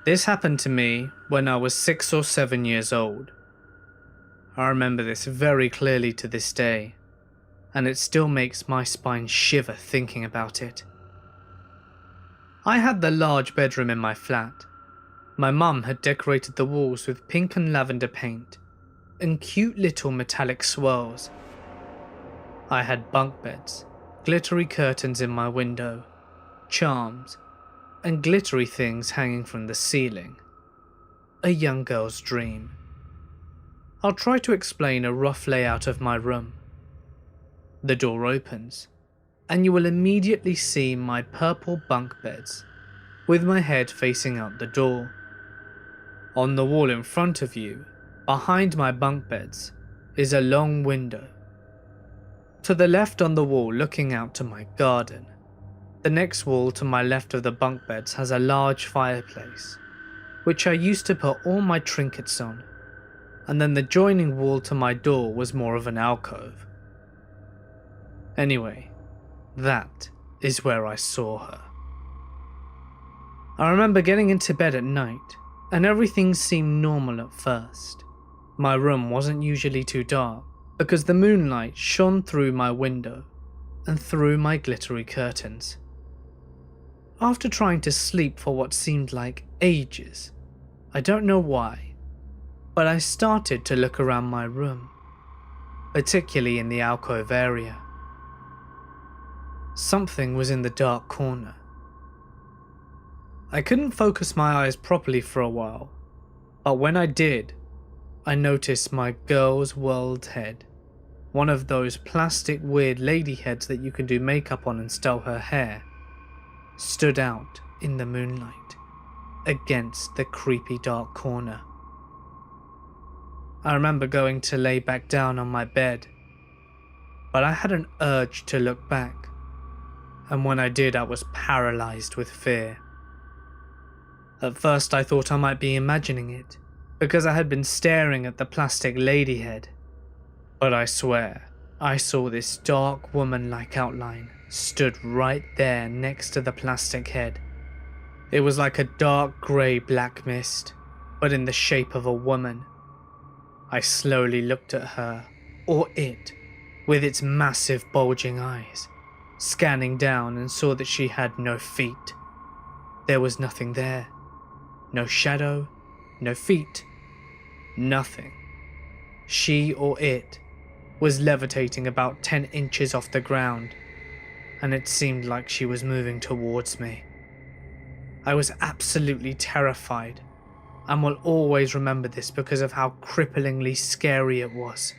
This happened to me when I was 6 or 7 years old. I remember this very clearly to this day, and it still makes my spine shiver thinking about it. I had the large bedroom in my flat. My mum had decorated the walls with pink and lavender paint and cute little metallic swirls. I had bunk beds, glittery curtains in my window, charms, and glittery things hanging from the ceiling. A young girl's dream. I'll try to explain a rough layout of my room. The door opens, and you will immediately see my purple bunk beds, with my head facing out the door. On the wall in front of you, behind my bunk beds, is a long window. To the left on the wall looking out to my garden. The next wall to my left of the bunk beds has a large fireplace, which I used to put all my trinkets on, and then the joining wall to my door was more of an alcove. Anyway, that is where I saw her. I remember getting into bed at night, and everything seemed normal at first. My room wasn't usually too dark, because the moonlight shone through my window and through my glittery curtains. After trying to sleep for what seemed like ages, I don't know why, but I started to look around my room, particularly in the alcove area. Something was in the dark corner. I couldn't focus my eyes properly for a while, but when I did, I noticed my girl's world head, one of those plastic weird lady heads that you can do makeup on and style her hair, stood out in the moonlight against the creepy dark corner. I remember going to lay back down on my bed, but I had an urge to look back, and when I did I was paralyzed with fear. At first I thought I might be imagining it, because I had been staring at the plastic lady head. But I swear, I saw this dark woman-like outline stood right there next to the plastic head. It was like a dark grey black mist, but in the shape of a woman. I slowly looked at her, or it, with its massive bulging eyes, scanning down and saw that she had no feet. There was nothing there. No shadow, no feet. Nothing. She or it was levitating about 10 inches off the ground, and it seemed like she was moving towards me. I was absolutely terrified, and will always remember this because of how cripplingly scary it was.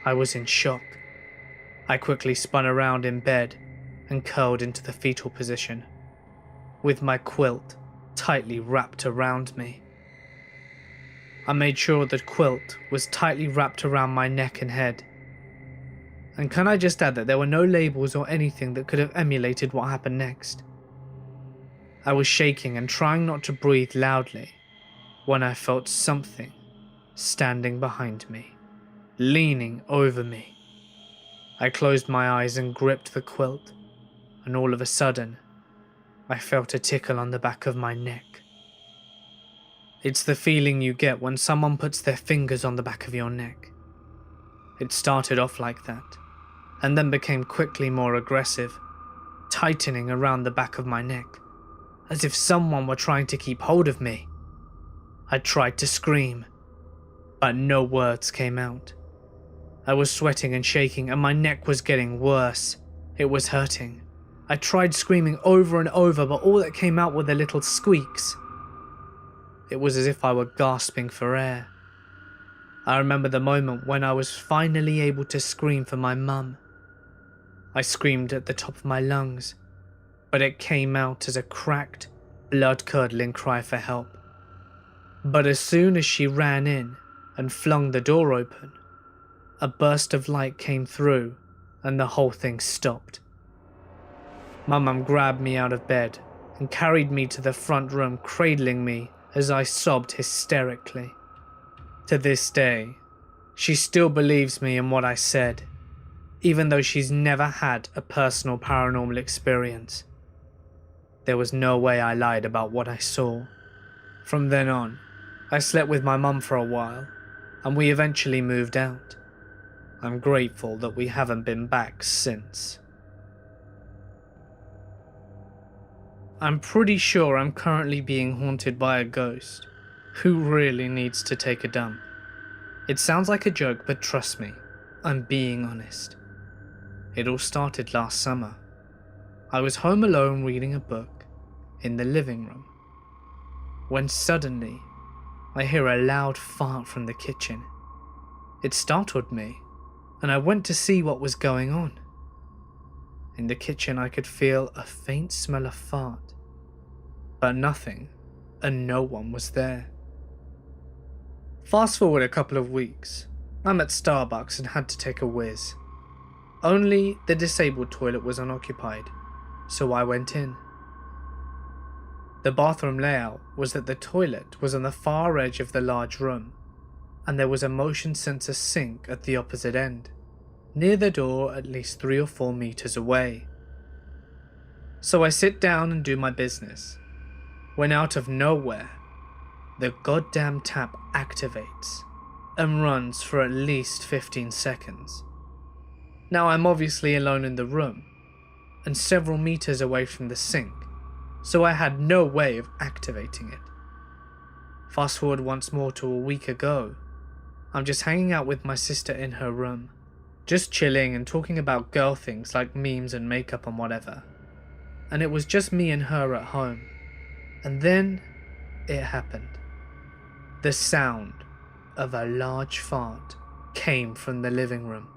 I was in shock. I quickly spun around in bed and curled into the fetal position, with my quilt tightly wrapped around me. I made sure the quilt was tightly wrapped around my neck and head. And can I just add that there were no labels or anything that could have emulated what happened next. I was shaking and trying not to breathe loudly when I felt something standing behind me, leaning over me. I closed my eyes and gripped the quilt, and all of a sudden, I felt a tickle on the back of my neck. It's the feeling you get when someone puts their fingers on the back of your neck. It started off like that, and then became quickly more aggressive, tightening around the back of my neck, as if someone were trying to keep hold of me. I tried to scream, but no words came out. I was sweating and shaking, and my neck was getting worse. It was hurting. I tried screaming over and over, but all that came out were the little squeaks. It was as if I were gasping for air. I remember the moment when I was finally able to scream for my mum. I screamed at the top of my lungs, but it came out as a cracked, blood-curdling cry for help. But as soon as she ran in and flung the door open, a burst of light came through and the whole thing stopped. My mum grabbed me out of bed and carried me to the front room, cradling me as I sobbed hysterically. To this day, she still believes me in what I said, even though she's never had a personal paranormal experience. There was no way I lied about what I saw. From then on, I slept with my mum for a while, and we eventually moved out. I'm grateful that we haven't been back since. I'm pretty sure I'm currently being haunted by a ghost. Who really needs to take a dump? It sounds like a joke, but trust me, I'm being honest. It all started last summer. I was home alone reading a book in the living room, when suddenly I hear a loud fart from the kitchen. It startled me, and I went to see what was going on. In the kitchen I could feel a faint smell of fart, but nothing, and no one was there. Fast forward a couple of weeks, I'm at Starbucks and had to take a whiz. Only the disabled toilet was unoccupied, so I went in. The bathroom layout was that the toilet was on the far edge of the large room, and there was a motion sensor sink at the opposite end, near the door at least 3 or 4 meters away. So I sit down and do my business, when out of nowhere, the goddamn tap activates and runs for at least 15 seconds. Now I'm obviously alone in the room, and several meters away from the sink, so I had no way of activating it. Fast forward once more to a week ago. I'm just hanging out with my sister in her room, just chilling and talking about girl things like memes and makeup and whatever. And it was just me and her at home. And then it happened. The sound of a large fart came from the living room.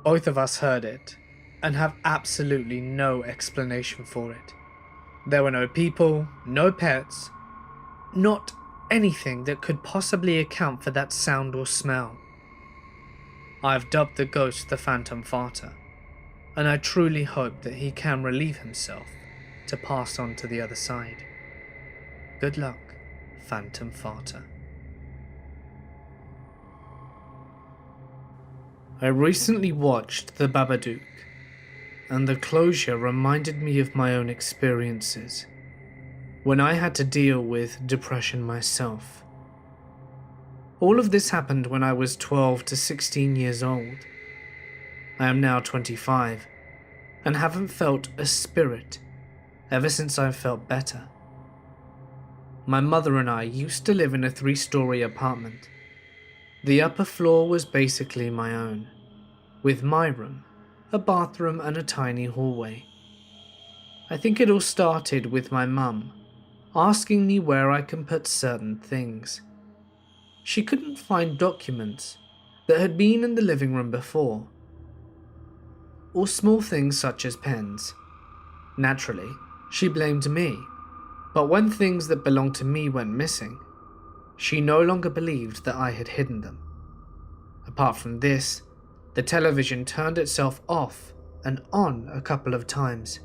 Both of us heard it and have absolutely no explanation for it. There were no people, no pets, not anything that could possibly account for that sound or smell. I've dubbed the ghost the Phantom Farter, and I truly hope that he can relieve himself to pass on to the other side. Good luck, Phantom Farter. I recently watched The Babadook, and the closure reminded me of my own experiences when I had to deal with depression myself. All of this happened when I was 12 to 16 years old. I am now 25 and haven't felt a spirit ever since I felt better. My mother and I used to live in a 3-story apartment. The upper floor was basically my own, with my room, a bathroom and a tiny hallway. I think it all started with my mum asking me where I can put certain things. She couldn't find documents that had been in the living room before, or small things such as pens. Naturally, she blamed me, but when things that belonged to me went missing, she no longer believed that I had hidden them. Apart from this, the television turned itself off and on a couple of times.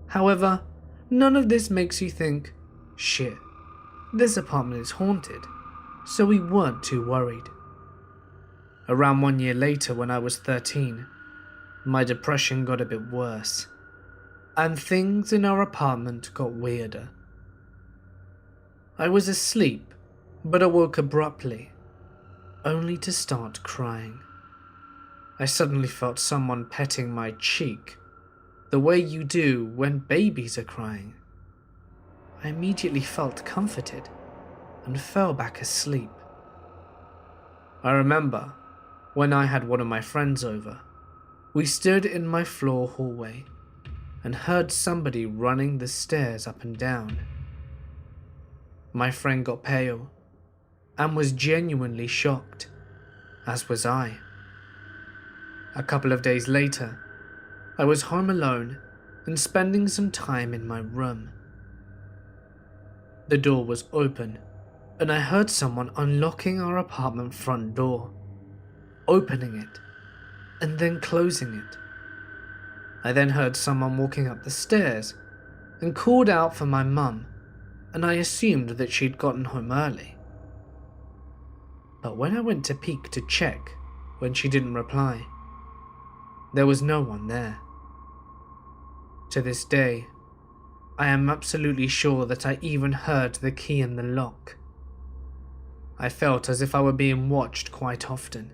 However, none of this makes you think, shit, this apartment is haunted, so we weren't too worried. Around 1 year later, when I was 13, my depression got a bit worse, and things in our apartment got weirder. I was asleep, but awoke abruptly, only to start crying. I suddenly felt someone petting my cheek, the way you do when babies are crying. I immediately felt comforted and fell back asleep. I remember when I had one of my friends over, we stood in my floor hallway and heard somebody running the stairs up and down. My friend got pale and was genuinely shocked, as was I. A couple of days later, I was home alone and spending some time in my room. The door was open and I heard someone unlocking our apartment front door, opening it, and then closing it. I then heard someone walking up the stairs and called out for my mum, and I assumed that she'd gotten home early. But when I went to peek to check when she didn't reply, there was no one there. To this day, I am absolutely sure that I even heard the key in the lock. I felt as if I were being watched quite often.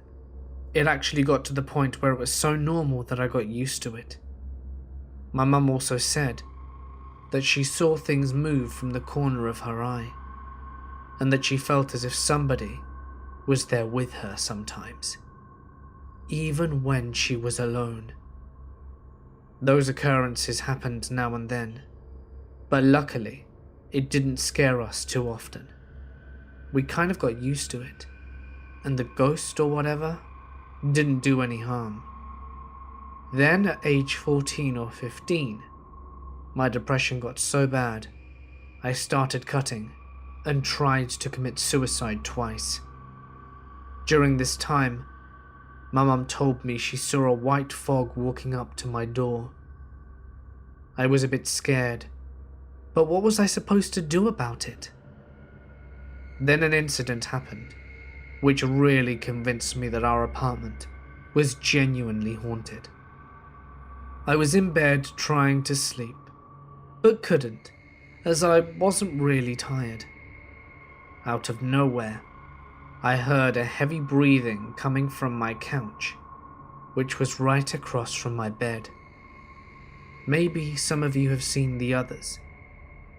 It actually got to the point where it was so normal that I got used to it. My mum also said that she saw things move from the corner of her eye, and that she felt as if somebody was there with her sometimes, even when she was alone. Those occurrences happened now and then, but luckily it didn't scare us too often. We kind of got used to it, and the ghost or whatever didn't do any harm. Then at age 14 or 15, my depression got so bad, I started cutting and tried to commit suicide twice. During this time, my mum told me she saw a white fog walking up to my door. I was a bit scared, but what was I supposed to do about it? Then an incident happened, which really convinced me that our apartment was genuinely haunted. I was in bed trying to sleep, but couldn't, as I wasn't really tired. Out of nowhere, I heard a heavy breathing coming from my couch, which was right across from my bed. Maybe some of you have seen the others.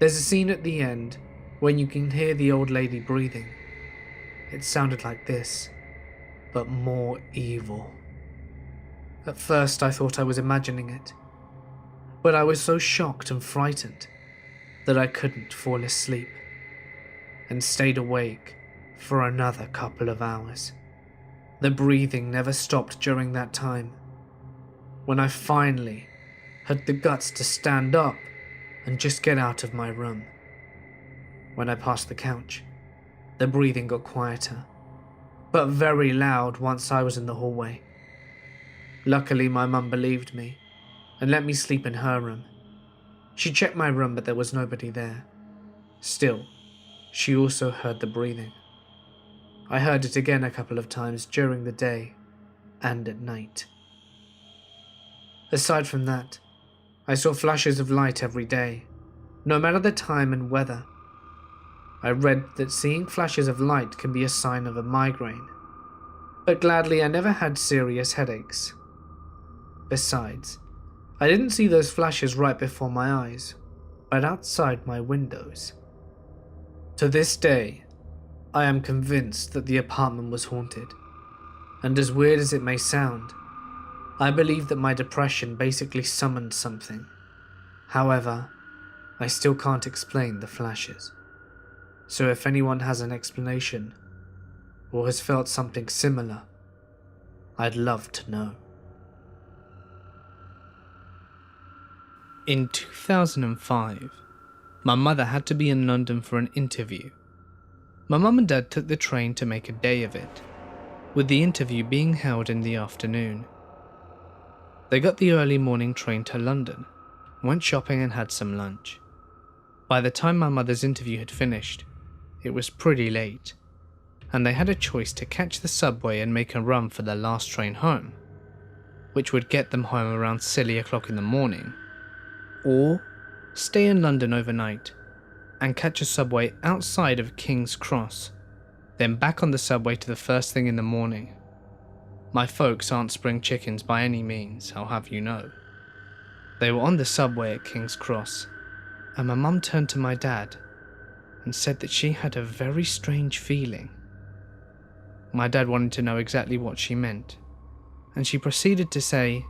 There's a scene at the end when you can hear the old lady breathing. It sounded like this, but more evil. At first I thought I was imagining it, but I was so shocked and frightened that I couldn't fall asleep, and stayed awake for another couple of hours. The breathing never stopped during that time. When I finally had the guts to stand up and just get out of my room, when I passed the couch, the breathing got quieter, but very loud once I was in the hallway. Luckily, my mum believed me and let me sleep in her room. She checked my room, but there was nobody there. Still, she also heard the breathing. I heard it again a couple of times during the day and at night. Aside from that, I saw flashes of light every day, no matter the time and weather. I read that seeing flashes of light can be a sign of a migraine, but gladly I never had serious headaches. Besides, I didn't see those flashes right before my eyes, but outside my windows. To this day, I am convinced that the apartment was haunted, and as weird as it may sound, I believe that my depression basically summoned something. However, I still can't explain the flashes. So if anyone has an explanation, or has felt something similar, I'd love to know. In 2005, my mother had to be in London for an interview. My mum and dad took the train to make a day of it, with the interview being held in the afternoon. They got the early morning train to London, went shopping and had some lunch. By the time my mother's interview had finished, it was pretty late, and they had a choice to catch the subway and make a run for their last train home, which would get them home around silly o'clock in the morning, or stay in London overnight and catch a subway outside of King's Cross, then back on the subway to the first thing in the morning. My folks aren't spring chickens by any means, I'll have you know. They were on the subway at King's Cross, and my mum turned to my dad and said that she had a very strange feeling. My dad wanted to know exactly what she meant, and she proceeded to say,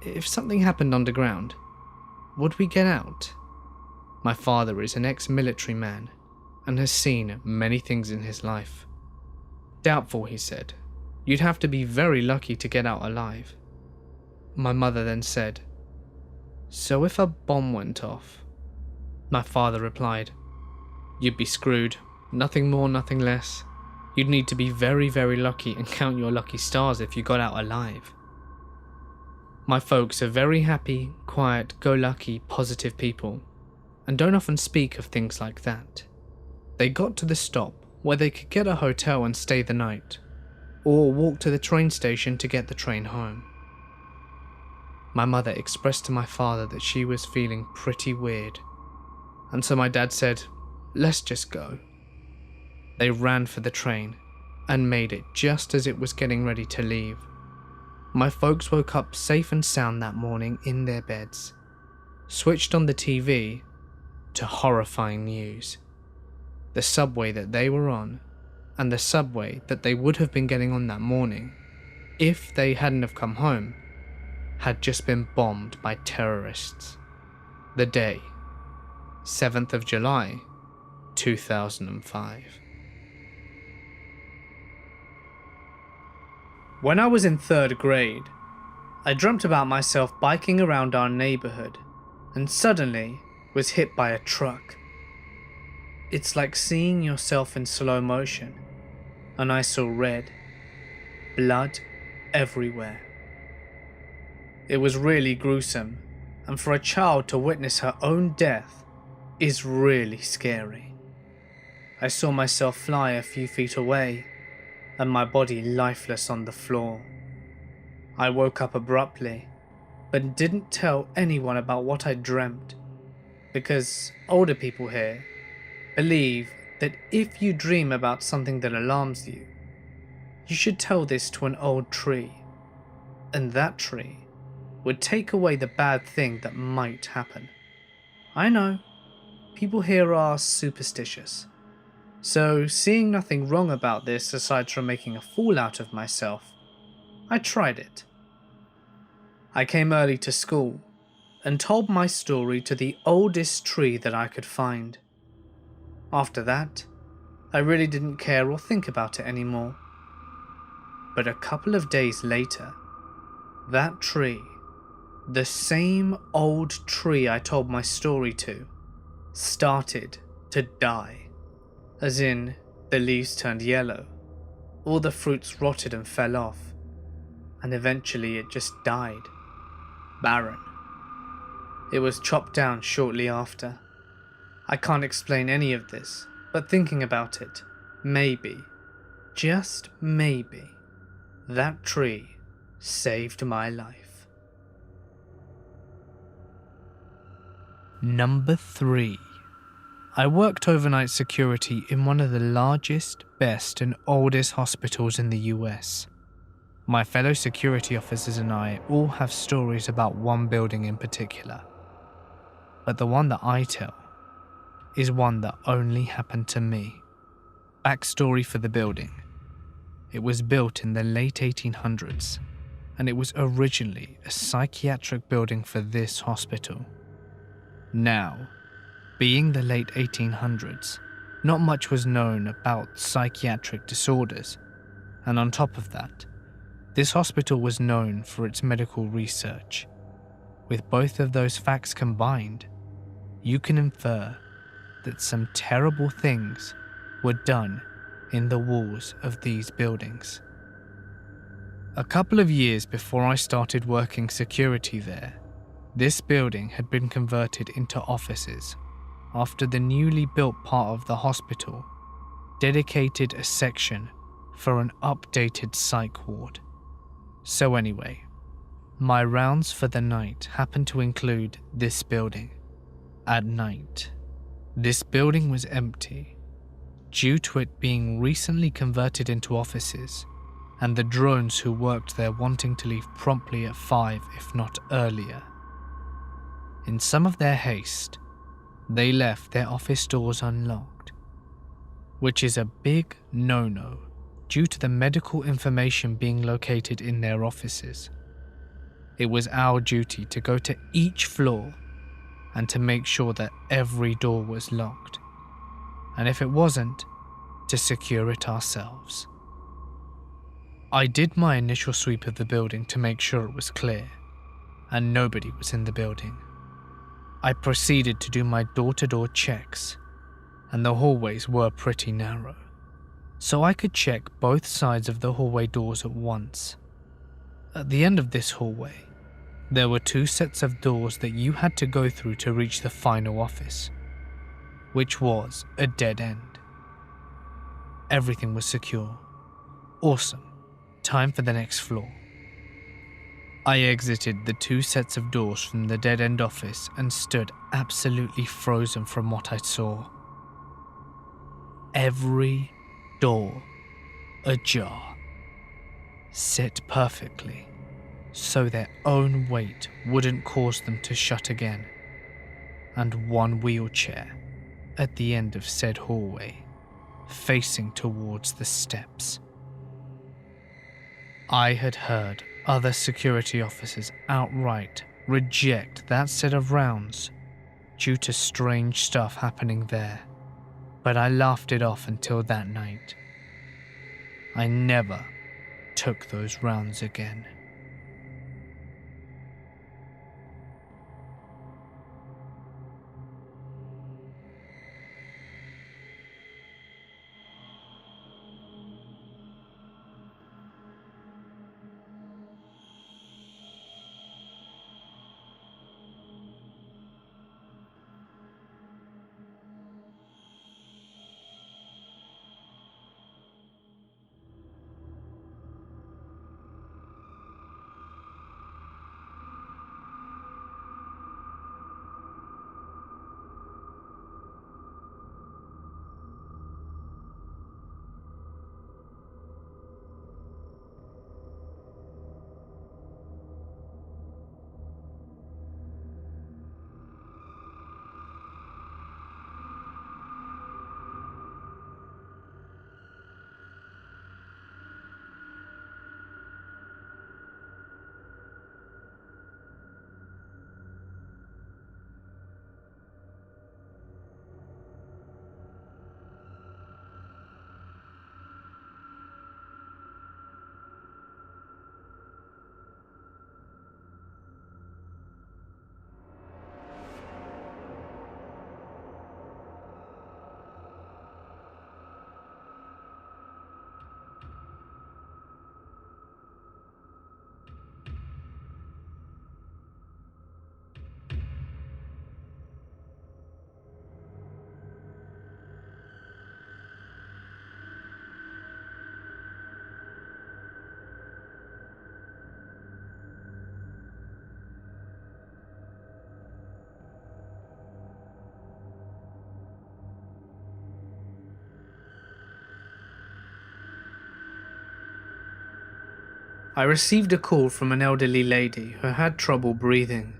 if something happened underground, would we get out? My father is an ex-military man and has seen many things in his life. Doubtful, he said. You'd have to be very lucky to get out alive. My mother then said, so if a bomb went off? My father replied, you'd be screwed. Nothing more, nothing less. You'd need to be very, very lucky and count your lucky stars if you got out alive. My folks are very happy, quiet, go-lucky, positive people, and don't often speak of things like that. They got to the stop where they could get a hotel and stay the night, or walk to the train station to get the train home. My mother expressed to my father that she was feeling pretty weird, and so my dad said, let's just go. They ran for the train and made it just as it was getting ready to leave. My folks woke up safe and sound that morning in their beds, switched on the TV to horrifying news. The subway that they were on, and the subway that they would have been getting on that morning, if they hadn't have come home, had just been bombed by terrorists. The day, 7th of July, 2005. When I was in 3rd grade, I dreamt about myself biking around our neighborhood and suddenly was hit by a truck. It's like seeing yourself in slow motion, and I saw red, blood everywhere. It was really gruesome, and for a child to witness her own death is really scary. I saw myself fly a few feet away, and my body lifeless on the floor. I woke up abruptly, but didn't tell anyone about what I dreamt, because older people here believe that if you dream about something that alarms you, you should tell this to an old tree, and that tree would take away the bad thing that might happen. I know, people here are superstitious, so seeing nothing wrong about this aside from making a fool out of myself, I tried it. I came early to school and told my story to the oldest tree that I could find. After that, I really didn't care or think about it anymore. But a couple of days later, that tree, the same old tree I told my story to, started to die. As in, the leaves turned yellow, all the fruits rotted and fell off, and eventually it just died. Barren. It was chopped down shortly after. I can't explain any of this, but thinking about it, maybe, just maybe, that tree saved my life. Number 3. I worked overnight security in one of the largest, best and oldest hospitals in the US. My fellow security officers and I all have stories about one building in particular. But the one that I tell is one that only happened to me. Backstory for the building. It was built in the late 1800s, and it was originally a psychiatric building for this hospital. Now, being the late 1800s, not much was known about psychiatric disorders, and on top of that, this hospital was known for its medical research. With both of those facts combined, you can infer that some terrible things were done in the walls of these buildings. A couple of years before I started working security there, this building had been converted into offices after the newly built part of the hospital dedicated a section for an updated psych ward. So anyway, my rounds for the night happened to include this building. At night, this building was empty. Due to it being recently converted into offices, and the drones who worked there wanting to leave promptly at 5, if not earlier. In some of their haste, they left their office doors unlocked, which is a big no-no due to the medical information being located in their offices. It was our duty to go to each floor and to make sure that every door was locked, and if it wasn't, to secure it ourselves. I did my initial sweep of the building to make sure it was clear, and nobody was in the building. I proceeded to do my door-to-door checks, and the hallways were pretty narrow, so I could check both sides of the hallway doors at once. At the end of this hallway, there were 2 sets of doors that you had to go through to reach the final office, which was a dead end. Everything was secure. Awesome. Time for the next floor. I exited the 2 sets of doors from the dead-end office and stood absolutely frozen from what I saw. Every door ajar, set perfectly, so their own weight wouldn't cause them to shut again, and 1 wheelchair at the end of said hallway, facing towards the steps. I had heard other security officers outright reject that set of rounds due to strange stuff happening there, but I laughed it off until that night. I never took those rounds again. I received a call from an elderly lady who had trouble breathing.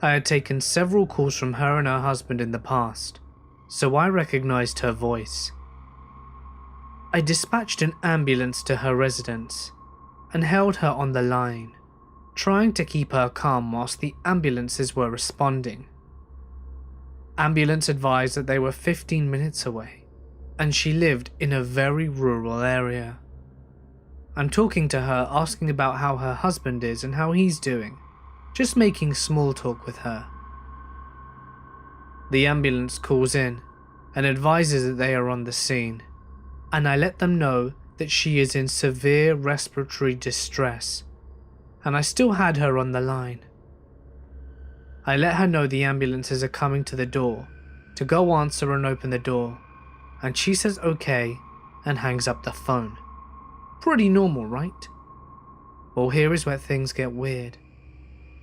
I had taken several calls from her and her husband in the past, so I recognized her voice. I dispatched an ambulance to her residence and held her on the line, trying to keep her calm whilst the ambulances were responding. Ambulance advised that they were 15 minutes away, and she lived in a very rural area. I'm talking to her, asking about how her husband is and how he's doing, just making small talk with her. The ambulance calls in and advises that they are on the scene, and I let them know that she is in severe respiratory distress, and I still had her on the line. I let her know the ambulances are coming to the door, to go answer and open the door, and she says okay and hangs up the phone. Pretty normal, right? Well, here is where things get weird.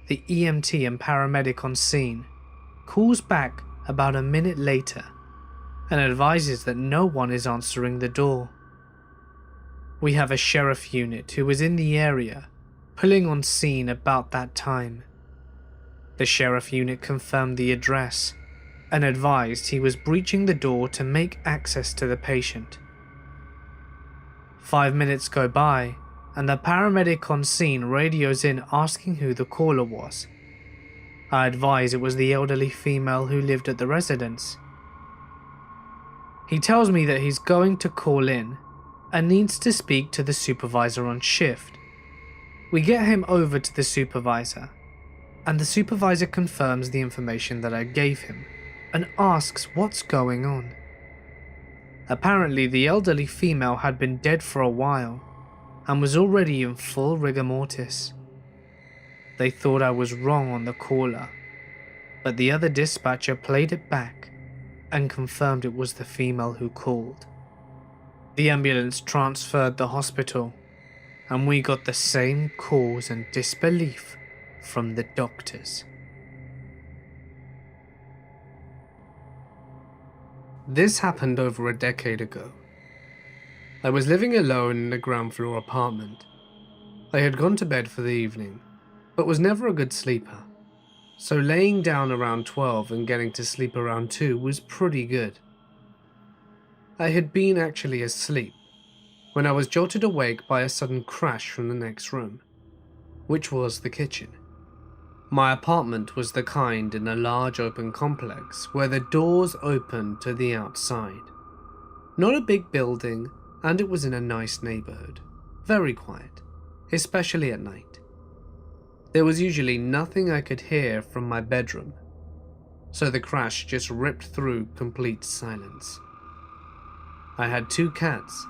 The EMT and paramedic on scene calls back about a minute later and advises that no one is answering the door. We have a sheriff unit who was in the area, pulling on scene about that time. The sheriff unit confirmed the address and advised he was breaching the door to make access to the patient. 5 minutes go by, and the paramedic on scene radios in asking who the caller was. I advise it was the elderly female who lived at the residence. He tells me that he's going to call in and needs to speak to the supervisor on shift. We get him over to the supervisor, and the supervisor confirms the information that I gave him and asks what's going on. Apparently, the elderly female had been dead for a while and was already in full rigor mortis. They thought I was wrong on the caller, but the other dispatcher played it back and confirmed it was the female who called. The ambulance transferred the hospital, and we got the same calls and disbelief from the doctors. This happened over a decade ago. I was living alone in a ground floor apartment. I had gone to bed for the evening, but was never a good sleeper, so laying down around 12 and getting to sleep around 2 was pretty good. I had been actually asleep when I was jolted awake by a sudden crash from the next room, which was the kitchen. My apartment was the kind in a large open complex where the doors opened to the outside. Not a big building, and it was in a nice neighborhood. Very quiet, especially at night. There was usually nothing I could hear from my bedroom, so the crash just ripped through complete silence. I had 2 cats,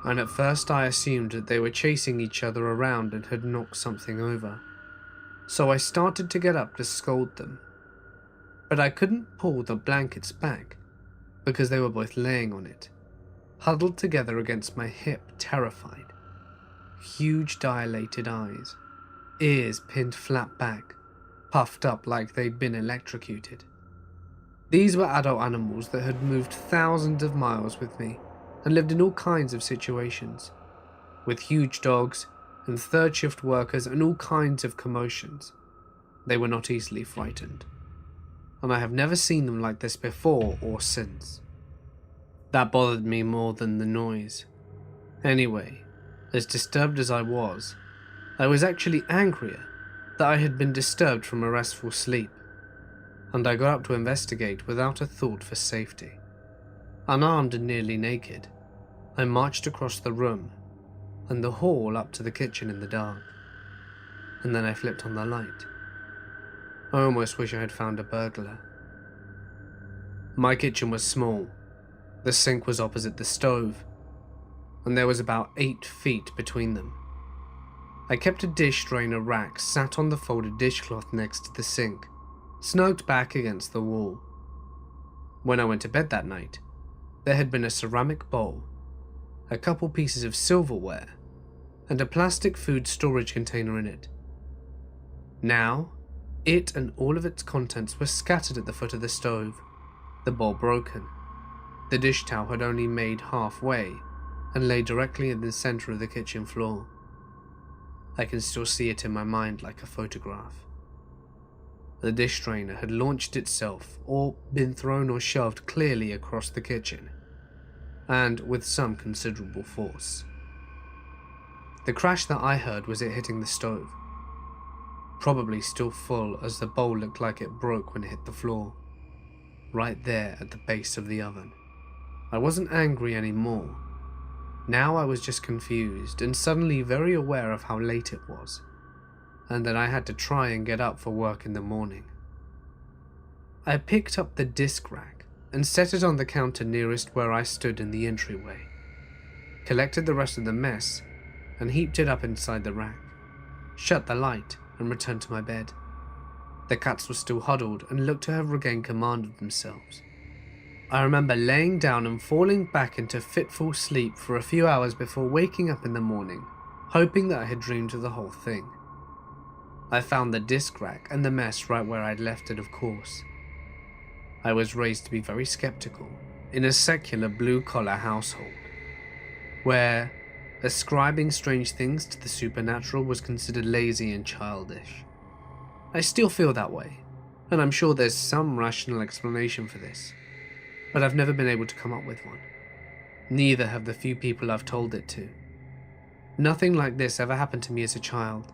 and at first I assumed that they were chasing each other around and had knocked something over. So I started to get up to scold them, but I couldn't pull the blankets back because they were both laying on it, huddled together against my hip, terrified. Huge dilated eyes, ears pinned flat back, puffed up like they'd been electrocuted. These were adult animals that had moved thousands of miles with me and lived in all kinds of situations, with huge dogs and third shift workers and all kinds of commotions. They were not easily frightened, and I have never seen them like this before or since. That bothered me more than the noise. Anyway, as disturbed as I was actually angrier that I had been disturbed from a restful sleep, and I got up to investigate without a thought for safety. Unarmed and nearly naked, I marched across the room and the hall up to the kitchen in the dark, and then I flipped on the light. I almost wish I had found a burglar. My kitchen was small. The sink was opposite the stove, and there was about 8 feet between them. I kept a dish drainer rack sat on the folded dishcloth next to the sink, snugged back against the wall. When I went to bed that night, there had been a ceramic bowl, a couple pieces of silverware, and a plastic food storage container in it. Now, it and all of its contents were scattered at the foot of the stove, the bowl broken. The dish towel had only made halfway and lay directly in the center of the kitchen floor. I can still see it in my mind like a photograph. The dish drainer had launched itself or been thrown or shoved clearly across the kitchen, and with some considerable force. The crash that I heard was it hitting the stove, probably still full as the bowl looked like it broke when it hit the floor, right there at the base of the oven. I wasn't angry anymore. Now I was just confused and suddenly very aware of how late it was, and that I had to try and get up for work in the morning. I picked up the disc rack and set it on the counter nearest where I stood in the entryway, collected the rest of the mess and heaped it up inside the rack, shut the light and returned to my bed. The cats were still huddled and looked to have regained command of themselves. I remember laying down and falling back into fitful sleep for a few hours before waking up in the morning, hoping that I had dreamed of the whole thing. I found the disc rack and the mess right where I'd left it, of course. I was raised to be very skeptical in a secular blue-collar household, where Ascribing strange things to the supernatural was considered lazy and childish. I still feel that way, and I'm sure there's some rational explanation for this, but I've never been able to come up with one. Neither have the few people I've told it to. Nothing like this ever happened to me as a child,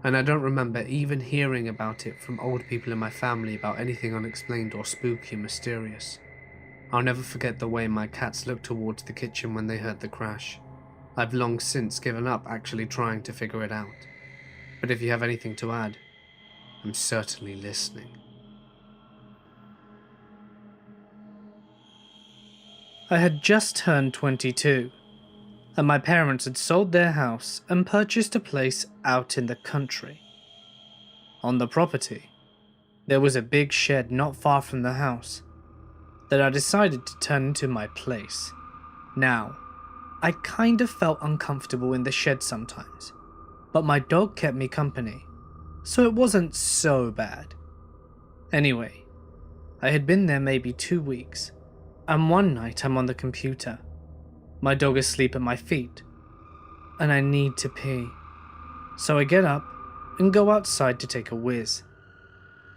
and I don't remember even hearing about it from old people in my family about anything unexplained or spooky and mysterious. I'll never forget the way my cats looked towards the kitchen when they heard the crash. I've long since given up actually trying to figure it out, but if you have anything to add, I'm certainly listening. I had just turned 22, and my parents had sold their house and purchased a place out in the country. On the property, there was a big shed not far from the house that I decided to turn into my place. Now, I kind of felt uncomfortable in the shed sometimes, but my dog kept me company, so it wasn't so bad. Anyway, I had been there maybe 2 weeks, and one night I'm on the computer. My dog is asleep at my feet, and I need to pee. So I get up and go outside to take a whiz.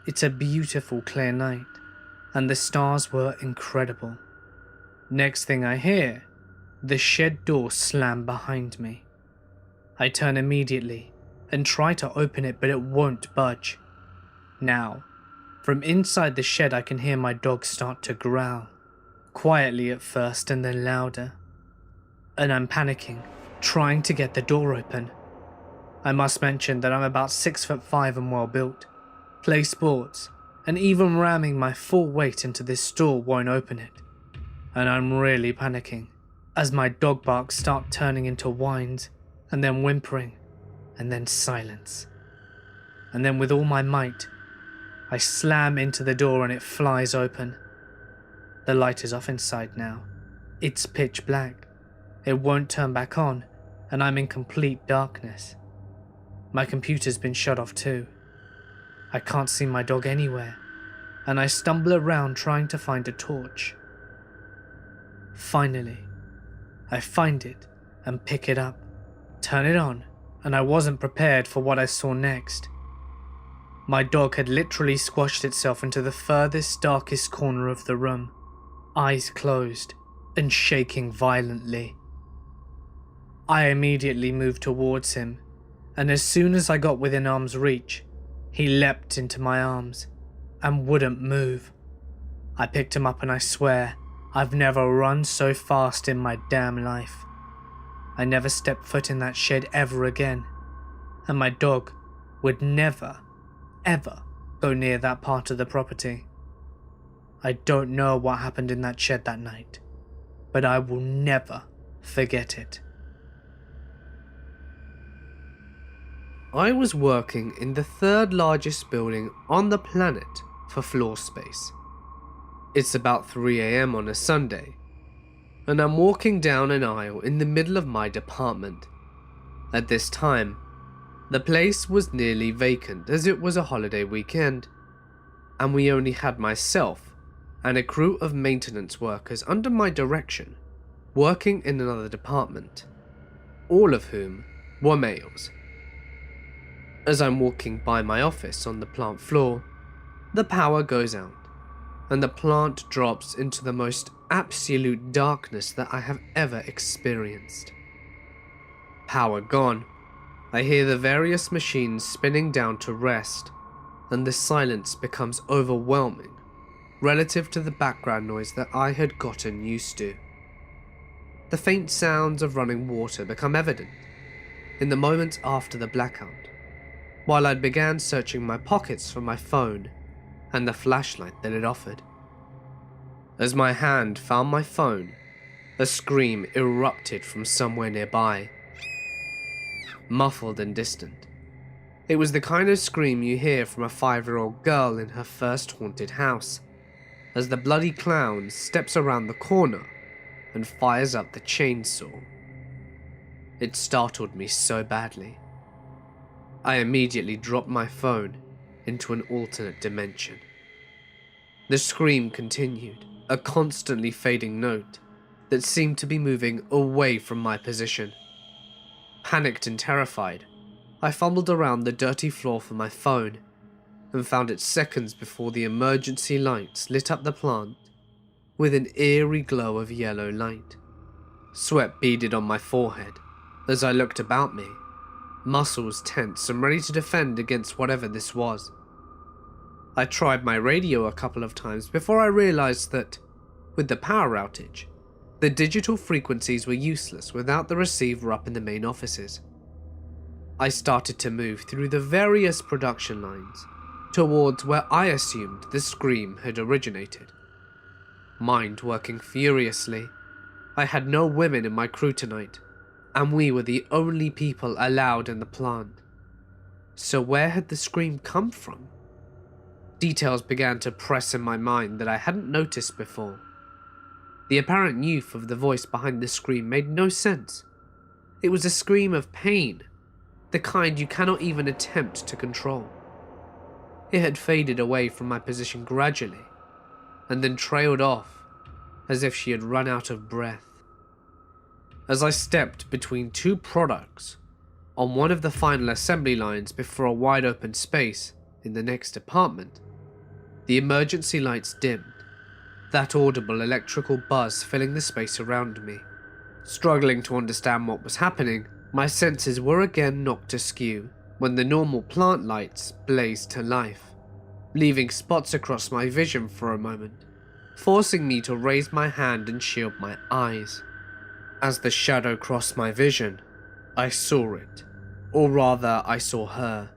It's a beautiful clear night, and the stars were incredible. Next thing I hear, the shed door slam behind me. I turn immediately and try to open it, but it won't budge. Now, from inside the shed I can hear my dog start to growl, quietly at first and then louder. And I'm panicking, trying to get the door open. I must mention that I'm about 6'5" and well built, play sports, and even ramming my full weight into this door won't open it. And I'm really panicking, as my dog barks start turning into whines, and then whimpering, and then silence. And then with all my might, I slam into the door and it flies open. The light is off inside now. It's pitch black. It won't turn back on, and I'm in complete darkness. My computer's been shut off too. I can't see my dog anywhere, and I stumble around trying to find a torch. Finally, I find it and pick it up, turn it on, and I wasn't prepared for what I saw next. My dog had literally squashed itself into the furthest, darkest corner of the room, eyes closed and shaking violently. I immediately moved towards him, and as soon as I got within arm's reach, he leapt into my arms and wouldn't move. I picked him up and I swear I've never run so fast in my damn life. I never stepped foot in that shed ever again, and my dog would never, ever go near that part of the property. I don't know what happened in that shed that night, but I will never forget it. I was working in the third largest building on the planet for floor space. It's about 3 AM on a Sunday, and I'm walking down an aisle in the middle of my department. At this time, the place was nearly vacant as it was a holiday weekend, and we only had myself and a crew of maintenance workers under my direction working in another department, all of whom were males. As I'm walking by my office on the plant floor, the power goes out, and the plant drops into the most absolute darkness that I have ever experienced. Power gone, I hear the various machines spinning down to rest, and the silence becomes overwhelming relative to the background noise that I had gotten used to. The faint sounds of running water become evident in the moments after the blackout, while I began searching my pockets for my phone and the flashlight that it offered. As my hand found my phone, a scream erupted from somewhere nearby, muffled and distant. It was the kind of scream you hear from a 5-year-old girl in her first haunted house, as the bloody clown steps around the corner and fires up the chainsaw. It startled me so badly. I immediately dropped my phone into an alternate dimension. The scream continued, a constantly fading note that seemed to be moving away from my position. Panicked and terrified, I fumbled around the dirty floor for my phone and found it seconds before the emergency lights lit up the plant with an eerie glow of yellow light. Sweat beaded on my forehead as I looked about me, muscles tense and ready to defend against whatever this was. I tried my radio a couple of times before I realized that, with the power outage, the digital frequencies were useless without the receiver up in the main offices. I started to move through the various production lines towards where I assumed the scream had originated. Mind working furiously. I had no women in my crew tonight, and we were the only people allowed in the plant. So where had the scream come from? Details began to press in my mind that I hadn't noticed before. The apparent youth of the voice behind the scream made no sense. It was a scream of pain, the kind you cannot even attempt to control. It had faded away from my position gradually, and then trailed off, as if she had run out of breath. As I stepped between two products on one of the final assembly lines before a wide open space in the next department, the emergency lights dimmed, that audible electrical buzz filling the space around me. Struggling to understand what was happening, my senses were again knocked askew when the normal plant lights blazed to life, leaving spots across my vision for a moment, forcing me to raise my hand and shield my eyes. As the shadow crossed my vision, I saw it, or rather I saw her.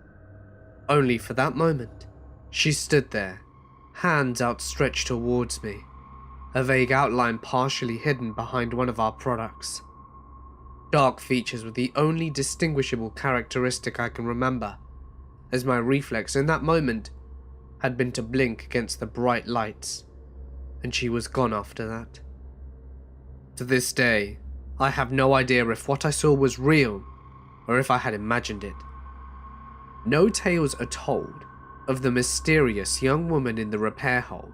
Only for that moment, she stood there, hands outstretched towards me, a vague outline partially hidden behind one of our products. Dark features were the only distinguishable characteristic I can remember, as my reflex in that moment had been to blink against the bright lights, and she was gone after that. To this day, I have no idea if what I saw was real or if I had imagined it. No tales are told of the mysterious young woman in the repair hall,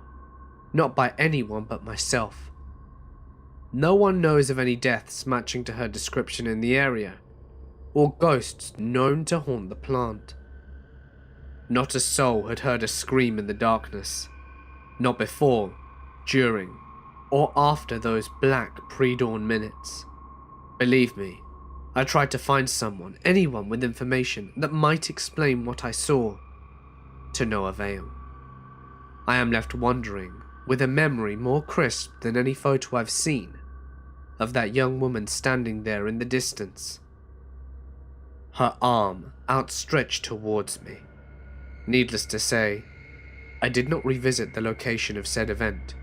not by anyone but myself. No one knows of any deaths matching to her description in the area, or ghosts known to haunt the plant. Not a soul had heard a scream in the darkness, not before, during, or after those black pre-dawn minutes. Believe me, I tried to find someone, anyone with information that might explain what I saw, to no avail. I am left wondering, with a memory more crisp than any photo I've seen, of that young woman standing there in the distance, her arm outstretched towards me. Needless to say, I did not revisit the location of said event,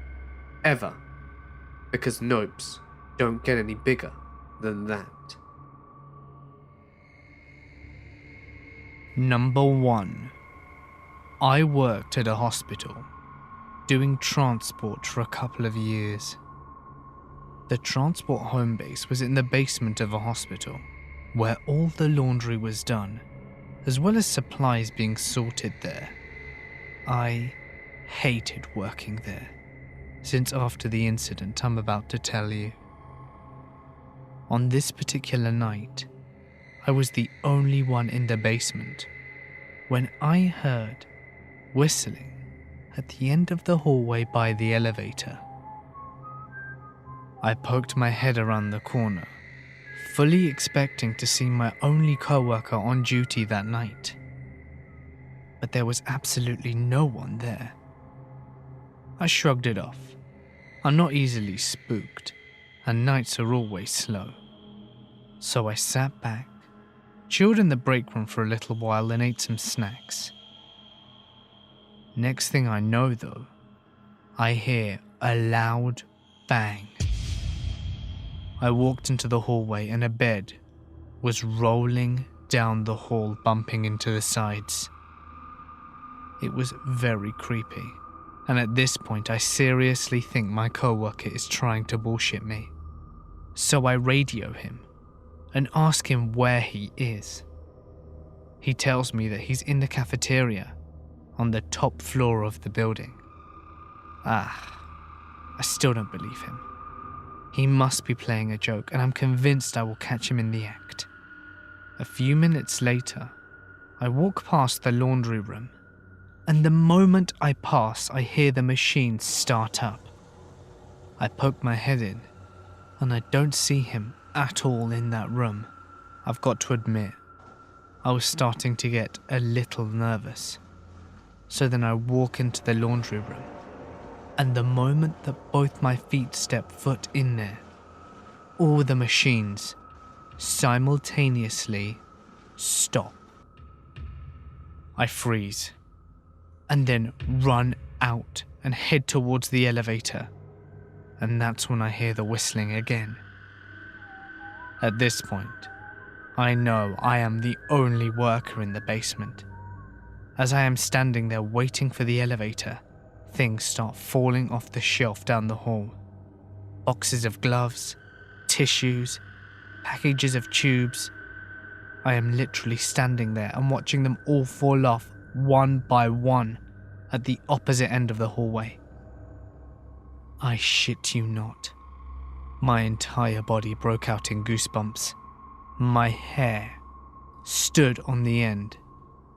ever, because nopes don't get any bigger than that. Number 1. I worked at a hospital, doing transport for a couple of years. The transport home base was in the basement of a hospital, where all the laundry was done, as well as supplies being sorted there. I hated working there, since after the incident I'm about to tell you. On this particular night, I was the only one in the basement when I heard whistling at the end of the hallway by the elevator. I poked my head around the corner, fully expecting to see my only co-worker on duty that night. But there was absolutely no one there. I shrugged it off. I'm not easily spooked, and nights are always slow. So I sat back, chilled in the break room for a little while and ate some snacks. Next thing I know though, I hear a loud bang. I walked into the hallway and a bed was rolling down the hall, bumping into the sides. It was very creepy, and at this point I seriously think my coworker is trying to bullshit me. So I radio him and ask him where he is. He tells me that he's in the cafeteria on the top floor of the building. I still don't believe him. He must be playing a joke, and I'm convinced I will catch him in the act. A few minutes later, I walk past the laundry room, and the moment I pass, I hear the machine start up. I poke my head in, and I don't see him at all in that room. I've got to admit, I was starting to get a little nervous. So then I walk into the laundry room, and the moment that both my feet step foot in there, all the machines simultaneously stop. I freeze, and then run out and head towards the elevator, and that's when I hear the whistling again. At this point, I know I am the only worker in the basement. As I am standing there waiting for the elevator, things start falling off the shelf down the hall. Boxes of gloves, tissues, packages of tubes. I am literally standing there and watching them all fall off one by one at the opposite end of the hallway. I shit you not. My entire body broke out in goosebumps. My hair stood on the end,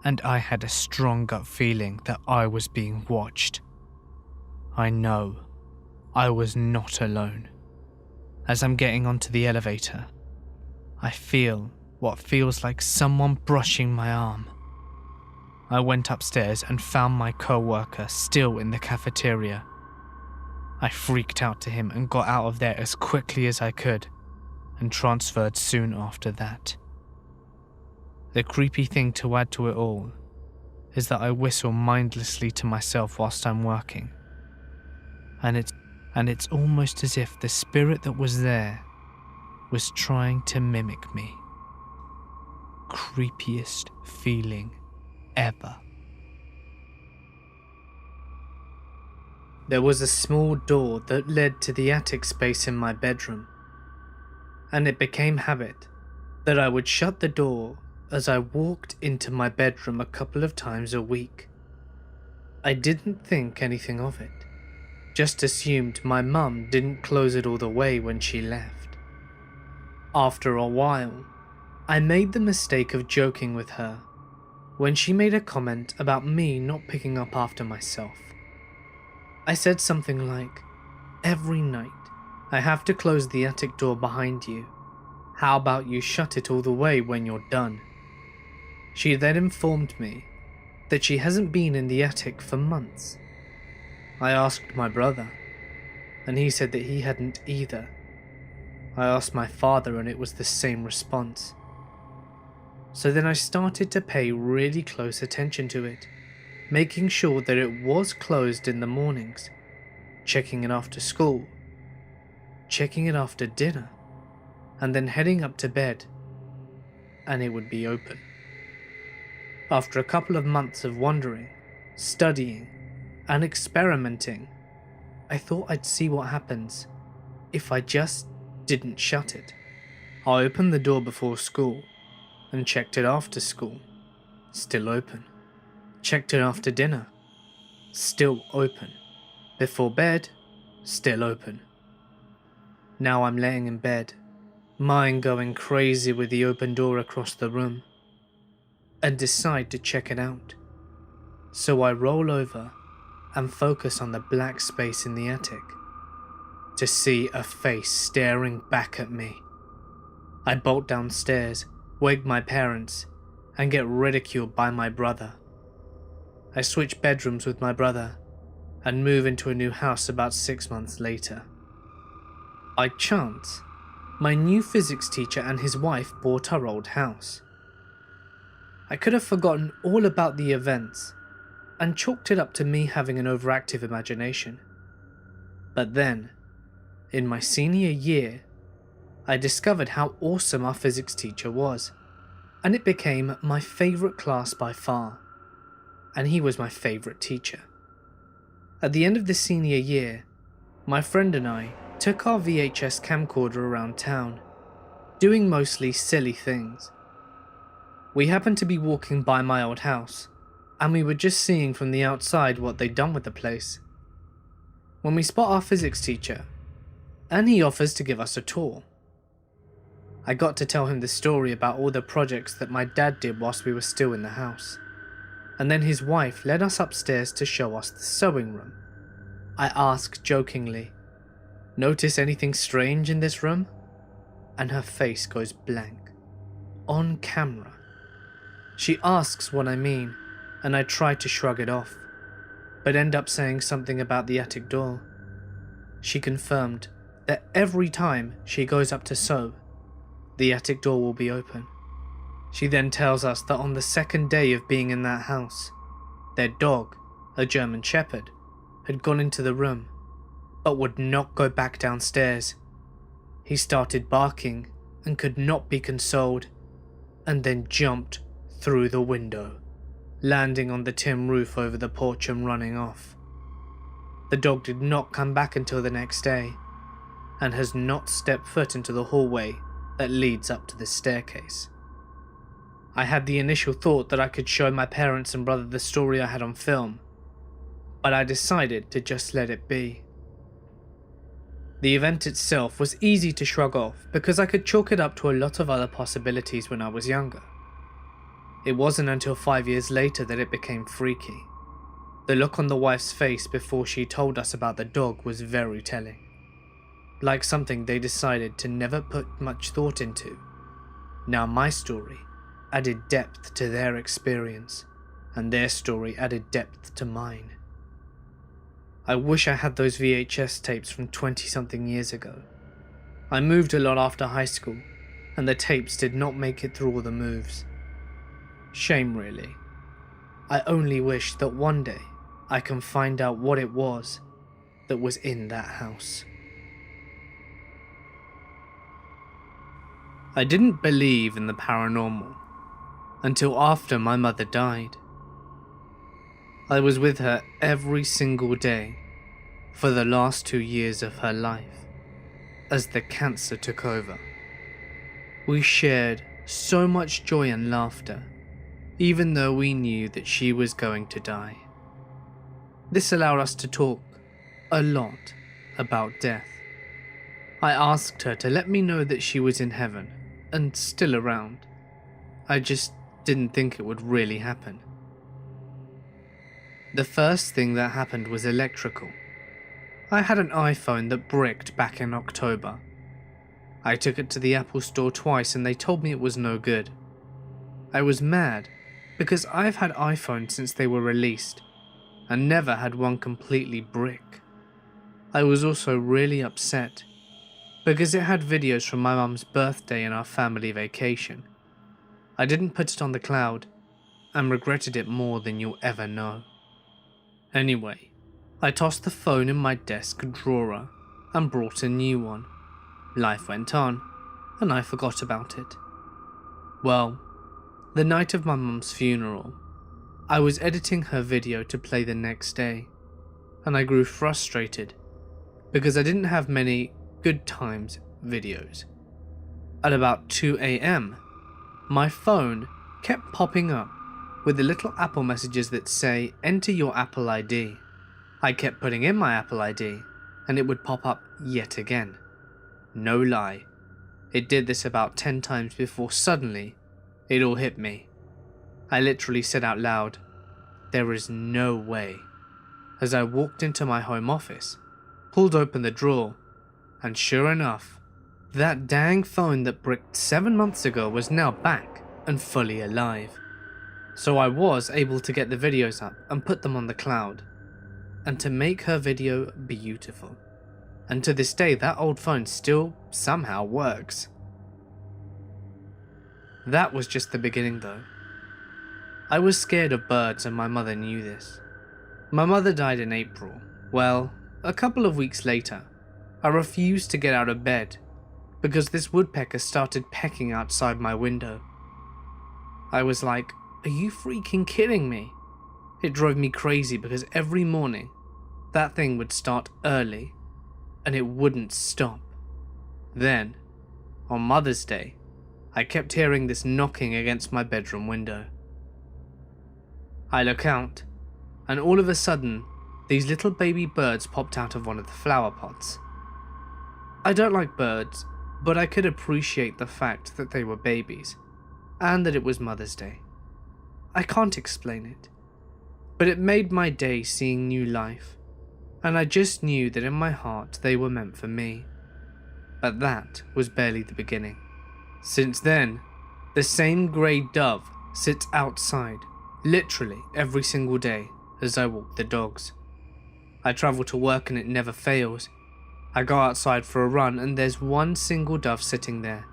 and I had a strong gut feeling that I was being watched. I know I was not alone. As I'm getting onto the elevator, I feel what feels like someone brushing my arm. I went upstairs and found my co-worker still in the cafeteria. I freaked out to him and got out of there as quickly as I could, and transferred soon after that. The creepy thing to add to it all is that I whistle mindlessly to myself whilst I'm working. And it's almost as if the spirit that was there was trying to mimic me. Creepiest feeling ever. There was a small door that led to the attic space in my bedroom, and it became habit that I would shut the door as I walked into my bedroom a couple of times a week. I didn't think anything of it, just assumed my mum didn't close it all the way when she left. After a while, I made the mistake of joking with her when she made a comment about me not picking up after myself. I said something like, "Every night, I have to close the attic door behind you. How about you shut it all the way when you're done?" She then informed me that she hasn't been in the attic for months. I asked my brother, and he said that he hadn't either. I asked my father, and it was the same response. So then I started to pay really close attention to it, making sure that it was closed in the mornings, checking it after school, checking it after dinner, and then heading up to bed, and it would be open. After a couple of months of wandering, studying, and experimenting, I thought I'd see what happens if I just didn't shut it. I opened the door before school and checked it after school, still open. Checked it after dinner, still open. Before bed, still open. Now I'm laying in bed, mind going crazy with the open door across the room, and decide to check it out. So I roll over and focus on the black space in the attic to see a face staring back at me. I bolt downstairs, wake my parents, and get ridiculed by my brother. I switch bedrooms with my brother and move into a new house about 6 months later. By chance, my new physics teacher and his wife bought our old house. I could have forgotten all about the events and chalked it up to me having an overactive imagination. But then, in my senior year, I discovered how awesome our physics teacher was, and it became my favourite class by far, and he was my favourite teacher. At the end of the senior year, my friend and I took our VHS camcorder around town, doing mostly silly things. We happened to be walking by my old house, and we were just seeing from the outside what they'd done with the place, when we spot our physics teacher, and he offers to give us a tour. I got to tell him the story about all the projects that my dad did whilst we were still in the house. And then his wife led us upstairs to show us the sewing room. I asked jokingly, "Notice anything strange in this room?" And her face goes blank. On camera. She asks what I mean, and I try to shrug it off, but end up saying something about the attic door. She confirmed that every time she goes up to sew, the attic door will be open. She then tells us that on the second day of being in that house, their dog, a German Shepherd, had gone into the room, but would not go back downstairs. He started barking and could not be consoled, and then jumped through the window, landing on the tin roof over the porch and running off. The dog did not come back until the next day, and has not stepped foot into the hallway that leads up to the staircase. I had the initial thought that I could show my parents and brother the story I had on film, but I decided to just let it be. The event itself was easy to shrug off because I could chalk it up to a lot of other possibilities when I was younger. It wasn't until 5 years later that it became freaky. The look on the wife's face before she told us about the dog was very telling. Like something they decided to never put much thought into. Now my story added depth to their experience, and their story added depth to mine. I wish I had those VHS tapes from 20-something years ago. I moved a lot after high school, and the tapes did not make it through all the moves. Shame really. I only wish that one day I can find out what it was that was in that house. I didn't believe in the paranormal until after my mother died. I was with her every single day for the last 2 years of her life as the cancer took over. We shared so much joy and laughter, even though we knew that she was going to die. This allowed us to talk a lot about death. I asked her to let me know that she was in heaven and still around. I just didn't think it would really happen. The first thing that happened was electrical. I had an iPhone that bricked back in October. I took it to the Apple store twice and they told me it was no good. I was mad because I've had iPhones since they were released and never had one completely brick. I was also really upset because it had videos from my mum's birthday and our family vacation. I didn't put it on the cloud and regretted it more than you'll ever know. Anyway, I tossed the phone in my desk drawer and brought a new one. Life went on, and I forgot about it. Well, the night of my mum's funeral, I was editing her video to play the next day, and I grew frustrated because I didn't have many good times videos. At about 2 AM, my phone kept popping up with the little Apple messages that say, "Enter your Apple ID." I kept putting in my Apple ID, and it would pop up yet again. No lie. It did this about 10 times before suddenly, it all hit me. I literally said out loud, "There is no way," as I walked into my home office, pulled open the drawer, and sure enough, that dang phone that bricked 7 months ago was now back and fully alive. So I was able to get the videos up and put them on the cloud, and to make her video beautiful. And to this day, that old phone still somehow works. That was just the beginning though. I was scared of birds and my mother knew this. My mother died in April. Well, a couple of weeks later, I refused to get out of bed because this woodpecker started pecking outside my window. I was like, "Are you freaking kidding me?" It drove me crazy because every morning, that thing would start early, and it wouldn't stop. Then, on Mother's Day, I kept hearing this knocking against my bedroom window. I look out, and all of a sudden, these little baby birds popped out of one of the flower pots. I don't like birds, but I could appreciate the fact that they were babies, and that it was Mother's Day. I can't explain it, but it made my day seeing new life, and I just knew that in my heart they were meant for me. But that was barely the beginning. Since then, the same grey dove sits outside, literally every single day as I walk the dogs. I travel to work and it never fails. I go outside for a run and there's one single dove sitting there.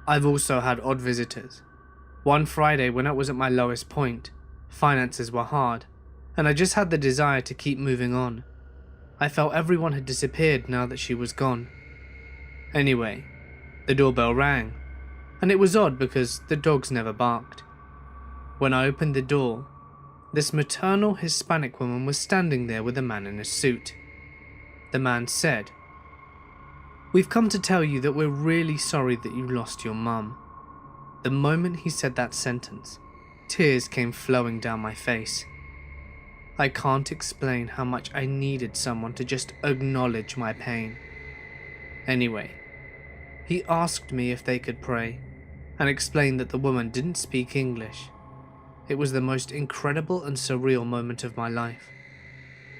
I've also had odd visitors. One Friday when I was at my lowest point, finances were hard, and I just had the desire to keep moving on. I felt everyone had disappeared now that she was gone. Anyway, the doorbell rang, and it was odd because the dogs never barked. When I opened the door, this maternal Hispanic woman was standing there with a man in a suit. The man said, "We've come to tell you that we're really sorry that you lost your mum." The moment he said that sentence, tears came flowing down my face. I can't explain how much I needed someone to just acknowledge my pain. Anyway, he asked me if they could pray, and explained that the woman didn't speak English. It was the most incredible and surreal moment of my life.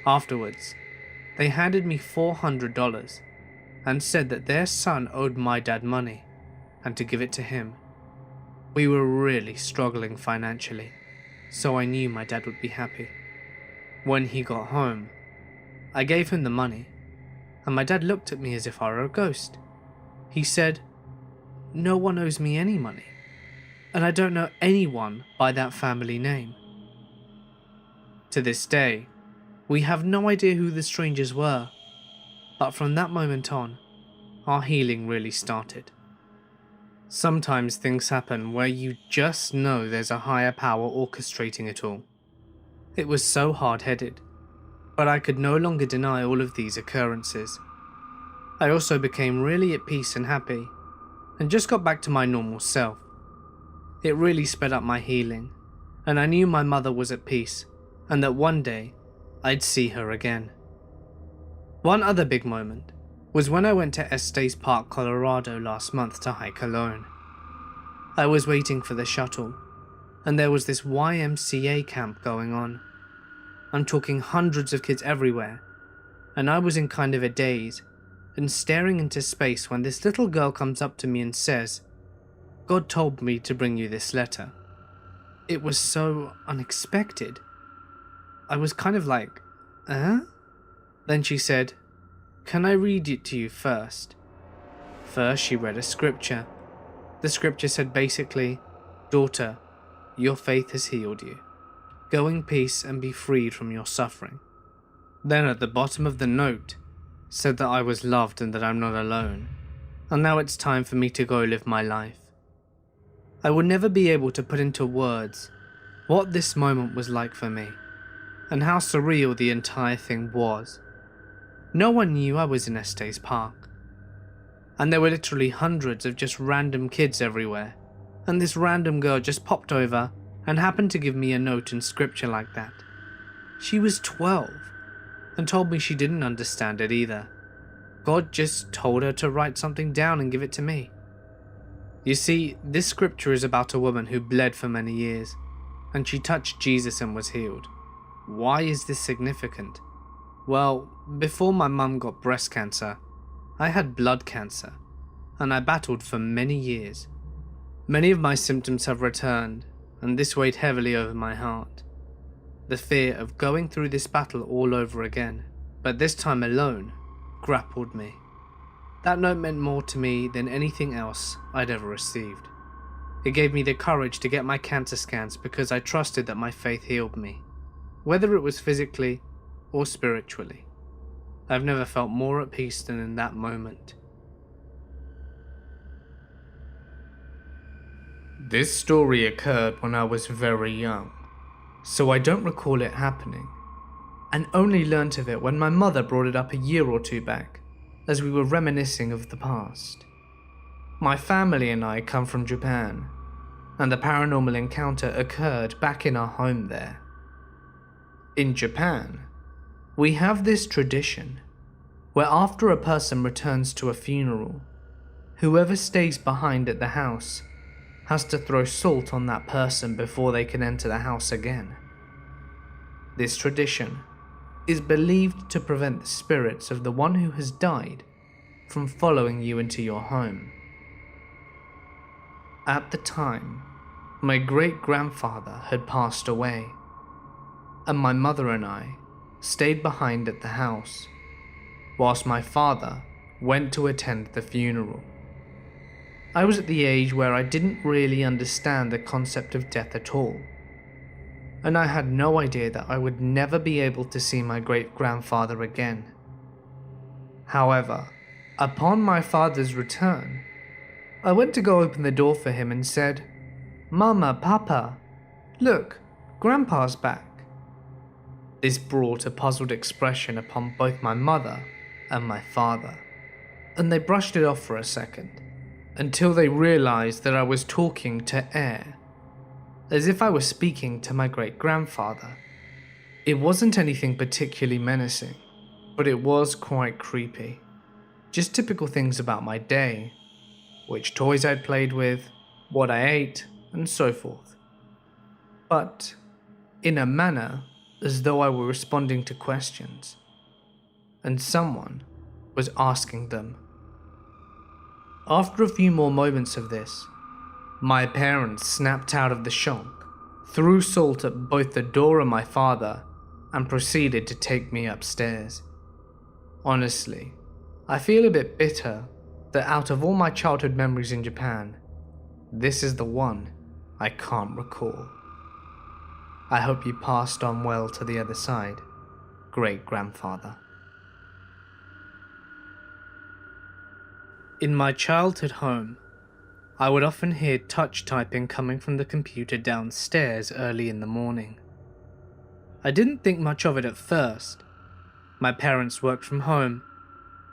Afterwards, they handed me $400 and said that their son owed my dad money and to give it to him. We were really struggling financially, so I knew my dad would be happy. When he got home, I gave him the money, and my dad looked at me as if I were a ghost. He said, "No one owes me any money, and I don't know anyone by that family name." To this day, we have no idea who the strangers were, but from that moment on, our healing really started. Sometimes things happen where you just know there's a higher power orchestrating it all. It was so hard-headed, but I could no longer deny all of these occurrences. I also became really at peace and happy, and just got back to my normal self. It really sped up my healing, and I knew my mother was at peace, and that one day, I'd see her again. One other big moment was when I went to Estes Park, Colorado last month to hike alone. I was waiting for the shuttle, and there was this YMCA camp going on. I'm talking hundreds of kids everywhere, and I was in kind of a daze and staring into space when this little girl comes up to me and says, "God told me to bring you this letter." It was so unexpected. I was kind of like, Then she said, "Can I read it to you first?" First she read a scripture. The scripture said basically, "Daughter, your faith has healed you. Go in peace and be freed from your suffering." Then at the bottom of the note, said that I was loved and that I'm not alone, and now it's time for me to go live my life. I will never be able to put into words what this moment was like for me, and how surreal the entire thing was. No one knew I was in Estes Park, and there were literally hundreds of just random kids everywhere, and this random girl just popped over and happened to give me a note in scripture like that. She was 12, and told me she didn't understand it either. God just told her to write something down and give it to me. You see, this scripture is about a woman who bled for many years, and she touched Jesus and was healed. Why is this significant? Well, before my mum got breast cancer, I had blood cancer, and I battled for many years. Many of my symptoms have returned, and this weighed heavily over my heart. The fear of going through this battle all over again, but this time alone, grappled me. That note meant more to me than anything else I'd ever received. It gave me the courage to get my cancer scans because I trusted that my faith healed me, whether it was physically or spiritually. I've never felt more at peace than in that moment. This story occurred when I was very young, so I don't recall it happening, and only learnt of it when my mother brought it up a year or two back, as we were reminiscing of the past. My family and I come from Japan, and the paranormal encounter occurred back in our home there. In Japan, we have this tradition where after a person returns to a funeral, whoever stays behind at the house has to throw salt on that person before they can enter the house again. This tradition is believed to prevent the spirits of the one who has died from following you into your home. At the time, my great-grandfather had passed away, and my mother and I stayed behind at the house, whilst my father went to attend the funeral. I was at the age where I didn't really understand the concept of death at all, and I had no idea that I would never be able to see my great-grandfather again. However, upon my father's return, I went to go open the door for him and said, "Mama, Papa, look, Grandpa's back." This brought a puzzled expression upon both my mother and my father, and they brushed it off for a second, until they realized that I was talking to air, as if I was speaking to my great-grandfather. It wasn't anything particularly menacing, but it was quite creepy. Just typical things about my day, which toys I'd played with, what I ate, and so forth. But in a manner as though I were responding to questions, and someone was asking them. After a few more moments of this, my parents snapped out of the shock, threw salt at both the door and my father, and proceeded to take me upstairs. Honestly, I feel a bit bitter that out of all my childhood memories in Japan, this is the one I can't recall. I hope you passed on well to the other side, great-grandfather. In my childhood home, I would often hear touch typing coming from the computer downstairs early in the morning. I didn't think much of it at first. My parents worked from home,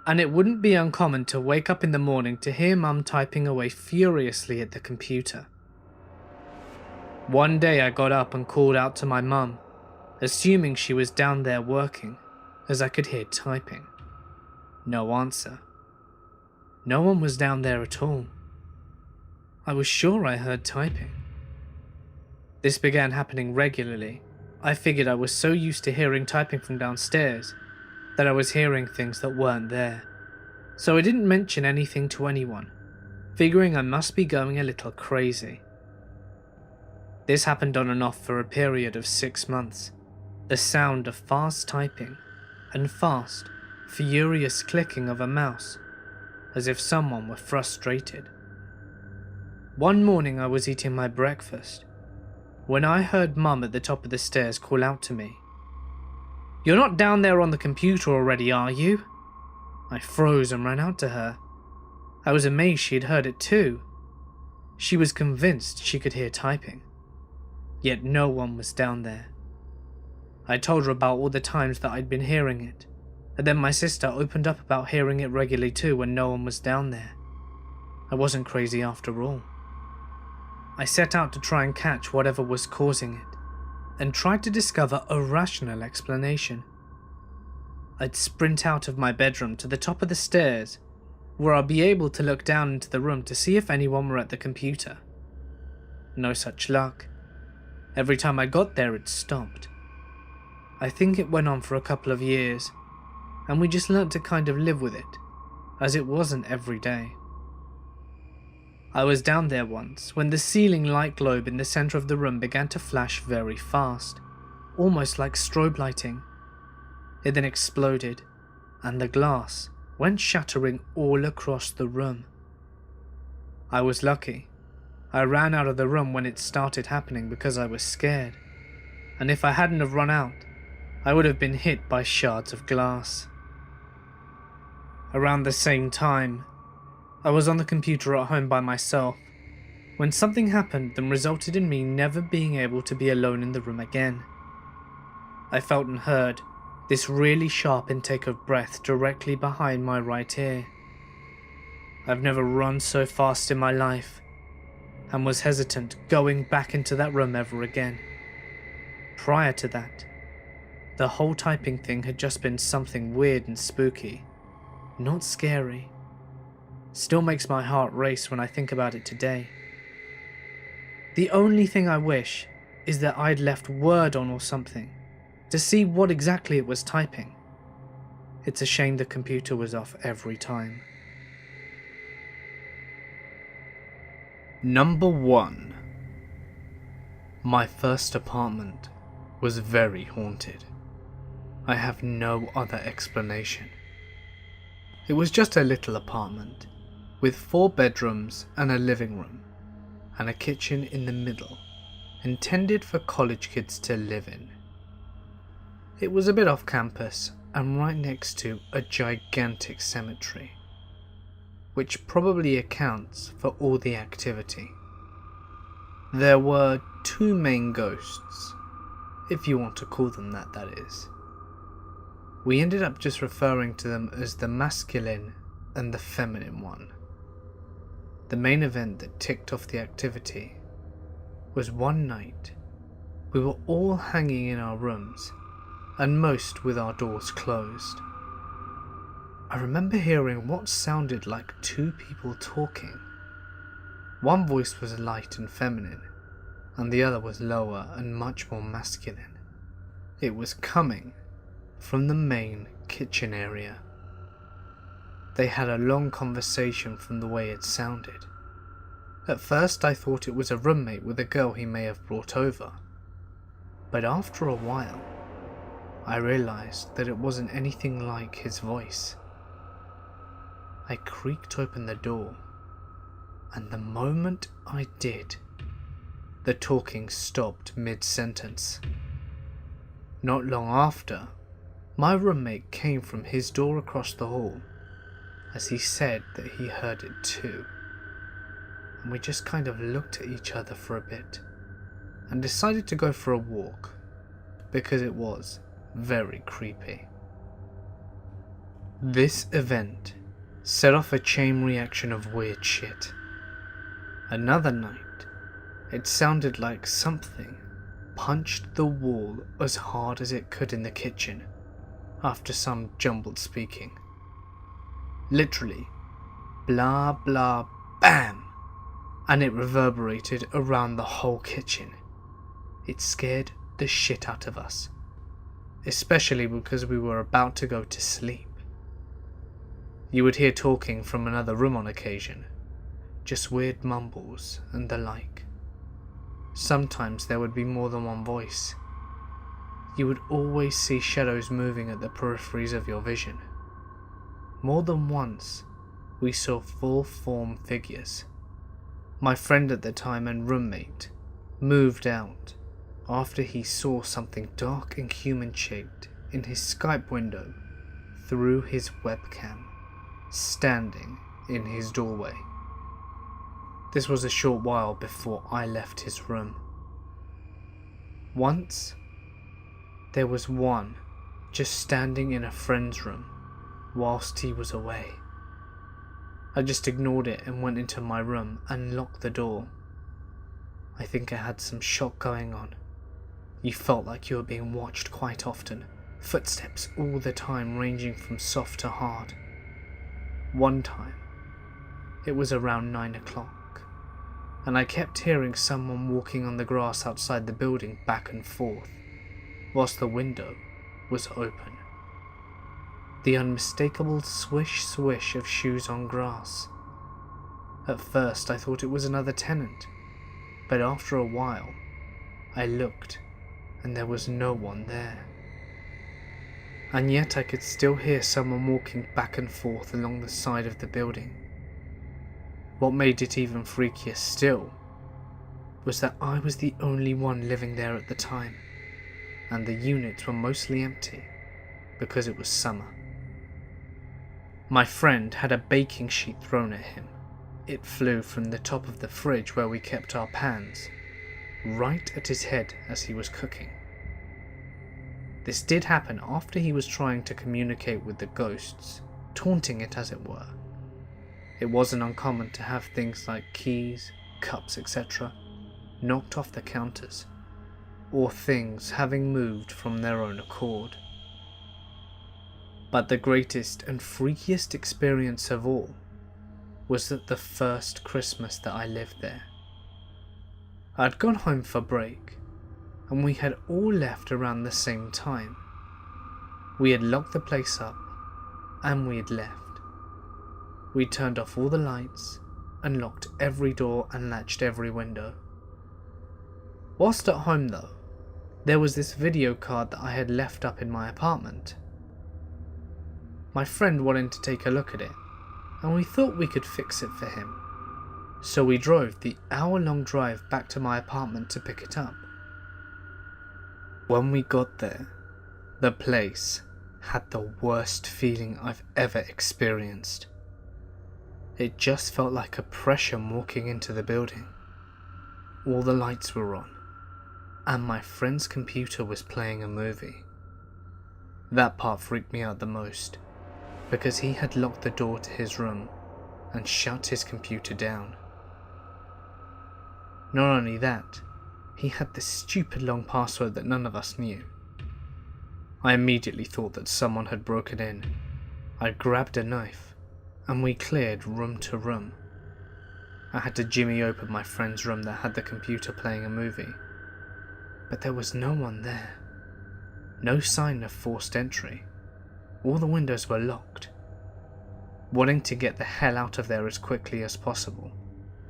and it wouldn't be uncommon to wake up in the morning to hear Mum typing away furiously at the computer. One day I got up and called out to my mum, assuming she was down there working, as I could hear typing. No answer. No one was down there at all. I was sure I heard typing. This began happening regularly. I figured I was so used to hearing typing from downstairs that I was hearing things that weren't there, so I didn't mention anything to anyone, figuring I must be going a little crazy. This happened on and off for a period of 6 months. The sound of fast typing and fast, furious clicking of a mouse, as if someone were frustrated. One morning I was eating my breakfast when I heard Mum at the top of the stairs call out to me, "You're not down there on the computer already, are you?" I froze and ran out to her. I was amazed she had heard it too. She was convinced she could hear typing, yet no one was down there. I told her about all the times that I'd been hearing it, and then my sister opened up about hearing it regularly too when no one was down there. I wasn't crazy after all. I set out to try and catch whatever was causing it, and tried to discover a rational explanation. I'd sprint out of my bedroom to the top of the stairs, where I'd be able to look down into the room to see if anyone were at the computer. No such luck. Every time I got there, it stopped. I think it went on for a couple of years, and we just learnt to kind of live with it, as it wasn't every day. I was down there once when the ceiling light globe in the center of the room began to flash very fast, almost like strobe lighting. It then exploded, and the glass went shattering all across the room. I was lucky. I ran out of the room when it started happening because I was scared, and if I hadn't have run out, I would have been hit by shards of glass. Around the same time, I was on the computer at home by myself when something happened that resulted in me never being able to be alone in the room again. I felt and heard this really sharp intake of breath directly behind my right ear. I've never run so fast in my life, and was hesitant going back into that room ever again. Prior to that, the whole typing thing had just been something weird and spooky not scary. Still makes my heart race when I think about it today. The only thing I wish is that I'd left word on or something, to see what exactly it was typing. It's a shame the computer was off every time. Number 1. My first apartment was very haunted. I have no other explanation. It was just a little apartment, with 4 bedrooms and a living room, and a kitchen in the middle, intended for college kids to live in. It was a bit off campus and right next to a gigantic cemetery, which probably accounts for all the activity. There were 2 main ghosts, if you want to call them that, that is. We ended up just referring to them as the masculine and the feminine one. The main event that ticked off the activity was one night we were all hanging in our rooms, and most with our doors closed. I remember hearing what sounded like 2 people talking. One voice was light and feminine, and the other was lower and much more masculine. It was coming from the main kitchen area. They had a long conversation from the way it sounded. At first I thought it was a roommate with a girl he may have brought over, but after a while I realised that it wasn't anything like his voice. I creaked open the door, and the moment I did, the talking stopped mid-sentence. Not long after, my roommate came from his door across the hall, as he said that he heard it too, and we just kind of looked at each other for a bit, and decided to go for a walk, because it was very creepy. This event set off a chain reaction of weird shit. Another night, it sounded like something punched the wall as hard as it could in the kitchen after some jumbled speaking. Literally, blah blah bam, and it reverberated around the whole kitchen. It scared the shit out of us, especially because we were about to go to sleep. You would hear talking from another room on occasion, just weird mumbles and the like. Sometimes there would be more than one voice. You would always see shadows moving at the peripheries of your vision. More than once, we saw full-form figures. My friend at the time and roommate moved out after he saw something dark and human-shaped in his Skype window through his webcam, standing in his doorway. This was a short while before I left his room. Once, there was one just standing in a friend's room whilst he was away. I just ignored it and went into my room and locked the door. I think I had some shock going on. You felt like you were being watched quite often, footsteps all the time ranging from soft to hard. One time, it was around 9 o'clock, and I kept hearing someone walking on the grass outside the building back and forth, whilst the window was open. The unmistakable swish swish of shoes on grass. At first I thought it was another tenant, but after a while I looked and there was no one there. And yet I could still hear someone walking back and forth along the side of the building. What made it even freakier still was that I was the only one living there at the time, and the units were mostly empty because it was summer. My friend had a baking sheet thrown at him. It flew from the top of the fridge where we kept our pans, right at his head as he was cooking. This did happen after he was trying to communicate with the ghosts, taunting it as it were. It wasn't uncommon to have things like keys, cups, etc. knocked off the counters, or things having moved from their own accord. But the greatest and freakiest experience of all was that the first Christmas that I lived there. I'd gone home for break, and we had all left around the same time. We had locked the place up, and we had left. We turned off all the lights, and locked every door and latched every window. Whilst at home though, there was this video card that I had left up in my apartment. My friend wanted to take a look at it, and we thought we could fix it for him. So we drove the hour-long drive back to my apartment to pick it up. When we got there, the place had the worst feeling I've ever experienced. It just felt like oppression walking into the building. All the lights were on, and my friend's computer was playing a movie. That part freaked me out the most, because he had locked the door to his room and shut his computer down. Not only that, he had this stupid long password that none of us knew. I immediately thought that someone had broken in. I grabbed a knife, and we cleared room to room. I had to jimmy open my friend's room that had the computer playing a movie, but there was no one there. No sign of forced entry. All the windows were locked. Wanting to get the hell out of there as quickly as possible,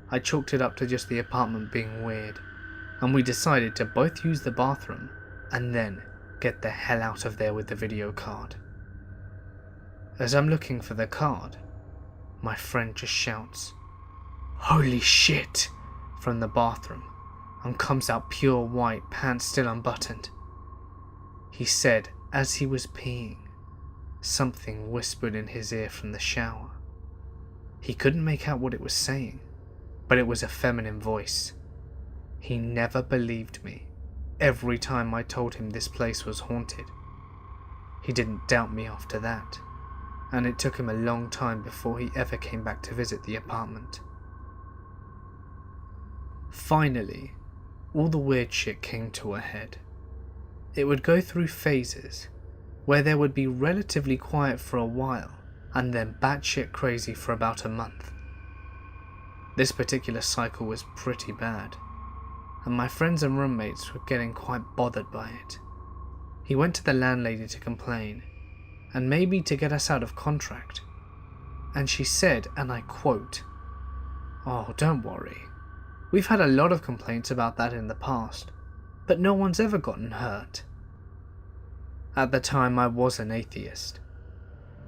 I chalked it up to just the apartment being weird, and we decided to both use the bathroom and then get the hell out of there with the video card. As I'm looking for the card, my friend just shouts, "Holy shit!" from the bathroom, and comes out pure white, pants still unbuttoned. He said as he was peeing, something whispered in his ear from the shower. He couldn't make out what it was saying, but it was a feminine voice. He never believed me every time I told him this place was haunted. He didn't doubt me after that, and it took him a long time before he ever came back to visit the apartment. Finally, all the weird shit came to a head. It would go through phases, where there would be relatively quiet for a while, and then batshit crazy for about a month. This particular cycle was pretty bad, and my friends and roommates were getting quite bothered by it. He went to the landlady to complain, and maybe to get us out of contract, and she said, and I quote, "Oh, don't worry. We've had a lot of complaints about that in the past, but no one's ever gotten hurt." At the time I was an atheist,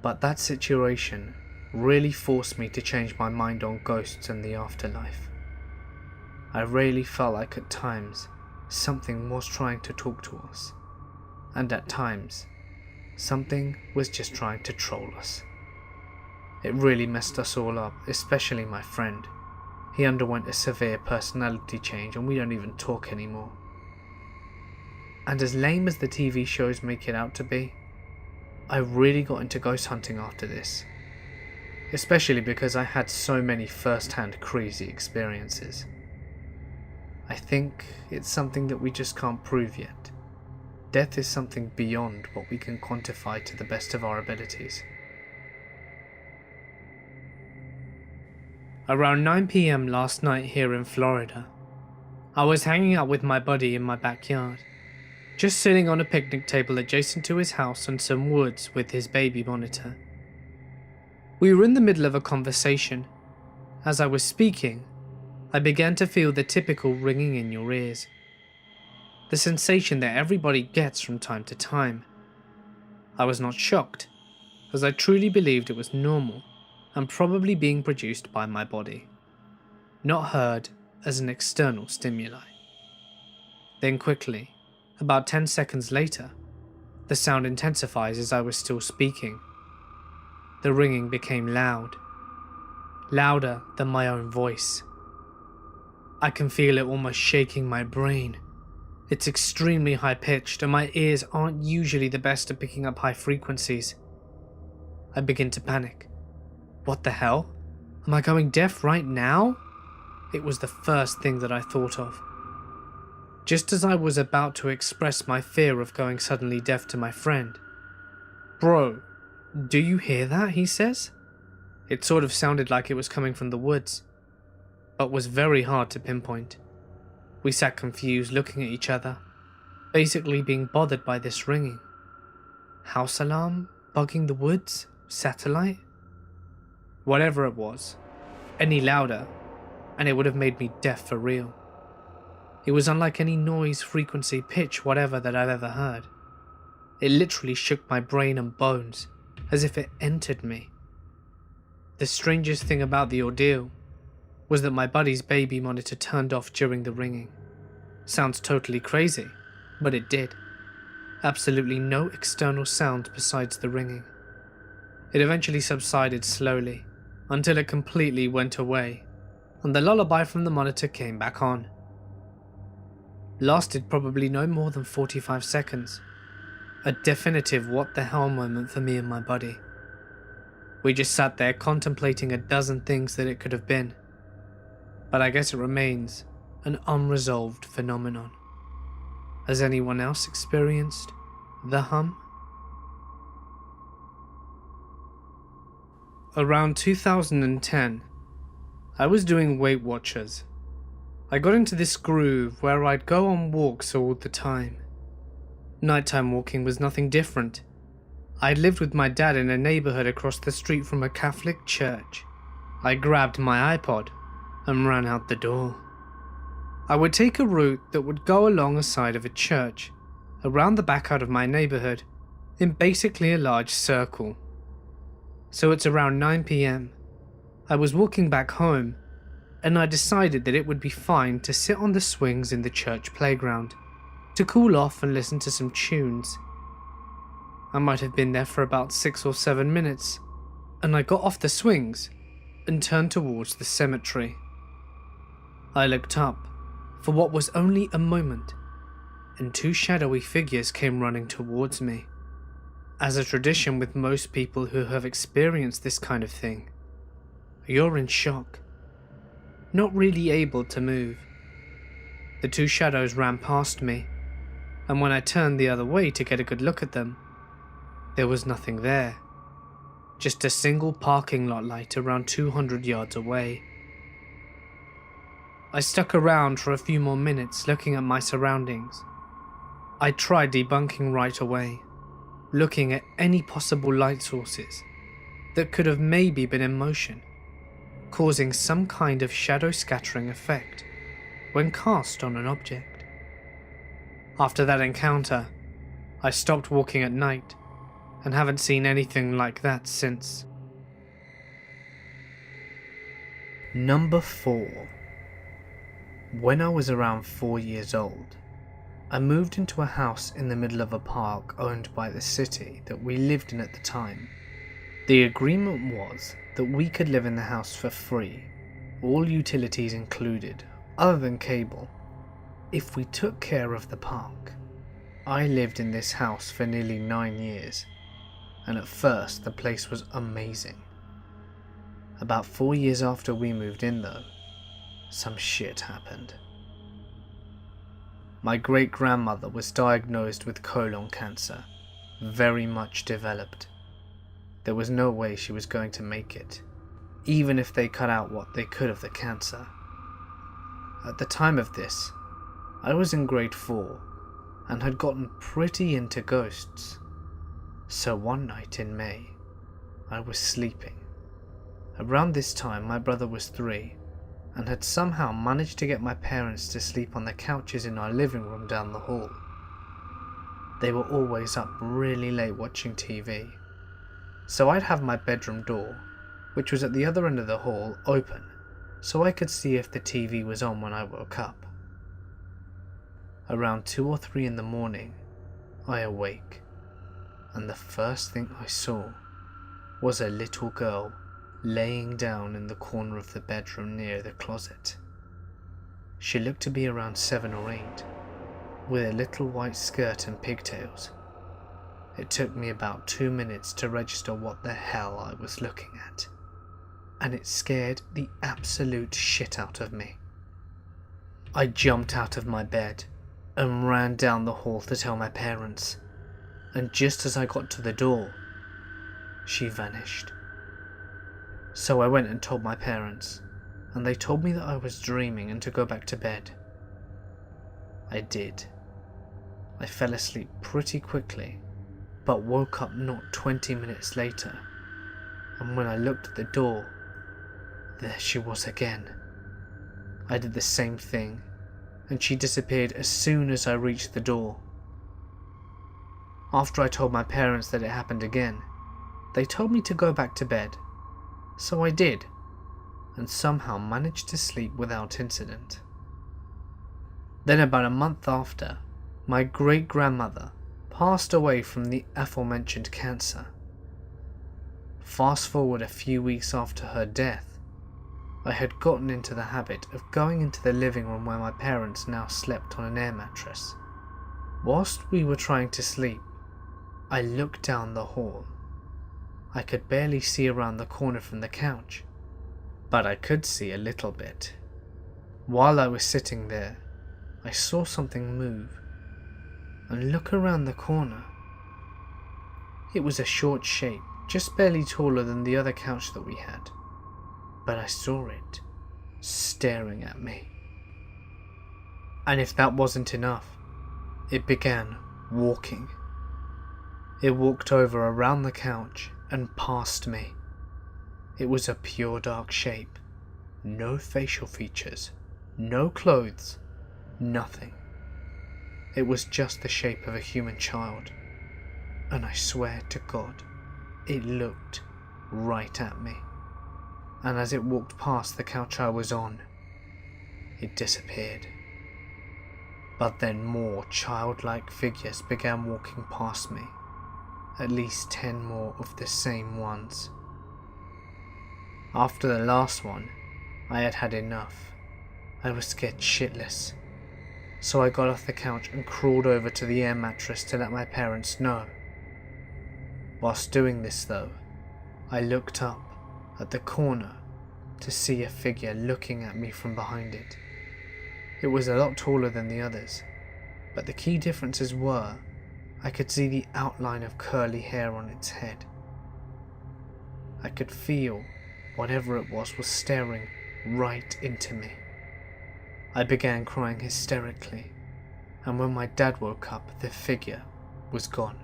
but that situation really forced me to change my mind on ghosts and the afterlife. I really felt like at times something was trying to talk to us, and at times something was just trying to troll us. It really messed us all up, especially my friend. He underwent a severe personality change and we don't even talk anymore. And as lame as the TV shows make it out to be, I really got into ghost hunting after this, especially because I had so many first-hand crazy experiences. I think it's something that we just can't prove yet. Death is something beyond what we can quantify to the best of our abilities. Around 9 PM last night here in Florida, I was hanging out with my buddy in my backyard, just sitting on a picnic table adjacent to his house on some woods with his baby monitor. We were in the middle of a conversation. As I was speaking, I began to feel the typical ringing in your ears. The sensation that everybody gets from time to time. I was not shocked, as I truly believed it was normal and probably being produced by my body, not heard as an external stimuli. Then quickly, about 10 seconds later, the sound intensifies as I was still speaking. The ringing became loud, louder than my own voice. I can feel it almost shaking my brain. It's extremely high-pitched and my ears aren't usually the best at picking up high frequencies. I begin to panic. What the hell? Am I going deaf right now? It was the first thing that I thought of. Just as I was about to express my fear of going suddenly deaf to my friend, "Bro, "Do you hear that?" he says. It sort of sounded like it was coming from the woods, but was very hard to pinpoint. We sat confused, looking at each other, basically being bothered by this ringing. House alarm? Bugging the woods? Satellite? Whatever it was, any louder, and it would have made me deaf for real. It was unlike any noise, frequency, pitch, whatever that I've ever heard. It literally shook my brain and bones, as if it entered me. The strangest thing about the ordeal was that my buddy's baby monitor turned off during the ringing. Sounds totally crazy, but it did. Absolutely no external sound besides the ringing. It eventually subsided slowly, until it completely went away, and the lullaby from the monitor came back on. Lasted probably no more than 45 seconds. A definitive what the hell moment for me and my buddy. We just sat there contemplating a dozen things that it could have been. But I guess it remains an unresolved phenomenon. Has anyone else experienced the hum? Around 2010, I was doing Weight Watchers. I got into this groove where I'd go on walks all the time. Nighttime walking was nothing different. I'd lived with my dad in a neighborhood across the street from a Catholic church. I grabbed my iPod and ran out the door. I would take a route that would go along a side of a church, around the back out of my neighborhood, in basically a large circle. So it's around 9 p.m. I was walking back home, and I decided that it would be fine to sit on the swings in the church playground, to cool off and listen to some tunes. I might have been there for about 6 or 7 minutes, and I got off the swings and turned towards the cemetery. I looked up for what was only a moment, and 2 shadowy figures came running towards me. As a tradition with most people who have experienced this kind of thing, you're in shock, not really able to move. The 2 shadows ran past me, and when I turned the other way to get a good look at them, there was nothing there. Just a single parking lot light around 200 yards away. I stuck around for a few more minutes looking at my surroundings. I tried debunking right away, looking at any possible light sources that could have maybe been in motion, causing some kind of shadow scattering effect when cast on an object. After that encounter, I stopped walking at night and haven't seen anything like that since. Number 4. When I was around 4 years old, I moved into a house in the middle of a park owned by the city that we lived in at the time. The agreement was that we could live in the house for free, all utilities included, other than cable, if we took care of the park. I lived in this house for nearly 9 years, and at first the place was amazing. About 4 years after we moved in though, some shit happened. My great-grandmother was diagnosed with colon cancer, very much developed. There was no way she was going to make it, even if they cut out what they could of the cancer. At the time of this, I was in grade 4 and had gotten pretty into ghosts. So one night in May, I was sleeping. Around this time my brother was 3 and had somehow managed to get my parents to sleep on the couches in our living room down the hall. They were always up really late watching TV, so I'd have my bedroom door, which was at the other end of the hall, open so I could see if the TV was on when I woke up. Around 2 or 3 in the morning, I awake, and the first thing I saw was a little girl laying down in the corner of the bedroom near the closet. She looked to be around 7 or 8, with a little white skirt and pigtails. It took me about 2 minutes to register what the hell I was looking at, and it scared the absolute shit out of me. I jumped out of my bed and ran down the hall to tell my parents, and just as I got to the door, she vanished. So I went and told my parents, and they told me that I was dreaming and to go back to bed. I did. I fell asleep pretty quickly, but woke up not 20 minutes later, and when I looked at the door, there she was again. I did the same thing, and she disappeared as soon as I reached the door. After I told my parents that it happened again, they told me to go back to bed, so I did, and somehow managed to sleep without incident. Then about a month after, my great-grandmother passed away from the aforementioned cancer. Fast forward a few weeks after her death, I had gotten into the habit of going into the living room where my parents now slept on an air mattress. Whilst we were trying to sleep, I looked down the hall. I could barely see around the corner from the couch, but I could see a little bit. While I was sitting there, I saw something move and look around the corner. It was a short shape, just barely taller than the other couch that we had, but I saw it staring at me. And if that wasn't enough, it began walking. It walked over around the couch and past me. It was a pure dark shape, no facial features, no clothes, nothing. It was just the shape of a human child, and I swear to God, it looked right at me. And as it walked past the couch I was on, it disappeared. But then more childlike figures began walking past me, at least 10 more of the same ones. After the last one, I had had enough. I was scared shitless, so I got off the couch and crawled over to the air mattress to let my parents know. Whilst doing this though, I looked up at the corner to see a figure looking at me from behind it. It was a lot taller than the others, but the key differences were I could see the outline of curly hair on its head. I could feel whatever it was staring right into me. I began crying hysterically, and when my dad woke up, the figure was gone.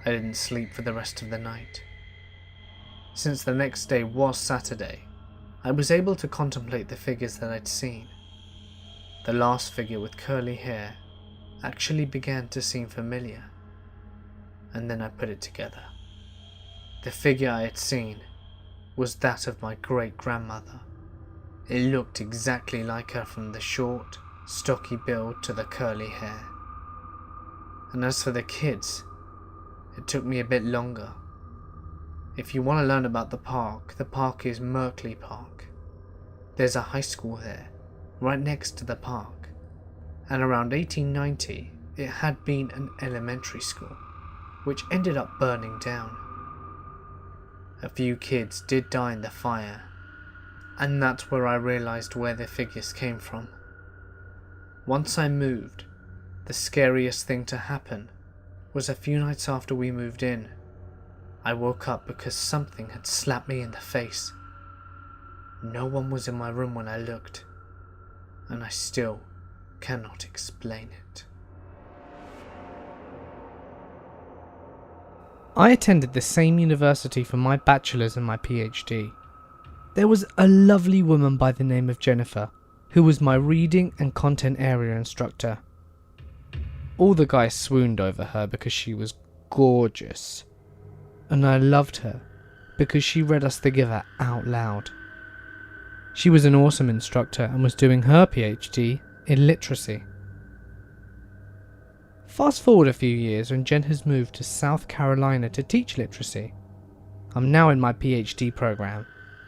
I didn't sleep for the rest of the night. Since the next day was Saturday, I was able to contemplate the figures that I'd seen. The last figure with curly hair actually began to seem familiar, and then I put it together. The figure I had seen was that of my great-grandmother. It looked exactly like her from the short, stocky build to the curly hair. And as for the kids, it took me a bit longer. If you want to learn about the park is Merkley Park. There's a high school there, right next to the park, and around 1890 it had been an elementary school, which ended up burning down. A few kids did die in the fire, and that's where I realised where the figures came from. Once I moved, the scariest thing to happen was a few nights after we moved in. I woke up because something had slapped me in the face. No one was in my room when I looked, and I still cannot explain it. I attended the same university for my bachelor's and my PhD. There was a lovely woman by the name of Jennifer, who was my reading and content area instructor. All the guys swooned over her because she was gorgeous, and I loved her because she read us The Giver out loud. She was an awesome instructor and was doing her PhD in literacy. Fast forward a few years and Jen has moved to South Carolina to teach literacy. I'm now in my PhD program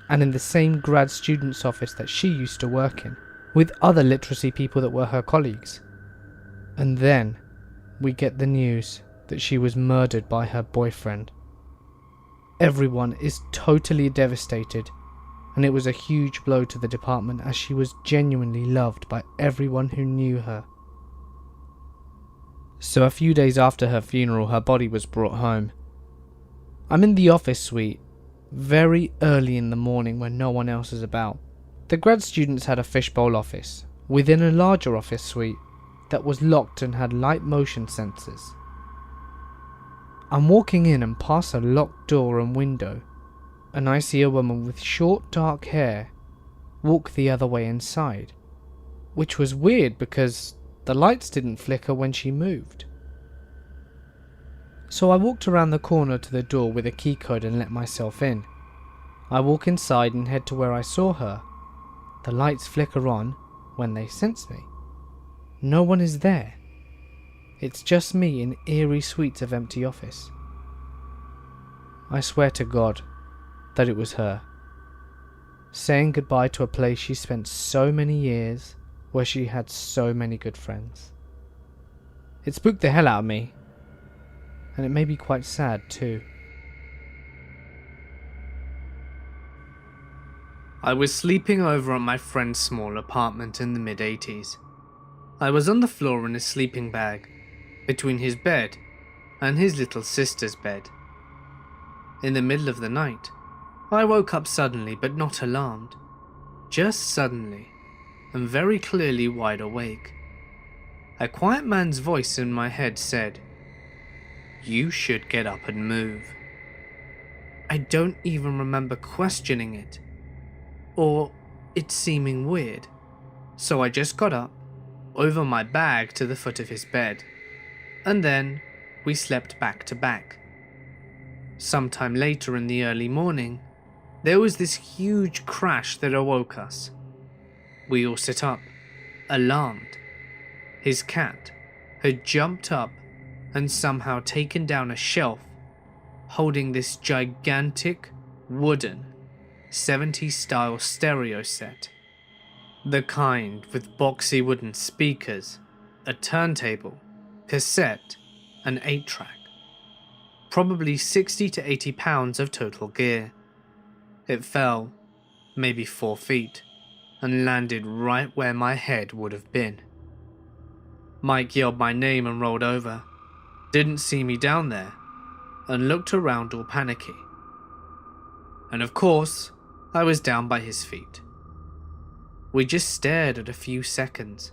and in the same grad student's office that she used to work in, with other literacy people that were her colleagues. And then we get the news that she was murdered by her boyfriend. Everyone is totally devastated, and it was a huge blow to the department as she was genuinely loved by everyone who knew her. So a few days after her funeral, her body was brought home. I'm in the office suite, very early in the morning when no one else is about. The grad students had a fishbowl office, within a larger office suite that was locked and had light motion sensors. I'm walking in and pass a locked door and window, and I see a woman with short dark hair walk the other way inside, which was weird because the lights didn't flicker when she moved. So I walked around the corner to the door with a key code and let myself in. I walk inside and head to where I saw her. The lights flicker on when they sense me. No one is there. It's just me in eerie suites of empty office. I swear to God that it was her, saying goodbye to a place she spent so many years, where she had so many good friends. It spooked the hell out of me, and it made me quite sad too. I was sleeping over at my friend's small apartment in the mid-80s. I was on the floor in a sleeping bag, between his bed and his little sister's bed. In the middle of the night, I woke up suddenly, but not alarmed. Just suddenly, and very clearly wide awake. A quiet man's voice in my head said, "You should get up and move." I don't even remember questioning it, or it seeming weird, so I just got up, over my bag to the foot of his bed, and then we slept back to back. Sometime later in the early morning, there was this huge crash that awoke us. We all sit up, alarmed. His cat had jumped up and somehow taken down a shelf holding this gigantic wooden 70s style stereo set. The kind with boxy wooden speakers, a turntable, cassette, and 8-track. Probably 60 to 80 pounds of total gear. It fell, maybe 4 feet, and landed right where my head would have been. Mike yelled my name and rolled over, didn't see me down there, and looked around all panicky. And of course, I was down by his feet. We just stared at a few seconds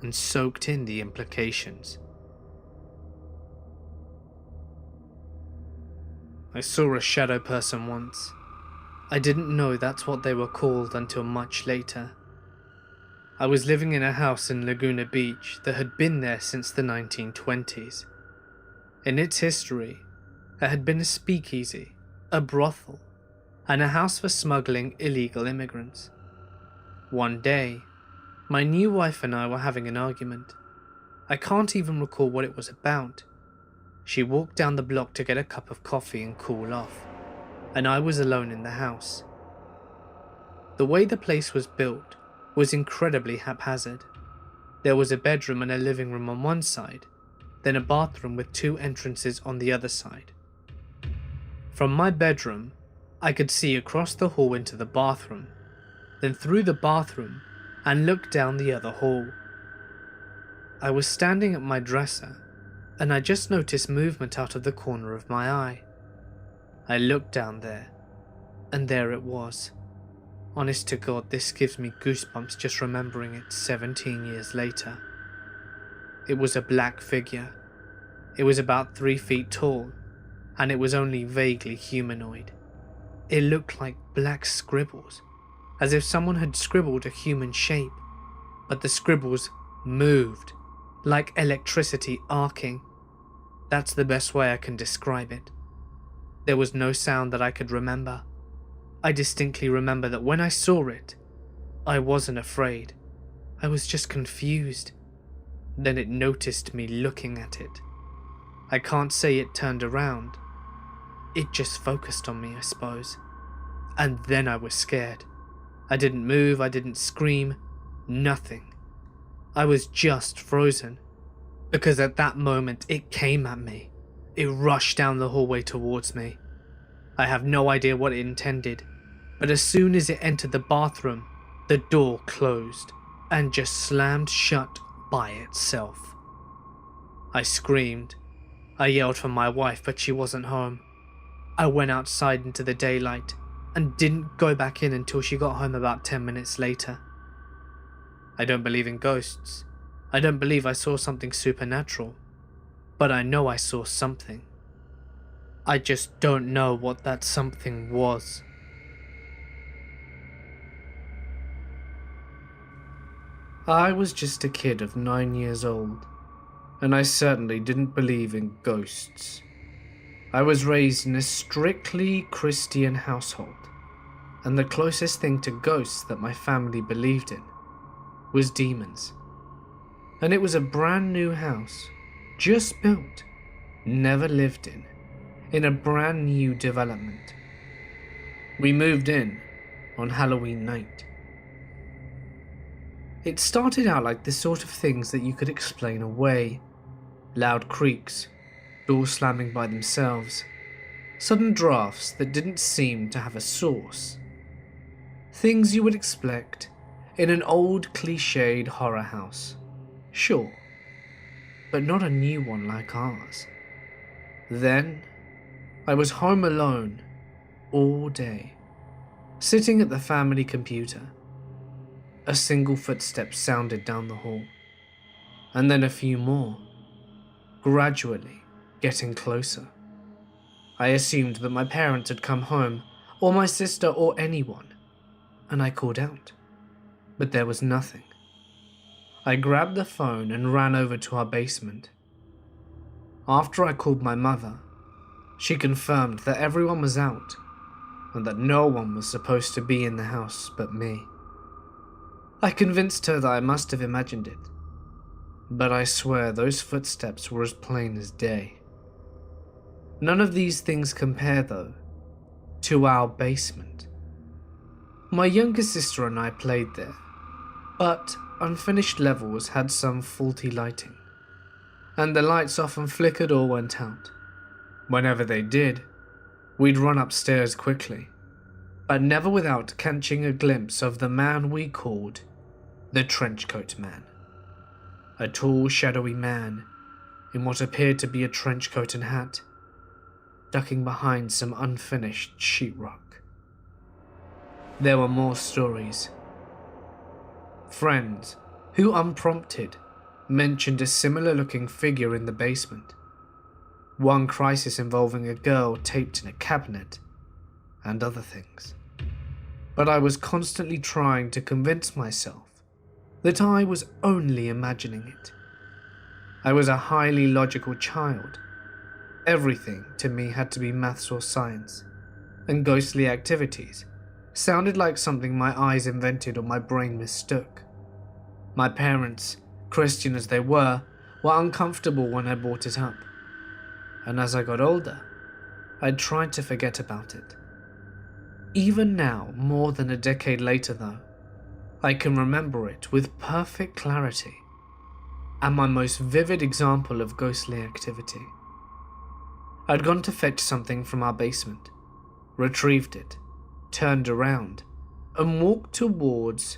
and soaked in the implications. I saw a shadow person once. I didn't know that's what they were called until much later. I was living in a house in Laguna Beach that had been there since the 1920s. In its history, it had been a speakeasy, a brothel, and a house for smuggling illegal immigrants. One day, my new wife and I were having an argument. I can't even recall what it was about. She walked down the block to get a cup of coffee and cool off, and I was alone in the house. The way the place was built was incredibly haphazard. There was a bedroom and a living room on one side, then a bathroom with 2 entrances on the other side. From my bedroom, I could see across the hall into the bathroom, then through the bathroom and look down the other hall. I was standing at my dresser, and I just noticed movement out of the corner of my eye. I looked down there, and there it was. Honest to God, this gives me goosebumps just remembering it 17 years later. It was a black figure. It was about 3 feet tall, and it was only vaguely humanoid. It looked like black scribbles, as if someone had scribbled a human shape, but the scribbles moved, like electricity arcing. That's the best way I can describe it. There was no sound that I could remember. I distinctly remember that when I saw it, I wasn't afraid. I was just confused. Then it noticed me looking at it. I can't say it turned around. It just focused on me, I suppose. And then I was scared. I didn't move, I didn't scream, nothing. I was just frozen. Because at that moment it came at me. It rushed down the hallway towards me. I have no idea what it intended, but as soon as it entered the bathroom, the door closed and just slammed shut by itself. I screamed. I yelled for my wife, but she wasn't home. I went outside into the daylight and didn't go back in until she got home about 10 minutes later. I don't believe in ghosts. I don't believe I saw something supernatural. But I know I saw something. I just don't know what that something was. I was just a kid of 9 years old, and I certainly didn't believe in ghosts. I was raised in a strictly Christian household, and the closest thing to ghosts that my family believed in was demons. And it was a brand new house, just built, never lived in a brand new development. We moved in on Halloween night. It started out like the sort of things that you could explain away. Loud creaks, doors slamming by themselves, sudden drafts that didn't seem to have a source. Things you would expect in an old cliched horror house, sure, but not a new one like ours. Then, I was home alone all day, sitting at the family computer. A single footstep sounded down the hall, and then a few more, gradually getting closer. I assumed that my parents had come home, or my sister, or anyone, and I called out, but there was nothing. I grabbed the phone and ran over to our basement. After I called my mother, she confirmed that everyone was out and that no one was supposed to be in the house but me. I convinced her that I must have imagined it, but I swear those footsteps were as plain as day. None of these things compare, though, to our basement. My younger sister and I played there, but unfinished levels had some faulty lighting, and the lights often flickered or went out. Whenever they did, we'd run upstairs quickly, but never without catching a glimpse of the man we called the Trenchcoat Man. A tall, shadowy man in what appeared to be a trenchcoat and hat, ducking behind some unfinished sheetrock. There were more stories. Friends who, unprompted, mentioned a similar-looking figure in the basement. One crisis involving a girl taped in a cabinet, and other things. But I was constantly trying to convince myself that I was only imagining it. I was a highly logical child. Everything to me had to be maths or science, and ghostly activities sounded like something my eyes invented or my brain mistook. My parents, Christian as they were uncomfortable when I brought it up, and as I got older, I tried to forget about it. Even now, more than a decade later though, I can remember it with perfect clarity, and my most vivid example of ghostly activity. I'd gone to fetch something from our basement, retrieved it, turned around, and walked towards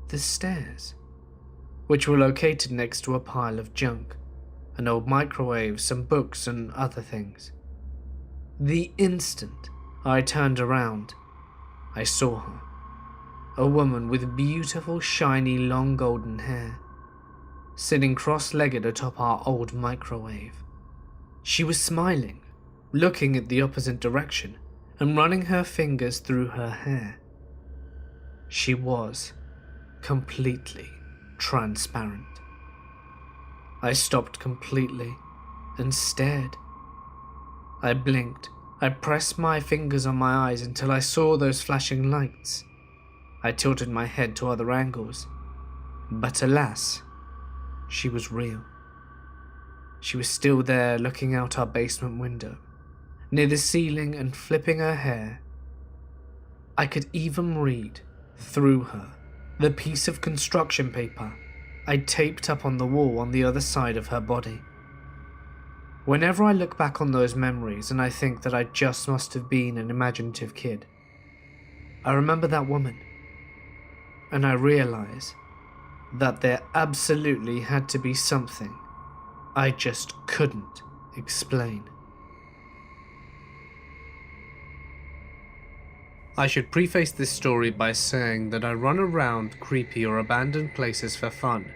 the stairs, which were located next to a pile of junk, an old microwave, some books, and other things. The instant I turned around, I saw her. A woman with beautiful, shiny, long golden hair, sitting cross-legged atop our old microwave. She was smiling, looking at the opposite direction, and running her fingers through her hair. She was completely transparent. I stopped completely and stared. I blinked. I pressed my fingers on my eyes until I saw those flashing lights. I tilted my head to other angles, but alas, she was real. She was still there looking out our basement window, near the ceiling and flipping her hair. I could even read, through her, the piece of construction paper I'd taped up on the wall on the other side of her body. Whenever I look back on those memories and I think that I just must have been an imaginative kid, I remember that woman, and I realize that there absolutely had to be something I just couldn't explain. I should preface this story by saying that I run around creepy or abandoned places for fun,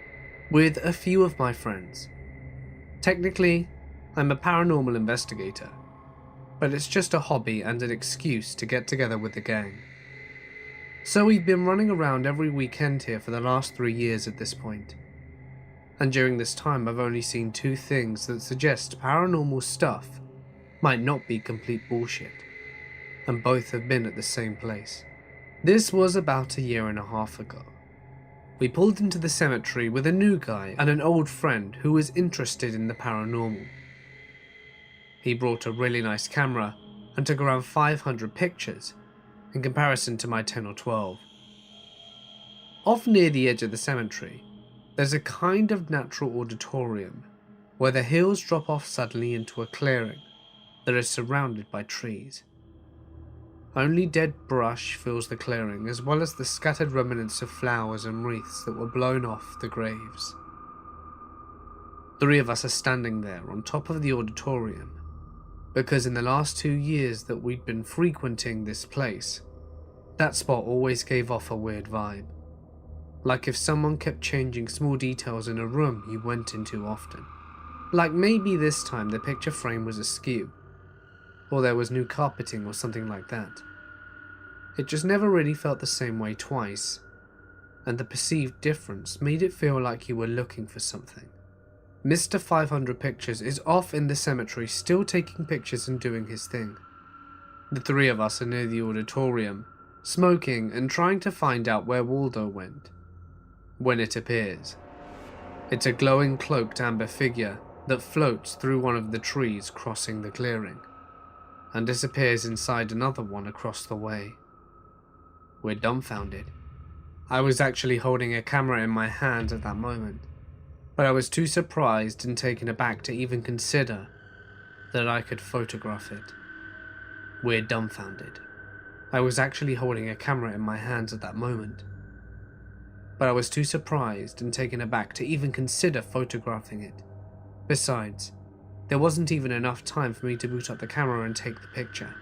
with a few of my friends. Technically, I'm a paranormal investigator, but it's just a hobby and an excuse to get together with the gang. So we've been running around every weekend here for the last 3 years at this point. And during this time I've only seen 2 things that suggest paranormal stuff might not be complete bullshit, and both have been at the same place. This was about 1.5 years ago. We pulled into the cemetery with a new guy and an old friend who was interested in the paranormal. He brought a really nice camera and took around 500 pictures in comparison to my 10 or 12. Off near the edge of the cemetery, there's a kind of natural auditorium where the hills drop off suddenly into a clearing that is surrounded by trees. Only dead brush fills the clearing, as well as the scattered remnants of flowers and wreaths that were blown off the graves. 3 of us are standing there on top of the auditorium, because in the last 2 years that we'd been frequenting this place, that spot always gave off a weird vibe. Like if someone kept changing small details in a room you went into often. Like maybe this time the picture frame was askew, or there was new carpeting or something like that. It just never really felt the same way twice, and the perceived difference made it feel like you were looking for something. Mr. 500 Pictures is off in the cemetery still taking pictures and doing his thing. The 3 of us are near the auditorium, smoking and trying to find out where Waldo went, when it appears. It's a glowing cloaked amber figure that floats through one of the trees crossing the clearing, and disappears inside another one across the way. We're dumbfounded. I was actually holding a camera in my hand at that moment, but I was too surprised and taken aback to even consider that I could photograph it. We're dumbfounded. I was actually holding a camera in my hands at that moment, but I was too surprised and taken aback to even consider photographing it. Besides, there wasn't even enough time for me to boot up the camera and take the picture.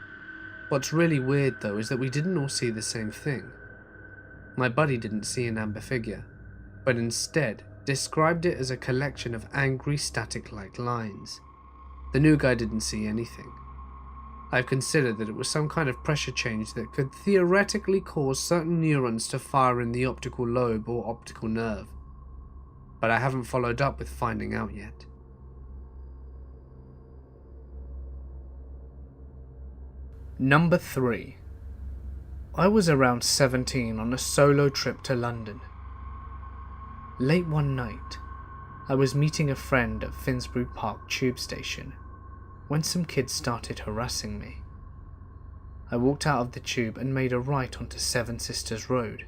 What's really weird though is that we didn't all see the same thing. My buddy didn't see an amber figure, but instead described it as a collection of angry static-like lines. The new guy didn't see anything. I've considered that it was some kind of pressure change that could theoretically cause certain neurons to fire in the optical lobe or optical nerve, but I haven't followed up with finding out yet. Number 3. I was around 17 on a solo trip to London. Late one night, I was meeting a friend at Finsbury Park tube station when some kids started harassing me. I walked out of the tube and made a right onto Seven Sisters Road,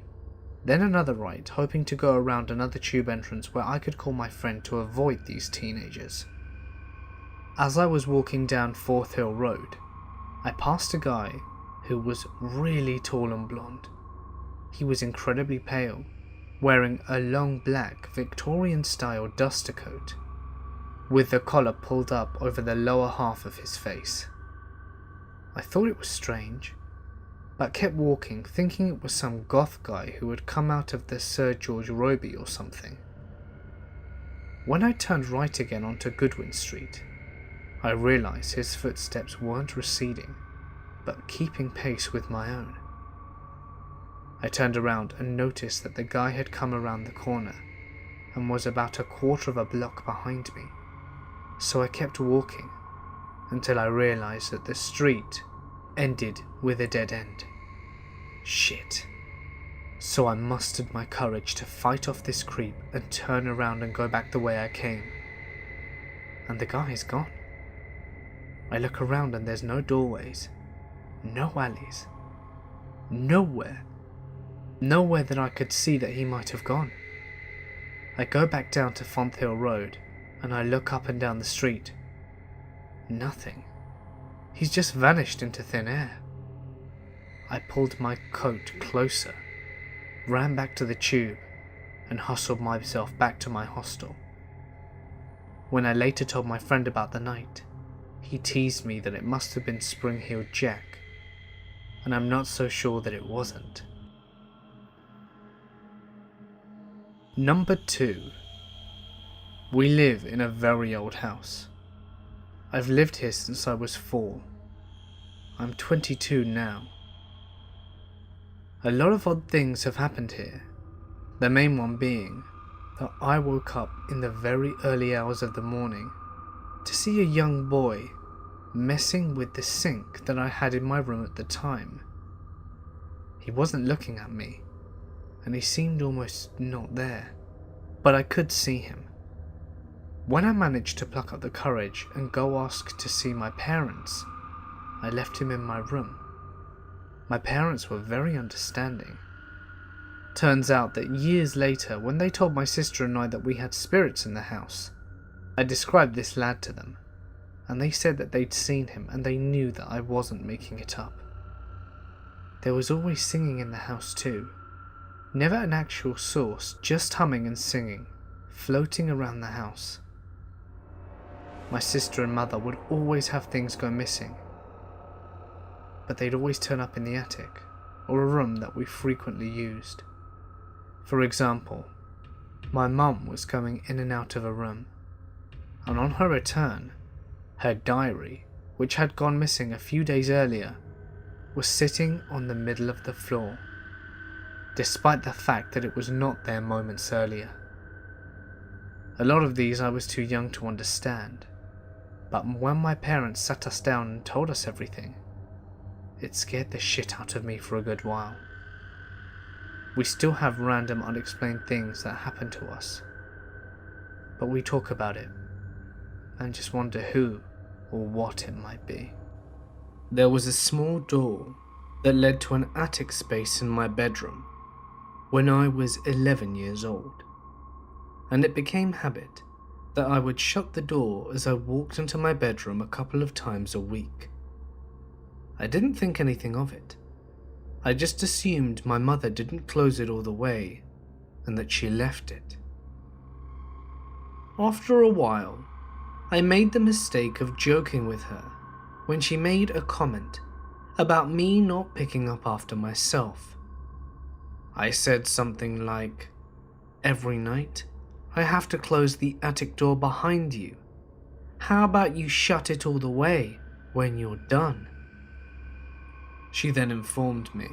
then another right, hoping to go around another tube entrance where I could call my friend to avoid these teenagers. As I was walking down Forth Hill Road, I passed a guy who was really tall and blonde. He was incredibly pale, wearing a long black Victorian-style duster coat, with the collar pulled up over the lower half of his face. I thought it was strange, but kept walking, thinking it was some goth guy who had come out of the Sir George Robey or something. When I turned right again onto Goodwin Street, I realised his footsteps weren't receding, but keeping pace with my own. I turned around and noticed that the guy had come around the corner and was about a quarter of a block behind me, so I kept walking until I realised that the street ended with a dead end. Shit. So I mustered my courage to fight off this creep and turn around and go back the way I came. And the guy is gone. I look around and there's no doorways, no alleys, nowhere that I could see that he might have gone. I go back down to Fonthill Road and I look up and down the street. Nothing. He's just vanished into thin air. I pulled my coat closer, ran back to the tube and hustled myself back to my hostel. When I later told my friend about the night, he teased me that it must have been Spring-Heeled Jack. and I'm not so sure that it wasn't. Number 2. We live in a very old house. I've lived here since I was 4. I'm 22 now. A lot of odd things have happened here, the main one being that I woke up in the very early hours of the morning to see a young boy messing with the sink that I had in my room at the time. He wasn't looking at me, and he seemed almost not there, but I could see him. When I managed to pluck up the courage and go ask to see my parents, I left him in my room. My parents were very understanding. Turns out that years later, when they told my sister and I that we had spirits in the house, I described this lad to them, and they said that they'd seen him and they knew that I wasn't making it up. There was always singing in the house too. Never an actual source, just humming and singing, floating around the house. My sister and mother would always have things go missing, but they'd always turn up in the attic, or a room that we frequently used. For example, my mum was going in and out of a room, and on her return, her diary, which had gone missing a few days earlier, was sitting on the middle of the floor, despite the fact that it was not there moments earlier. A lot of these I was too young to understand, but when my parents sat us down and told us everything, it scared the shit out of me for a good while. We still have random unexplained things that happen to us, but we talk about it and just wonder who or what it might be. There was a small door that led to an attic space in my bedroom when I was 11 years old, and it became habit that I would shut the door as I walked into my bedroom a couple of times a week. I didn't think anything of it. I just assumed my mother didn't close it all the way and that she left it. After a while, I made the mistake of joking with her when she made a comment about me not picking up after myself. I said something like, "Every night, I have to close the attic door behind you. How about you shut it all the way when you're done?" She then informed me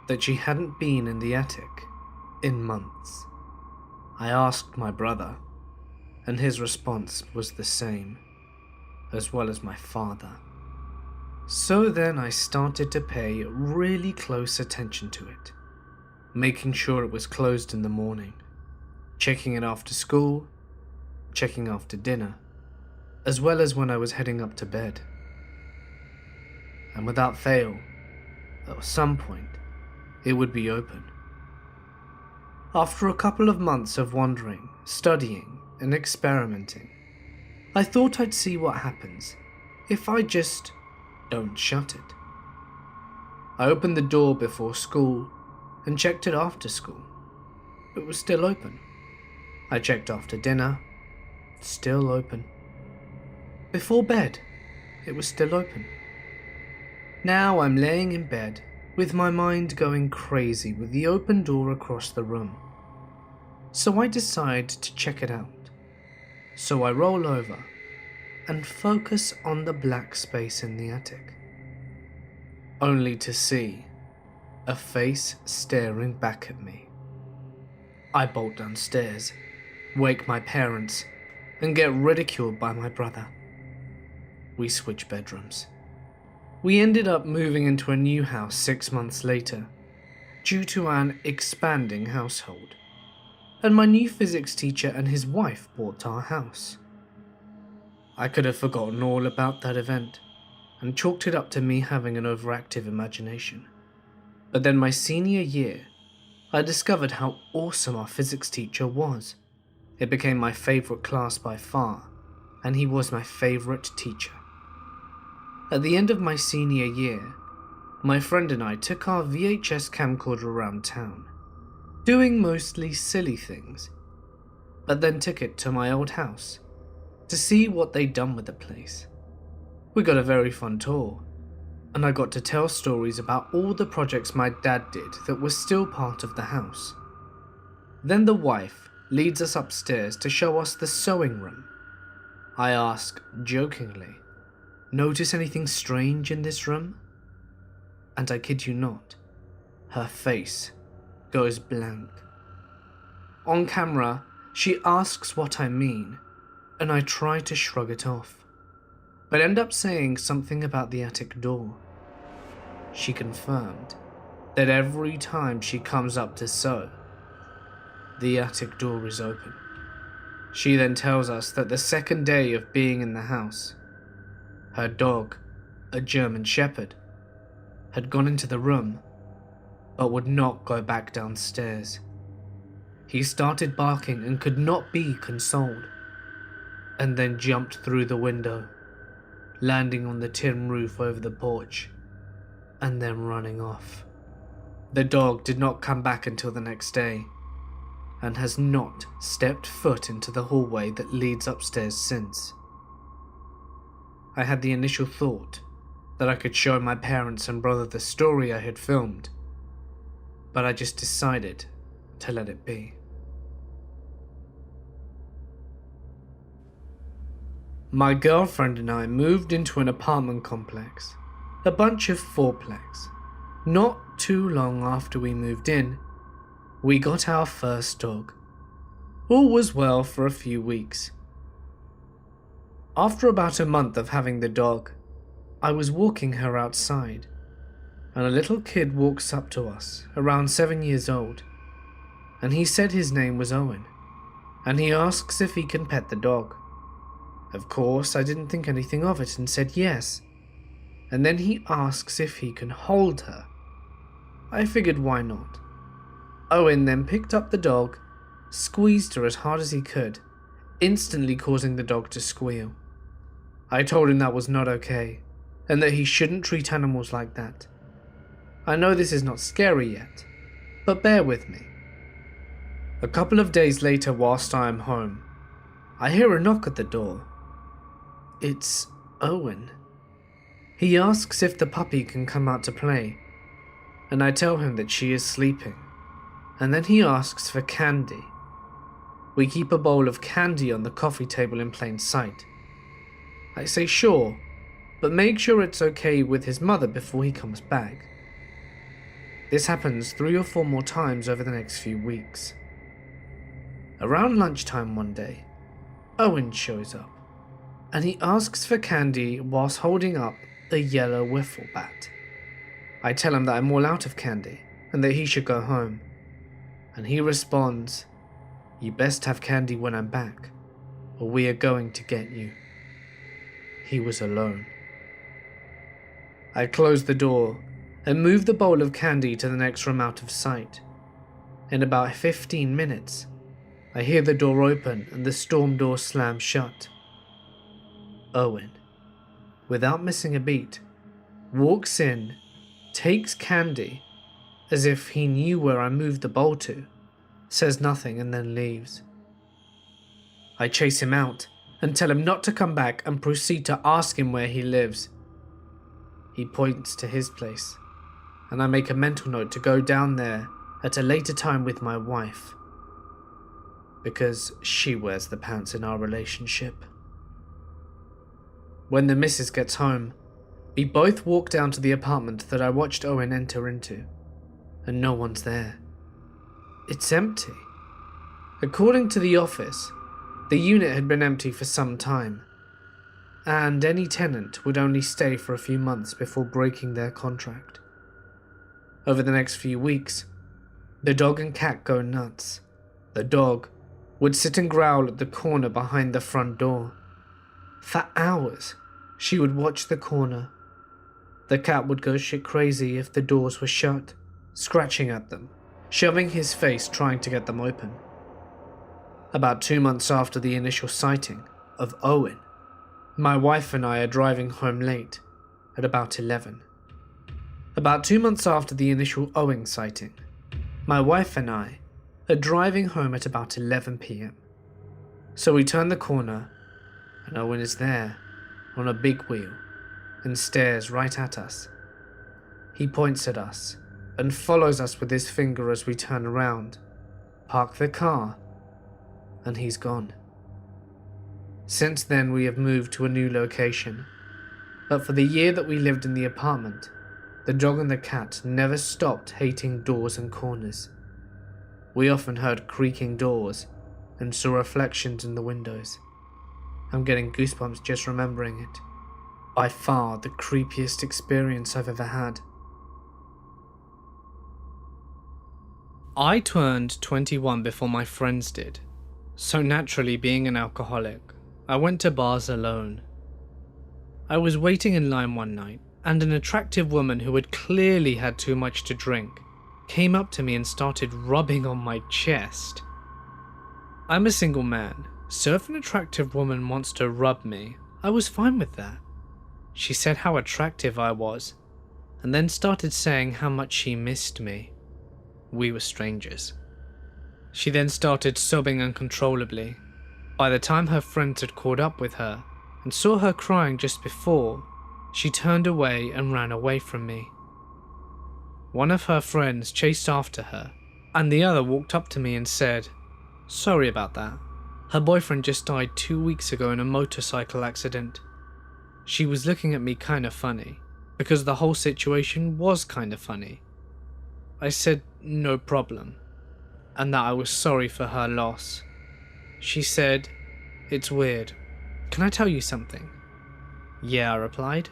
that she hadn't been in the attic in months. I asked my brother, and his response was the same, as well as my father. So then I started to pay really close attention to it, making sure it was closed in the morning, checking it after school, checking after dinner, as well as when I was heading up to bed. And without fail, at some point, it would be open. After a couple of months of wandering, studying, and experimenting, I thought I'd see what happens if I just don't shut it. I opened the door before school and checked it after school. It was still open. I checked after dinner, still open. Before bed, it was still open. Now I'm laying in bed with my mind going crazy with the open door across the room. So I decide to check it out. So I roll over and focus on the black space in the attic, only to see a face staring back at me. I bolt downstairs, wake my parents, and get ridiculed by my brother. We switch bedrooms. We ended up moving into a new house 6 months later, due to an expanding household, and my new physics teacher and his wife bought our house. I could have forgotten all about that event and chalked it up to me having an overactive imagination. But then my senior year, I discovered how awesome our physics teacher was. It became my favourite class by far, and he was my favourite teacher. At the end of my senior year, my friend and I took our VHS camcorder around town, doing mostly silly things, but then took it to my old house to see what they'd done with the place. We got a very fun tour, and I got to tell stories about all the projects my dad did that were still part of the house. Then the wife leads us upstairs to show us the sewing room. I ask jokingly, "Notice anything strange in this room?" And I kid you not, her face goes blank. On camera, she asks what I mean, and I try to shrug it off, but end up saying something about the attic door. She confirmed that every time she comes up to sew, the attic door is open. She then tells us that the second day of being in the house, her dog, a German Shepherd, had gone into the room but would not go back downstairs. He started barking and could not be consoled, and then jumped through the window, landing on the tin roof over the porch, and then running off. The dog did not come back until the next day, and has not stepped foot into the hallway that leads upstairs since. I had the initial thought that I could show my parents and brother the story I had filmed, but I just decided to let it be. My girlfriend and I moved into an apartment complex, a bunch of fourplex. Not too long after we moved in, we got our first dog. All was well for a few weeks. After about a month of having the dog, I was walking her outside, and a little kid walks up to us, around 7 years old, and he said his name was Owen, and he asks if he can pet the dog. Of course, I didn't think anything of it and said yes, and then he asks if he can hold her. I figured why not. Owen then picked up the dog, squeezed her as hard as he could, instantly causing the dog to squeal. I told him that was not okay, and that he shouldn't treat animals like that. I know this is not scary yet, but bear with me. A couple of days later, whilst I am home, I hear a knock at the door. It's Owen. He asks if the puppy can come out to play, and I tell him that she is sleeping, and then he asks for candy. We keep a bowl of candy on the coffee table in plain sight. I say sure, but make sure it's okay with his mother before he comes back. This happens 3 or 4 more times over the next few weeks. Around lunchtime one day, Owen shows up, and he asks for candy whilst holding up a yellow wiffle bat. I tell him that I'm all out of candy, and that he should go home, and he responds, "You best have candy when I'm back, or we are going to get you." He was alone. I closed the door and moved the bowl of candy to the next room out of sight. In about 15 minutes, I hear the door open and the storm door slam shut. Owen, without missing a beat, walks in, takes candy as if he knew where I moved the bowl to, says nothing and then leaves. I chase him out and tell him not to come back and proceed to ask him where he lives. He points to his place, and I make a mental note to go down there at a later time with my wife, because she wears the pants in our relationship. When the missus gets home, we both walk down to the apartment that I watched Owen enter into, and no one's there. It's empty. According to the office, the unit had been empty for some time, and any tenant would only stay for a few months before breaking their contract. Over the next few weeks, the dog and cat go nuts. The dog would sit and growl at the corner behind the front door. For hours, she would watch the corner. The cat would go shit crazy if the doors were shut, scratching at them, shoving his face trying to get them open. About 2 months after the initial sighting of Owen, my wife and I are driving home late at about 11. About 2 months after the initial Owen sighting, my wife and I are driving home at about 11 p.m. So we turn the corner and Owen is there on a big wheel and stares right at us He points at us and follows us with his finger as we turn around, park the car, and he's gone. Since then, we have moved to a new location, but for the year that we lived in the apartment, the dog and the cat never stopped hating doors and corners. We often heard creaking doors and saw reflections in the windows. I'm getting goosebumps just remembering it. By far the creepiest experience I've ever had. I turned 21 before my friends did, so naturally, being an alcoholic, I went to bars alone. I was waiting in line one night, and an attractive woman who had clearly had too much to drink came up to me and started rubbing on my chest. I'm a single man, so if an attractive woman wants to rub me, I was fine with that. She said how attractive I was, and then started saying how much she missed me. We were strangers. She then started sobbing uncontrollably. By the time her friends had caught up with her and saw her crying just before, she turned away and ran away from me. One of her friends chased after her, and the other walked up to me and said, "Sorry about that. Her boyfriend just died 2 weeks ago in a motorcycle accident." She was looking at me kinda funny, because the whole situation was kinda funny. I said no problem, and that I was sorry for her loss. She said, "It's weird. Can I tell you something?" "Yeah," I replied.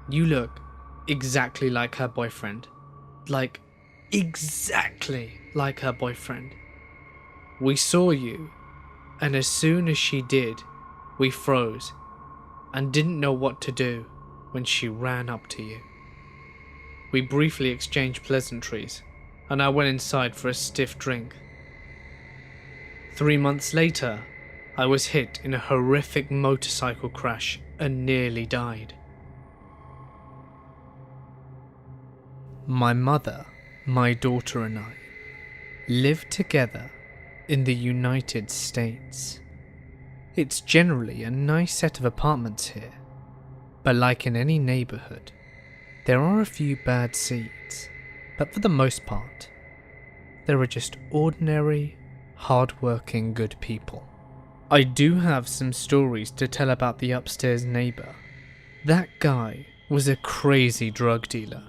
"You look exactly like her boyfriend. Like, exactly like her boyfriend. We saw you, and as soon as she did, we froze and didn't know what to do when she ran up to you." We briefly exchanged pleasantries, and I went inside for a stiff drink. 3 months later, I was hit in a horrific motorcycle crash and nearly died. My mother, my daughter and I lived together in the United States. It's generally a nice set of apartments here, but like in any neighborhood, there are a few bad seeds, but for the most part, there are just ordinary, hard-working good people. I do have some stories to tell about the upstairs neighbor. That guy was a crazy drug dealer.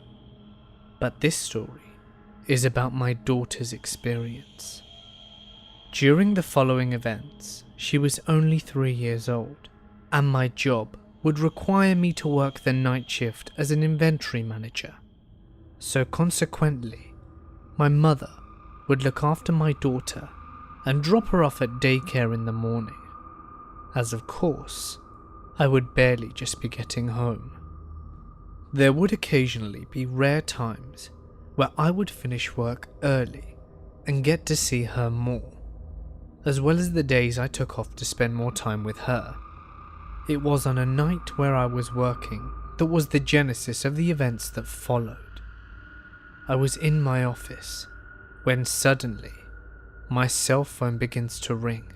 But this story is about my daughter's experience. During the following events, she was only 3 years old, and my job would require me to work the night shift as an inventory manager. So consequently, my mother would look after my daughter and drop her off at daycare in the morning, as of course, I would barely just be getting home. There would occasionally be rare times where I would finish work early and get to see her more, as well as the days I took off to spend more time with her. It was on a night where I was working that was the genesis of the events that followed. I was in my office when suddenly my cell phone begins to ring.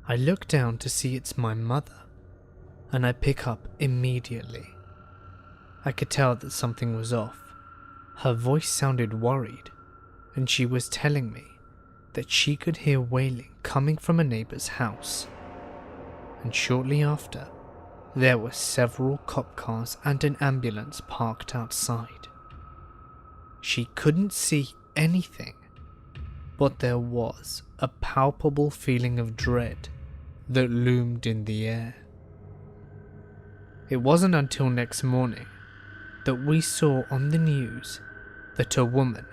I look down to see it's my mother, and I pick up immediately. I could tell that something was off. Her voice sounded worried, and she was telling me that she could hear wailing coming from a neighbor's house. And shortly after, there were several cop cars and an ambulance parked outside. She couldn't see anything, but there was a palpable feeling of dread that loomed in the air. It wasn't until next morning that we saw on the news that a woman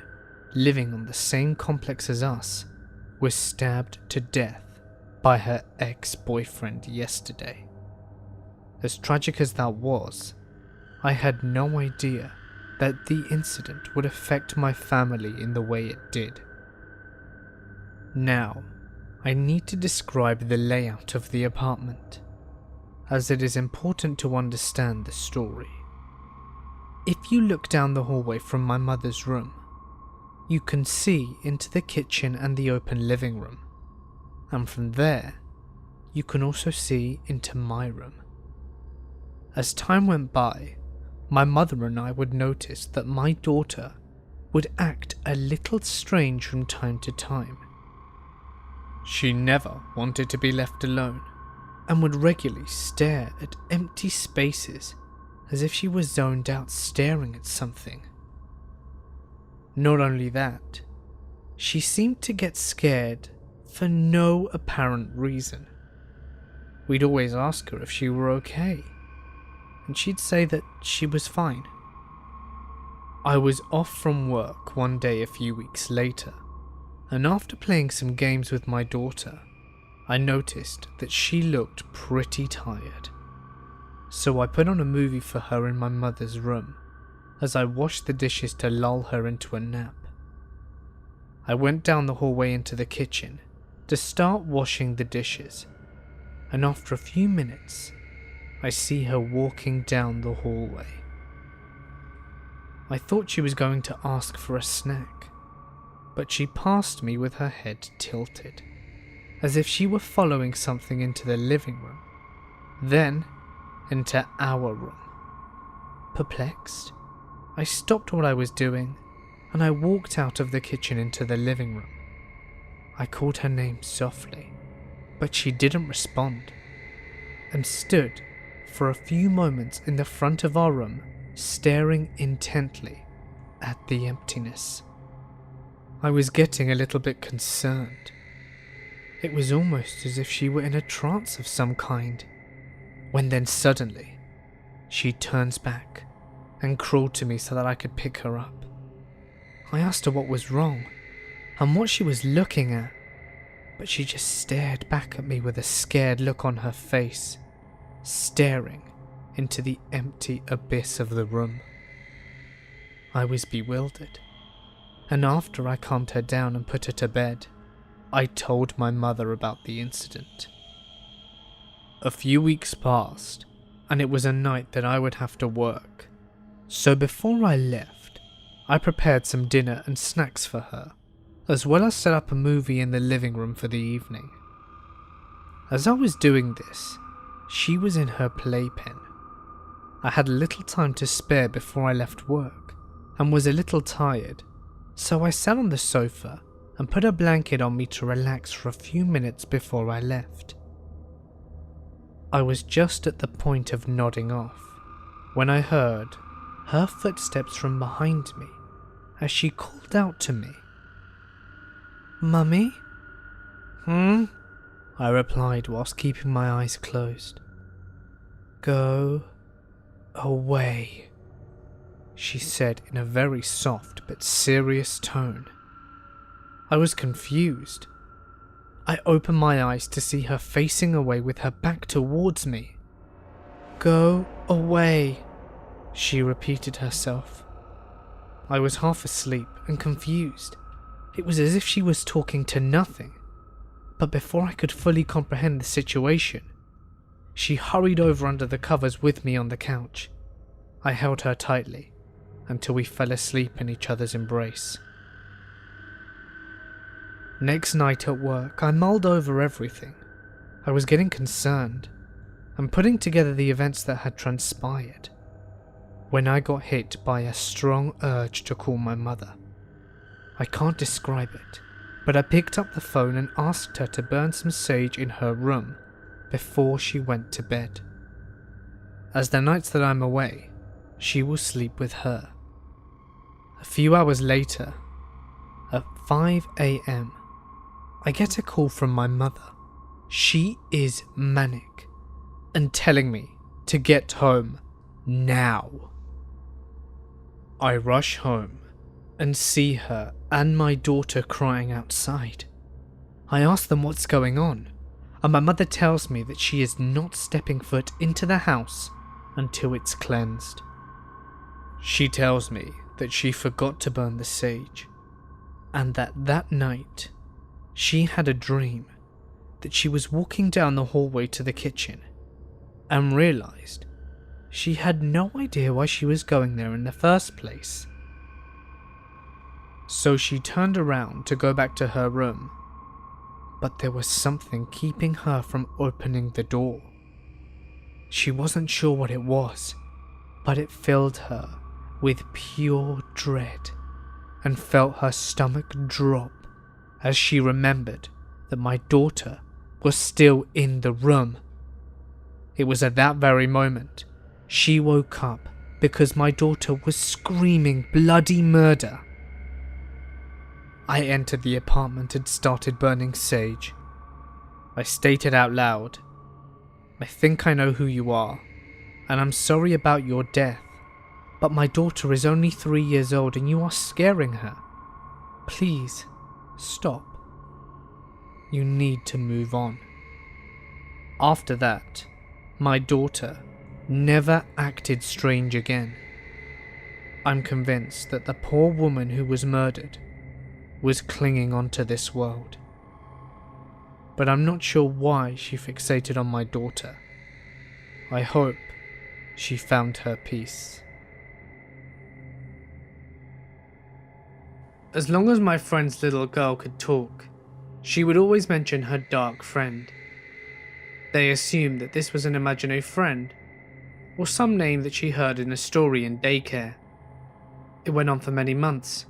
living on the same complex as us was stabbed to death by her ex-boyfriend yesterday. As tragic as that was, I had no idea that the incident would affect my family in the way it did. Now, I need to describe the layout of the apartment, as it is important to understand the story. If you look down the hallway from my mother's room, you can see into the kitchen and the open living room, and from there, you can also see into my room. As time went by, my mother and I would notice that my daughter would act a little strange from time to time. She never wanted to be left alone and would regularly stare at empty spaces as if she was zoned out staring at something. Not only that, she seemed to get scared for no apparent reason. We'd always ask her if she were okay, and she'd say that she was fine. I was off from work one day a few weeks later, and after playing some games with my daughter, I noticed that she looked pretty tired. So I put on a movie for her in my mother's room as I washed the dishes to lull her into a nap. I went down the hallway into the kitchen to start washing the dishes, and after a few minutes, I see her walking down the hallway. I thought she was going to ask for a snack, but she passed me with her head tilted, as if she were following something into the living room, then into our room. Perplexed, I stopped what I was doing and I walked out of the kitchen into the living room. I called her name softly, but she didn't respond, and stood for a few moments in the front of our room, staring intently at the emptiness. I was getting a little bit concerned. It was almost as if she were in a trance of some kind, when then suddenly, she turns back and crawled to me so that I could pick her up. I asked her what was wrong and what she was looking at, but she just stared back at me with a scared look on her face, staring into the empty abyss of the room. I was bewildered, and after I calmed her down and put her to bed, I told my mother about the incident. A few weeks passed, and it was a night that I would have to work, so before I left, I prepared some dinner and snacks for her, as well as set up a movie in the living room for the evening. As I was doing this, she was in her playpen. I had little time to spare before I left work, and was a little tired, so I sat on the sofa and put a blanket on me to relax for a few minutes before I left. I was just at the point of nodding off when I heard her footsteps from behind me as she called out to me. "Mummy?" I replied whilst keeping my eyes closed. "Go away," she said in a very soft but serious tone. I was confused. I opened my eyes to see her facing away with her back towards me. "Go away," she repeated herself. I was half asleep and confused. It was as if she was talking to nothing. But before I could fully comprehend the situation, she hurried over under the covers with me on the couch. I held her tightly until we fell asleep in each other's embrace. Next night at work, I mulled over everything. I was getting concerned and putting together the events that had transpired when I got hit by a strong urge to call my mother. I can't describe it, but I picked up the phone and asked her to burn some sage in her room before she went to bed. As the nights that I'm away, she will sleep with her. A few hours later, at 5 a.m, I get a call from my mother. She is manic and telling me to get home now. I rush home and see her and my daughter crying outside. I ask them what's going on, and my mother tells me that she is not stepping foot into the house until it's cleansed. She tells me that she forgot to burn the sage, and that night she had a dream that she was walking down the hallway to the kitchen and realized she had no idea why she was going there in the first place. So she turned around to go back to her room, but there was something keeping her from opening the door. She wasn't sure what it was, but it filled her with pure dread and felt her stomach drop as she remembered that my daughter was still in the room. It was at that very moment she woke up because my daughter was screaming bloody murder. I entered the apartment and started burning sage. I stated out loud, "I think I know who you are, and I'm sorry about your death, but my daughter is only 3 years old and you are scaring her. Please, stop. You need to move on." After that, my daughter never acted strange again. I'm convinced that the poor woman who was murdered was clinging onto this world. But I'm not sure why she fixated on my daughter. I hope she found her peace. As long as my friend's little girl could talk, she would always mention her dark friend. They assumed that this was an imaginary friend, or some name that she heard in a story in daycare. It went on for many months.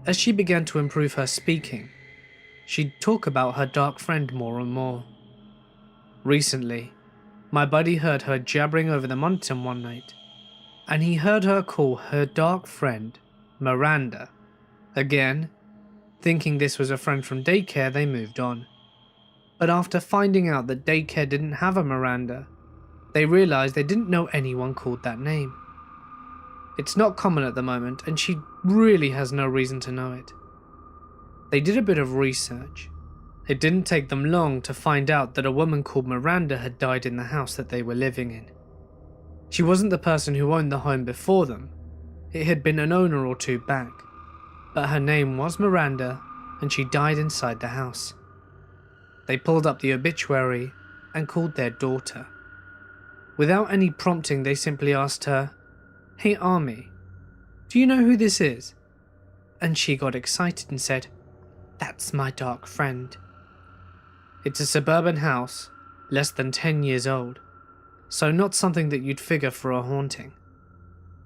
As she began to improve her speaking, she'd talk about her dark friend more and more. Recently, my buddy heard her jabbering over the monitor one night, and he heard her call her dark friend Miranda. Again, thinking this was a friend from daycare, they moved on. But after finding out that daycare didn't have a Miranda, they realized they didn't know anyone called that name. It's not common at the moment, and she really has no reason to know it. They did a bit of research. It didn't take them long to find out that a woman called Miranda had died in the house that they were living in. She wasn't the person who owned the home before them. It had been an owner or two back. But her name was Miranda, and she died inside the house. They pulled up the obituary and called their daughter. Without any prompting, they simply asked her, "Hey Army, do you know who this is?" And she got excited and said, "That's my dark friend." It's a suburban house, less than 10 years old, so not something that you'd figure for a haunting.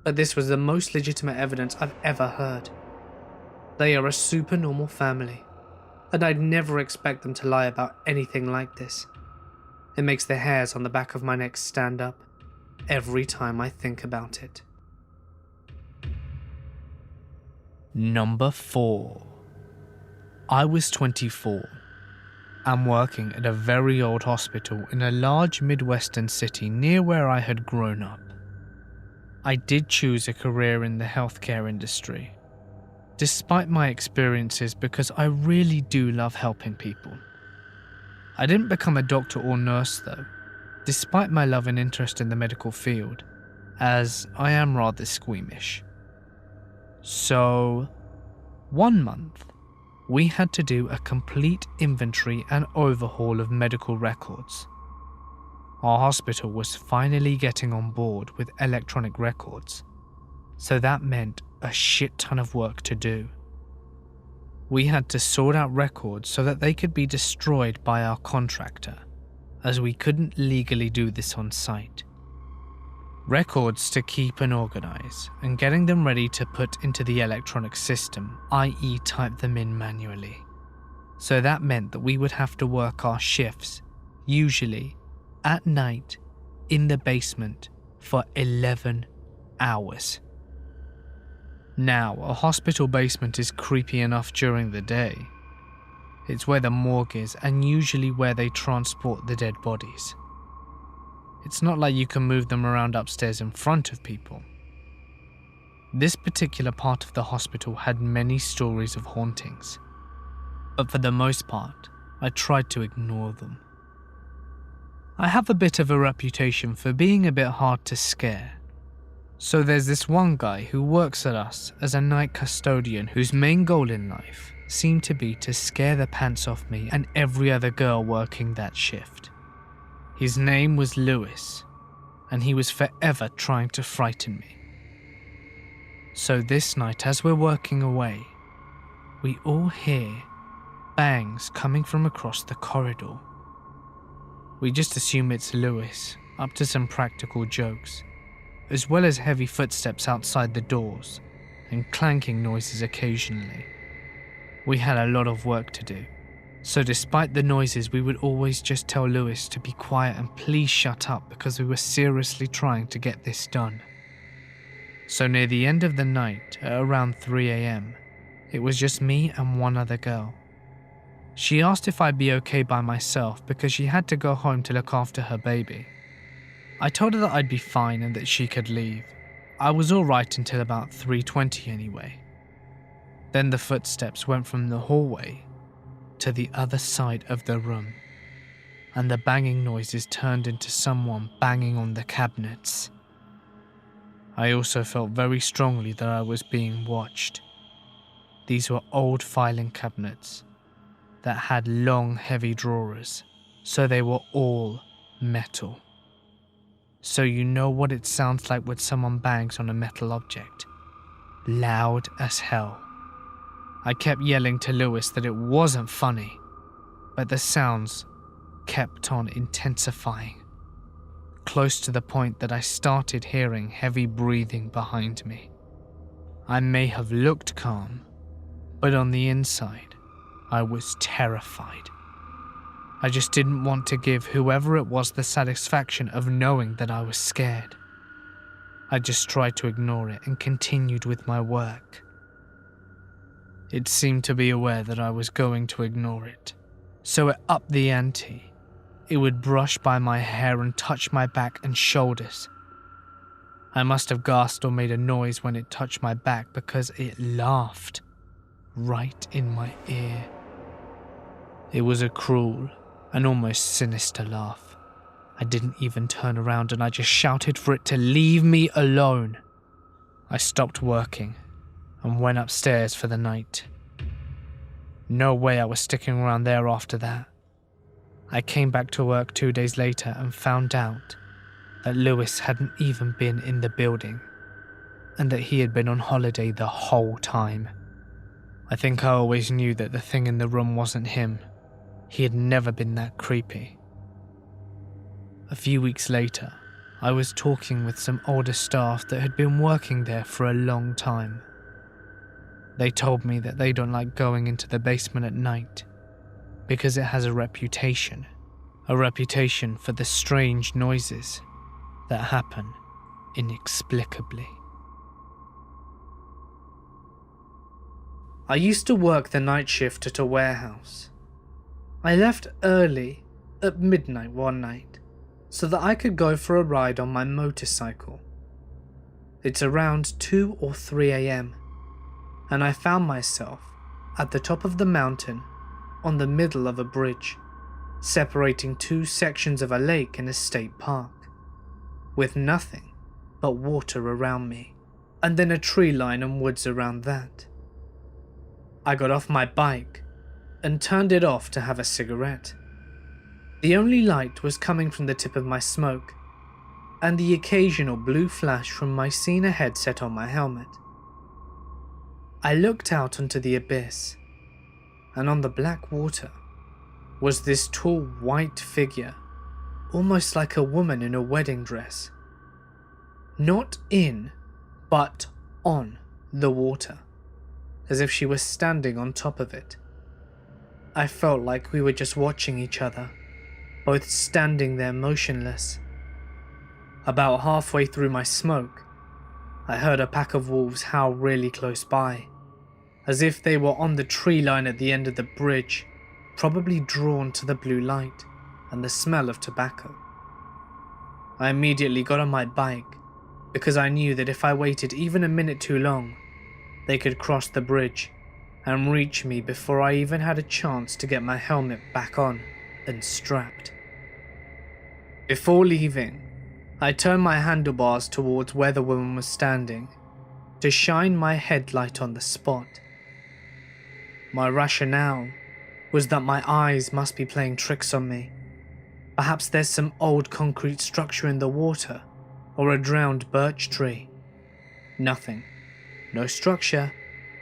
But this was the most legitimate evidence I've ever heard. They are a super normal family, and I'd never expect them to lie about anything like this. It makes the hairs on the back of my neck stand up every time I think about it. Number 4. I was 24 and working at a very old hospital in a large Midwestern city near where I had grown up. I did choose a career in the healthcare industry, despite my experiences, because I really do love helping people. I didn't become a doctor or nurse though, despite my love and interest in the medical field, as I am rather squeamish. So, 1 month, we had to do a complete inventory and overhaul of medical records. Our hospital was finally getting on board with electronic records, so that meant a shit ton of work to do. We had to sort out records so that they could be destroyed by our contractor, as we couldn't legally do this on site. Records to keep and organize, and getting them ready to put into the electronic system, i.e. type them in manually. So that meant that we would have to work our shifts, usually at night, in the basement for 11 hours. Now, a hospital basement is creepy enough during the day. It's where the morgue is, and usually where they transport the dead bodies. It's not like you can move them around upstairs in front of people. This particular part of the hospital had many stories of hauntings, but for the most part, I tried to ignore them. I have a bit of a reputation for being a bit hard to scare. So there's this one guy who works at us as a night custodian whose main goal in life seemed to be to scare the pants off me and every other girl working that shift. His name was Lewis, and he was forever trying to frighten me. So this night, as we're working away, we all hear bangs coming from across the corridor. We just assume it's Lewis, up to some practical jokes, as well as heavy footsteps outside the doors and clanking noises occasionally. We had a lot of work to do, so despite the noises, we would always just tell Lewis to be quiet and please shut up because we were seriously trying to get this done. So near the end of the night, at around 3 a.m, it was just me and one other girl. She asked if I'd be okay by myself because she had to go home to look after her baby. I told her that I'd be fine and that she could leave. I was alright until about 3:20 anyway. Then the footsteps went from the hallway to the other side of the room, and the banging noises turned into someone banging on the cabinets. I also felt very strongly that I was being watched. These were old filing cabinets that had long, heavy drawers, so they were all metal. So you know what it sounds like when someone bangs on a metal object. Loud as hell. I kept yelling to Lewis that it wasn't funny, but the sounds kept on intensifying, close to the point that I started hearing heavy breathing behind me. I may have looked calm, but on the inside, I was terrified. I just didn't want to give whoever it was the satisfaction of knowing that I was scared. I just tried to ignore it and continued with my work. It seemed to be aware that I was going to ignore it, so it upped the ante. It would brush by my hair and touch my back and shoulders. I must have gasped or made a noise when it touched my back because it laughed right in my ear. It was a cruel and almost sinister laugh. I didn't even turn around and I just shouted for it to leave me alone. I stopped working and went upstairs for the night. No way I was sticking around there after that. I came back to work 2 days later and found out that Lewis hadn't even been in the building and that he had been on holiday the whole time. I think I always knew that the thing in the room wasn't him. He had never been that creepy. A few weeks later, I was talking with some older staff that had been working there for a long time. They told me that they don't like going into the basement at night because it has a reputation for the strange noises that happen inexplicably. I used to work the night shift at a warehouse. I left early at midnight one night so that I could go for a ride on my motorcycle. It's around 2 or 3 a.m. and I found myself at the top of the mountain on the middle of a bridge, separating two sections of a lake in a state park, with nothing but water around me, and then a tree line and woods around that. I got off my bike and turned it off to have a cigarette. The only light was coming from the tip of my smoke and the occasional blue flash from my Cena headset on my helmet. I looked out onto the abyss, and on the black water was this tall white figure, almost like a woman in a wedding dress. Not in, but on the water, as if she was standing on top of it. I felt like we were just watching each other, both standing there motionless. About halfway through my smoke, I heard a pack of wolves howl really close by, as if they were on the tree line at the end of the bridge, probably drawn to the blue light and the smell of tobacco. I immediately got on my bike because I knew that if I waited even a minute too long, they could cross the bridge and reach me before I even had a chance to get my helmet back on and strapped. Before leaving, I turned my handlebars towards where the woman was standing to shine my headlight on the spot. My rationale was that my eyes must be playing tricks on me. Perhaps there's some old concrete structure in the water or a drowned birch tree. Nothing. No structure,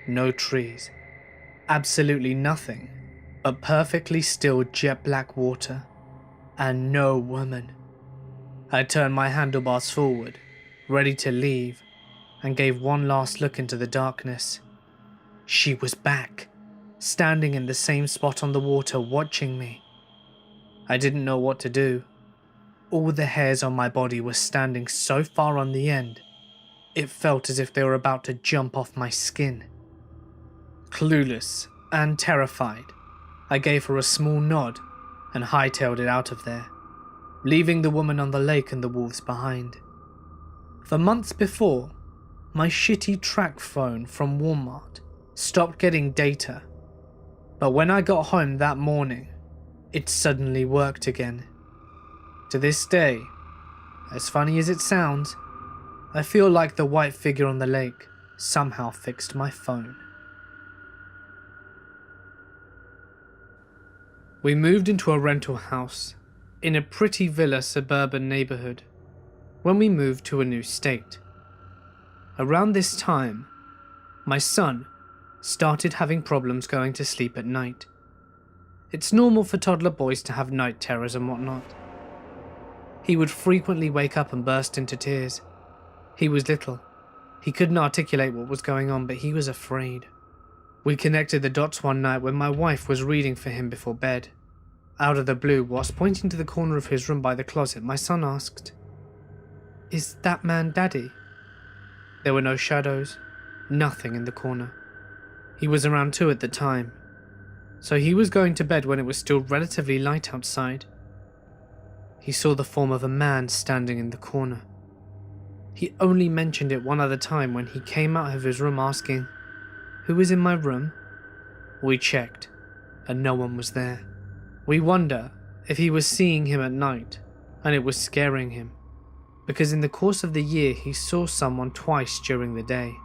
no trees. Absolutely nothing but perfectly still jet black water and no woman. I turned my handlebars forward, ready to leave, and gave one last look into the darkness. She was back, standing in the same spot on the water watching me. I didn't know what to do. All the hairs on my body were standing so far on the end, it felt as if they were about to jump off my skin. Clueless and terrified, I gave her a small nod and hightailed it out of there, leaving the woman on the lake and the wolves behind. For months before, my shitty track phone from Walmart stopped getting data, but when I got home that morning, it suddenly worked again. To this day, as funny as it sounds, I feel like the white figure on the lake somehow fixed my phone. We moved into a rental house in a pretty villa suburban neighborhood when we moved to a new state. Around this time, my son started having problems going to sleep at night. It's normal for toddler boys to have night terrors and whatnot. He would frequently wake up and burst into tears. He was little. He couldn't articulate what was going on, but he was afraid. We connected the dots one night when my wife was reading for him before bed. Out of the blue, whilst pointing to the corner of his room by the closet, my son asked, "Is that man Daddy?" There were no shadows, nothing in the corner. He was around 2 at the time, so he was going to bed when it was still relatively light outside. He saw the form of a man standing in the corner. He only mentioned it one other time when he came out of his room asking, "Who is in my room?" We checked, and no one was there. We wonder if he was seeing him at night, and it was scaring him, because in the course of the year he saw someone twice during the day,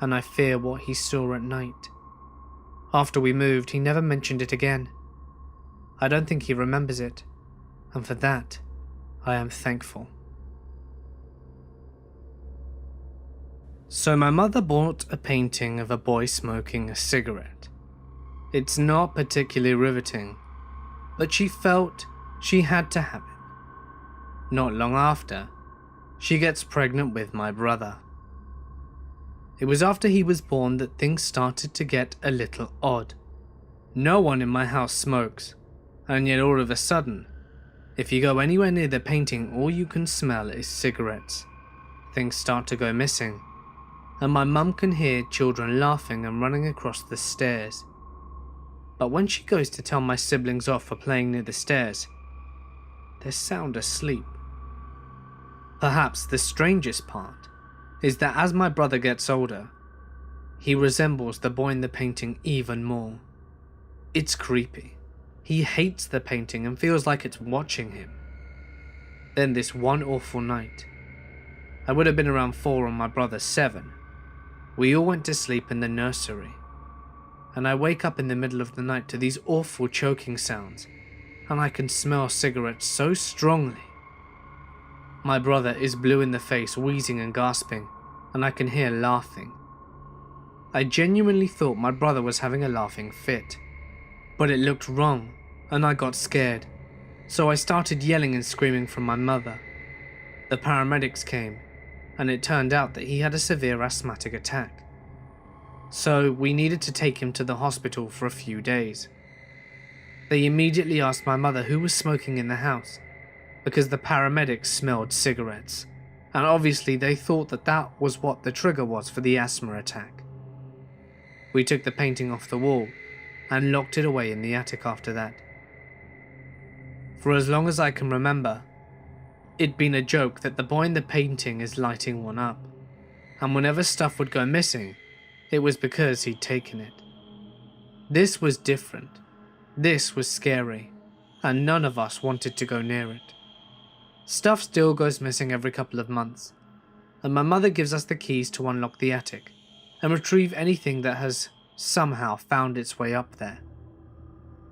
and I fear what he saw at night. After we moved, he never mentioned it again. I don't think he remembers it, and for that, I am thankful. So my mother bought a painting of a boy smoking a cigarette. It's not particularly riveting, but she felt she had to have it. Not long after, she gets pregnant with my brother. It was after he was born that things started to get a little odd. No one in my house smokes, and yet all of a sudden, if you go anywhere near the painting, all you can smell is cigarettes. Things start to go missing, and my mum can hear children laughing and running across the stairs. But when she goes to tell my siblings off for playing near the stairs, they're sound asleep. Perhaps the strangest part is that as my brother gets older, he resembles the boy in the painting even more. It's creepy. He hates the painting and feels like it's watching him. Then this one awful night, I would have been around 4 and my brother 7, we all went to sleep in the nursery, and I wake up in the middle of the night to these awful choking sounds, and I can smell cigarettes so strongly. My brother is blue in the face, wheezing and gasping, and I can hear laughing. I genuinely thought my brother was having a laughing fit, but it looked wrong, and I got scared, so I started yelling and screaming from my mother. The paramedics came, and it turned out that he had a severe asthmatic attack. So we needed to take him to the hospital for a few days. They immediately asked my mother who was smoking in the house, because the paramedics smelled cigarettes, and obviously they thought that that was what the trigger was for the asthma attack. We took the painting off the wall and locked it away in the attic after that. For as long as I can remember, it'd been a joke that the boy in the painting is lighting one up, and whenever stuff would go missing, it was because he'd taken it. This was different. This was scary, and none of us wanted to go near it. Stuff still goes missing every couple of months, and my mother gives us the keys to unlock the attic and retrieve anything that has somehow found its way up there.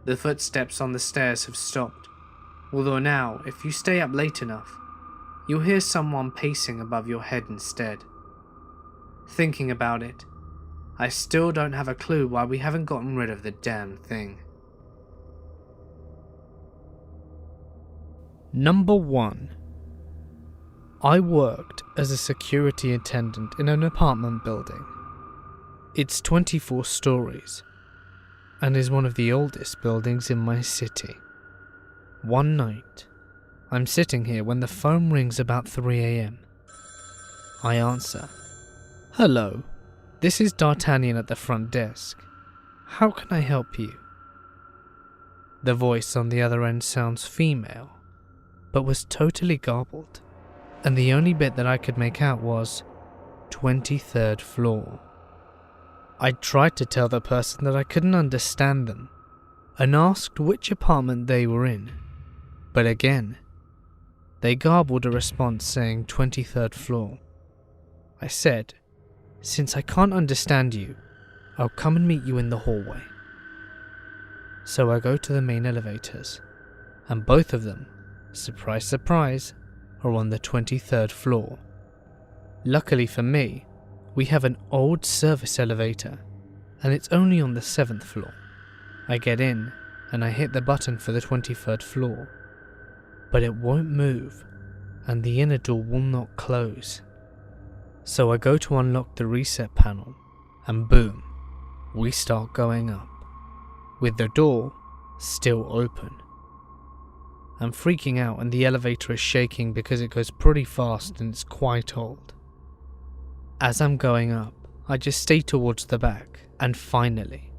The footsteps on the stairs have stopped, although now, if you stay up late enough, you'll hear someone pacing above your head instead. Thinking about it, I still don't have a clue why we haven't gotten rid of the damn thing. Number 1. I worked as a security attendant in an apartment building. It's 24 stories and is one of the oldest buildings in my city. One night, I'm sitting here when the phone rings about 3 a.m. I answer. "Hello, this is D'Artagnan at the front desk. How can I help you?" The voice on the other end sounds female, but was totally garbled, and the only bit that I could make out was 23rd floor. I tried to tell the person that I couldn't understand them, and asked which apartment they were in, but again, they garbled a response saying 23rd floor. I said, "Since I can't understand you, I'll come and meet you in the hallway." So I go to the main elevators, and both of them, surprise surprise, are on the 23rd floor. Luckily for me, we have an old service elevator, and it's only on the 7th floor. I get in, and I hit the button for the 23rd floor, but it won't move, and the inner door will not close. So I go to unlock the reset panel, and boom, we start going up, with the door still open. I'm freaking out and the elevator is shaking because it goes pretty fast and it's quite old. As I'm going up, I just stay towards the back, and finally,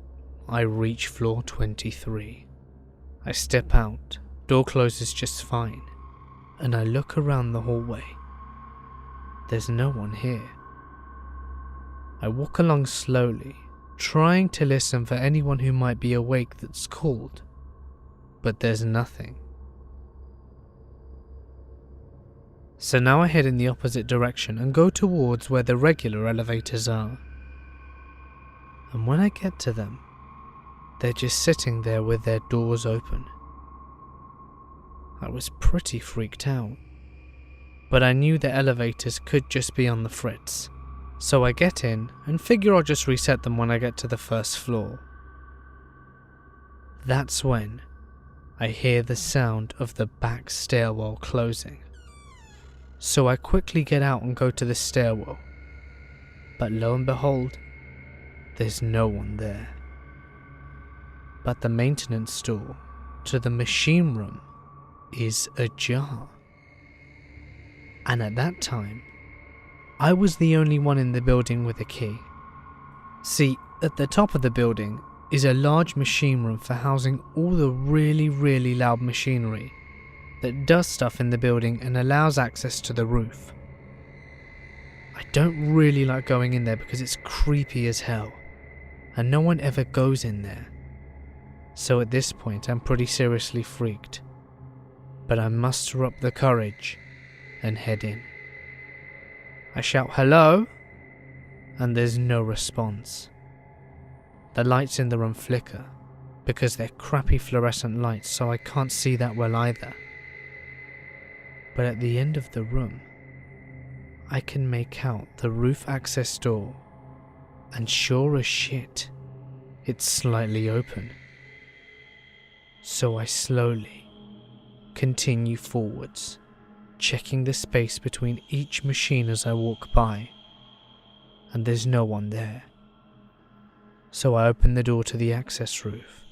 I reach floor 23. I step out, door closes just fine, and I look around the hallway. There's no one here. I walk along slowly, trying to listen for anyone who might be awake that's called, but there's nothing. So now I head in the opposite direction and go towards where the regular elevators are. And when I get to them, they're just sitting there with their doors open. I was pretty freaked out, but I knew the elevators could just be on the fritz. So I get in and figure I'll just reset them when I get to the first floor. That's when I hear the sound of the back stairwell closing. So I quickly get out and go to the stairwell, but lo and behold, there's no one there. But the maintenance door to the machine room is ajar. And at that time, I was the only one in the building with a key. See, at the top of the building is a large machine room for housing all the really loud machinery that does stuff in the building and allows access to the roof. I don't really like going in there because it's creepy as hell, and no one ever goes in there. So at this point I'm pretty seriously freaked, but I muster up the courage and head in. I shout "hello," and there's no response. The lights in the room flicker because they're crappy fluorescent lights, so I can't see that well either. But at the end of the room, I can make out the roof access door, and sure as shit, it's slightly open. So I slowly continue forwards, checking the space between each machine as I walk by, and there's no one there. So I open the door to the access roof,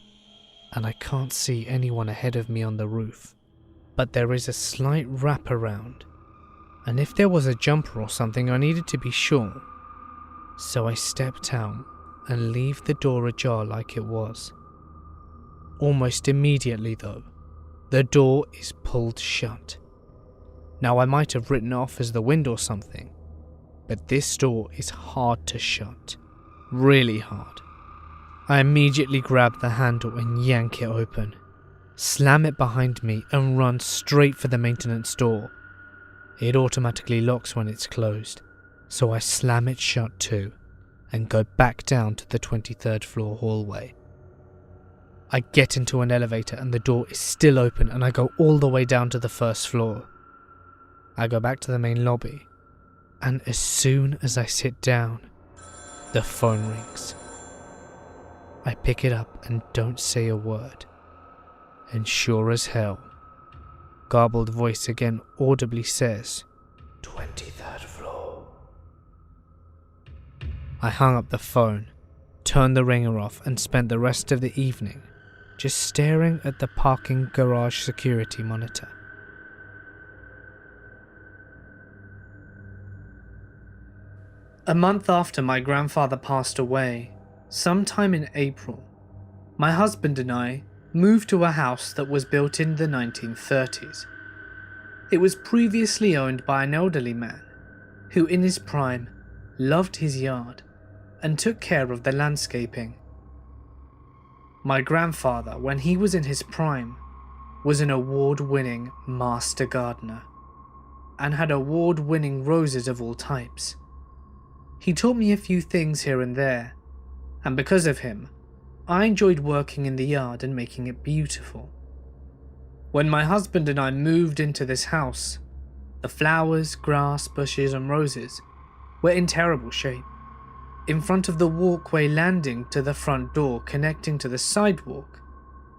and I can't see anyone ahead of me on the roof. But there is a slight wraparound, and if there was a jumper or something I needed to be sure. So I stepped out and leave the door ajar like it was. Almost immediately though, the door is pulled shut. Now I might have written it off as the wind or something, but this door is hard to shut, really hard. I immediately grab the handle and yank it open, slam it behind me and run straight for the maintenance door. It automatically locks when it's closed, so I slam it shut too and go back down to the 23rd floor hallway. I get into an elevator and the door is still open, and I go all the way down to the first floor. I go back to the main lobby, and as soon as I sit down, the phone rings. I pick it up and don't say a word. And sure as hell, garbled voice again audibly says, 23rd floor. I hung up the phone, turned the ringer off, and spent the rest of the evening just staring at the parking garage security monitor. A month after my grandfather passed away, sometime in April, my husband and I moved to a house that was built in the 1930s. It was previously owned by an elderly man who, in his prime, loved his yard and took care of the landscaping. My grandfather, when he was in his prime, was an award-winning master gardener and had award-winning roses of all types. He taught me a few things here and there, and because of him, I enjoyed working in the yard and making it beautiful. When my husband and I moved into this house, the flowers, grass, bushes and roses were in terrible shape. In front of the walkway landing to the front door connecting to the sidewalk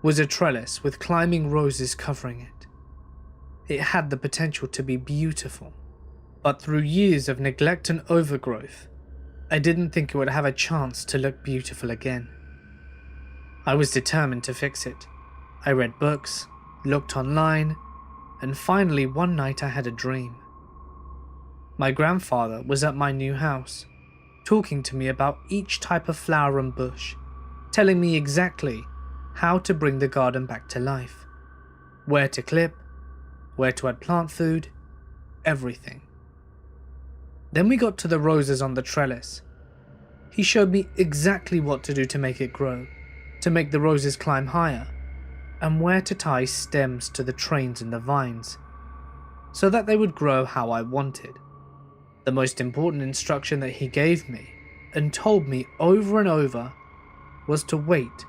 was a trellis with climbing roses covering it. It had the potential to be beautiful, but through years of neglect and overgrowth, I didn't think it would have a chance to look beautiful again. I was determined to fix it. I read books, looked online, and finally one night I had a dream. My grandfather was at my new house, talking to me about each type of flower and bush, telling me exactly how to bring the garden back to life, where to clip, where to add plant food, everything. Then we got to the roses on the trellis. He showed me exactly what to do to make it grow, to make the roses climb higher, and where to tie stems to the trains and the vines, so that they would grow how I wanted. The most important instruction that he gave me, and told me over and over, was to wait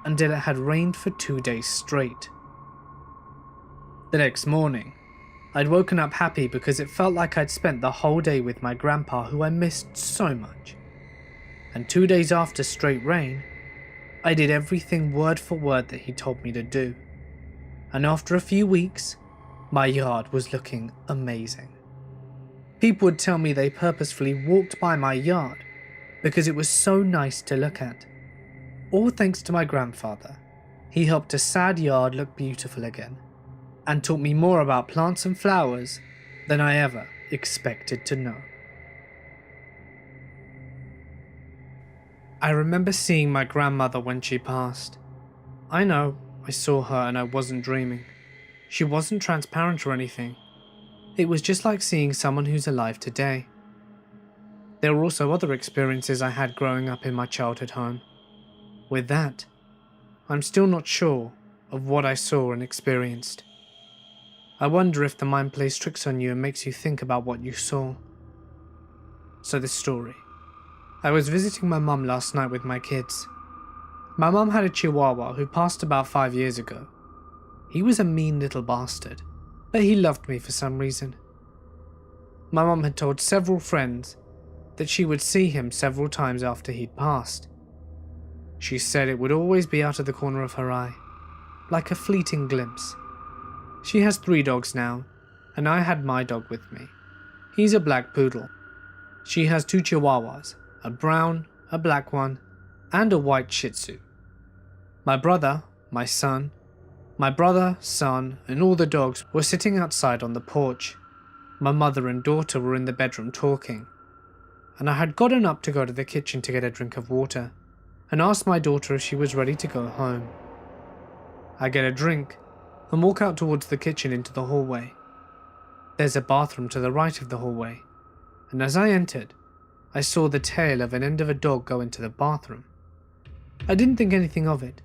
until it had rained for 2 days straight. The next morning, I'd woken up happy because it felt like I'd spent the whole day with my grandpa, who I missed so much. And 2 days after straight rain, I did everything word for word that he told me to do. And after a few weeks, my yard was looking amazing. People would tell me they purposefully walked by my yard because it was so nice to look at. All thanks to my grandfather. He helped a sad yard look beautiful again, and taught me more about plants and flowers than I ever expected to know. I remember seeing my grandmother when she passed. I know, I saw her and I wasn't dreaming. She wasn't transparent or anything. It was just like seeing someone who's alive today. There were also other experiences I had growing up in my childhood home. With that, I'm still not sure of what I saw and experienced. I wonder if the mind plays tricks on you and makes you think about what you saw. So this story. I was visiting my mum last night with my kids. My mum had a chihuahua who passed about 5 years ago. He was a mean little bastard, but he loved me for some reason. My mum had told several friends that she would see him several times after he'd passed. She said it would always be out of the corner of her eye, like a fleeting glimpse. She has 3 dogs now, and I had my dog with me. He's a black poodle. She has 2 chihuahuas, a brown, a black one, and a white shih tzu. My brother, son, and all the dogs were sitting outside on the porch. My mother and daughter were in the bedroom talking, and I had gotten up to go to the kitchen to get a drink of water, and asked my daughter if she was ready to go home. I get a drink, and walk out towards the kitchen into the hallway. There's a bathroom to the right of the hallway, and as I entered, I saw the tail of an end of a dog go into the bathroom. I didn't think anything of it,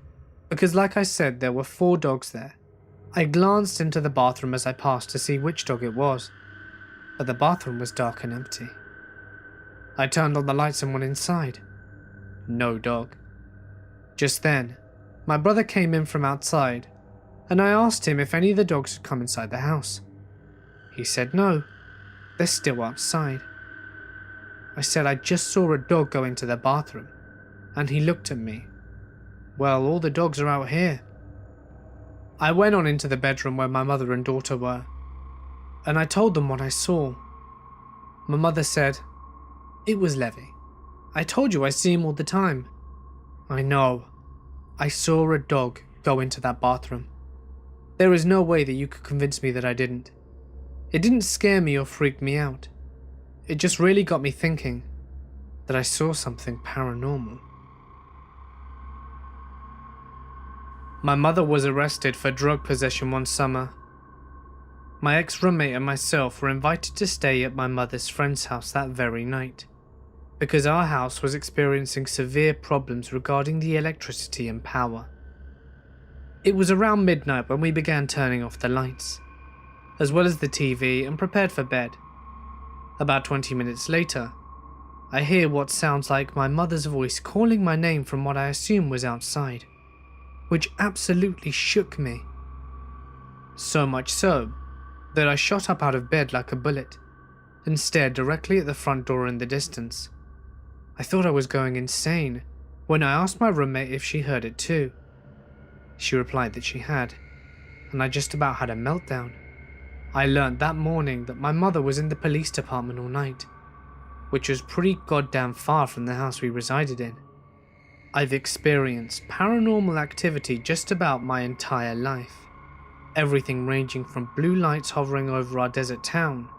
because like I said, there were 4 dogs there. I glanced into the bathroom as I passed to see which dog it was, but the bathroom was dark and empty. I turned on the lights and went inside. No dog. Just then, my brother came in from outside, and I asked him if any of the dogs had come inside the house. He said no, they're still outside. I said I just saw a dog go into the bathroom, and he looked at me. Well, all the dogs are out here. I went on into the bedroom where my mother and daughter were, and I told them what I saw, My mother said, "It was Levy. I told you I see him all the time." I know. I saw a dog go into that bathroom. There is no way that you could convince me that I didn't. It didn't scare me or freak me out. It just really got me thinking that I saw something paranormal. My mother was arrested for drug possession one summer. My ex-roommate and myself were invited to stay at my mother's friend's house that very night, because our house was experiencing severe problems regarding the electricity and power. It was around midnight when we began turning off the lights, as well as the TV, and prepared for bed. About 20 minutes later, I hear what sounds like my mother's voice calling my name from what I assume was outside, which absolutely shook me. So much so that I shot up out of bed like a bullet and stared directly at the front door in the distance. I thought I was going insane when I asked my roommate if she heard it too. She replied that she had, and I just about had a meltdown. I learned that morning that my mother was in the police department all night, which was pretty goddamn far from the house we resided in. I've experienced paranormal activity just about my entire life. Everything ranging from blue lights hovering over our desert town,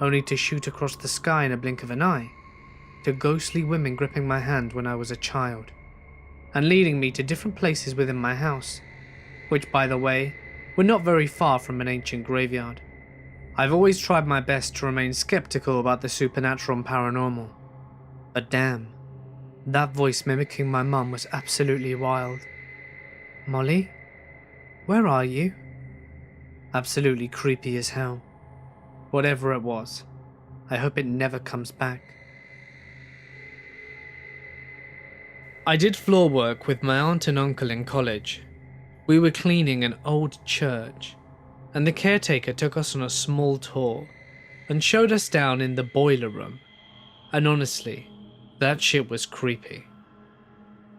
only to shoot across the sky in a blink of an eye, to ghostly women gripping my hand when I was a child, and leading me to different places within my house, which, by the way, were not very far from an ancient graveyard. I've always tried my best to remain skeptical about the supernatural and paranormal, but damn, that voice mimicking my mum was absolutely wild. "Molly? Where are you?" Absolutely creepy as hell. Whatever it was, I hope it never comes back. I did floor work with my aunt and uncle in college. We were cleaning an old church, and the caretaker took us on a small tour and showed us down in the boiler room. And honestly, that shit was creepy.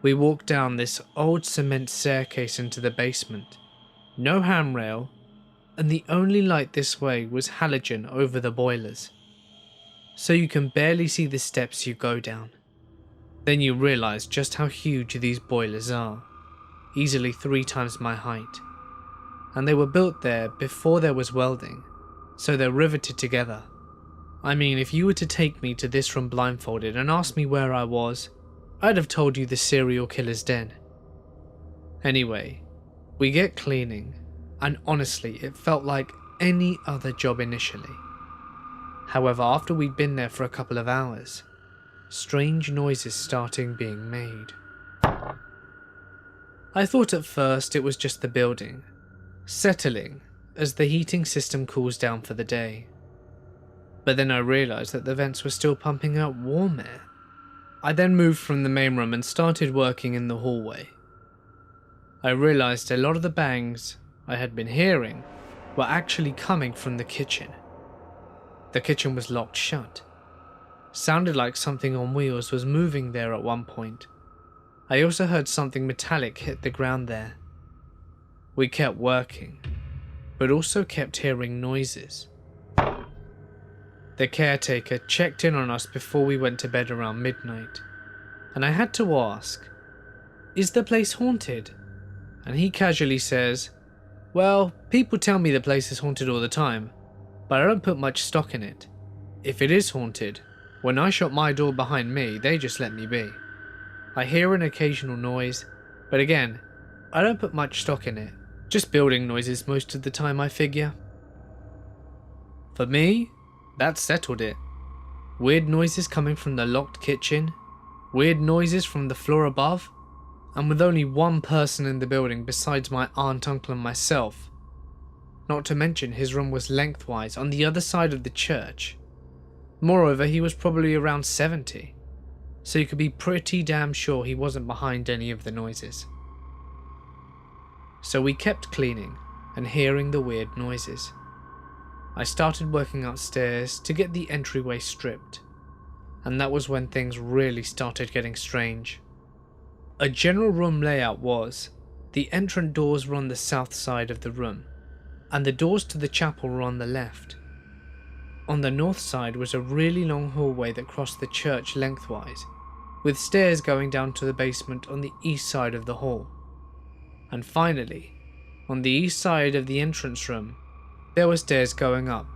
We walked down this old cement staircase into the basement, no handrail, and the only light this way was halogen over the boilers, so you can barely see the steps you go down. Then you realise just how huge these boilers are, easily 3 times my height, and they were built there before there was welding, so they're riveted together. I mean, if you were to take me to this room blindfolded and ask me where I was, I'd have told you the serial killer's den. Anyway, we get cleaning, and honestly it felt like any other job initially. However, after we'd been there for a couple of hours, strange noises started being made. I thought at first it was just the building settling as the heating system cools down for the day. But then I realised that the vents were still pumping out warm air. I then moved from the main room and started working in the hallway. I realised a lot of the bangs I had been hearing were actually coming from the kitchen. The kitchen was locked shut. Sounded like something on wheels was moving there at one point. I also heard something metallic hit the ground there. We kept working, but also kept hearing noises. The caretaker checked in on us before we went to bed around midnight, and I had to ask, "Is the place haunted?" And he casually says, "Well, people tell me the place is haunted all the time, but I don't put much stock in it. If it is haunted, when I shut my door behind me, they just let me be. I hear an occasional noise, but again, I don't put much stock in it. Just building noises most of the time, I figure." For me, that settled it. Weird noises coming from the locked kitchen, weird noises from the floor above, and with only one person in the building besides my aunt, uncle and myself. Not to mention his room was lengthwise on the other side of the church. Moreover, he was probably around 70, so you could be pretty damn sure he wasn't behind any of the noises. So we kept cleaning and hearing the weird noises. I started working upstairs to get the entryway stripped, and that was when things really started getting strange. A general room layout was, the entrance doors were on the south side of the room, and the doors to the chapel were on the left. On the north side was a really long hallway that crossed the church lengthwise, with stairs going down to the basement on the east side of the hall. And finally, on the east side of the entrance room, there were stairs going up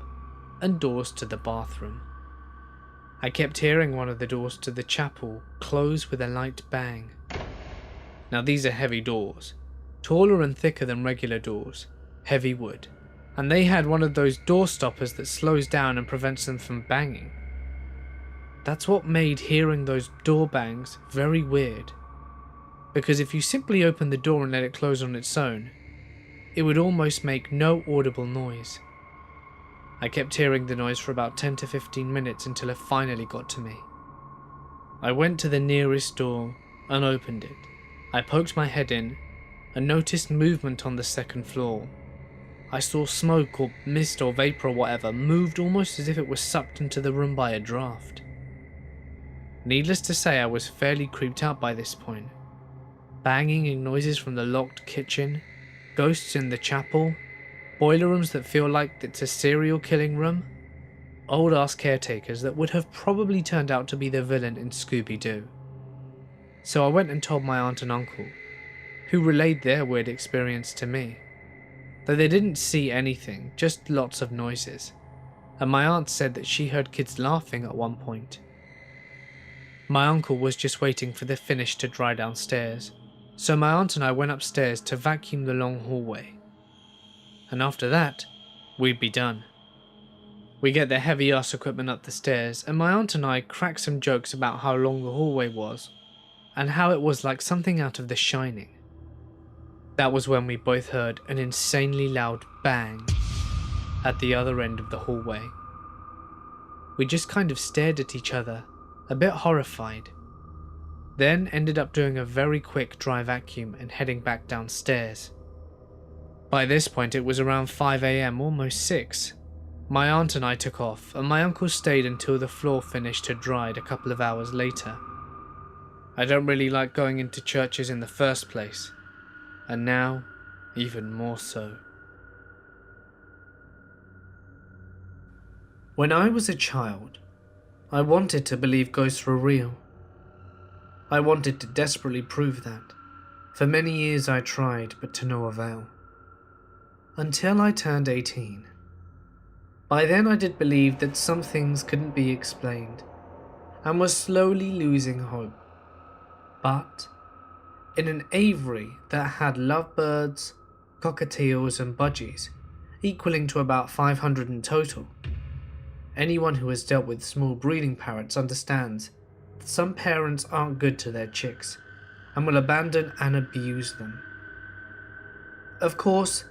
and doors to the bathroom. I kept hearing one of the doors to the chapel close with a light bang. Now these are heavy doors, taller and thicker than regular doors, heavy wood, and they had one of those door stoppers that slows down and prevents them from banging. That's what made hearing those door bangs very weird, because if you simply opened the door and let it close on its own, it would almost make no audible noise. I kept hearing the noise for about 10 to 15 minutes until it finally got to me. I went to the nearest door and opened it. I poked my head in and noticed movement on the second floor. I saw smoke or mist or vapor or whatever moved almost as if it was sucked into the room by a draft. Needless to say, I was fairly creeped out by this point. Banging and noises from the locked kitchen, ghosts in the chapel, boiler rooms that feel like it's a serial killing room, old ass caretakers that would have probably turned out to be the villain in Scooby-Doo. So I went and told my aunt and uncle, who relayed their weird experience to me. Though they didn't see anything, just lots of noises, and my aunt said that she heard kids laughing at one point. My uncle was just waiting for the finish to dry downstairs, so my aunt and I went upstairs to vacuum the long hallway. And after that, we'd be done. We get the heavy ass equipment up the stairs, and my aunt and I crack some jokes about how long the hallway was, and how it was like something out of The Shining. That was when we both heard an insanely loud bang at the other end of the hallway. We just kind of stared at each other, a bit horrified, then ended up doing a very quick dry vacuum and heading back downstairs. By this point it was around 5 AM, almost 6. My aunt and I took off, and my uncle stayed until the floor finished had dried a couple of hours later. I don't really like going into churches in the first place, and now, even more so. When I was a child, I wanted to believe ghosts were real. I wanted to desperately prove that. For many years I tried, but to no avail. Until I turned 18. By then I did believe that some things couldn't be explained, and was slowly losing hope. But in an aviary that had lovebirds, cockatiels and budgies, equaling to about 500 in total, anyone who has dealt with small breeding parrots understands that some parents aren't good to their chicks and will abandon and abuse them. Of course,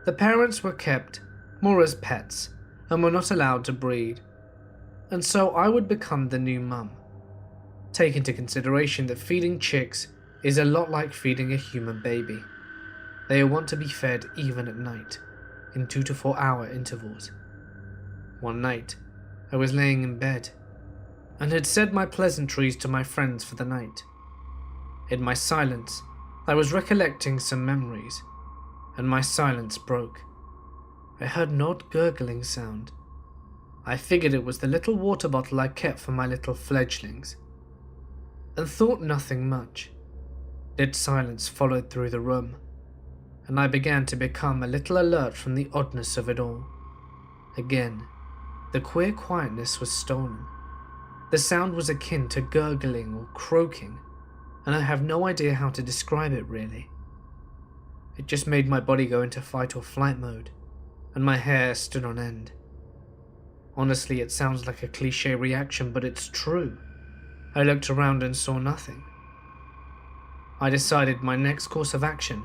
the parents were kept more as pets and were not allowed to breed, and so I would become the new mum. Take into consideration that feeding chicks is a lot like feeding a human baby. They want to be fed even at night, in 2 to 4 hour intervals. One night, I was laying in bed, and had said my pleasantries to my friends for the night. In my silence, I was recollecting some memories, and my silence broke. I heard an odd gurgling sound. I figured it was the little water bottle I kept for my little fledglings, and thought nothing much. Dead silence followed through the room, and I began to become a little alert from the oddness of it all. Again, the queer quietness was stolen. The sound was akin to gurgling or croaking, and I have no idea how to describe it really. It just made my body go into fight or flight mode, and my hair stood on end. Honestly, it sounds like a cliche reaction, but it's true. I looked around and saw nothing. I decided my next course of action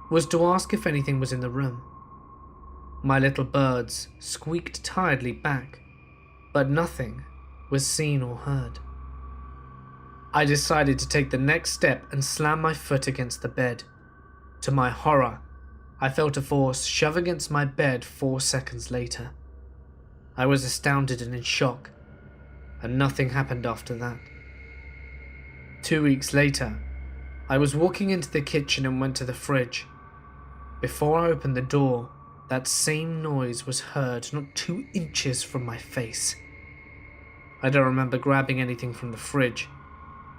was to ask if anything was in the room. My little birds squeaked tiredly back, but nothing was seen or heard. I decided to take the next step and slam my foot against the bed. To my horror, I felt a force shove against my bed 4 seconds later. I was astounded and in shock, and nothing happened after that. 2 weeks later, I was walking into the kitchen and went to the fridge. Before I opened the door, that same noise was heard not 2 inches from my face. I don't remember grabbing anything from the fridge,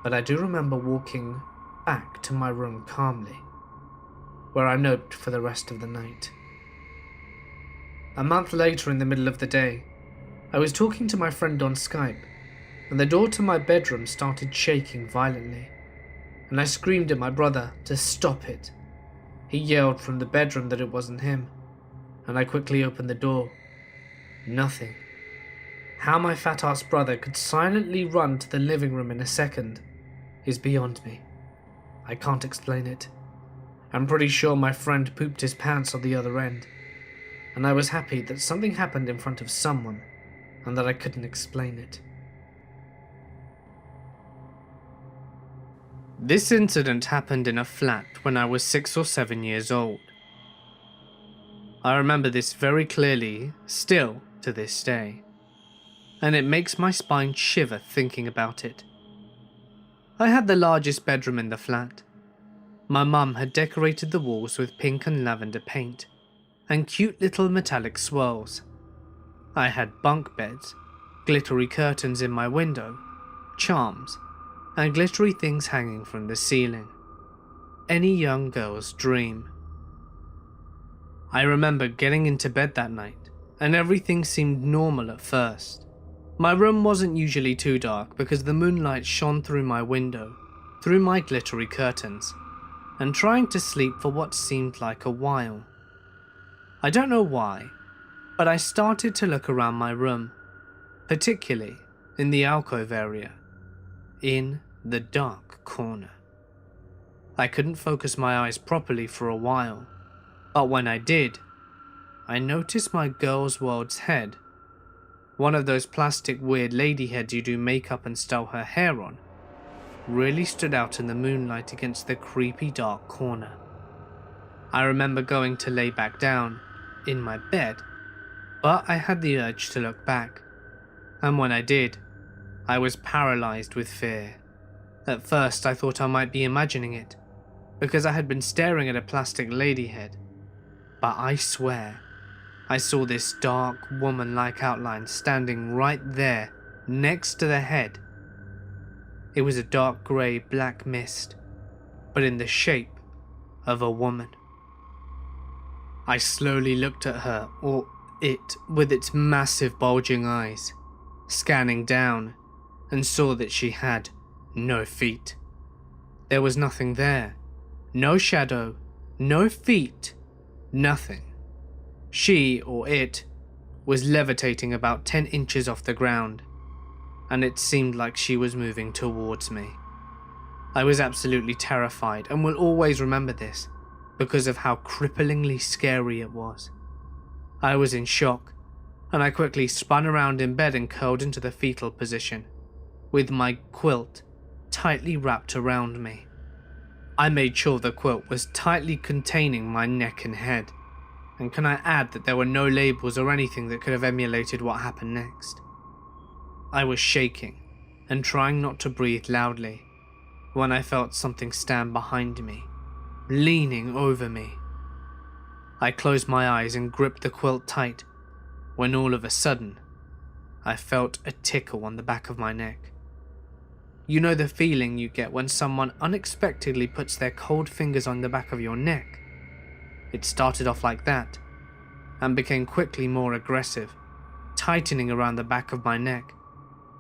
but I do remember walking back to my room calmly, where I noped for the rest of the night. A month later, in the middle of the day, I was talking to my friend on Skype, and the door to my bedroom started shaking violently, and I screamed at my brother to stop it. He yelled from the bedroom that it wasn't him, and I quickly opened the door. Nothing. How my fat-ass brother could silently run to the living room in a second is beyond me. I can't explain it. I'm pretty sure my friend pooped his pants on the other end, and I was happy that something happened in front of someone and that I couldn't explain it. This incident happened in a flat when I was 6 or 7 years old. I remember this very clearly, still to this day, and it makes my spine shiver thinking about it. I had the largest bedroom in the flat. My mum had decorated the walls with pink and lavender paint, and cute little metallic swirls. I had bunk beds, glittery curtains in my window, charms, and glittery things hanging from the ceiling. Any young girl's dream. I remember getting into bed that night, and everything seemed normal at first. My room wasn't usually too dark because the moonlight shone through my window, through my glittery curtains, and trying to sleep for what seemed like a while. I don't know why, but I started to look around my room, particularly in the alcove area, in the dark corner. I couldn't focus my eyes properly for a while, but when I did, I noticed my girl's world's head, one of those plastic weird lady heads you do makeup and style her hair on, really stood out in the moonlight against the creepy dark corner. I remember going to lay back down in my bed, but I had the urge to look back, and when I did, I was paralyzed with fear. At first I thought I might be imagining it, because I had been staring at a plastic lady head, but I swear, I saw this dark woman-like outline standing right there next to the head. It was a dark grey black mist, but in the shape of a woman. I slowly looked at her, or it, with its massive bulging eyes, scanning down, and saw that she had no feet. There was nothing there. No shadow, no feet, nothing. She, or it, was levitating about 10 inches off the ground, and it seemed like she was moving towards me. I was absolutely terrified and will always remember this because of how cripplingly scary it was. I was in shock, and I quickly spun around in bed and curled into the fetal position, with my quilt tightly wrapped around me. I made sure the quilt was tightly containing my neck and head, and can I add that there were no labels or anything that could have emulated what happened next. I was shaking and trying not to breathe loudly when I felt something stand behind me, leaning over me. I closed my eyes and gripped the quilt tight when all of a sudden I felt a tickle on the back of my neck. You know the feeling you get when someone unexpectedly puts their cold fingers on the back of your neck? It started off like that, and became quickly more aggressive, tightening around the back of my neck,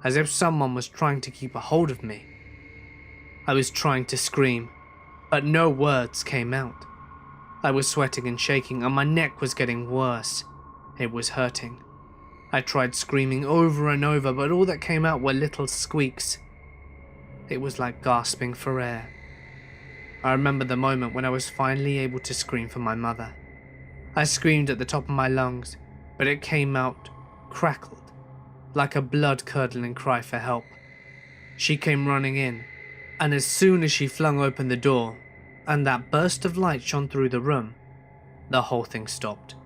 as if someone was trying to keep a hold of me. I was trying to scream, but no words came out. I was sweating and shaking, and my neck was getting worse. It was hurting. I tried screaming over and over, but all that came out were little squeaks. It was like gasping for air. I remember the moment when I was finally able to scream for my mother. I screamed at the top of my lungs, but it came out crackled, like a blood-curdling cry for help. She came running in, and as soon as she flung open the door, and that burst of light shone through the room, the whole thing stopped.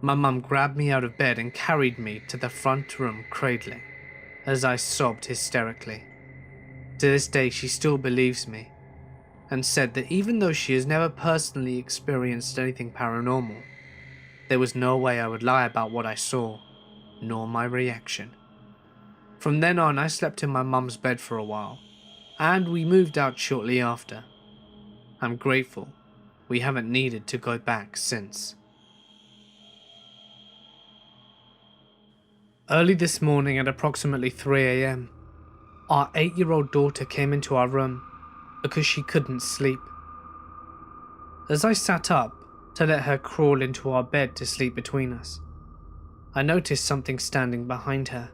My mum grabbed me out of bed and carried me to the front room cradling, as I sobbed hysterically. To this day she still believes me, and said that even though she has never personally experienced anything paranormal, there was no way I would lie about what I saw, nor my reaction. From then on, I slept in my mum's bed for a while, and we moved out shortly after. I'm grateful we haven't needed to go back since. Early this morning at approximately 3 a.m, our 8-year-old daughter came into our room because she couldn't sleep. As I sat up to let her crawl into our bed to sleep between us, I noticed something standing behind her.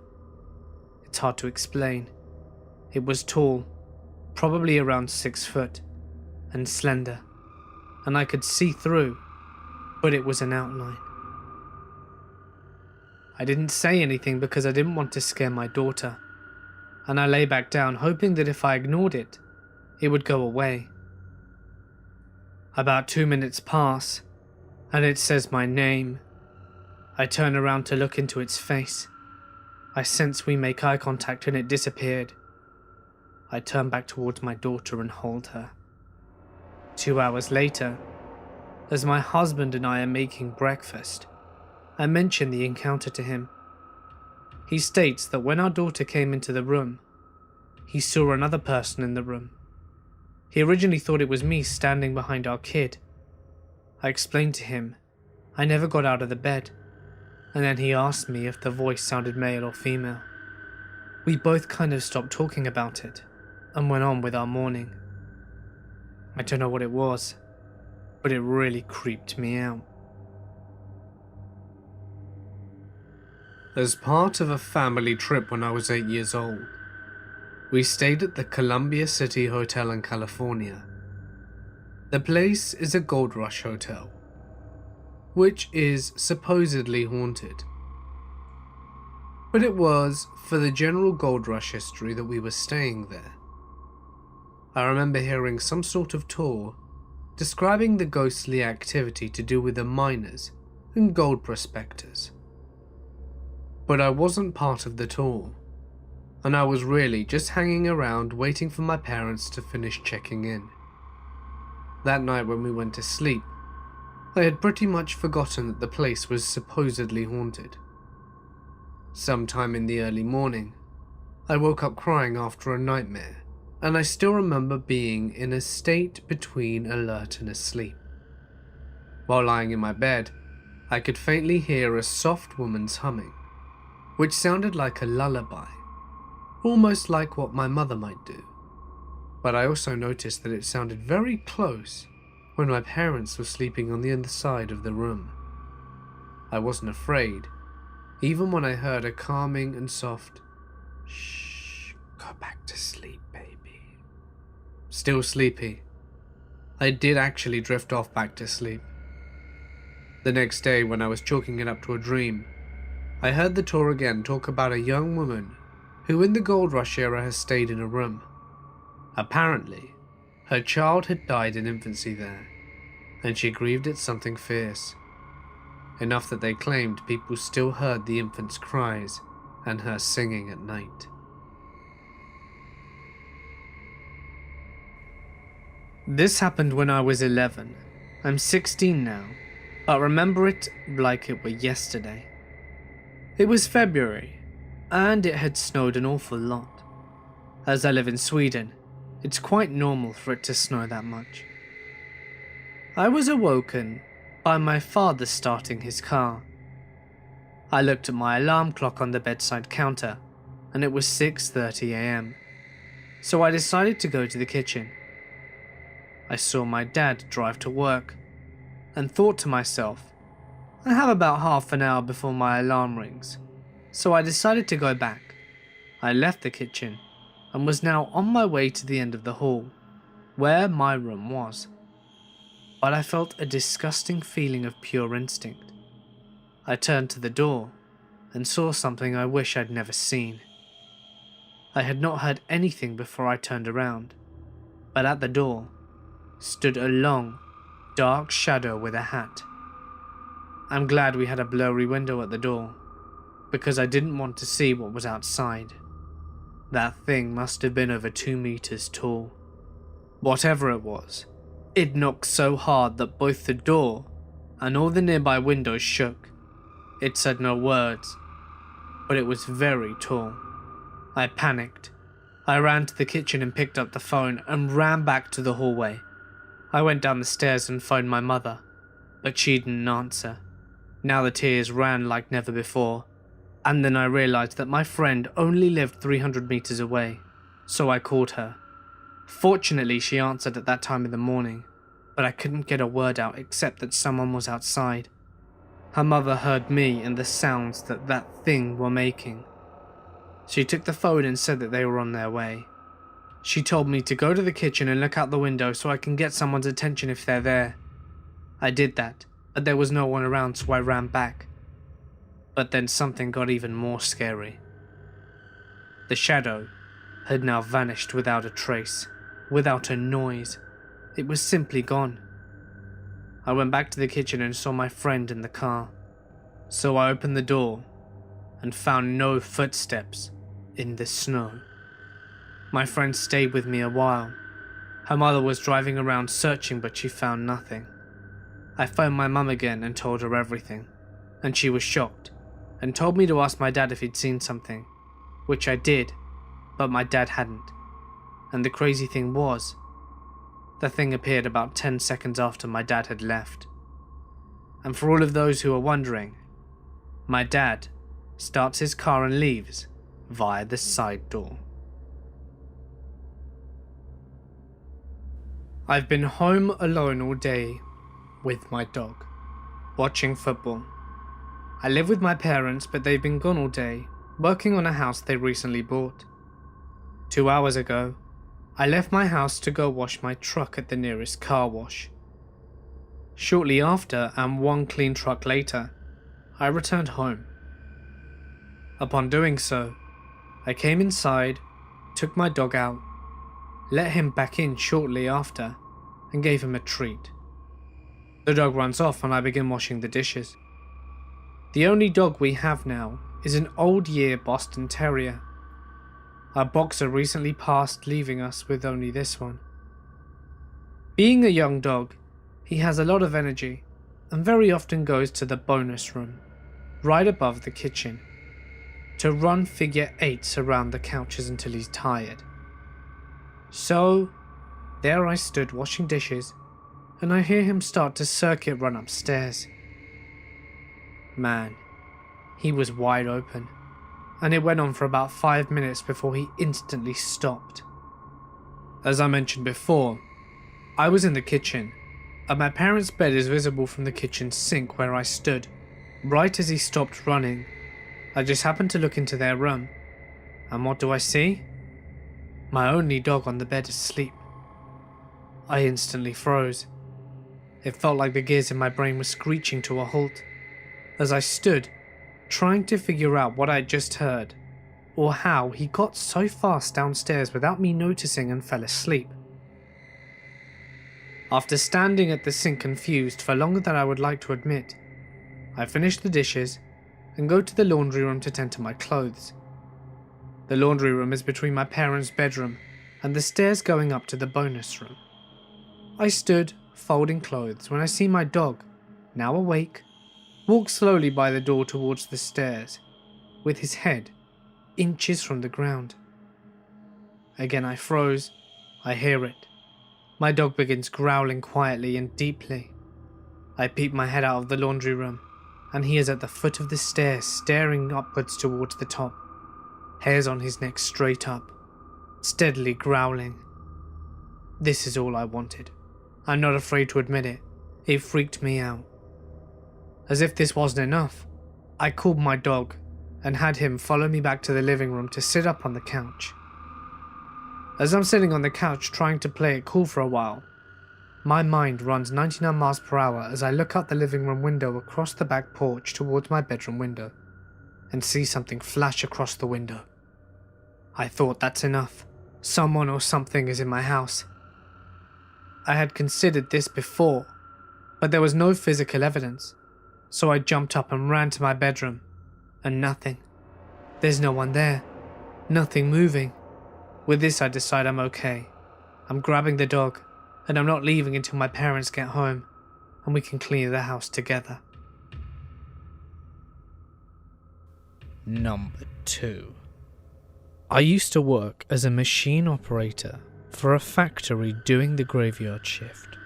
It's hard to explain. It was tall, probably around 6 foot, and slender, and I could see through, but it was an outline. I didn't say anything because I didn't want to scare my daughter, and I lay back down hoping that if I ignored it, it would go away. About 2 minutes pass, and it says my name. I turn around to look into its face. I sense we make eye contact and it disappeared. I turn back towards my daughter and hold her. 2 hours later, as my husband and I are making breakfast, I mention the encounter to him. He states that when our daughter came into the room, he saw another person in the room. He originally thought it was me standing behind our kid. I explained to him I never got out of the bed, and then he asked me if the voice sounded male or female. We both kind of stopped talking about it and went on with our morning. I don't know what it was, but it really creeped me out. As part of a family trip when I was 8 years old, we stayed at the Columbia City Hotel in California. The place is a gold rush hotel, which is supposedly haunted. But it was for the general gold rush history that we were staying there. I remember hearing some sort of tour describing the ghostly activity to do with the miners and gold prospectors. But I wasn't part of the tour, and I was really just hanging around waiting for my parents to finish checking in. That night when we went to sleep, I had pretty much forgotten that the place was supposedly haunted. Sometime in the early morning, I woke up crying after a nightmare, and I still remember being in a state between alert and asleep. While lying in my bed, I could faintly hear a soft woman's humming, which sounded like a lullaby, almost like what my mother might do. But I also noticed that it sounded very close when my parents were sleeping on the other side of the room. I wasn't afraid, even when I heard a calming and soft, "Shh, go back to sleep, baby." Still sleepy, I did actually drift off back to sleep. The next day, when I was chalking it up to a dream, I heard the tour again talk about a young woman who in the gold rush era has stayed in a room. Apparently, her child had died in infancy there, and she grieved at something fierce. Enough that they claimed people still heard the infant's cries and her singing at night. This happened when I was 11. I'm 16 now, but remember it like it were yesterday. It was February, and it had snowed an awful lot. As I live in Sweden, it's quite normal for it to snow that much. I was awoken by my father starting his car. I looked at my alarm clock on the bedside counter, and it was 6:30 a.m, so I decided to go to the kitchen. I saw my dad drive to work, and thought to myself, I have about half an hour before my alarm rings, so I decided to go back. I left the kitchen and was now on my way to the end of the hall, where my room was. But I felt a disgusting feeling of pure instinct. I turned to the door and saw something I wish I'd never seen. I had not heard anything before I turned around, but at the door stood a long, dark shadow with a hat. I'm glad we had a blurry window at the door, because I didn't want to see what was outside. That thing must have been over 2 meters tall, Whatever it was, it knocked so hard that both the door and all the nearby windows shook. It said no words, but it was very tall. I panicked. I ran to the kitchen and picked up the phone and ran back to the hallway. I went down the stairs and phoned my mother, but she didn't answer. Now the tears ran like never before, and then I realized that my friend only lived 300 meters away, so I called her. Fortunately, she answered at that time in the morning, but I couldn't get a word out except that someone was outside. Her mother heard me and the sounds that thing were making. She took the phone and said that they were on their way. She told me to go to the kitchen and look out the window so I can get someone's attention if they're there. I did that, but there was no one around, so I ran back. But then something got even more scary. The shadow had now vanished without a trace, without a noise. It was simply gone. I went back to the kitchen and saw my friend in the car. So I opened the door and found no footsteps in the snow. My friend stayed with me a while. Her mother was driving around searching, but she found nothing. I phoned my mum again and told her everything, and she was shocked and told me to ask my dad if he'd seen something, which I did, but my dad hadn't. And the crazy thing was, the thing appeared about 10 seconds after my dad had left. And for all of those who are wondering, my dad starts his car and leaves via the side door. I've been home alone all day with my dog, watching football. I live with my parents, but they've been gone all day, working on a house they recently bought. 2 hours ago, I left my house to go wash my truck at the nearest car wash. Shortly after, and one clean truck later, I returned home. Upon doing so, I came inside, took my dog out, let him back in shortly after, and gave him a treat. The dog runs off and I begin washing the dishes. The only dog we have now is an old year Boston Terrier. Our boxer recently passed, leaving us with only this one. Being a young dog, he has a lot of energy and very often goes to the bonus room, right above the kitchen, to run figure eights around the couches until he's tired. So, there I stood washing dishes, and I hear him start to circuit run upstairs. Man, he was wide open, and it went on for about 5 minutes before he instantly stopped. As I mentioned before, I was in the kitchen, and my parents' bed is visible from the kitchen sink where I stood, right as he stopped running. I just happened to look into their room, and what do I see? My only dog on the bed asleep. I instantly froze. It felt like the gears in my brain were screeching to a halt, as I stood, trying to figure out what I'd just heard, or how he got so fast downstairs without me noticing and fell asleep. After standing at the sink confused for longer than I would like to admit, I finished the dishes and go to the laundry room to tend to my clothes. The laundry room is between my parents' bedroom and the stairs going up to the bonus room. I stood, folding clothes, when I see my dog, now awake, walk slowly by the door towards the stairs, with his head inches from the ground. Again I froze. I hear it. My dog begins growling quietly and deeply. I peep my head out of the laundry room, and he is at the foot of the stairs, staring upwards towards the top, hairs on his neck straight up, steadily growling. This is all I wanted. I'm not afraid to admit it. It freaked me out. As if this wasn't enough, I called my dog and had him follow me back to the living room to sit up on the couch. As I'm sitting on the couch trying to play it cool for a while, my mind runs 99 miles per hour as I look out the living room window across the back porch towards my bedroom window and see something flash across the window. I thought, that's enough. Someone or something is in my house. I had considered this before, but there was no physical evidence, so I jumped up and ran to my bedroom, and nothing. There's no one there. Nothing moving. With this I decide I'm okay. I'm grabbing the dog, and I'm not leaving until my parents get home, and we can clean the house together. Number 2. I used to work as a machine operator for a factory doing the graveyard shift.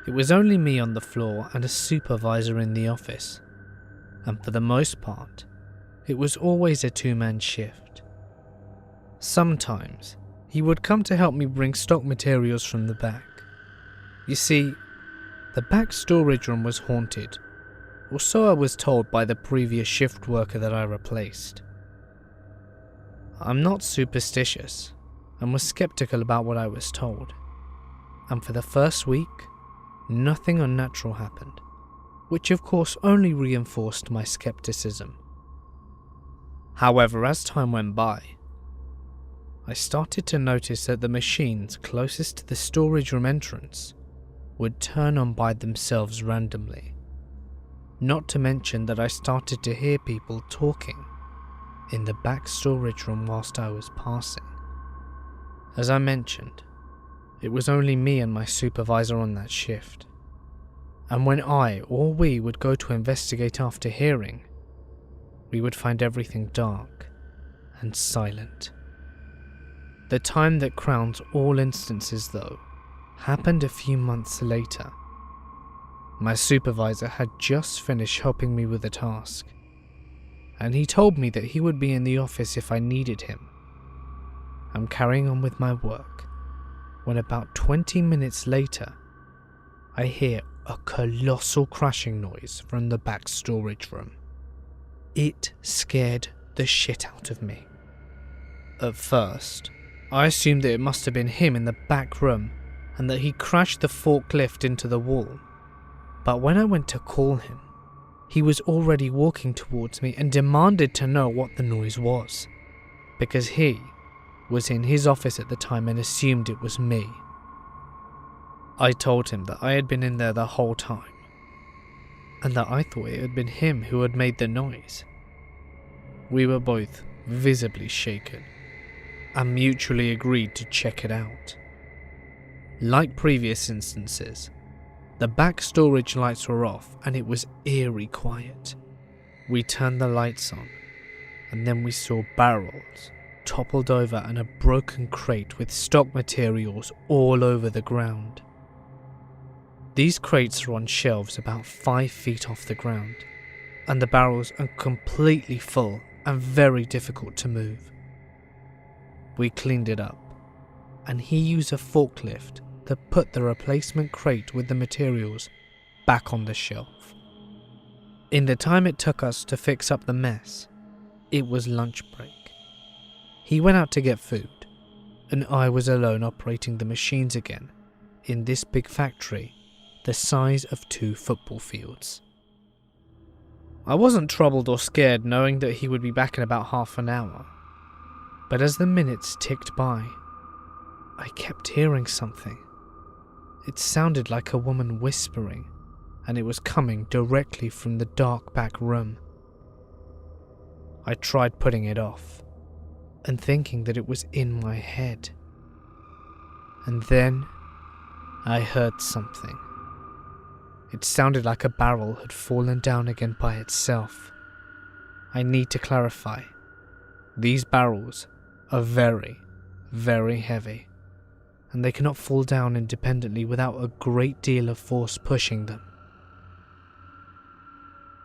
It was only me on the floor and a supervisor in the office, and for the most part, it was always a 2-man shift. Sometimes, he would come to help me bring stock materials from the back. You see, the back storage room was haunted, or so I was told by the previous shift worker that I replaced. I'm not superstitious, and was skeptical about what I was told, and for the first week, nothing unnatural happened, which of course only reinforced my skepticism. However, as time went by, I started to notice that the machines closest to the storage room entrance would turn on by themselves randomly. Not to mention that I started to hear people talking in the back storage room whilst I was passing. As I mentioned, it was only me and my supervisor on that shift, and when I or we would go to investigate after hearing, we would find everything dark and silent. The time that crowns all instances, though, happened a few months later. My supervisor had just finished helping me with a task, and he told me that he would be in the office if I needed him. I'm carrying on with my work, when about 20 minutes later, I hear a colossal crashing noise from the back storage room. It scared the shit out of me. At first, I assumed that it must have been him in the back room and that he crashed the forklift into the wall. But when I went to call him, he was already walking towards me and demanded to know what the noise was, because he was in his office at the time and assumed it was me. I told him that I had been in there the whole time, and that I thought it had been him who had made the noise. We were both visibly shaken, and mutually agreed to check it out. Like previous instances, the back storage lights were off and it was eerie quiet. We turned the lights on, and then we saw barrels toppled over and a broken crate with stock materials all over the ground. These crates are on shelves about 5 feet off the ground, and the barrels are completely full and very difficult to move. We cleaned it up, and he used a forklift to put the replacement crate with the materials back on the shelf. In the time it took us to fix up the mess, it was lunch break. He went out to get food, and I was alone operating the machines again in this big factory the size of 2 football fields. I wasn't troubled or scared knowing that he would be back in about half an hour. But as the minutes ticked by, I kept hearing something. It sounded like a woman whispering, and it was coming directly from the dark back room. I tried putting it off, and thinking that it was in my head. And then, I heard something. It sounded like a barrel had fallen down again by itself. I need to clarify. These barrels are very, very heavy, and they cannot fall down independently without a great deal of force pushing them.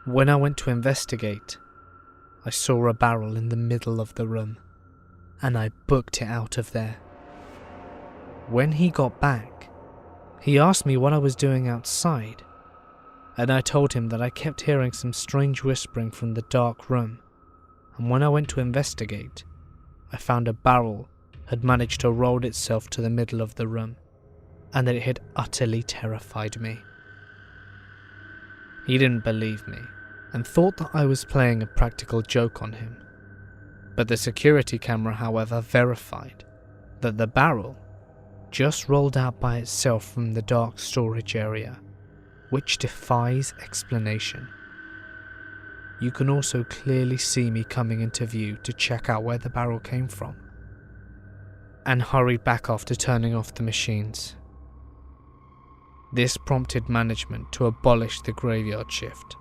When I went to investigate, I saw a barrel in the middle of the room, and I booked it out of there. When he got back, he asked me what I was doing outside, and I told him that I kept hearing some strange whispering from the dark room, and when I went to investigate, I found a barrel had managed to roll itself to the middle of the room, and that it had utterly terrified me. He didn't believe me, and thought that I was playing a practical joke on him. But the security camera, however, verified that the barrel just rolled out by itself from the dark storage area, which defies explanation. You can also clearly see me coming into view to check out where the barrel came from. and hurried back after turning off the machines. This prompted management to abolish the graveyard shift,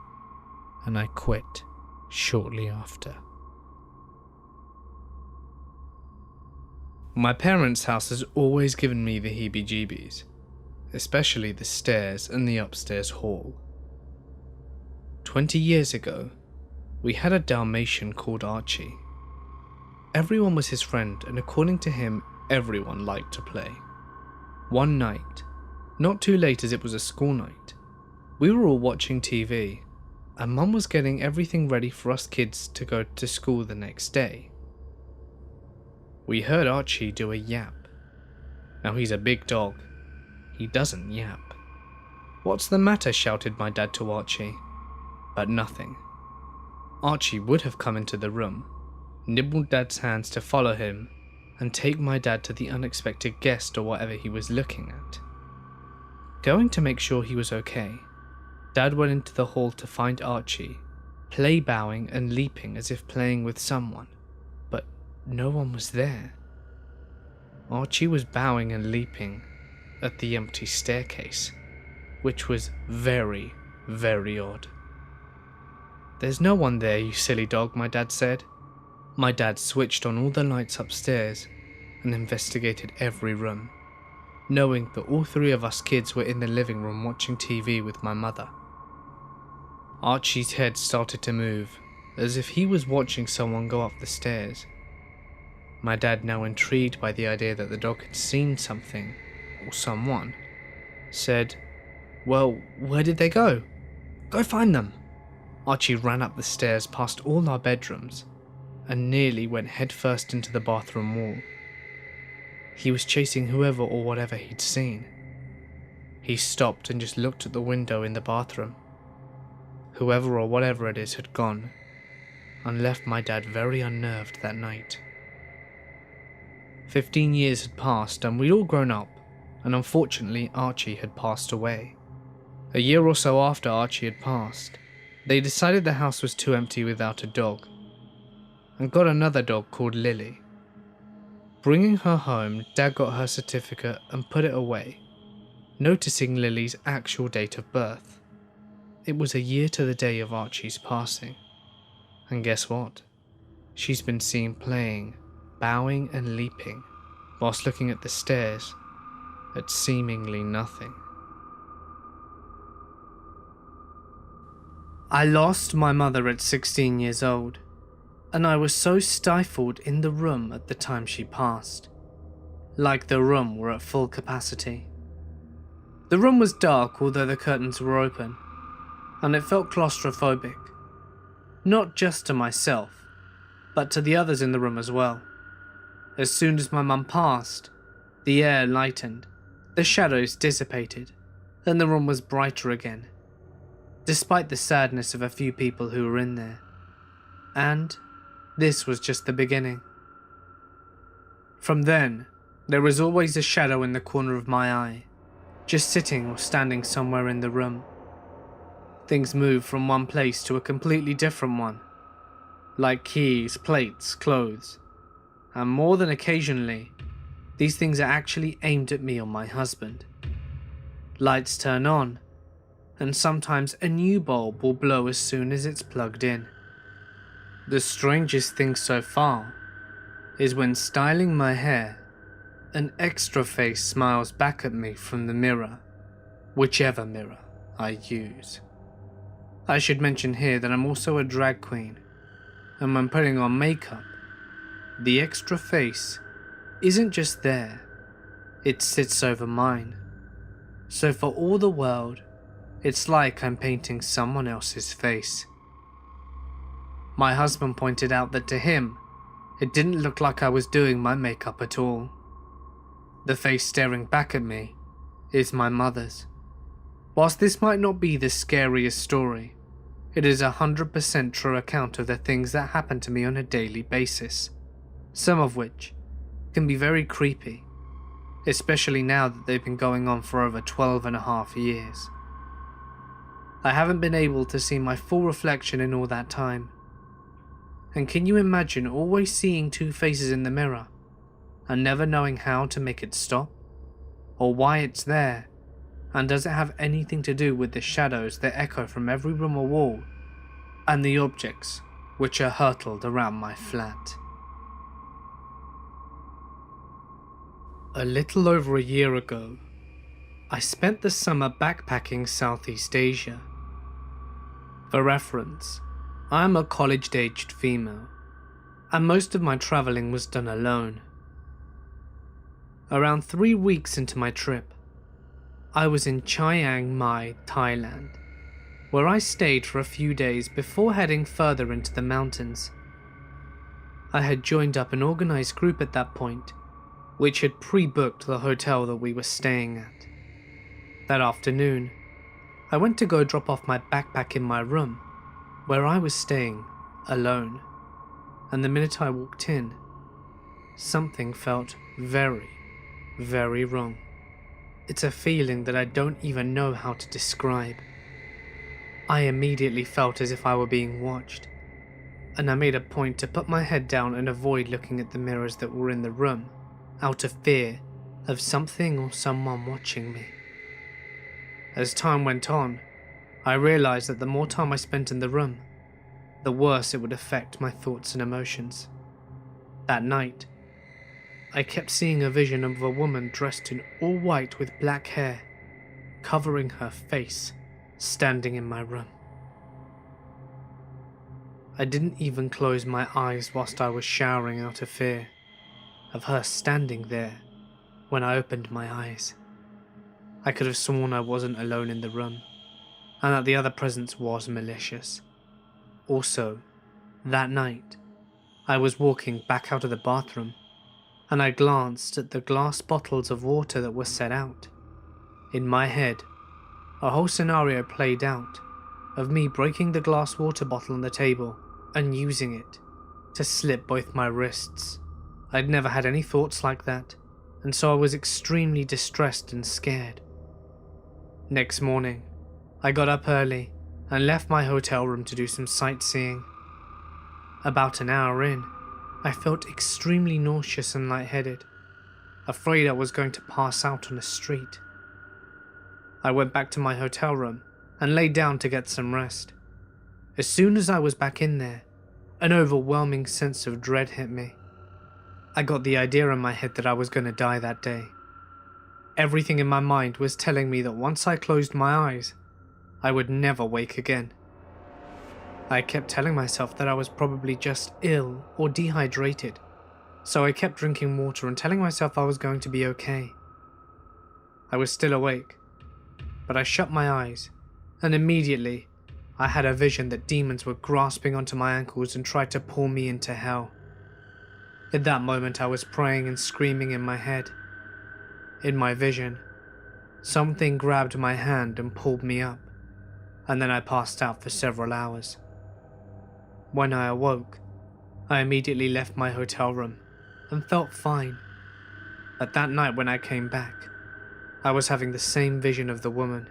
and I quit shortly after. My parents' house has always given me the heebie-jeebies, especially the stairs and the upstairs hall. 20 years ago, we had a Dalmatian called Archie. Everyone was his friend, and according to him, everyone liked to play. One night, not too late as it was a school night, we were all watching TV, and Mum was getting everything ready for us kids to go to school the next day. We heard Archie do a yap. Now he's a big dog. He doesn't yap. "What's the matter?" shouted my dad to Archie. But nothing. Archie would have come into the room, nibbled Dad's hands to follow him, and take my dad to the unexpected guest or whatever he was looking at. Going to make sure he was okay, Dad went into the hall to find Archie, play bowing and leaping as if playing with someone, but no one was there. Archie was bowing and leaping at the empty staircase, which was very, very odd. "There's no one there, you silly dog," my dad said. My dad switched on all the lights upstairs and investigated every room, knowing that all three of us kids were in the living room watching TV with my mother. Archie's head started to move, as if he was watching someone go up the stairs. My dad, now intrigued by the idea that the dog had seen something, or someone, said, "Well, where did they go? Go find them." Archie ran up the stairs past all our bedrooms and nearly went headfirst into the bathroom wall. He was chasing whoever or whatever he'd seen. He stopped and just looked at the window in the bathroom. Whoever or whatever it is had gone, and left my dad very unnerved that night. 15 years had passed and we'd all grown up, and unfortunately Archie had passed away. A year or so after Archie had passed, they decided the house was too empty without a dog, and got another dog called Lily. Bringing her home, Dad got her certificate and put it away, noticing Lily's actual date of birth. It was a year to the day of Archie's passing. And guess what? She's been seen playing, bowing and leaping, whilst looking at the stairs, at seemingly nothing. I lost my mother at 16 years old, and I was so stifled in the room at the time she passed, like the room were at full capacity. The room was dark, although the curtains were open, and it felt claustrophobic, not just to myself, but to the others in the room as well. As soon as my mum passed, the air lightened, the shadows dissipated, and the room was brighter again, despite the sadness of a few people who were in there. And this was just the beginning. From then, there was always a shadow in the corner of my eye, just sitting or standing somewhere in the room. Things moved from one place to a completely different one, like keys, plates, clothes, and more than occasionally, these things are actually aimed at me or my husband. Lights turn on, and sometimes a new bulb will blow as soon as it's plugged in. The strangest thing so far is when styling my hair, an extra face smiles back at me from the mirror, whichever mirror I use. I should mention here that I'm also a drag queen, and when putting on makeup, the extra face isn't just there, it sits over mine. So for all the world, it's like I'm painting someone else's face. My husband pointed out that to him, it didn't look like I was doing my makeup at all. The face staring back at me is my mother's. Whilst this might not be the scariest story, it is 100% true account of the things that happen to me on a daily basis, some of which can be very creepy, especially now that they've been going on for over 12.5 years. I haven't been able to see my full reflection in all that time. And can you imagine always seeing two faces in the mirror, and never knowing how to make it stop, or why it's there, and does it have anything to do with the shadows that echo from every room or wall, and the objects which are hurtled around my flat. A little over a year ago, I spent the summer backpacking Southeast Asia. For reference, I am a college-aged female, and most of my travelling was done alone. Around 3 weeks into my trip, I was in Chiang Mai, Thailand, where I stayed for a few days before heading further into the mountains. I had joined up an organised group at that point, which had pre-booked the hotel that we were staying at. That afternoon, I went to go drop off my backpack in my room, where I was staying alone, and the minute I walked in, something felt very, very wrong. It's a feeling that I don't even know how to describe. I immediately felt as if I were being watched, and I made a point to put my head down and avoid looking at the mirrors that were in the room, out of fear of something or someone watching me. As time went on, I realized that the more time I spent in the room, the worse it would affect my thoughts and emotions. That night, I kept seeing a vision of a woman dressed in all white with black hair, covering her face, standing in my room. I didn't even close my eyes whilst I was showering out of fear of her standing there when I opened my eyes. I could have sworn I wasn't alone in the room, and that the other presence was malicious. Also, that night, I was walking back out of the bathroom, and I glanced at the glass bottles of water that were set out. In my head, a whole scenario played out of me breaking the glass water bottle on the table and using it to slip both my wrists. I'd never had any thoughts like that, and so I was extremely distressed and scared. Next morning, I got up early and left my hotel room to do some sightseeing. About an hour in, I felt extremely nauseous and lightheaded, afraid I was going to pass out on the street. I went back to my hotel room and lay down to get some rest. As soon as I was back in there, an overwhelming sense of dread hit me. I got the idea in my head that I was going to die that day. Everything in my mind was telling me that once I closed my eyes, I would never wake again. I kept telling myself that I was probably just ill or dehydrated, so I kept drinking water and telling myself I was going to be okay. I was still awake, but I shut my eyes, and immediately I had a vision that demons were grasping onto my ankles and tried to pull me into hell. At that moment I was praying and screaming in my head. In my vision, something grabbed my hand and pulled me up, and then I passed out for several hours. When I awoke, I immediately left my hotel room and felt fine. But that night when I came back, I was having the same vision of the woman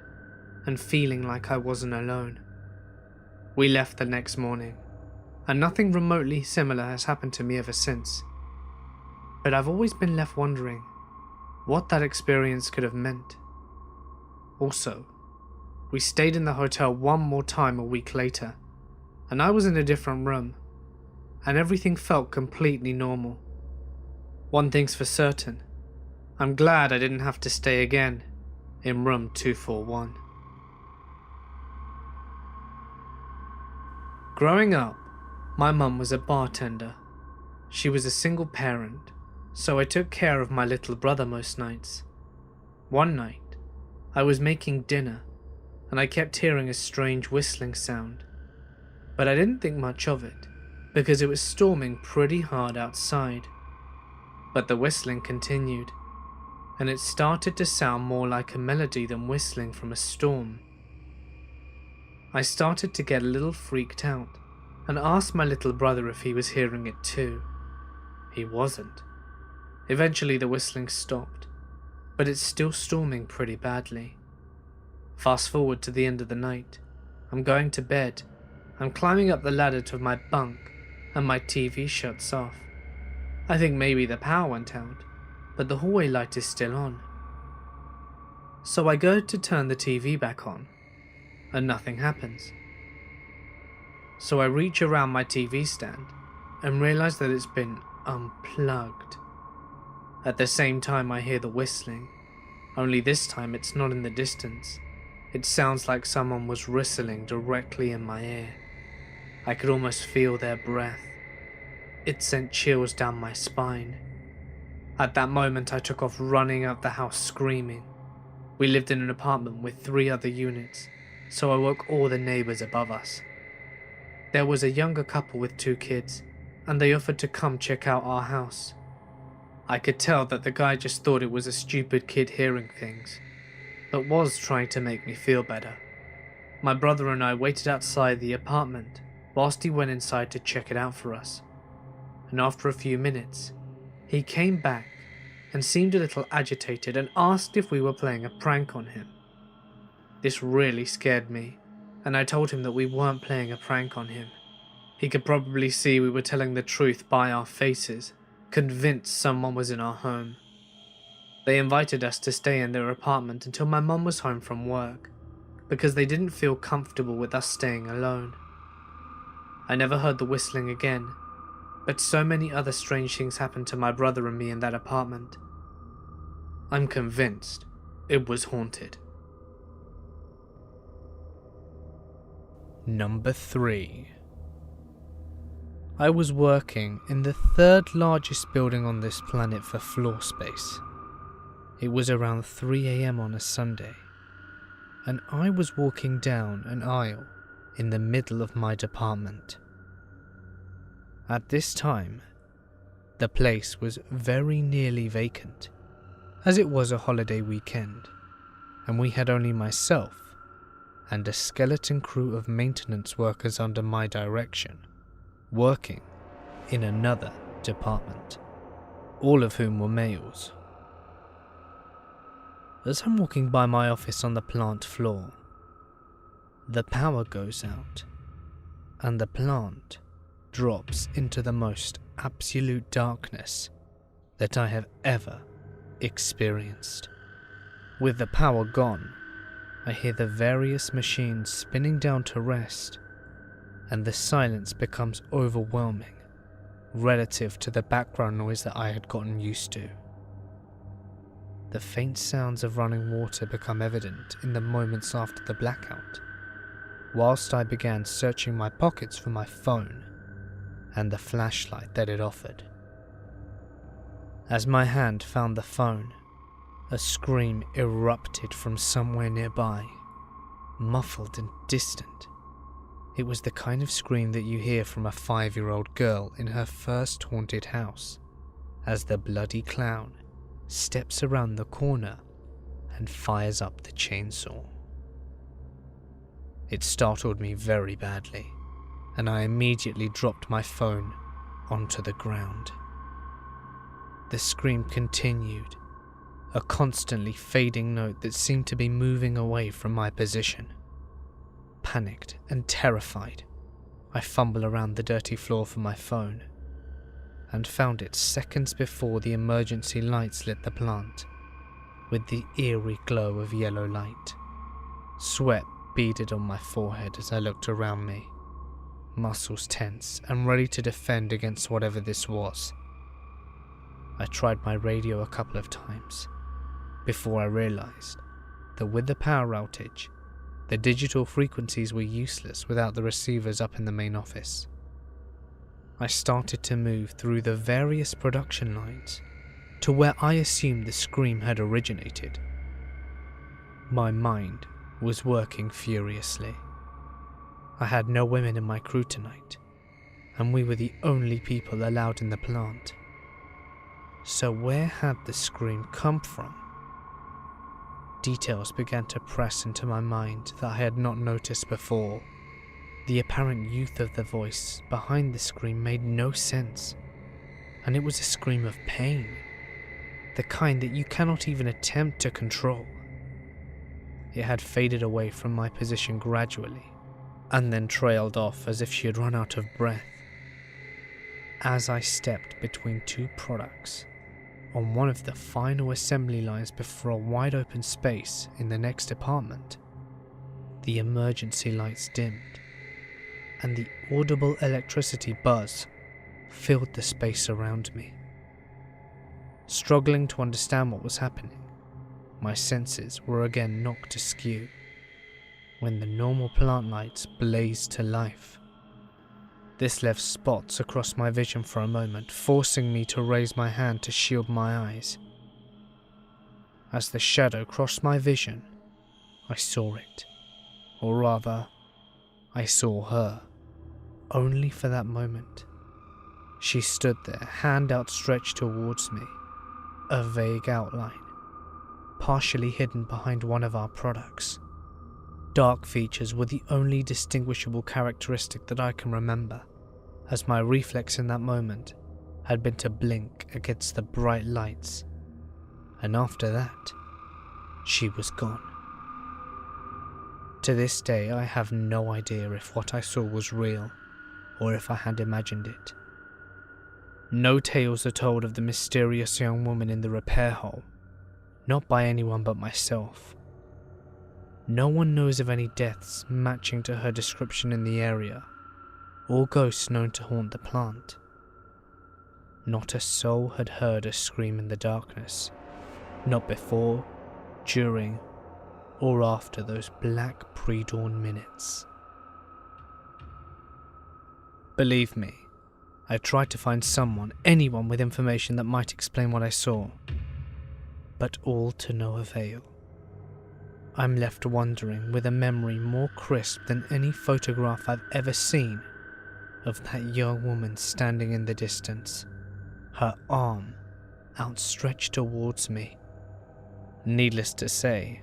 and feeling like I wasn't alone. We left the next morning, and nothing remotely similar has happened to me ever since. But I've always been left wondering what that experience could have meant. Also, we stayed in the hotel one more time a week later, and I was in a different room, and everything felt completely normal. One thing's for certain, I'm glad I didn't have to stay again in room 241. Growing up, my mum was a bartender. She was a single parent, so I took care of my little brother most nights. One night, I was making dinner, and I kept hearing a strange whistling sound, but I didn't think much of it, because it was storming pretty hard outside. But the whistling continued, and it started to sound more like a melody than whistling from a storm. I started to get a little freaked out, and asked my little brother if he was hearing it too. He wasn't. Eventually the whistling stopped, but it's still storming pretty badly. Fast forward to the end of the night. I'm going to bed. I'm climbing up the ladder to my bunk, and my TV shuts off. I think maybe the power went out, but the hallway light is still on. So I go to turn the TV back on, and nothing happens. So I reach around my TV stand and realize that it's been unplugged. At the same time I hear the whistling, only this time it's not in the distance. It sounds like someone was whistling directly in my ear. I could almost feel their breath. It sent chills down my spine. At that moment I took off running out the house screaming. We lived in an apartment with 3 other units, so I woke all the neighbours above us. There was a younger couple with 2 kids, and they offered to come check out our house. I could tell that the guy just thought it was a stupid kid hearing things, but was trying to make me feel better. My brother and I waited outside the apartment whilst he went inside to check it out for us, and after a few minutes, he came back and seemed a little agitated and asked if we were playing a prank on him. This really scared me, and I told him that we weren't playing a prank on him. He could probably see we were telling the truth by our faces, convinced someone was in our home. They invited us to stay in their apartment until my mum was home from work, because they didn't feel comfortable with us staying alone. I never heard the whistling again, but so many other strange things happened to my brother and me in that apartment. I'm convinced it was haunted. Number 3. I was working in the 3rd largest building on this planet for floor space. It was around 3 AM on a Sunday, and I was walking down an aisle in the middle of my department. At this time, the place was very nearly vacant, as it was a holiday weekend, and we had only myself and a skeleton crew of maintenance workers under my direction, working in another department, all of whom were males. As I'm walking by my office on the plant floor, the power goes out, and the plant drops into the most absolute darkness that I have ever experienced. With the power gone, I hear the various machines spinning down to rest, and the silence becomes overwhelming relative to the background noise that I had gotten used to. The faint sounds of running water become evident in the moments after the blackout, whilst I began searching my pockets for my phone and the flashlight that it offered. As my hand found the phone, a scream erupted from somewhere nearby, muffled and distant. It was the kind of scream that you hear from a 5-year-old girl in her first haunted house, as the bloody clown steps around the corner and fires up the chainsaw. It startled me very badly, and I immediately dropped my phone onto the ground. The scream continued, a constantly fading note that seemed to be moving away from my position. Panicked and terrified, I fumble around the dirty floor for my phone, and found it seconds before the emergency lights lit the plant, with the eerie glow of yellow light. Sweat beaded on my forehead as I looked around me, muscles tense and ready to defend against whatever this was. I tried my radio a couple of times, before I realized that with the power outage, the digital frequencies were useless without the receivers up in the main office. I started to move through the various production lines to where I assumed the scream had originated. My mind was working furiously. I had no women in my crew tonight, and we were the only people allowed in the plant. So where had the scream come from? Details began to press into my mind that I had not noticed before. The apparent youth of the voice behind the scream made no sense, and it was a scream of pain, the kind that you cannot even attempt to control. It had faded away from my position gradually, and then trailed off as if she had run out of breath. as I stepped between two products on one of the final assembly lines before a wide open space in the next apartment, the emergency lights dimmed, and the audible electricity buzz filled the space around me. Struggling to understand what was happening, my senses were again knocked askew when the normal plant lights blazed to life. This left spots across my vision for a moment, forcing me to raise my hand to shield my eyes. As the shadow crossed my vision, I saw it. Or rather, I saw her. Only for that moment. She stood there, hand outstretched towards me, a vague outline, partially hidden behind one of our products. Dark features were the only distinguishable characteristic that I can remember, as my reflex in that moment had been to blink against the bright lights, and after that, she was gone. To this day, I have no idea if what I saw was real, or if I had imagined it. No tales are told of the mysterious young woman in the repair hall, not by anyone but myself. No one knows of any deaths matching to her description in the area, or ghosts known to haunt the plant. Not a soul had heard a scream in the darkness, not before, during, or after those black pre-dawn minutes. Believe me, I tried to find someone, anyone with information that might explain what I saw, but all to no avail. I'm left wondering, with a memory more crisp than any photograph I've ever seen, of that young woman standing in the distance, her arm outstretched towards me. Needless to say,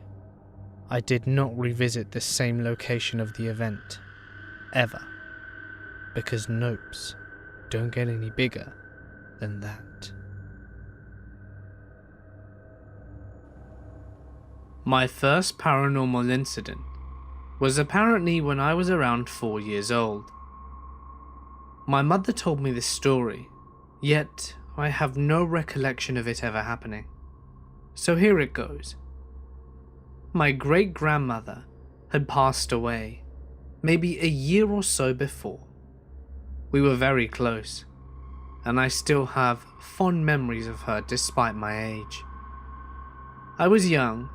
I did not revisit the same location of the event, ever, because nopes don't get any bigger than that. My first paranormal incident was apparently when I was around 4 years old. My mother told me this story, yet I have no recollection of it ever happening. So here it goes. My great-grandmother had passed away, maybe a year or so before. We were very close, and I still have fond memories of her despite my age. I was young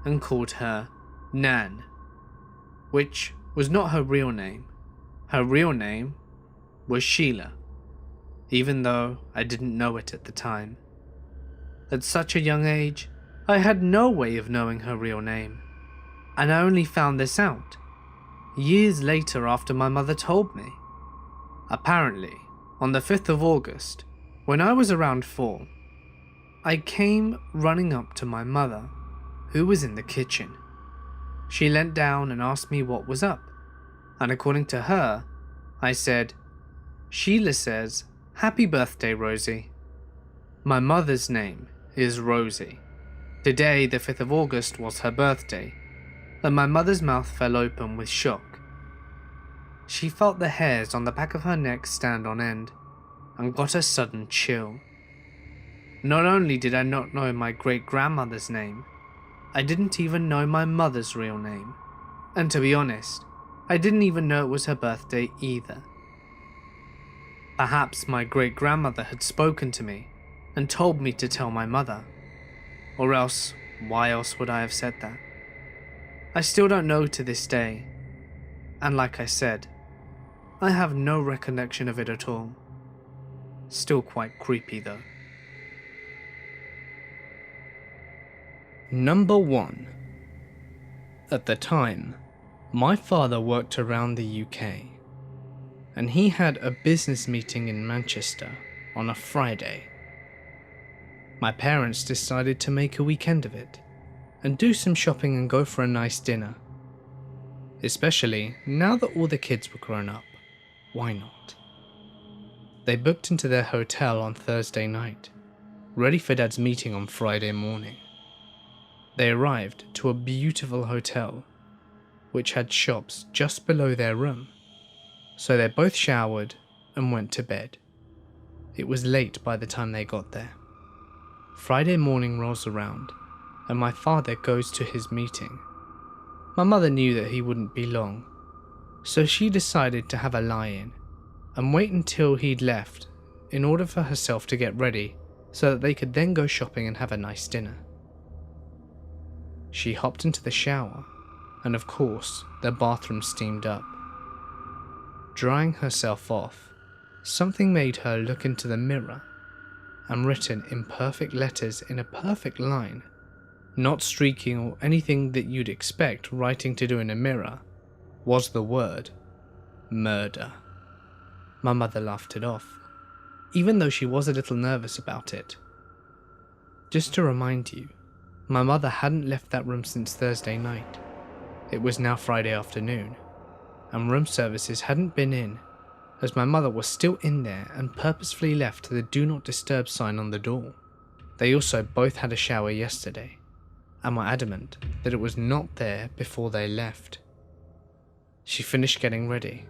and called her Nan, which was not her real name. Her real name was Sheila, even though I didn't know it at the time. At such a young age, I had no way of knowing her real name, and I only found this out years later after my mother told me. Apparently, on the 5th of August, when I was around 4, I came running up to my mother, who was in the kitchen. She leant down and asked me what was up, and according to her, I said, "Sheila says, 'Happy birthday, Rosie.' My mother's name is Rosie. Today, the 5th of August, was her birthday, and my mother's mouth fell open with shock. She felt the hairs on the back of her neck stand on end, and got a sudden chill. Not only did I not know my great-grandmother's name, I didn't even know my mother's real name, and to be honest, I didn't even know it was her birthday either. Perhaps my great-grandmother had spoken to me and told me to tell my mother, or else, why else would I have said that? I still don't know to this day, and like I said, I have no recollection of it at all. Still quite creepy though. Number 1. At the time, my father worked around the UK, and he had a business meeting in Manchester on a Friday. My parents decided to make a weekend of it, and do some shopping and go for a nice dinner. Especially now that all the kids were grown up, why not? They booked into their hotel on Thursday night, ready for Dad's meeting on Friday morning. They arrived to a beautiful hotel, which had shops just below their room, so they both showered and went to bed. It was late by the time they got there. Friday morning rolls around, and my father goes to his meeting. My mother knew that he wouldn't be long, so she decided to have a lie-in and wait until he'd left in order for herself to get ready so that they could then go shopping and have a nice dinner. She hopped into the shower, and of course, the bathroom steamed up. Drying herself off, something made her look into the mirror, and written in perfect letters in a perfect line, not streaking or anything that you'd expect writing to do in a mirror, was the word murder. My mother laughed it off, even though she was a little nervous about it. Just to remind you, my mother hadn't left that room since Thursday night. It was now Friday afternoon, and room services hadn't been in, as my mother was still in there and purposefully left the do not disturb sign on the door. They also both had a shower yesterday, and were adamant that it was not there before they left. She finished getting ready,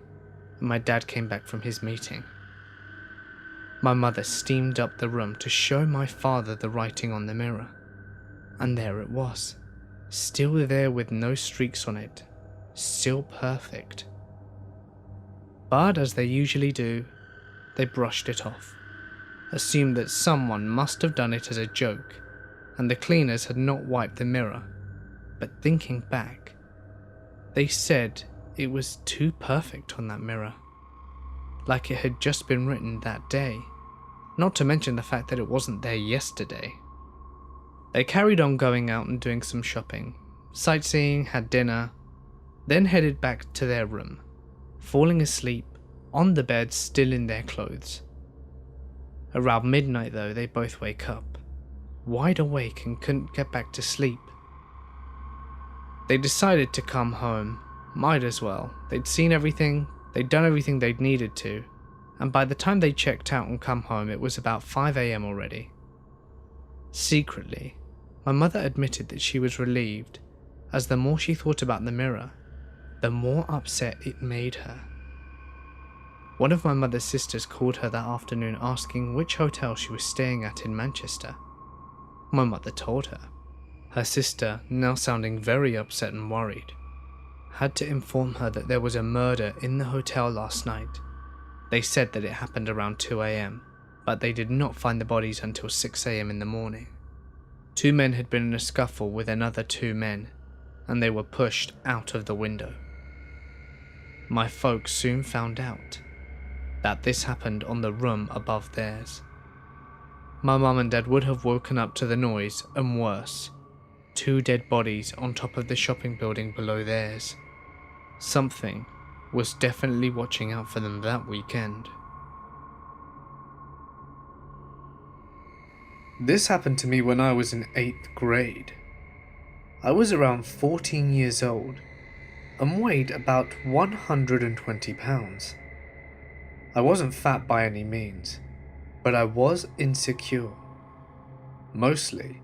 and my dad came back from his meeting. My mother steamed up the room to show my father the writing on the mirror, and there it was, still there with no streaks on it, still perfect. But as they usually do, they brushed it off, assumed that someone must have done it as a joke, and the cleaners had not wiped the mirror. But thinking back, they said it was too perfect on that mirror, like it had just been written that day, not to mention the fact that it wasn't there yesterday. They carried on going out and doing some shopping, sightseeing, had dinner, then headed back to their room, falling asleep on the bed still in their clothes. Around midnight though, they both wake up, wide awake and couldn't get back to sleep. They decided to come home, might as well. They'd seen everything, they'd done everything they'd needed to, and by the time they checked out and come home it was about 5 AM already. Secretly, my mother admitted that she was relieved, as the more she thought about the mirror, the more upset it made her. One of my mother's sisters called her that afternoon asking which hotel she was staying at in Manchester. My mother told her. Her sister, now sounding very upset and worried, had to inform her that there was a murder in the hotel last night. They said that it happened around 2 AM, but they did not find the bodies until 6 AM in the morning. 2 men had been in a scuffle with another 2 men, and they were pushed out of the window. My folks soon found out that this happened on the room above theirs. My mum and dad would have woken up to the noise, and worse, 2 dead bodies on top of the shopping building below theirs. Something was definitely watching out for them that weekend. This happened to me when I was in 8th grade. I was around 14 years old and weighed about 120 pounds. I wasn't fat by any means, but I was insecure. Mostly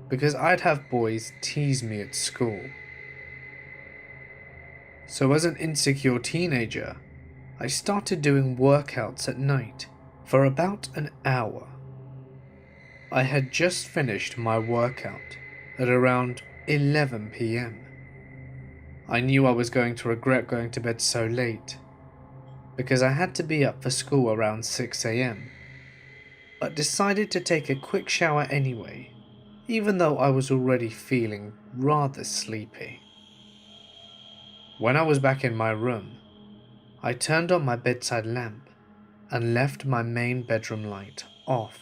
because I'd have boys tease me at school. So as an insecure teenager, I started doing workouts at night for about an hour. I had just finished my workout at around 11 PM. I knew I was going to regret going to bed so late, because I had to be up for school around 6 AM, but decided to take a quick shower anyway, even though I was already feeling rather sleepy. When I was back in my room, I turned on my bedside lamp and left my main bedroom light off.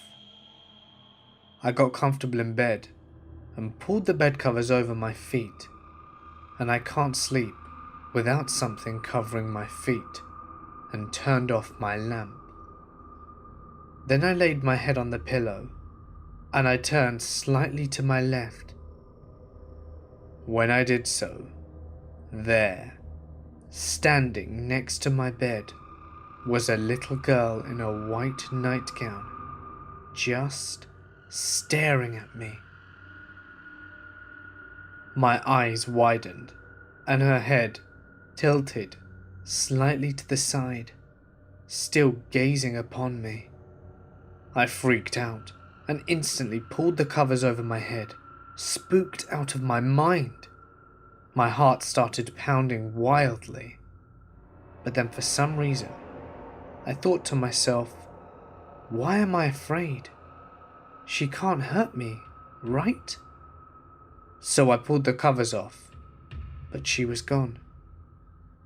I got comfortable in bed and pulled the bed covers over my feet, and I can't sleep without something covering my feet, and turned off my lamp. Then I laid my head on the pillow and I turned slightly to my left. When I did so, there, standing next to my bed, was a little girl in a white nightgown, just staring at me. My eyes widened, and her head tilted slightly to the side, still gazing upon me. I freaked out and instantly pulled the covers over my head, spooked out of my mind. My heart started pounding wildly. But then for some reason, I thought to myself, why am I afraid? She can't hurt me, right? So I pulled the covers off, but she was gone.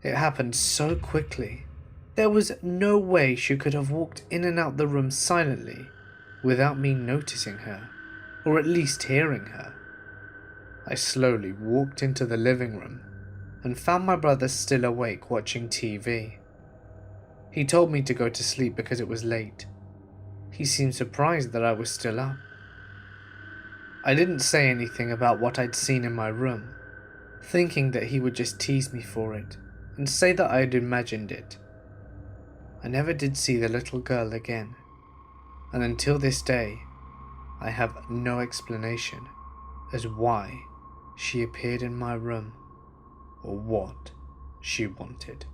It happened so quickly. There was no way she could have walked in and out the room silently without me noticing her, or at least hearing her. I slowly walked into the living room and found my brother still awake watching TV. He told me to go to sleep because it was late. He seemed surprised that I was still up. I didn't say anything about what I'd seen in my room, thinking that he would just tease me for it and say that I had imagined it. I never did see the little girl again, and until this day, I have no explanation as why she appeared in my room or what she wanted.